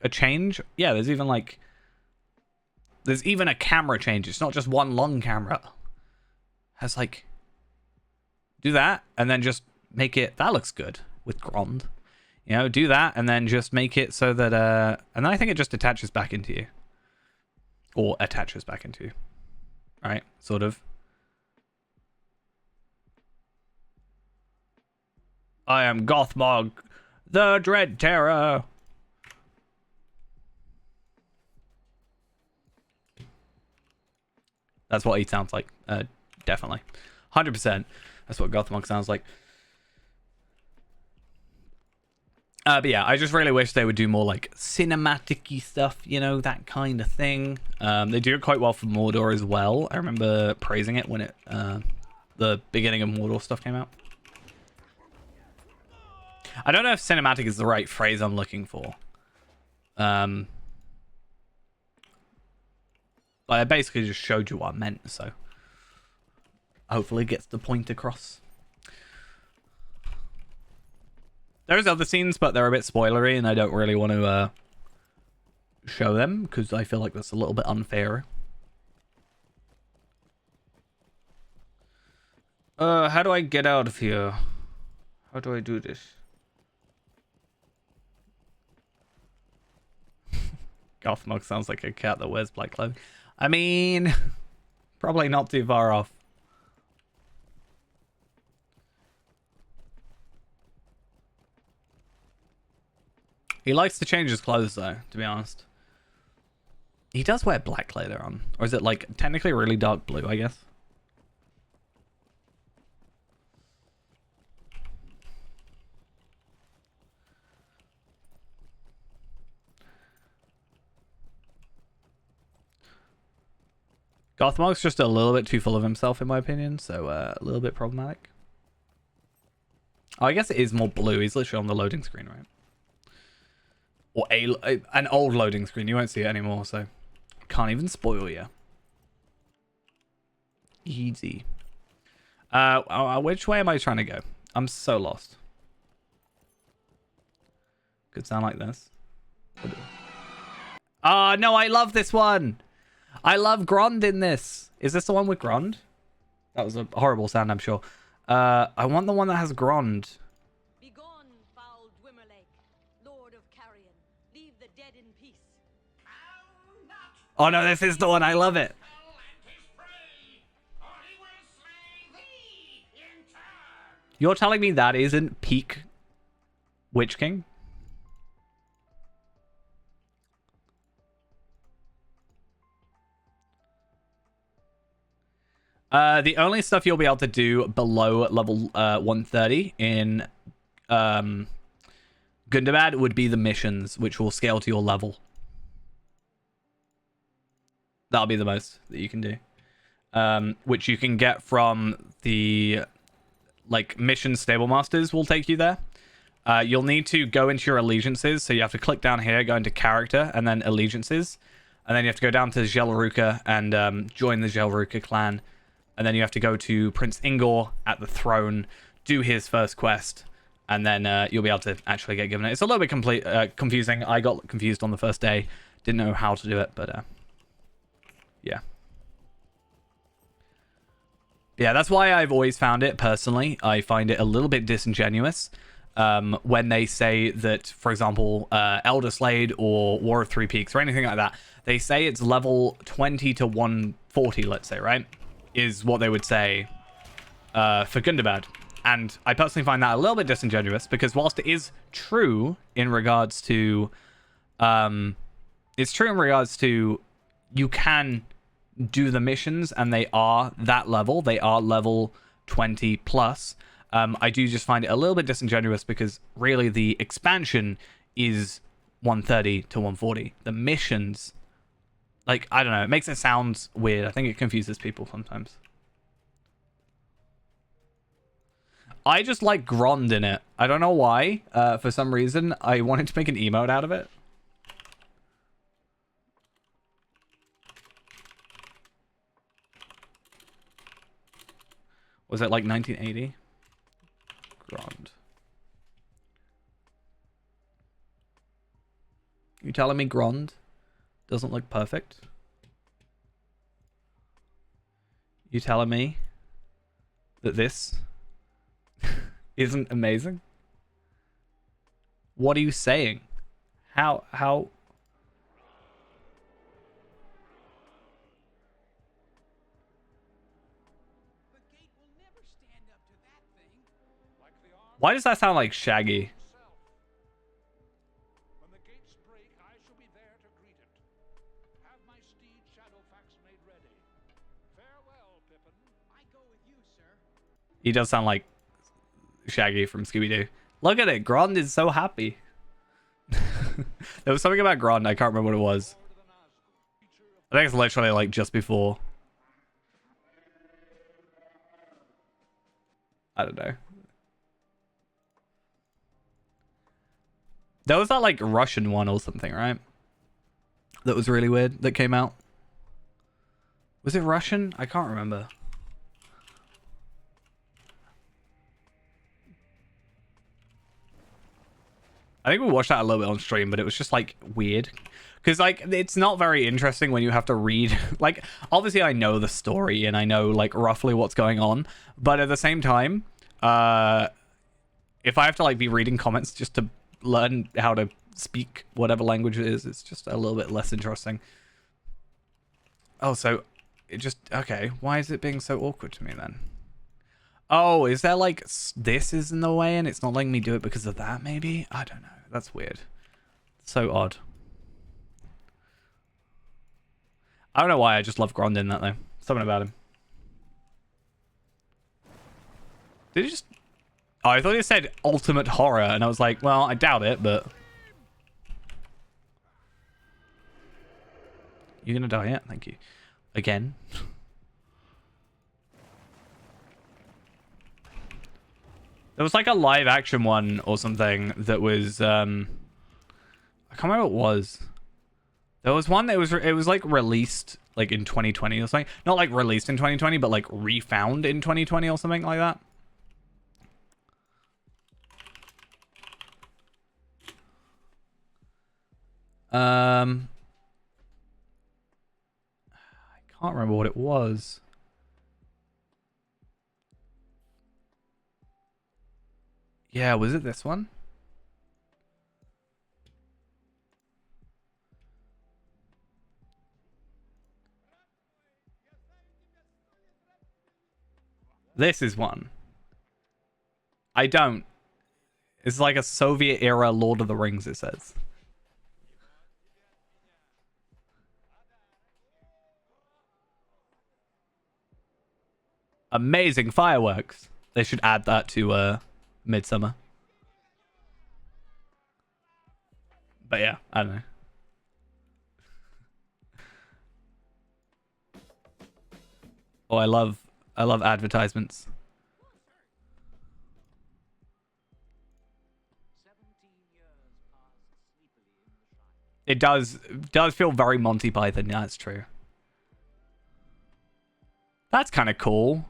Speaker 1: a change? Yeah, there's even like... There's even a camera change. It's not just one long camera. It has like... Do that and then just make it... That looks good with Grond. You know, do that and then just make it so that... And then I think it just attaches back into you. Or attaches back into you. Right? Sort of. I am Gothmog, the Dread Terror. That's what he sounds like. Definitely. 100%. That's what Gothmog sounds like. But yeah, I just really wish they would do more like cinematic-y stuff, you know, that kind of thing. They do it quite well for Mordor as well. I remember praising it when the beginning of Mordor stuff came out. I don't know if cinematic is the right phrase I'm looking for. But I basically just showed you what I meant, so hopefully it gets the point across. There's other scenes, but they're a bit spoilery, and I don't really want to show them, because I feel like that's a little bit unfair. How do I get out of here? How do I do this? Gothmog sounds like a cat that wears black clothing. I mean, probably not too far off. He likes to change his clothes, though, to be honest. He does wear black later on. Or is it, like, technically really dark blue, I guess? Gothmog's just a little bit too full of himself, in my opinion, so a little bit problematic. Oh, I guess it is more blue. He's literally on the loading screen, right? Or an old loading screen. You won't see it anymore, so can't even spoil you. Easy. Which way am I trying to go? I'm so lost. Could sound like this. Ah, no, I love this one. I love Grond in this. Is this the one with Grond? That was a horrible sound, I'm sure. I want the one that has Grond.
Speaker 7: Begone, foul Dwimmerlake, Lord of Carrion. Leave the dead in peace.
Speaker 1: Oh no, this is the one. I love it. You're telling me that isn't peak Witch King? The only stuff you'll be able to do below level 130 in Gundabad would be the missions, which will scale to your level. That'll be the most that you can do. Which you can get from the mission stable masters will take you there. You'll need to go into your allegiances, so you have to click down here, go into character, and then allegiances. And then you have to go down to Gelruka and join the Gelruka clan. And then you have to go to Prince Ingor at the throne, do his first quest, and then you'll be able to actually get given it. It's a little bit confusing. I got confused on the first day. Didn't know how to do it, but yeah. Yeah, that's why I've always found it, personally. I find it a little bit disingenuous when they say that, for example, Elder Slade or War of Three Peaks or anything like that, they say it's level 20 to 140, let's say, right? Is what they would say for Gundabad. And I personally find that a little bit disingenuous because whilst it is true in regards to you can do the missions and they are that level, they are level 20 plus. I do just find it a little bit disingenuous because really the expansion is 130 to 140. The missions, I don't know, it makes it sound weird. I think it confuses people sometimes. I just like Grond in it. I don't know why. For some reason, I wanted to make an emote out of it. Was it 1980? Grond. You telling me Grond doesn't look perfect? You telling me that this isn't amazing? What are you saying? How? Why does that sound like Shaggy?
Speaker 8: When the gates break, I shall be there to greet it. Have my steed Shadowfax made ready. Farewell, Pippin. I go with you, sir.
Speaker 1: He does sound like Shaggy from Scooby-Doo. Look at it. Grond is so happy. There was something about Grond. I can't remember what it was. I think it's literally just before. I don't know. There was that Russian one or something, right? That was really weird that came out. Was it Russian? I can't remember. I think we watched that a little bit on stream, but it was just weird. Because it's not very interesting when you have to read. Obviously I know the story and I know roughly what's going on. But at the same time, it if I have to like be reading comments just to learn how to speak whatever language it is, it's just a little bit less interesting. Oh, so it just okay. Why is it being so awkward to me then? Oh, is there like this is in the way and it's not letting me do it because of that? Maybe I don't know. That's weird. So odd. I don't know why. I just love Grondin that though. Something about him. Did he just? Oh, I thought he said ultimate horror, and I was like, well, I doubt it, but you're gonna die, yeah? Thank you. Again. There was like a live action one or something that was I can't remember what it was. There was one that was like released like in 2020 or something. Not like released in 2020, but like refound in 2020 or something like that. I can't remember what it was. Yeah, was it this one? This is one. I don't. It's like a Soviet era Lord of the Rings, it says. Amazing fireworks. They should add that to Midsummer. But yeah, I don't know. Oh, I love advertisements. It does feel very Monty Python. Yeah, that's true. That's kind of cool.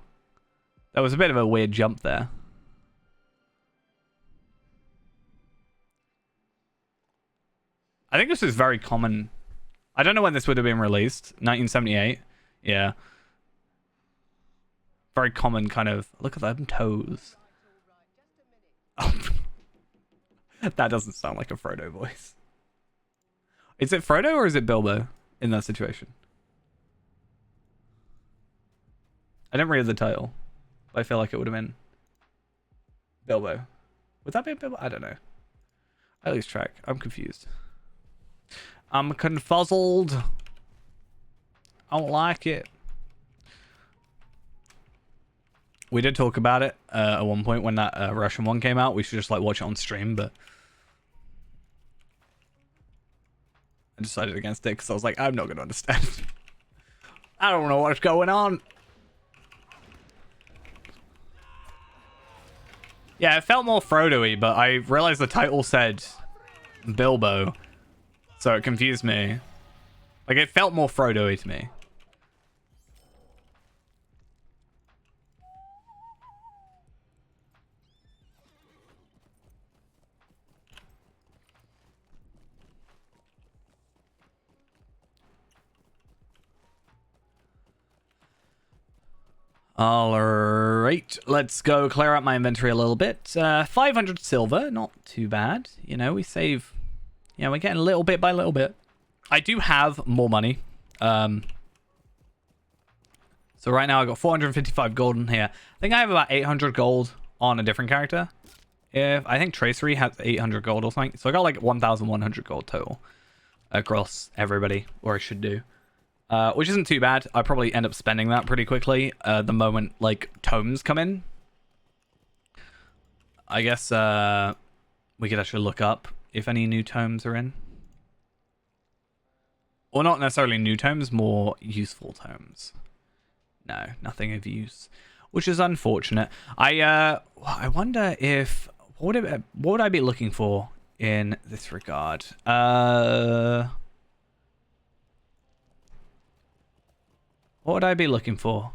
Speaker 1: That was a bit of a weird jump there. I think this is very common. I don't know when this would have been released. 1978. Yeah. Very common kind of... Look at them toes. Oh. That doesn't sound like a Frodo voice. Is it Frodo or is it Bilbo in that situation? I didn't read the title. But I feel like it would have been Bilbo. Would that be Bilbo? I don't know. I lose track. I'm confused. I'm confuzzled. I don't like it. We did talk about it at one point when that Russian one came out. We should just like watch it on stream, but I decided against it because I was like, I'm not going to understand. I don't know what's going on. Yeah, it felt more Frodo-y, but I realized the title said Bilbo, so it confused me. Like, it felt more Frodo-y to me. Alright, let's go clear out my inventory a little bit. 500 silver, not too bad. You know, we save... Yeah, we're getting little bit by little bit. I do have more money. So right now I got 455 gold in here. I think I have about 800 gold on a different character. I think Tracery has 800 gold or something. So I got like 1,100 gold total across everybody, or I should do. Which isn't too bad. I probably end up spending that pretty quickly the moment like tomes come in. I guess we could actually look up if any new tomes are in. Or not necessarily new tomes, more useful tomes. No, nothing of use, which is unfortunate. I wonder if what would I be looking for in this regard? What would I be looking for?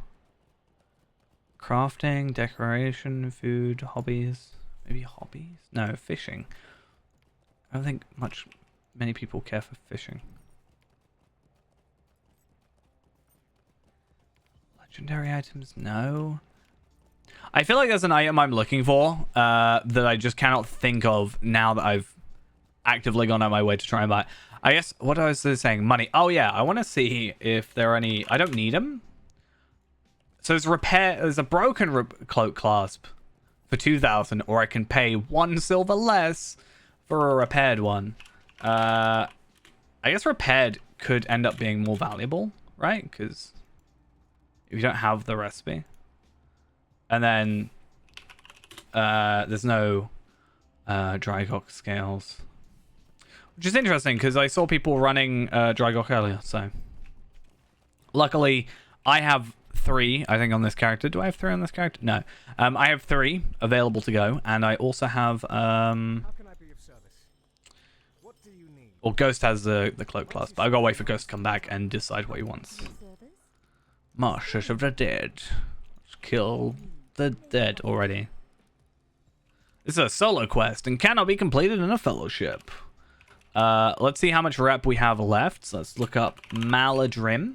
Speaker 1: Crafting, decoration, food, hobbies. Maybe hobbies? No, fishing. I don't think many people care for fishing. Legendary items? No. I feel like there's an item I'm looking for that I just cannot think of now that I've actively gone out my way to try and buy. I guess, what I was saying, money. Oh yeah, I want to see if there are any... I don't need them. So there's a broken cloak clasp for 2,000, or I can pay 1 silver less for a repaired one. I guess repaired could end up being more valuable, right? Because if you don't have the recipe. And then there's no Drygok scales. Which is interesting, because I saw people running Drygok earlier, so... Luckily, I have 3, I think, on this character. Do I have 3 on this character? No. I have 3 available to go, and I also have...
Speaker 6: How can I be of service? What do you need?
Speaker 1: Well, Ghost has the cloak class, but I've got to wait for Ghost to come back and decide what he wants. Marshals of the Dead. Let's kill the dead already. This is a solo quest and cannot be completed in a fellowship. Let's see how much rep we have left. So let's look up Maladrim.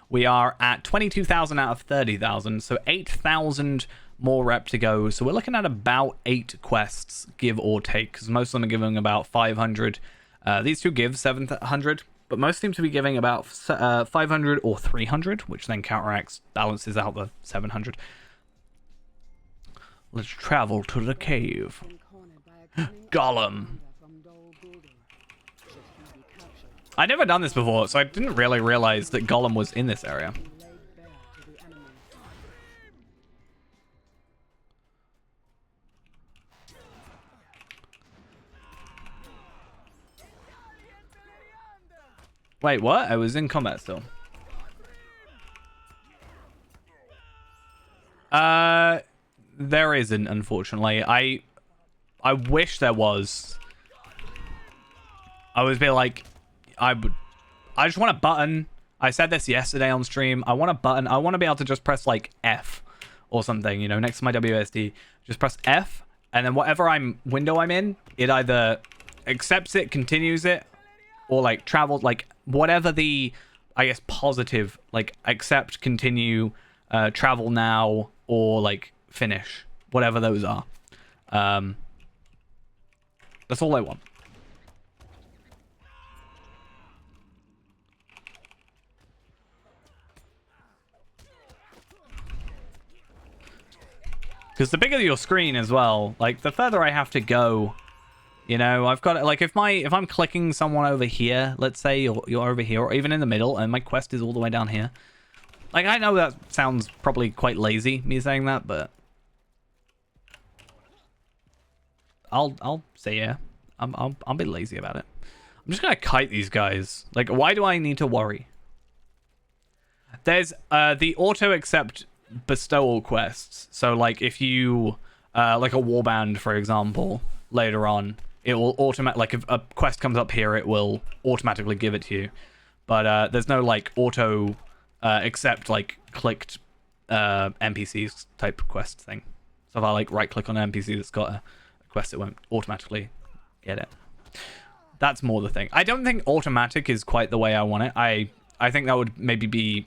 Speaker 1: We are at 22,000 out of 30,000, so 8,000 more rep to go. So we're looking at about 8 quests, give or take, because most of them are giving about 500. These two give 700, but most seem to be giving about 500 or 300, which then balances out the 700. Let's travel to the cave. Gollum. I'd never done this before, so I didn't really realize that Gollum was in this area. Wait, what? I was in combat still. There isn't, unfortunately. I wish there was. I was a bit like, I just want a button. I said this yesterday on stream. I want a button. I want to be able to just press like F or something, you know, next to my WSD. Just press F, and then whatever window I'm in, it either accepts it, continues it, or like travels, like whatever the, I guess, positive, like accept, continue, travel now, or like finish, whatever those are. That's all I want. Because the bigger your screen as well, like the further I have to go, you know, I've got like if I'm clicking someone over here, let's say you're over here, or even in the middle, and my quest is all the way down here. Like I know that sounds probably quite lazy, me saying that, but I'll say yeah, I'll be lazy about it. I'm just gonna kite these guys. Like, why do I need to worry? There's the auto accept bestowal quests. So like if you like a warband, for example, later on, it will like if a quest comes up here, it will automatically give it to you. But there's no like auto accept like clicked NPCs type quest thing. So if I like right click on an NPC that's got a quest, it won't automatically get it. That's more the thing. I don't think automatic is quite the way I want it. I think that would maybe be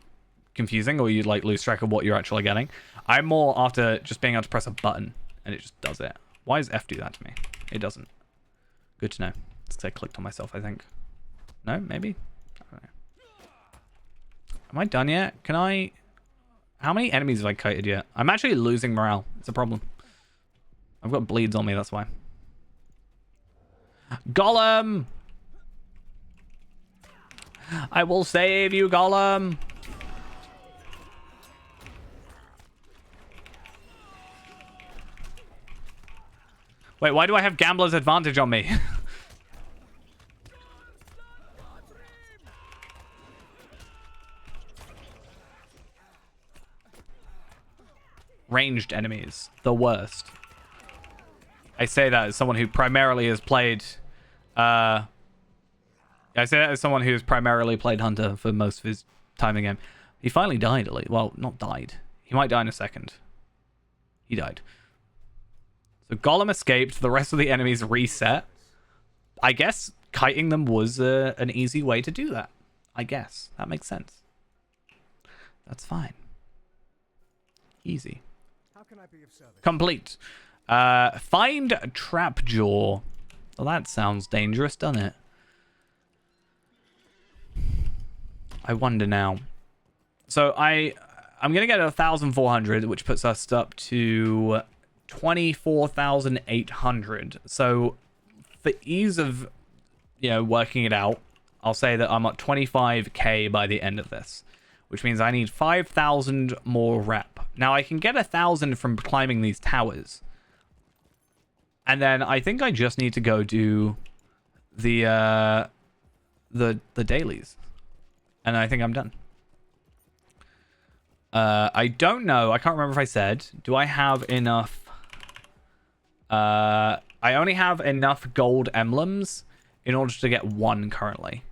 Speaker 1: confusing, or you'd like lose track of what you're actually getting. I'm more after just being able to press a button and it just does it. Why does F do that to me? It doesn't. Good to know. Because I clicked on myself, I think. No, maybe? I don't know. Am I done yet? Can I... How many enemies have I kited yet? I'm actually losing morale. It's a problem. I've got bleeds on me, that's why. Gollum! I will save you, Gollum! Wait, why do I have Gambler's Advantage on me? Ranged enemies. The worst. I say that as someone who primarily has played... I say that as someone who's primarily played Hunter for most of his time in the game. He finally died, at least. Well, not died. He might die in a second. He died. So Gollum escaped, the rest of the enemies reset. I guess kiting them was an easy way to do that. I guess. That makes sense. That's fine. Easy.
Speaker 6: can I be of service?
Speaker 1: Complete. Find Trapjaw. Well, that sounds dangerous, doesn't it? I wonder now. So I'm gonna get 1,400, which puts us up to 24,800. So for ease of working it out, I'll say that I'm at 25k by the end of this, which means I need 5,000 more rep. Now I can get 1,000 from climbing these towers, and then I think I just need to go do the dailies, and I think I'm done. I don't know. I can't remember if I said. Do I have enough? I only have enough gold emblems in order to get one currently.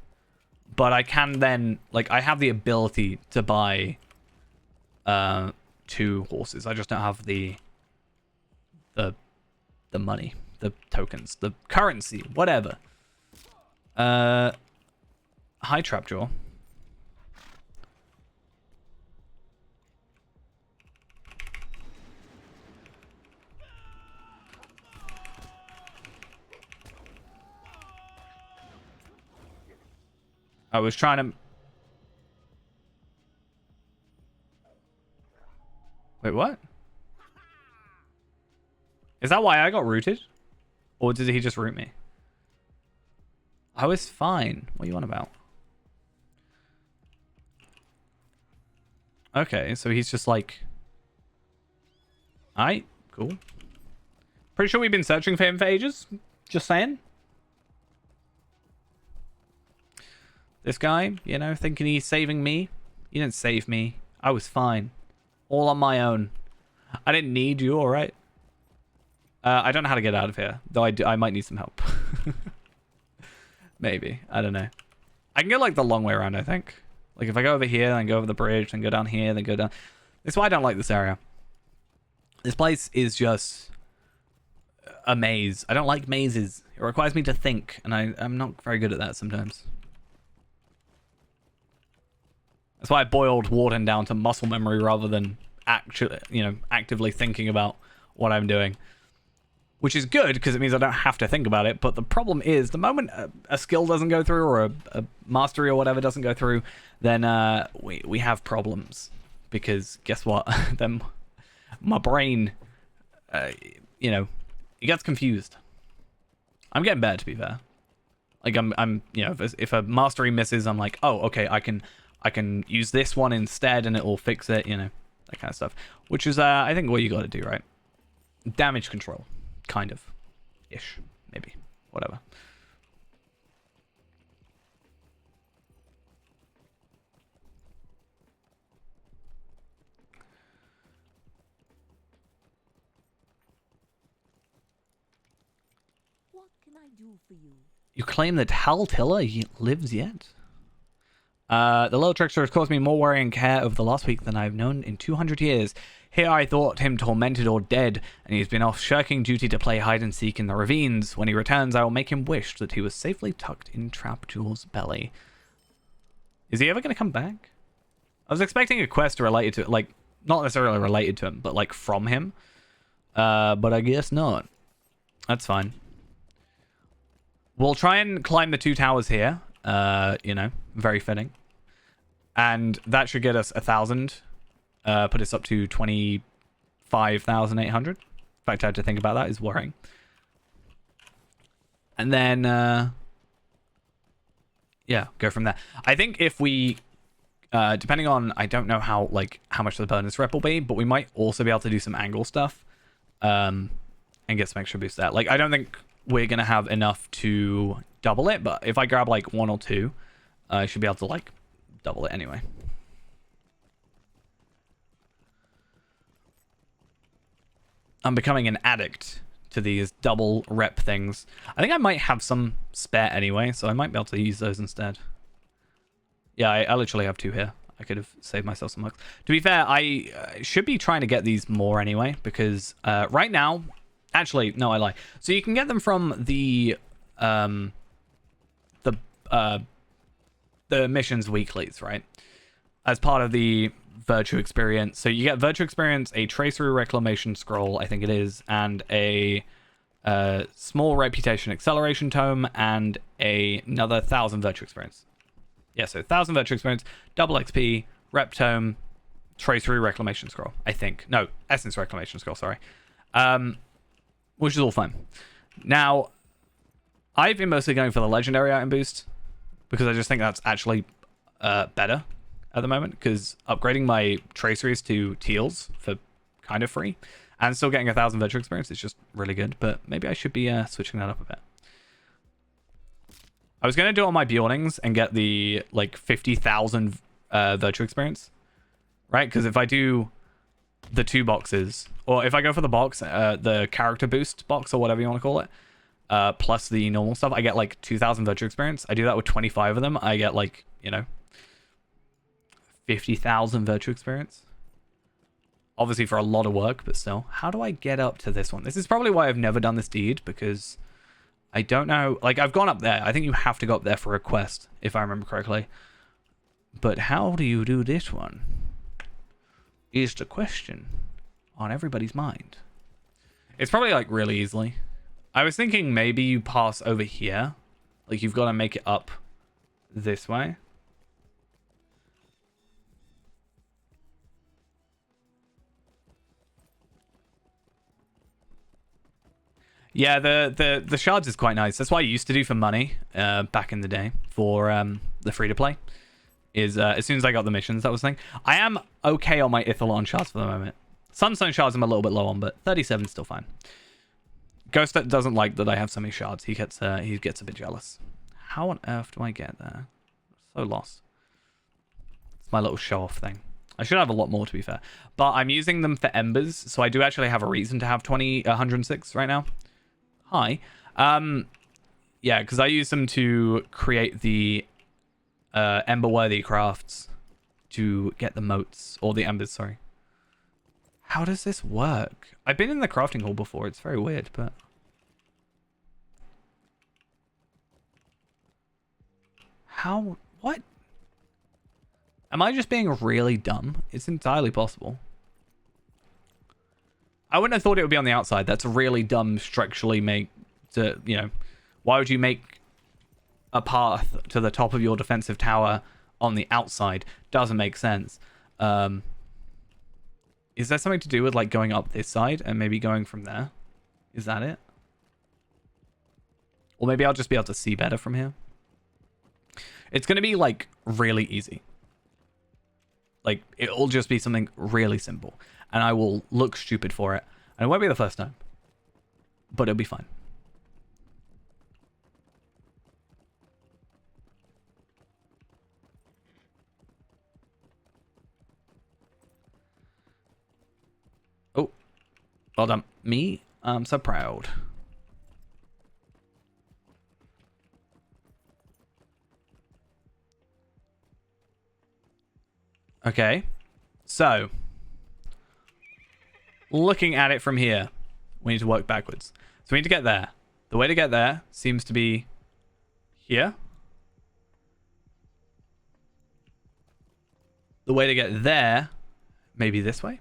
Speaker 1: But I can then, like, I have the ability to buy 2 horses. I just don't have the money, the tokens, the currency, whatever. Hi, Trapjaw. I was trying to... Wait, what? Is that why I got rooted? Or did he just root me? I was fine. What are you on about? Okay, so he's just like... Alright, cool. Pretty sure we've been searching for him for ages. Just saying. This guy, thinking he's saving me. You didn't save me. I was fine. All on my own. I didn't need you, alright? I don't know how to get out of here. Though I might need some help. Maybe. I don't know. I can go, like, the long way around, I think. Like, if I go over here, then go over the bridge, then go down here, then go down... That's why I don't like this area. This place is just... a maze. I don't like mazes. It requires me to think, and I'm not very good at that sometimes. That's why I boiled Warden down to muscle memory rather than actually, actively thinking about what I'm doing. Which is good, because it means I don't have to think about it. But the problem is, the moment a skill doesn't go through, or a mastery or whatever doesn't go through, then we have problems. Because guess what? Then my brain, it gets confused. I'm getting better, to be fair. Like, I'm if a mastery misses, I'm like, oh, okay, I can use this one instead and it will fix it, that kind of stuff. Which is, I think, what you got to do, right? Damage control. Kind of. Ish. Maybe. Whatever.
Speaker 4: What can I do for you?
Speaker 1: You claim that Hal Tiller lives yet? The little trickster has caused me more worry and care over the last week than I've known in 200 years. Here I thought him tormented or dead, and he's been off shirking duty to play hide-and-seek in the ravines. When he returns, I will make him wish that he was safely tucked in Trapjaw's belly. Is he ever going to come back? I was expecting a quest related to it, like, not necessarily related to him, but, like, from him. But I guess not. That's fine. We'll try and climb the 2 towers here. Very fitting. And that should get us 1,000. Put us up to 25,800. In fact, I had to think about that. Is worrying. And then, go from there. I think if we, depending on, I don't know how much the bonus rep will be, but we might also be able to do some angle stuff, and get some extra boost there. Like, I don't think we're gonna have enough to double it, but if I grab like 1 or 2, I should be able to double it anyway. I'm becoming an addict to these double rep things. I think I might have some spare anyway, so I might be able to use those instead. Yeah, I literally have 2 here. I could have saved myself some looks. To be fair, I should be trying to get these more anyway, because right now... Actually, no, I lie. So you can get them from the missions weeklies, right? As part of the virtue experience. So you get virtue experience, a tracery reclamation scroll, I think it is, and a small reputation acceleration tome, and another 1,000 virtue experience. Yeah, so 1,000 virtue experience, double XP, rep tome, tracery reclamation scroll, I think. No, essence reclamation scroll, sorry. Which is all fine. Now, I've been mostly going for the legendary item boost because I just think that's actually better at the moment, because upgrading my traceries to teals for kind of free and still getting 1,000 virtue experience is just really good, but maybe I should be switching that up a bit. I was going to do it on my Bjornings and get the like 50,000 virtue experience, right? Because if I do the 2 boxes, or if I go for the box, the character boost box or whatever you want to call it, plus the normal stuff, I get like 2,000 virtue experience. I do that with 25 of them. I get like, 50,000 virtue experience. Obviously for a lot of work, but still. How do I get up to this one? This is probably why I've never done this deed, because I don't know. Like, I've gone up there. I think you have to go up there for a quest, if I remember correctly. But how do you do this one? Is the question on everybody's mind. It's probably like really easily. I was thinking maybe you pass over here. Like, you've got to make it up this way. Yeah, the shards is quite nice. That's what I used to do for money back in the day for the free-to-play. Is as soon as I got the missions, that was the thing. I am okay on my Ithalon shards for the moment. Sunstone shards I'm a little bit low on, but 37 is still fine. Ghost doesn't like that I have so many shards. He gets a bit jealous. How on earth do I get there? So lost. It's my little show-off thing. I should have a lot more, to be fair. But I'm using them for embers, so I do actually have a reason to have 106 right now. Hi. Yeah, because I use them to create the ember-worthy crafts to get the motes, or the embers, sorry. How does this work? I've been in the crafting hall before. It's very weird, but... How? What? Am I just being really dumb? It's entirely possible. I wouldn't have thought it would be on the outside. That's really dumb structurally why would you make a path to the top of your defensive tower on the outside? Doesn't make sense. Is there something to do with like going up this side and maybe going from there? Is that it? Or maybe I'll just be able to see better from here. It's going to be like really easy. Like, it'll just be something really simple. And I will look stupid for it. And it won't be the first time. But it'll be fine. Oh. Well done. Me? I'm so proud. Okay, so looking at it from here, we need to work backwards. So we need to get there. The way to get there seems to be here. The way to get there, maybe this way.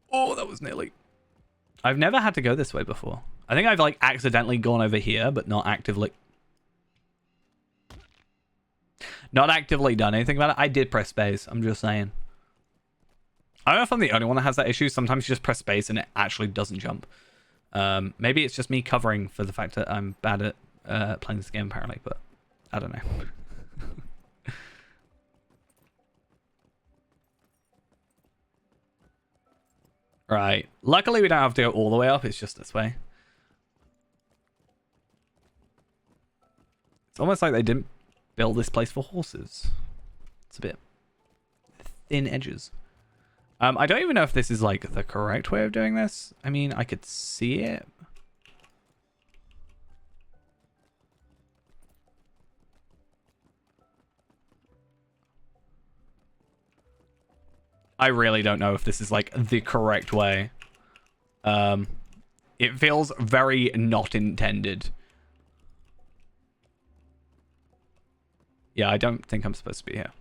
Speaker 1: Oh, that was nearly. I've never had to go this way before. I think I've like accidentally gone over here, but not actively done anything about it. I did press space. I'm just saying. I don't know if I'm the only one that has that issue. Sometimes you just press space and it actually doesn't jump. Maybe it's just me covering for the fact that I'm bad at playing this game, apparently, but I don't know. Right. Luckily, we don't have to go all the way up. It's just this way. It's almost like they didn't build this place for horses. It's a bit thin edges. I don't even know if this is like the correct way of doing this. I mean, I could see it. I really don't know if this is like the correct way. It feels very not intended. Yeah, I don't think I'm supposed to be here.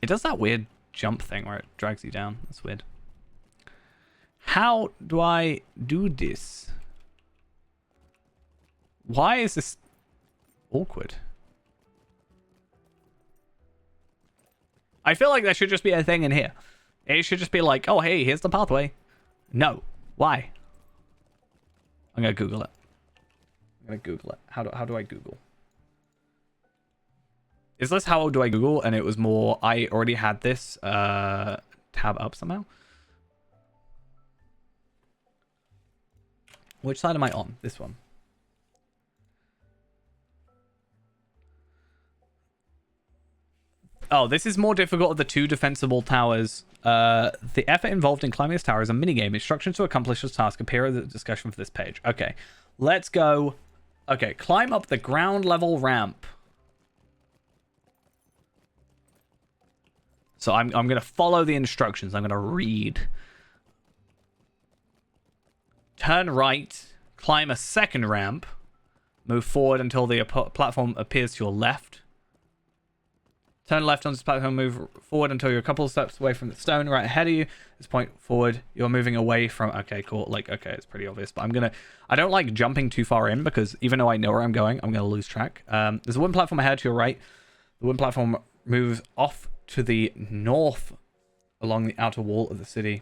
Speaker 1: It does that weird jump thing where it drags you down. That's weird. How do I do this? Why is this awkward? I feel like there should just be a thing in here. It should just be like, oh, hey, here's the pathway. No. Why? I'm going to Google it. I'm going to Google it. How do I Google? Is this how do I Google? And it was more, I already had this tab up somehow. Which side am I on? This one. Oh, this is more difficult of the two defensible towers. The effort involved in climbing this tower is a minigame. Instructions to accomplish this task appear in the discussion for this page. Okay, let's go. Okay, climb up the ground level ramp. So I'm going to follow the instructions. I'm going to read. Turn right. Climb a second ramp. Move forward until the platform appears to your left. Turn left on this platform, move forward until you're a couple of steps away from the stone right ahead of you. This point forward, you're moving away from... Okay, cool. Like, okay, it's pretty obvious. But I don't like jumping too far in because even though I know where I'm going, I'm going to lose track. There's a wooden platform ahead to your right. The wooden platform moves off to the north along the outer wall of the city.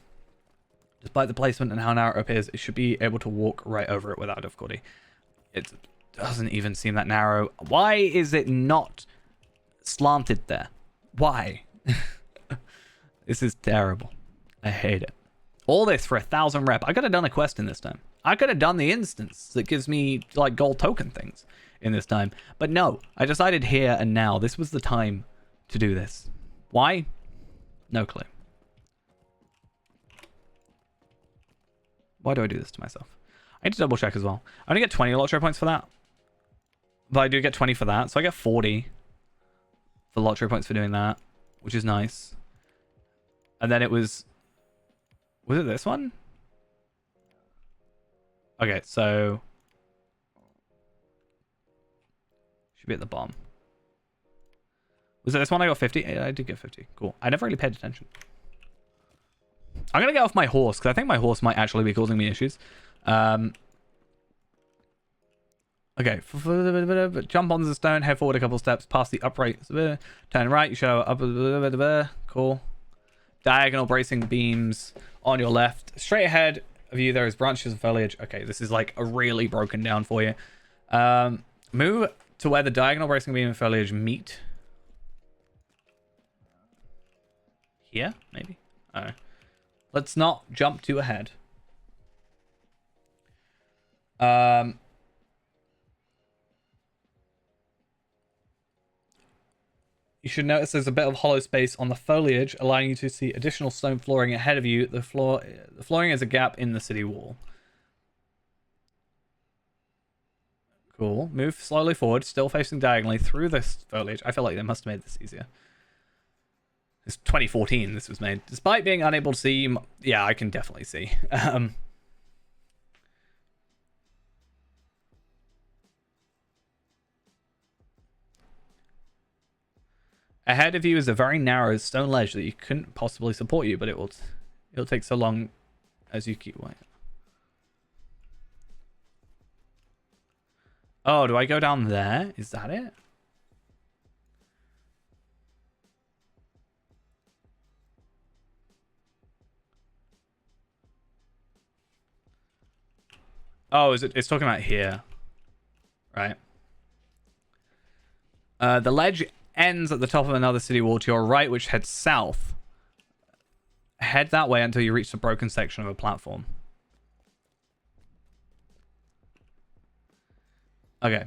Speaker 1: Despite the placement and how narrow it appears, it should be able to walk right over it without difficulty. It doesn't even seem that narrow. Why is it not... slanted there? Why? This is terrible. I hate it. All this for 1,000 rep. I could have done a quest in this time. I could have done the instance that gives me like gold token things in this time. But no, I decided here and now this was the time to do this. Why? No clue. Why do I do this to myself? I need to double check as well. I only get 20 lottery points for that. But I do get 20 for that. So I get 40 for lottery points for doing that, which is nice. And then it was it this one? Okay, so should be at the bottom. Was it this one I got 50? I did get 50. Cool. I never really paid attention. I'm gonna get off my horse because I think my horse might actually be causing me issues. Okay, jump onto the stone, head forward a couple steps, past the upright, turn right, you show up, cool. Diagonal bracing beams on your left. Straight ahead of you, there is branches of foliage. Okay, this is like a really broken down for you. Move to where the diagonal bracing beam and foliage meet. Here, maybe? I don't know. Let's not jump too ahead. You should notice there's a bit of hollow space on the foliage, allowing you to see additional stone flooring ahead of you. The flooring is a gap in the city wall. Cool. Move slowly forward, still facing diagonally through this foliage. I feel like they must have made this easier. It's 2014 this was made. Despite being unable to see... Yeah, I can definitely see. Ahead of you is a very narrow stone ledge that you couldn't possibly support you, but it'll take so long as you keep waiting. Oh, do I go down there? Is that it? Oh, it's talking about here. Right. The ledge ends at the top of another city wall to your right, which heads south. Head that way until you reach the broken section of a platform. Okay.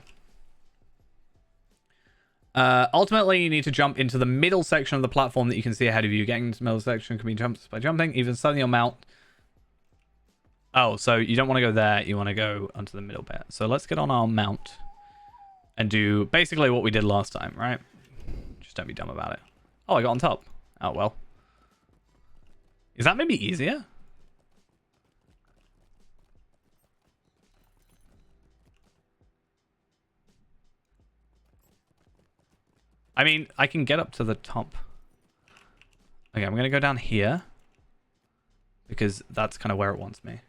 Speaker 1: Ultimately, you need to jump into the middle section of the platform that you can see ahead of you. Getting into the middle section can be jumped by jumping. Even so, your mount. Oh, so you don't want to go there. You want to go onto the middle bit. So let's get on our mount and do basically what we did last time, right? Just don't be dumb about it. Oh, I got on top. Oh, well. Is that maybe easier? I mean, I can get up to the top. Okay, I'm going to go down here. Because that's kind of where it wants me.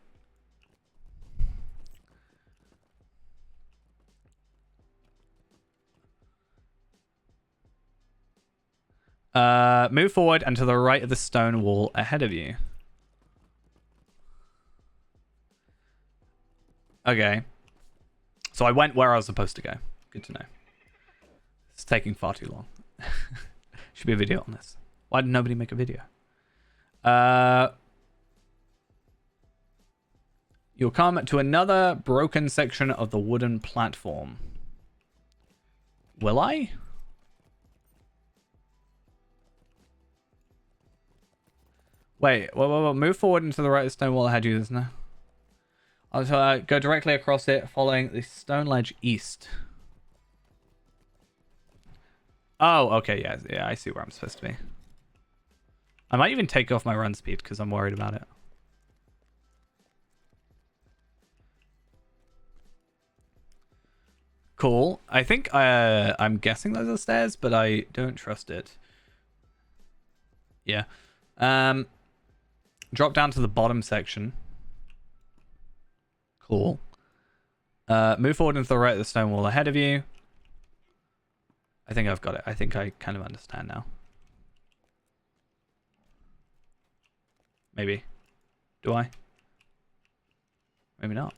Speaker 1: Move forward and to the right of the stone wall ahead of you. Okay. So I went where I was supposed to go. Good to know. It's taking far too long. Should be a video on this. Why did nobody make a video? You'll come to another broken section of the wooden platform. Will I? Wait, move forward into the right of the stone wall ahead of you, isn't there? I'll go directly across it, following the stone ledge east. Oh, okay, yeah, I see where I'm supposed to be. I might even take off my run speed because I'm worried about it. Cool. I think I'm guessing those are stairs, but I don't trust it. Yeah. Drop down to the bottom section. Cool. Move forward into the right of the stone wall ahead of you. I think I've got it. I think I kind of understand now. Maybe. Do I? Maybe not.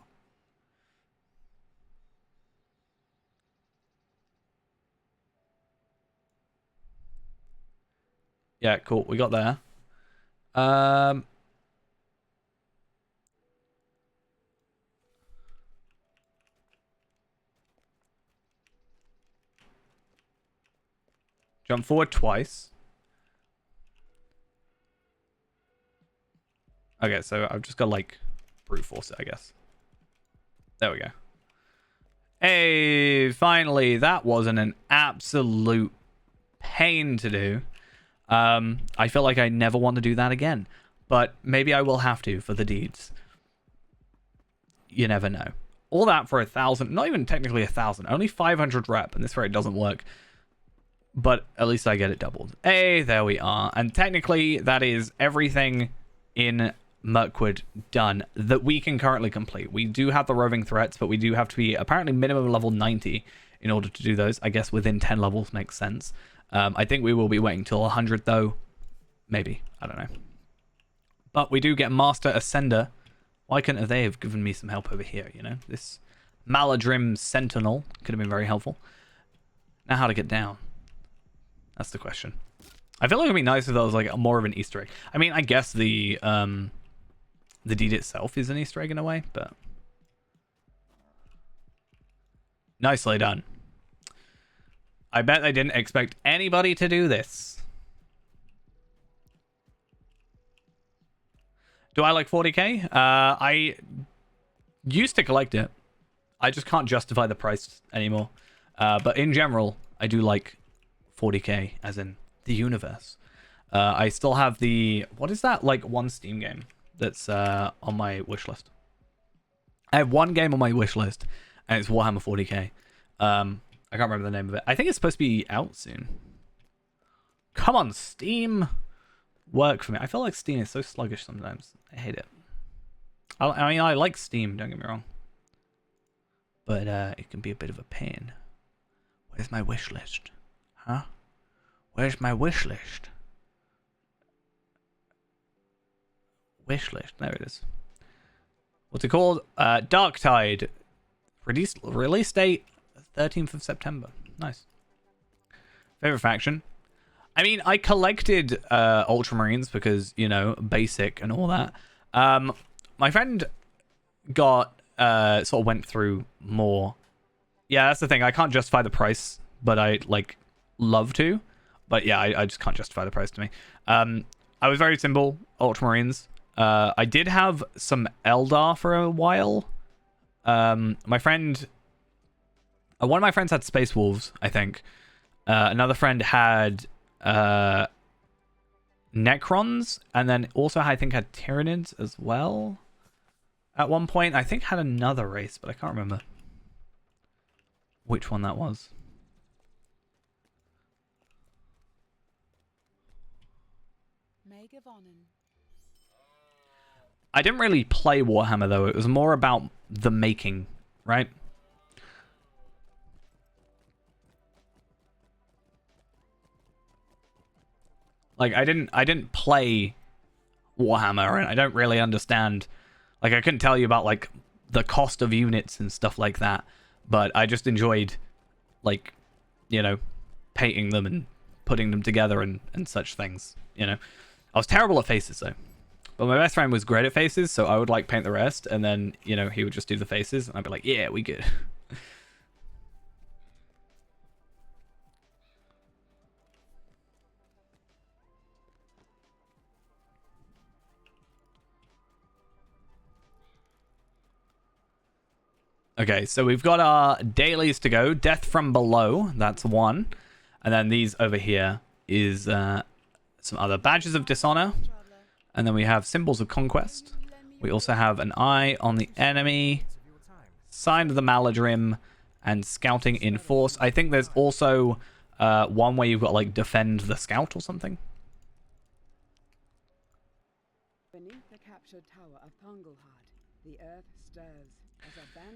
Speaker 1: Yeah, cool. We got there. Jump forward twice. Okay, so I've just got to, like, brute force it, I guess. There we go. Hey, finally, that wasn't an absolute pain to do. I feel like I never want to do that again, but maybe I will have to for the deeds. You never know. All that for 1,000, not even technically 1,000, only 500 rep, and this rate doesn't work. But at least I get it doubled. Hey, there we are. And technically, that is everything in Mirkwood done that we can currently complete. We do have the roving threats, but we do have to be apparently minimum level 90 in order to do those. I guess within 10 levels makes sense. I think we will be waiting till 100 though. Maybe. I don't know. But we do get Master Ascender. Why couldn't they have given me some help over here, you know? This Maladrim Sentinel could have been very helpful. Now how to get down. That's the question. I feel like it'd be nice if that was like more of an Easter egg. I mean, I guess the deed itself is an Easter egg in a way, but nicely done. I bet they didn't expect anybody to do this. Do I like 40k? I used to collect it. I just can't justify the price anymore. But in general, I do like 40k, as in the universe. I still have the... What is that? Like one Steam game that's on my wish list. I have one game on my wish list, and it's Warhammer 40k. I can't remember the name of it. I think it's supposed to be out soon. Come on, Steam. Work for me. I feel like Steam is so sluggish sometimes. I hate it. I mean, I like Steam, don't get me wrong. But it can be a bit of a pain. Where's my wish list? Huh? Where's my wish list? Wish list. There it is. What's it called? Darktide. Release date 13th of September. Nice. Favorite faction? I mean, I collected Ultramarines because, you know, basic and all that. My friend got sort of went through more. Yeah, that's the thing. I can't justify the price, but I like love to. But yeah, I just can't justify the price to me. I was very simple Ultramarines. I did have some Eldar for a while. My friend, one of my friends had Space Wolves, I think. Another friend had Necrons, and then also I think had Tyranids as well. At one point, I think had another race, but I can't remember which one that was.
Speaker 5: gewonnen.
Speaker 1: I didn't really play Warhammer though. It was more about the making, right? Like I didn't play Warhammer, and I don't really understand. Like I couldn't tell you about like the cost of units and stuff like that, but I just enjoyed like, you know, painting them and putting them together and such things, you know. I was terrible at faces though. But my best friend was great at faces, so I would like paint the rest, and then, you know, he would just do the faces, and I'd be like, yeah, we good. Okay, so we've got our dailies to go. Death from Below, that's one. And then these over here is some other badges of dishonor. And then we have symbols of conquest. We also have an eye on the enemy, sign of the Maladrim, and scouting in force. I think there's also one where you've got like defend the scout or something.
Speaker 5: Beneath the captured tower of Thungelhard, the earth stirs.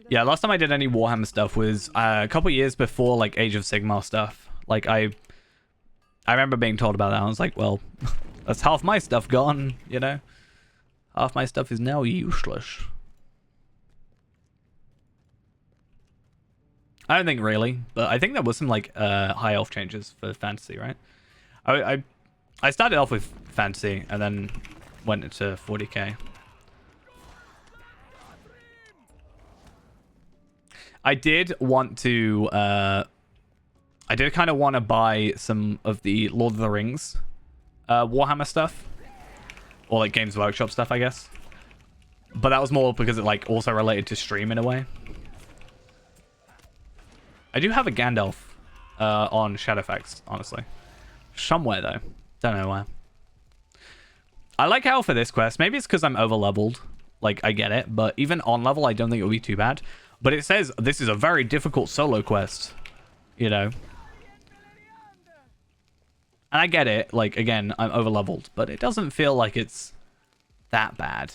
Speaker 1: Yeah, last time I did any Warhammer stuff was a couple years before like Age of Sigmar stuff. Like I remember being told about that. I was like, well, that's half my stuff gone, you know? Half my stuff is now useless. I don't think really, but I think there was some like high elf changes for fantasy, right? I started off with fantasy and then went into 40k. I did want to I did kind of want to buy some of the Lord of the Rings Warhammer stuff, or like Games Workshop stuff, I guess. But that was more because it like also related to stream in a way. I do have a Gandalf on Shadowfax, honestly. Somewhere though, don't know where. I like how for this quest, maybe it's because I'm over leveled. Like I get it, but even on level, I don't think it would be too bad. But it says this is a very difficult solo quest, you know. And I get it. Like, again, I'm over-leveled, but it doesn't feel like it's that bad.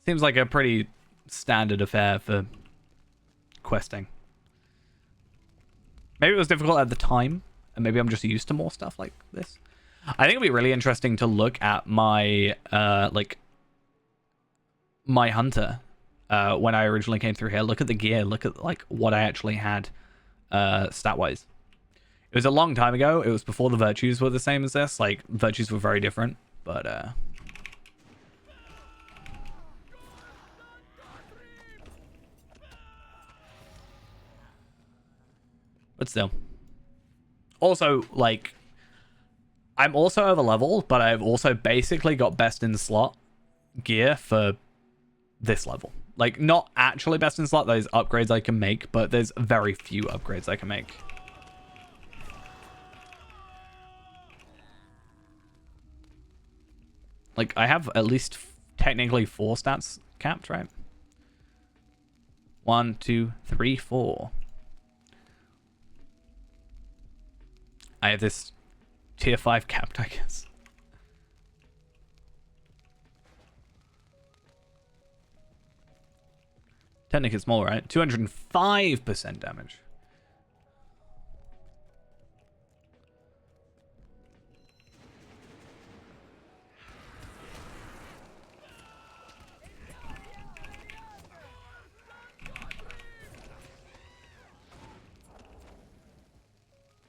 Speaker 1: Seems like a pretty standard affair for questing. Maybe it was difficult at the time, and maybe I'm just used to more stuff like this. I think it'd be really interesting to look at my, like, my hunter when I originally came through here. Look at the gear, look at like what I actually had stat wise. It was a long time ago. It was before the virtues were the same as this. Like virtues were very different, but still. Also, like, I'm also over leveled, but I've also basically got best in slot gear for this level. Like, not actually best in slot, those upgrades I can make, but there's very few upgrades I can make. Like, I have at least technically 4 stats capped, right? 1, 2, 3, 4. I have this tier 5 capped, I guess. Technically it's more, right? 205% damage.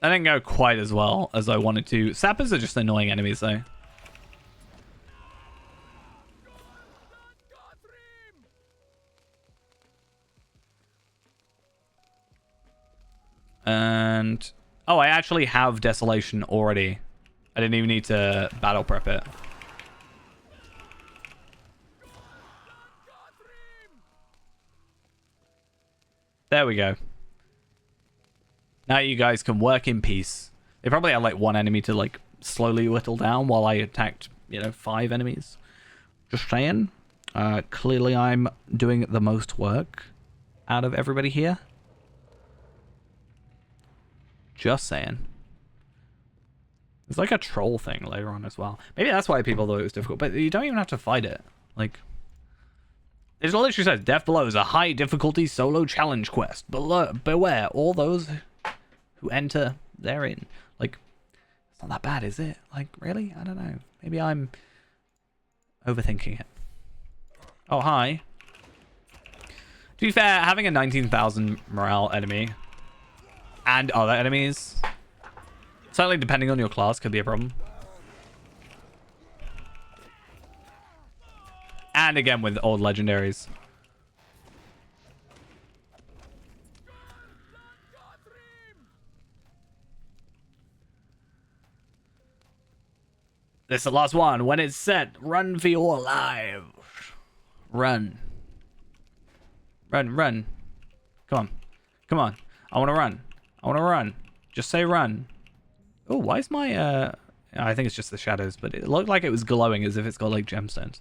Speaker 1: I didn't go quite as well as I wanted to. Sappers are just annoying enemies, though. And... oh, I actually have Desolation already. I didn't even need to battle prep it. There we go. Now you guys can work in peace. They probably had like 1 enemy to like slowly whittle down while I attacked, you know, 5 enemies. Just saying. Clearly I'm doing the most work out of everybody here. Just saying. There's like a troll thing later on as well. Maybe that's why people thought it was difficult, but you don't even have to fight it. Like, it literally says, Death Below is a high difficulty solo challenge quest. Beware all those who enter therein. Like, it's not that bad, is it? Like, really? I don't know. Maybe I'm overthinking it. Oh, hi. To be fair, having a 19,000 morale enemy and other enemies, certainly depending on your class, could be a problem. And again with old legendaries. This is the last one. When it's set, run for your life. Run. Run, run. Come on. Come on. I want to run. I want to run. Just say run. Oh, why is my... I think it's just the shadows, but it looked like it was glowing as if it's got, like, gemstones.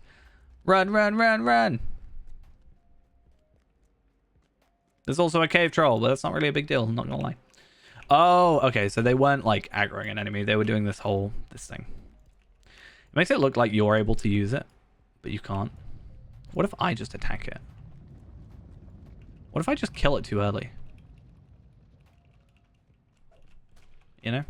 Speaker 1: Run, run, run, run. There's also a cave troll, but that's not really a big deal. I'm not going to lie. Oh, okay. So they weren't, like, aggroing an enemy. They were doing this thing. It makes it look like you're able to use it, but you can't. What if I just attack it? What if I just kill it too early? You know?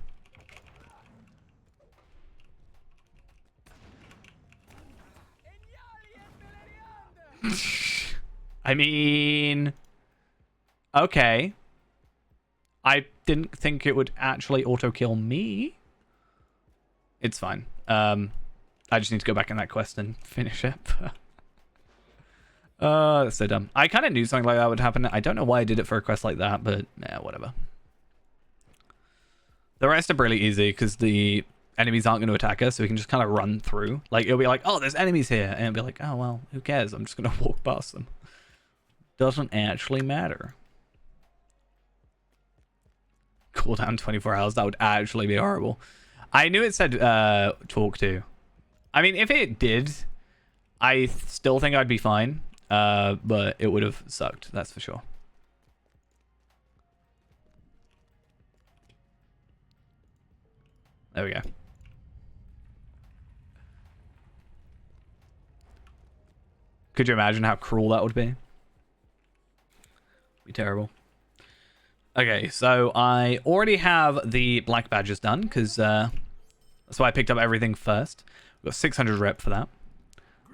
Speaker 1: I mean... Okay. I didn't think it would actually auto-kill me. It's fine. I just need to go back in that quest and finish it. That's so dumb. I kind of knew something like that would happen. I don't know why I did it for a quest like that, but yeah, whatever. The rest are really easy because the enemies aren't going to attack us, so we can just kind of run through. Like, it'll be like, oh, there's enemies here. And it'll be like, oh, well, who cares? I'm just going to walk past them. Doesn't actually matter. Cooldown 24 hours. That would actually be horrible. I knew it said talk to. I mean, if it did, I still think I'd be fine. But it would have sucked. That's for sure. There we go. Could you imagine how cruel that would be? Be terrible. Okay, so I already have the black badges done because that's why I picked up everything first. We've got 600 rep for that.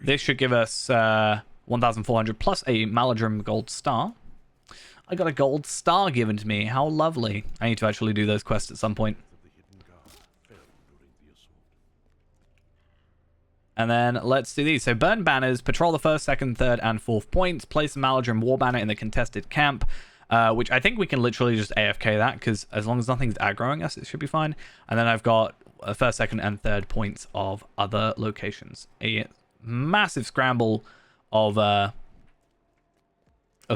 Speaker 1: This should give us 1,400 plus a Maladrim gold star. I got a gold star given to me. How lovely. I need to actually do those quests at some point. And then let's do these. So burn banners, patrol the 1st, 2nd, 3rd, and 4th points. Place a Maladrim war banner in the contested camp. Which I think we can literally just AFK that, because as long as nothing's aggroing us, it should be fine. And then I've got 1st, 2nd, and 3rd points of other locations. A massive scramble of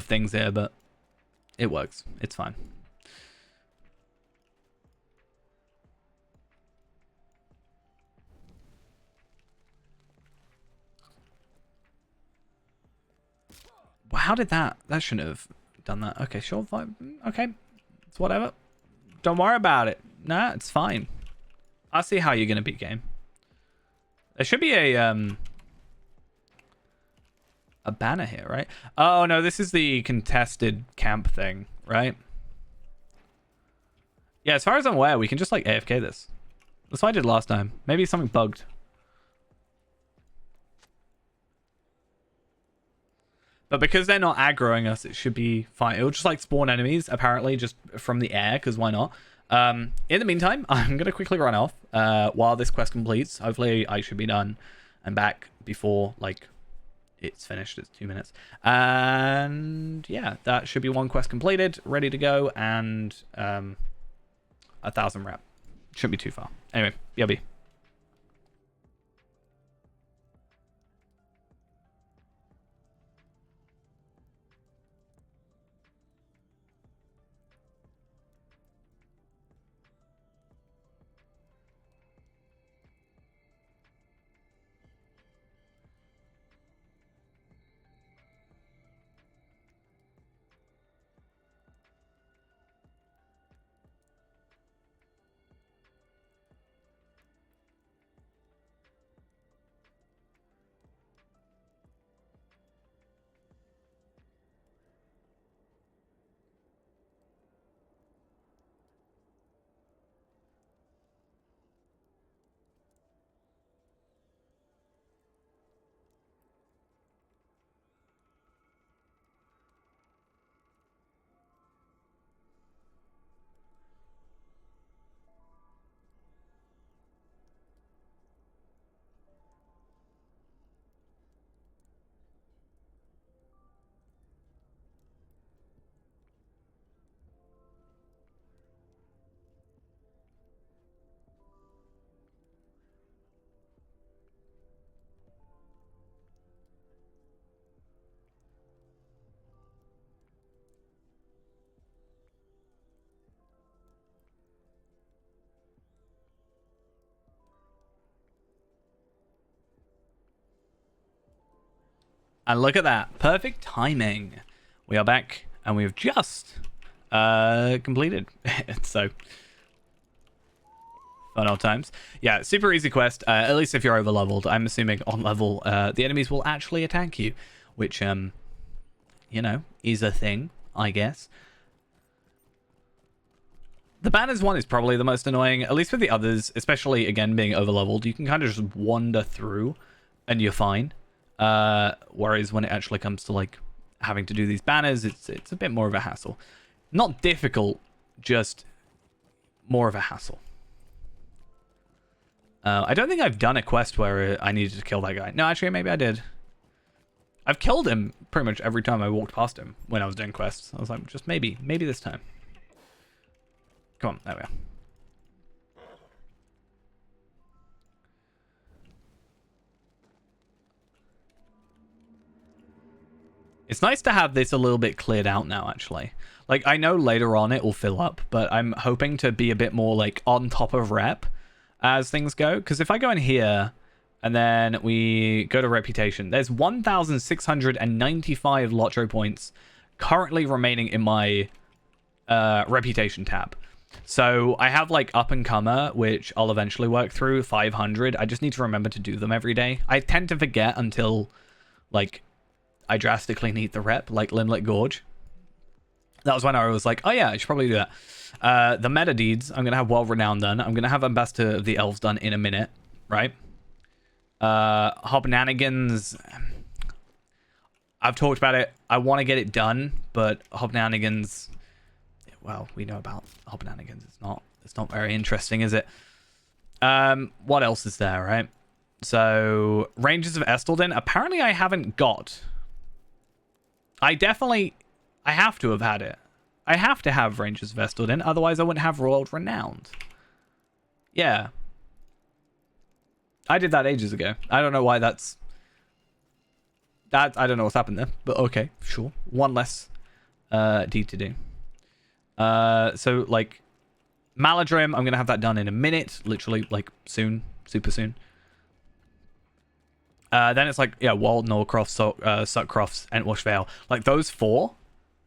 Speaker 1: things here, but it works. It's fine. Well, how did that? That shouldn't have done that. Okay, sure, fine. Okay, it's whatever. Don't worry about it. Nah, it's fine. I see how you're gonna beat game. There should be a banner here, right? Oh no, this is the contested camp thing, right? Yeah, as far as I'm aware, we can just like AFK this. That's what I did last time. Maybe something bugged. But because they're not aggroing us, it should be fine. It'll just like spawn enemies, apparently, just from the air, because why not? In the meantime, I'm going to quickly run off while this quest completes. Hopefully, I should be done and back before, like, it's finished. It's 2 minutes. And yeah, that should be one quest completed, ready to go, and 1,000 rep. Shouldn't be too far. Anyway, BRB. And look at that. Perfect timing. We are back, and we have just completed. So, fun old times. Yeah, super easy quest. At least if you're over leveled. I'm assuming on level, the enemies will actually attack you, which, you know, is a thing, I guess. The banners one is probably the most annoying, at least with the others, especially, again, being over leveled. You can kind of just wander through, and you're fine. Whereas when it actually comes to, like, having to do these banners, it's a bit more of a hassle. Not difficult, just more of a hassle. I don't think I've done a quest where I needed to kill that guy. No, actually, maybe I did. I've killed him pretty much every time I walked past him when I was doing quests. I was like, just maybe this time. Come on, there we are. It's nice to have this a little bit cleared out now, actually. Like, I know later on it will fill up, but I'm hoping to be a bit more, like, on top of rep as things go. Because if I go in here, and then we go to reputation, there's 1,695 Lotro points currently remaining in my reputation tab. So I have, like, Up and Comer, which I'll eventually work through, 500. I just need to remember to do them every day. I tend to forget until, like, I drastically need the rep, like Limlet Gorge. That was when I was like, oh yeah, I should probably do that. The meta deeds, I'm going to have Well Renowned done. I'm going to have Ambassador of the Elves done in a minute, right? Hobnanigans, I've talked about it. I want to get it done, but Hobnanigans, well, we know about Hobnanigans. It's not very interesting, is it? What else is there, right? So, Rangers of Estelden, apparently I haven't got. I have to have had it. I have to have Rangers of Estelden, otherwise I wouldn't have World Renowned. Yeah. I did that ages ago. I don't know why that's... I don't know what's happened there, but okay, sure. One less deed to do. So, like, Maladrim, I'm going to have that done in a minute. Literally, like, soon. Super soon. Then it's like, yeah, Wald, Norcroft, Suckcrofts, Entwash Vale. Like, those four,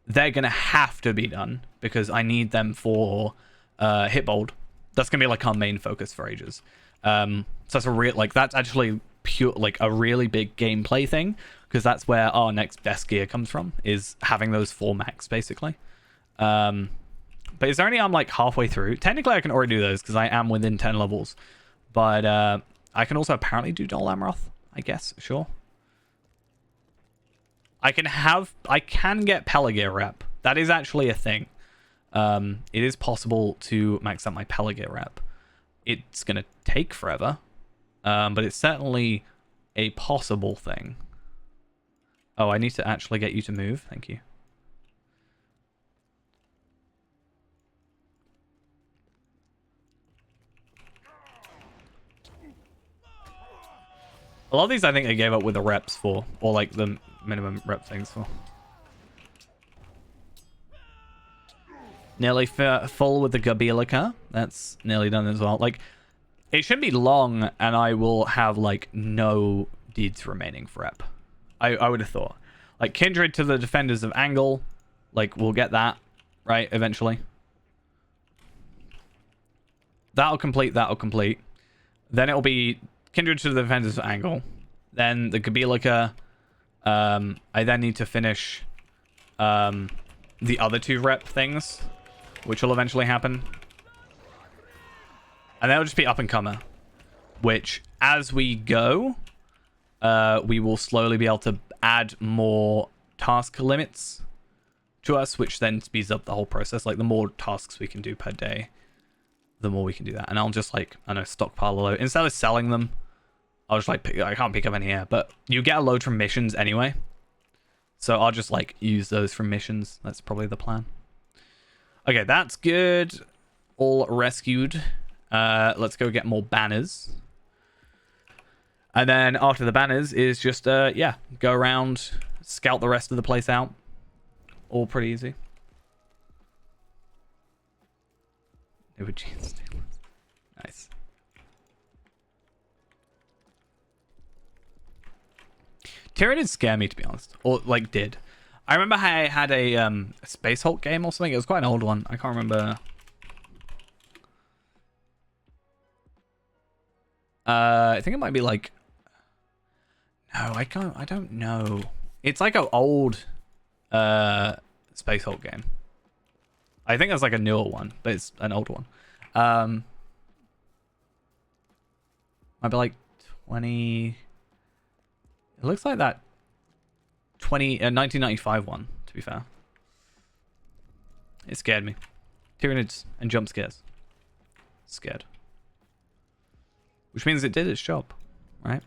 Speaker 1: they're going to have to be done because I need them for Hitbold. That's going to be, like, our main focus for ages. So that's that's actually pure, like, a really big gameplay thing because that's where our next best gear comes from, is having those 4 max, basically. But is there any I'm, like, halfway through? Technically, I can already do those because I am within 10 levels. But I can also apparently do Dol Amroth. I guess, sure. I can get Pelargir rep. That is actually a thing. It is possible to max out my Pelargir rep. It's going to take forever, but it's certainly a possible thing. Oh, I need to actually get you to move. Thank you. A lot of these I think I gave up with the reps for, or like the minimum rep things for. Nearly full with the Gabilica. That's nearly done as well. Like, it should be long, and I will have, like, no deeds remaining for rep. I would have thought. Like, Kindred to the Defenders of Angle. Like, we'll get that, right, eventually. That'll complete. Then it'll be Kindred to the Defenders of Angle. Then the Gabilica. I then need to finish the other 2 rep things, which will eventually happen. And then it'll just be Up and Comer, which, as we go, we will slowly be able to add more task limits to us, which then speeds up the whole process. Like, the more tasks we can do per day, the more we can do that. And I'll just, like, I don't know, stockpile a load. Instead of selling them, I'll just, like, I can't pick up any here, but you get a load from missions anyway. So I'll just, like, use those from missions. That's probably the plan. Okay, that's good. All rescued. Let's go get more banners. And then after the banners is just, yeah, go around, scout the rest of the place out. All pretty easy. Nice. Tyrion scare me, to be honest. Or, like, did. I remember how I had a Space Hulk game or something. It was quite an old one. I can't remember. I think it might be like... No, I don't know. It's like an old Space Hulk game. I think that's like a newer one, but it's an old one. Might be like 20... It looks like that 1995 one, to be fair. It scared me. Tyranids and jump scares. Scared. Which means it did its job, right?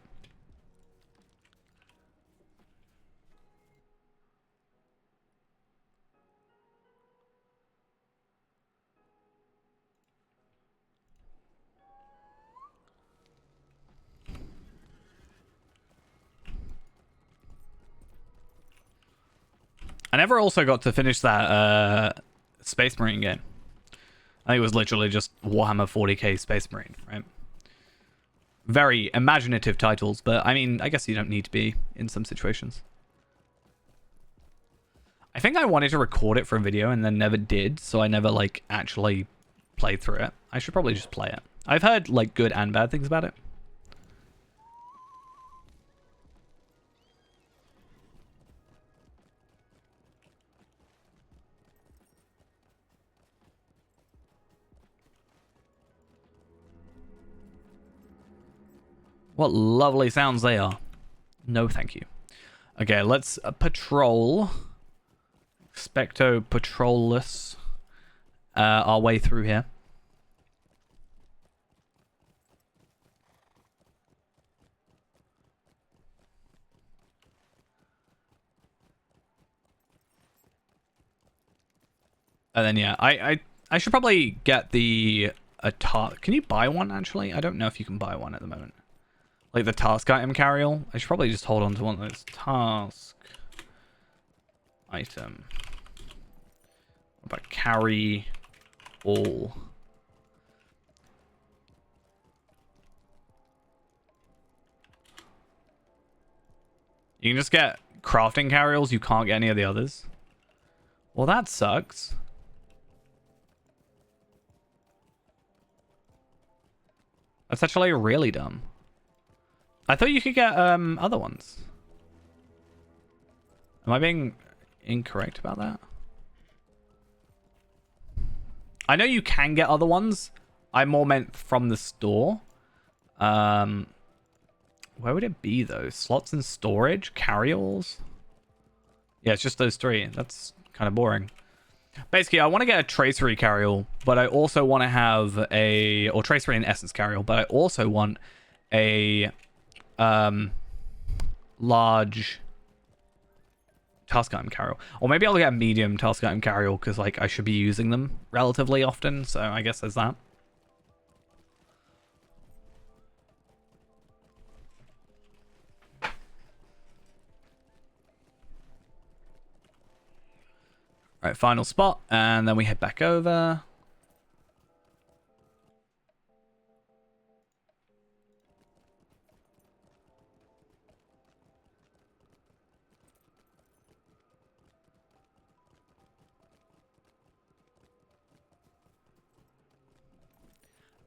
Speaker 1: I never also got to finish that Space Marine game. I think it was literally just Warhammer 40k Space Marine, right? Very imaginative titles, but I mean, I guess you don't need to be in some situations. I think I wanted to record it for a video and then never did, so I never, like, actually played through it. I should probably just play it. I've heard, like, good and bad things about it. What lovely sounds they are. No, thank you. Okay, let's patrol. Expecto Patrolus. Our way through here. And then, yeah, I should probably get the... Can you buy one, actually? I don't know if you can buy one at the moment. Like the task item carry-all. I should probably just hold on to one of those. Task item. What about carry all? You can just get crafting carry-alls. You can't get any of the others. Well, that sucks. That's actually really dumb. I thought you could get other ones. Am I being incorrect about that? I know you can get other ones. I more meant from the store. Where would it be though? Slots and storage? Carry-alls? Yeah, it's just those three. That's kind of boring. Basically, I want to get a tracery carry-all, but I also want to have a... Or tracery and essence carry-all, but I also want a... large task item carry-all. Or maybe I'll get a medium task item carry-all because, like, I should be using them relatively often, so I guess there's that. Right, final spot, and then we head back over.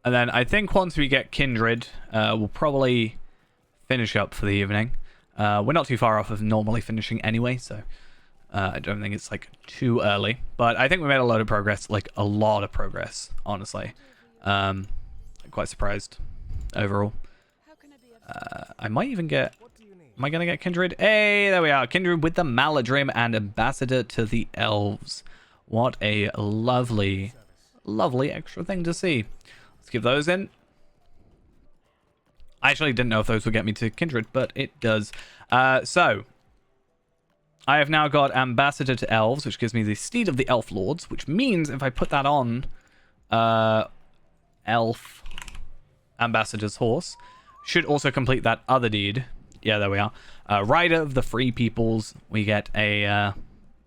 Speaker 1: And then I think once we get Kindred, we'll probably finish up for the evening. We're not too far off of normally finishing anyway, so I don't think it's like too early. But I think we made a lot of progress, like a lot of progress, honestly. I'm quite surprised overall. I might even get... Am I going to get Kindred? Hey, there we are. Kindred with the Maladrim and Ambassador to the Elves. What a lovely, lovely extra thing to see. Let's give those in. I actually didn't know if those would get me to Kindred, but it does. So, I have now got Ambassador to Elves, which gives me the Steed of the Elf Lords, which means if I put that on Elf Ambassador's horse, should also complete that other deed. Yeah, there we are. Rider of the Free Peoples. We get a...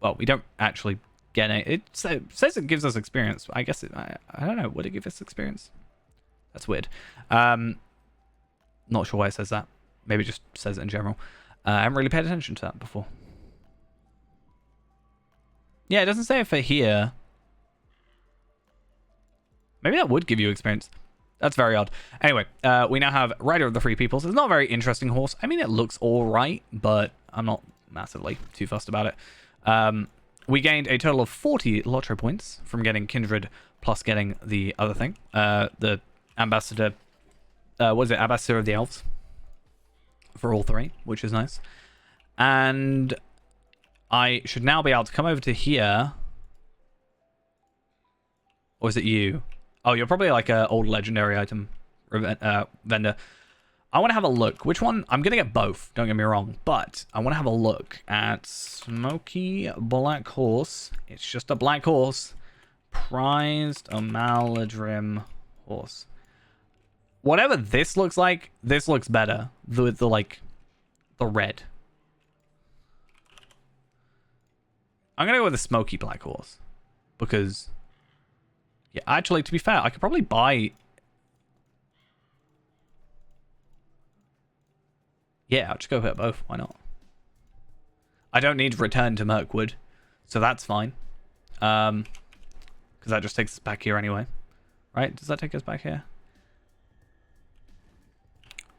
Speaker 1: well, we don't actually get a... It says it gives us experience. I guess I don't know. Would it give us experience? That's weird. Not sure why it says that. Maybe it just says it in general. I haven't really paid attention to that before. Yeah, it doesn't say it for here. Maybe that would give you experience. That's very odd. Anyway, we now have Rider of the Free Peoples. It's not a very interesting horse. I mean, it looks all right, but I'm not massively too fussed about it. We gained a total of 40 Lotro points from getting Kindred plus getting the other thing. The Ambassador... what is it? Ambassador of the Elves. For all three, which is nice. And I should now be able to come over to here. Or is it you? Oh, you're probably like an old legendary item vendor. I want to have a look. Which one? I'm going to get both. Don't get me wrong. But I want to have a look at Smoky Black Horse. It's just a black horse. Prized Amaladrim horse. Whatever this looks like, this looks better. The red. I'm going to go with a Smoky Black Horse. Because... yeah, actually, to be fair, I could probably buy... yeah, I'll just go for both. Why not? I don't need to return to Mirkwood, so that's fine. Because that just takes us back here anyway. Right? Does that take us back here?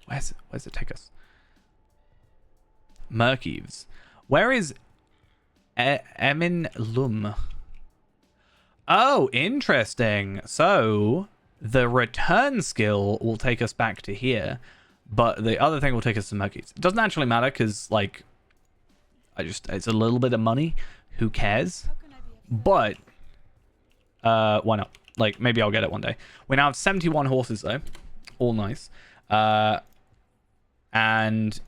Speaker 1: Where's it take us? Murkeeves. Where is Emin Lum? Oh, interesting. So, the return skill will take us back to here, but the other thing will take us to Murkeeves. It doesn't actually matter, because, like, it's a little bit of money. Who cares? But, why not? Like, maybe I'll get it one day. We now have 71 horses, though. All nice. And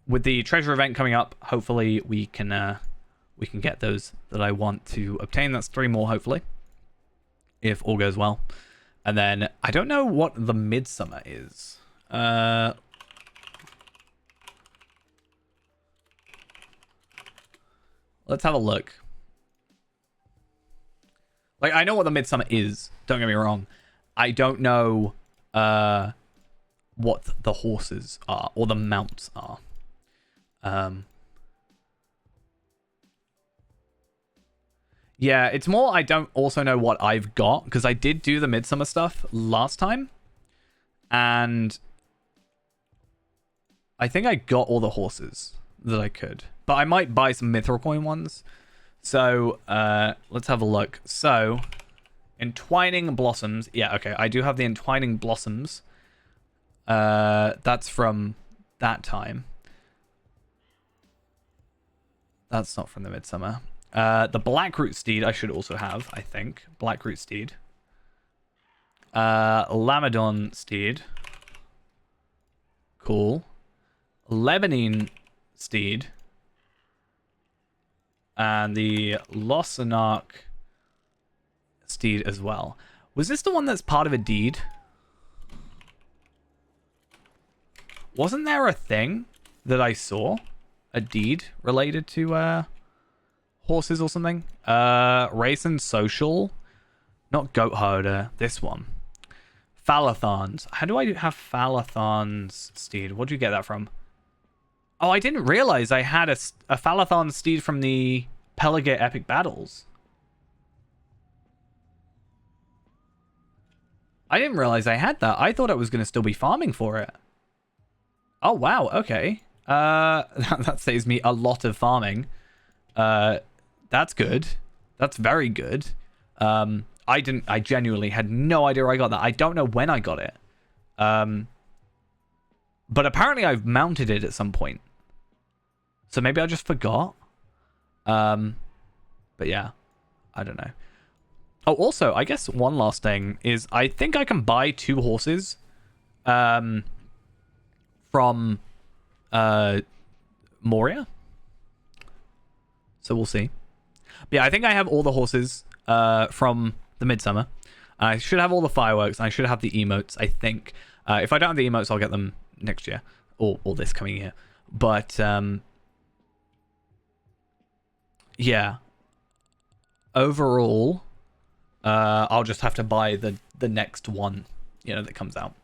Speaker 1: with the treasure event coming up, hopefully we can get those that I want to obtain. That's 3 more, hopefully, if all goes well. And then I don't know what the Midsummer is. Let's have a look. Like, I know what the Midsummer is. Don't get me wrong. I don't know what the horses are or the mounts are. Yeah, it's more I don't also know what I've got, because I did do the Midsummer stuff last time. And I think I got all the horses that I could. But I might buy some Mithril Coin ones. So, let's have a look. So, Entwining Blossoms. Yeah, okay, I do have the Entwining Blossoms. That's from that time. That's not from the Midsummer. The Blackroot Steed I should also have, I think. Blackroot Steed. Lamadon Steed. Cool. Lebanine Steed. And the Losanark Steed as well. Was this the one that's part of a deed? Wasn't there a thing that I saw? A deed related to horses or something? Race and Social. Not Goat Herder. This one. Falathons. How do I have Falathon's Steed? Where'd you get that from? Oh, I didn't realize I had a Falathon Steed from the Pelargate Epic Battles. I didn't realize I had that. I thought I was going to still be farming for it. Oh, wow. Okay. That saves me a lot of farming. That's good. That's very good. I genuinely had no idea I got that. I don't know when I got it. But apparently I've mounted it at some point. So maybe I just forgot. But yeah, I don't know. Oh, also, I guess one last thing is I think I can buy 2 horses from Moria. So we'll see. But yeah, I think I have all the horses from the Midsummer. I should have all the fireworks. And I should have the emotes, I think. If I don't have the emotes, I'll get them next year. Or this coming year. But, yeah. Overall, I'll just have to buy the next one, that comes out.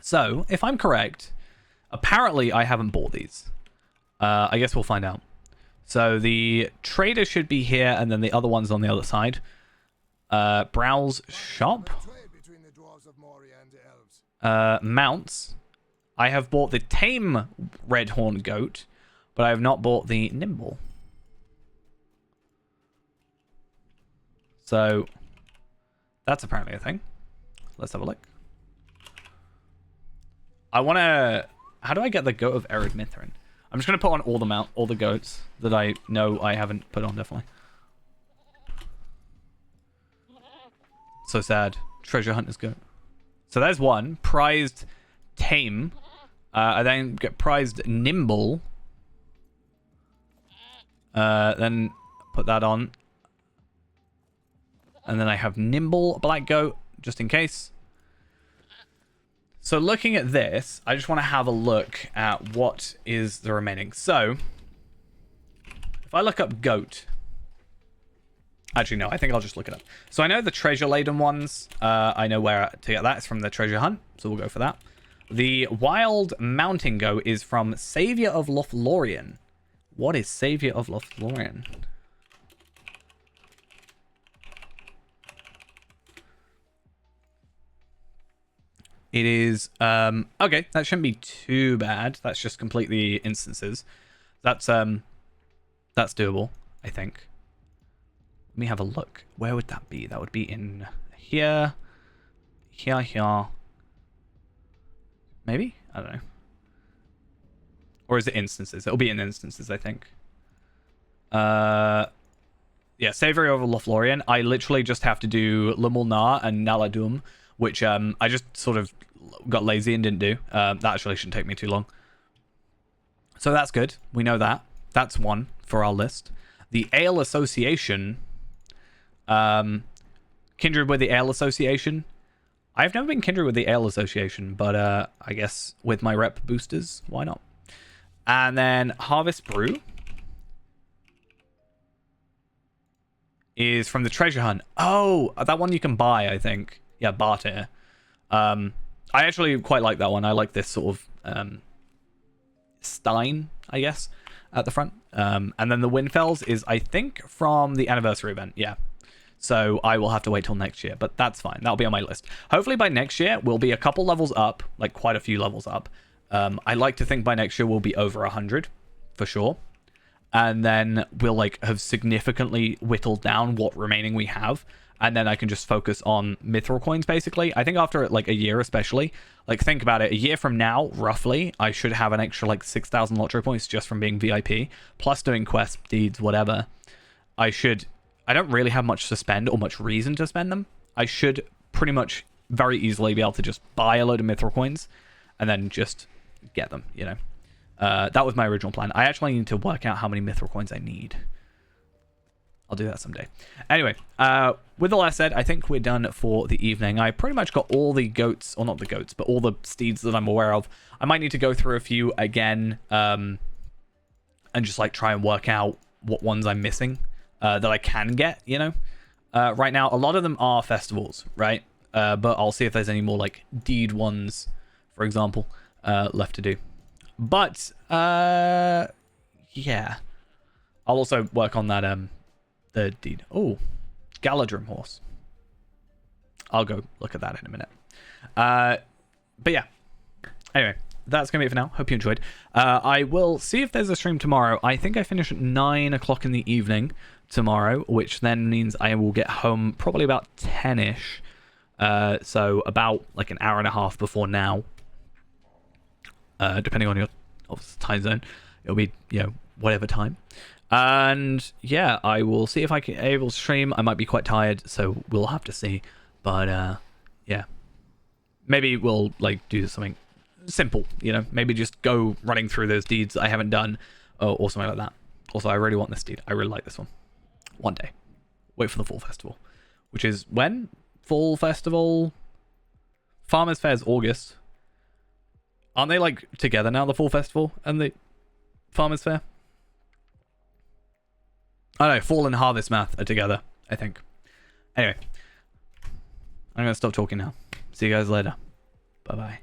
Speaker 1: So, if I'm correct, apparently I haven't bought these. I guess we'll find out. So the trader should be here, and then the other one's on the other side. Browse shop.
Speaker 3: Trade between the dwarves of Moria and the elves.
Speaker 1: Mounts. I have bought the tame red-horned goat, but I have not bought the nimble. So that's apparently a thing. Let's have a look. I want to... How do I get the goat of Ered Mithrin? I'm just going to put on all the goats that I know I haven't put on, definitely. So sad. Treasure hunter's goat. So there's one. Prized tame. I then get prized nimble. Then put that on. And then I have nimble black goat, just in case. So looking at this, I just want to have a look at what is the remaining. So, if I look up goat... Actually, no, I think I'll just look it up. So I know the treasure-laden ones. I know where to get that. It's from the treasure hunt, so we'll go for that. The wild mountain goat is from Savior of Lothlorien. What is Savior of Lothlorien? It is, okay, that shouldn't be too bad. That's just completely instances. That's doable, I think. Let me have a look. Where would that be? That would be in here, here. Maybe? I don't know. Or is it instances? It'll be in instances, I think. Yeah, Savior of Lothlorien. I literally just have to do Lumulnar and Naladum, which I just sort of got lazy and didn't do. That actually shouldn't take me too long. So that's good. We know that. That's one for our list. The Ale Association. Kindred with the Ale Association. I've never been kindred with the Ale Association, but I guess with my rep boosters, why not? And then Harvest Brew is from the treasure hunt. Oh, that one you can buy, I think. Yeah, barter. I actually quite like that one. I like this sort of Stein, I guess, at the front. And then the Windfells is, I think, from the anniversary event. Yeah. So I will have to wait till next year, but that's fine. That'll be on my list. Hopefully by next year, we'll be a couple levels up, like quite a few levels up. I like to think by next year we'll be over 100, for sure. And then we'll like have significantly whittled down what remaining we have. And then I can just focus on mithril coins, basically. I think after like a year especially, like think about it, a year from now, roughly, I should have an extra like 6,000 lottery points just from being VIP, plus doing quests, deeds, whatever. I don't really have much to spend or much reason to spend them. I should pretty much very easily be able to just buy a load of mithril coins and then just get them, you know. That was my original plan. I actually need to work out how many mithril coins I need. I'll do that someday. Anyway, with all that said, I think we're done for the evening. I pretty much got all the goats, or not the goats, but all the steeds that I'm aware of. I might need to go through a few again and just like try and work out what ones I'm missing that I can get, you know. Right now, a lot of them are festivals, right? But I'll see if there's any more like deed ones, for example, left to do. But, yeah. I'll also work on that, the deed. Oh, Galadrim horse. I'll go look at that in a minute. But yeah. Anyway, that's going to be it for now. Hope you enjoyed. I will see if there's a stream tomorrow. I think I finish at 9 o'clock in the evening tomorrow, which then means I will get home probably about 10-ish. So about like an hour and a half before now. Depending on your time zone. It'll be, you know, whatever time. And yeah, I will see if I can able to stream. I might be quite tired, so we'll have to see. But yeah, maybe we'll like do something simple, you know, maybe just go running through those deeds I haven't done, or something like that. Also, I really want this deed. I really like this one. One day, wait for the fall festival, which is when? Fall festival, Farmers Fair is August. Aren't they like together now, the fall festival and the Farmers Fair? I don't know, Fall and Harvest Math are together, I think. Anyway, I'm going to stop talking now. See you guys later. Bye-bye.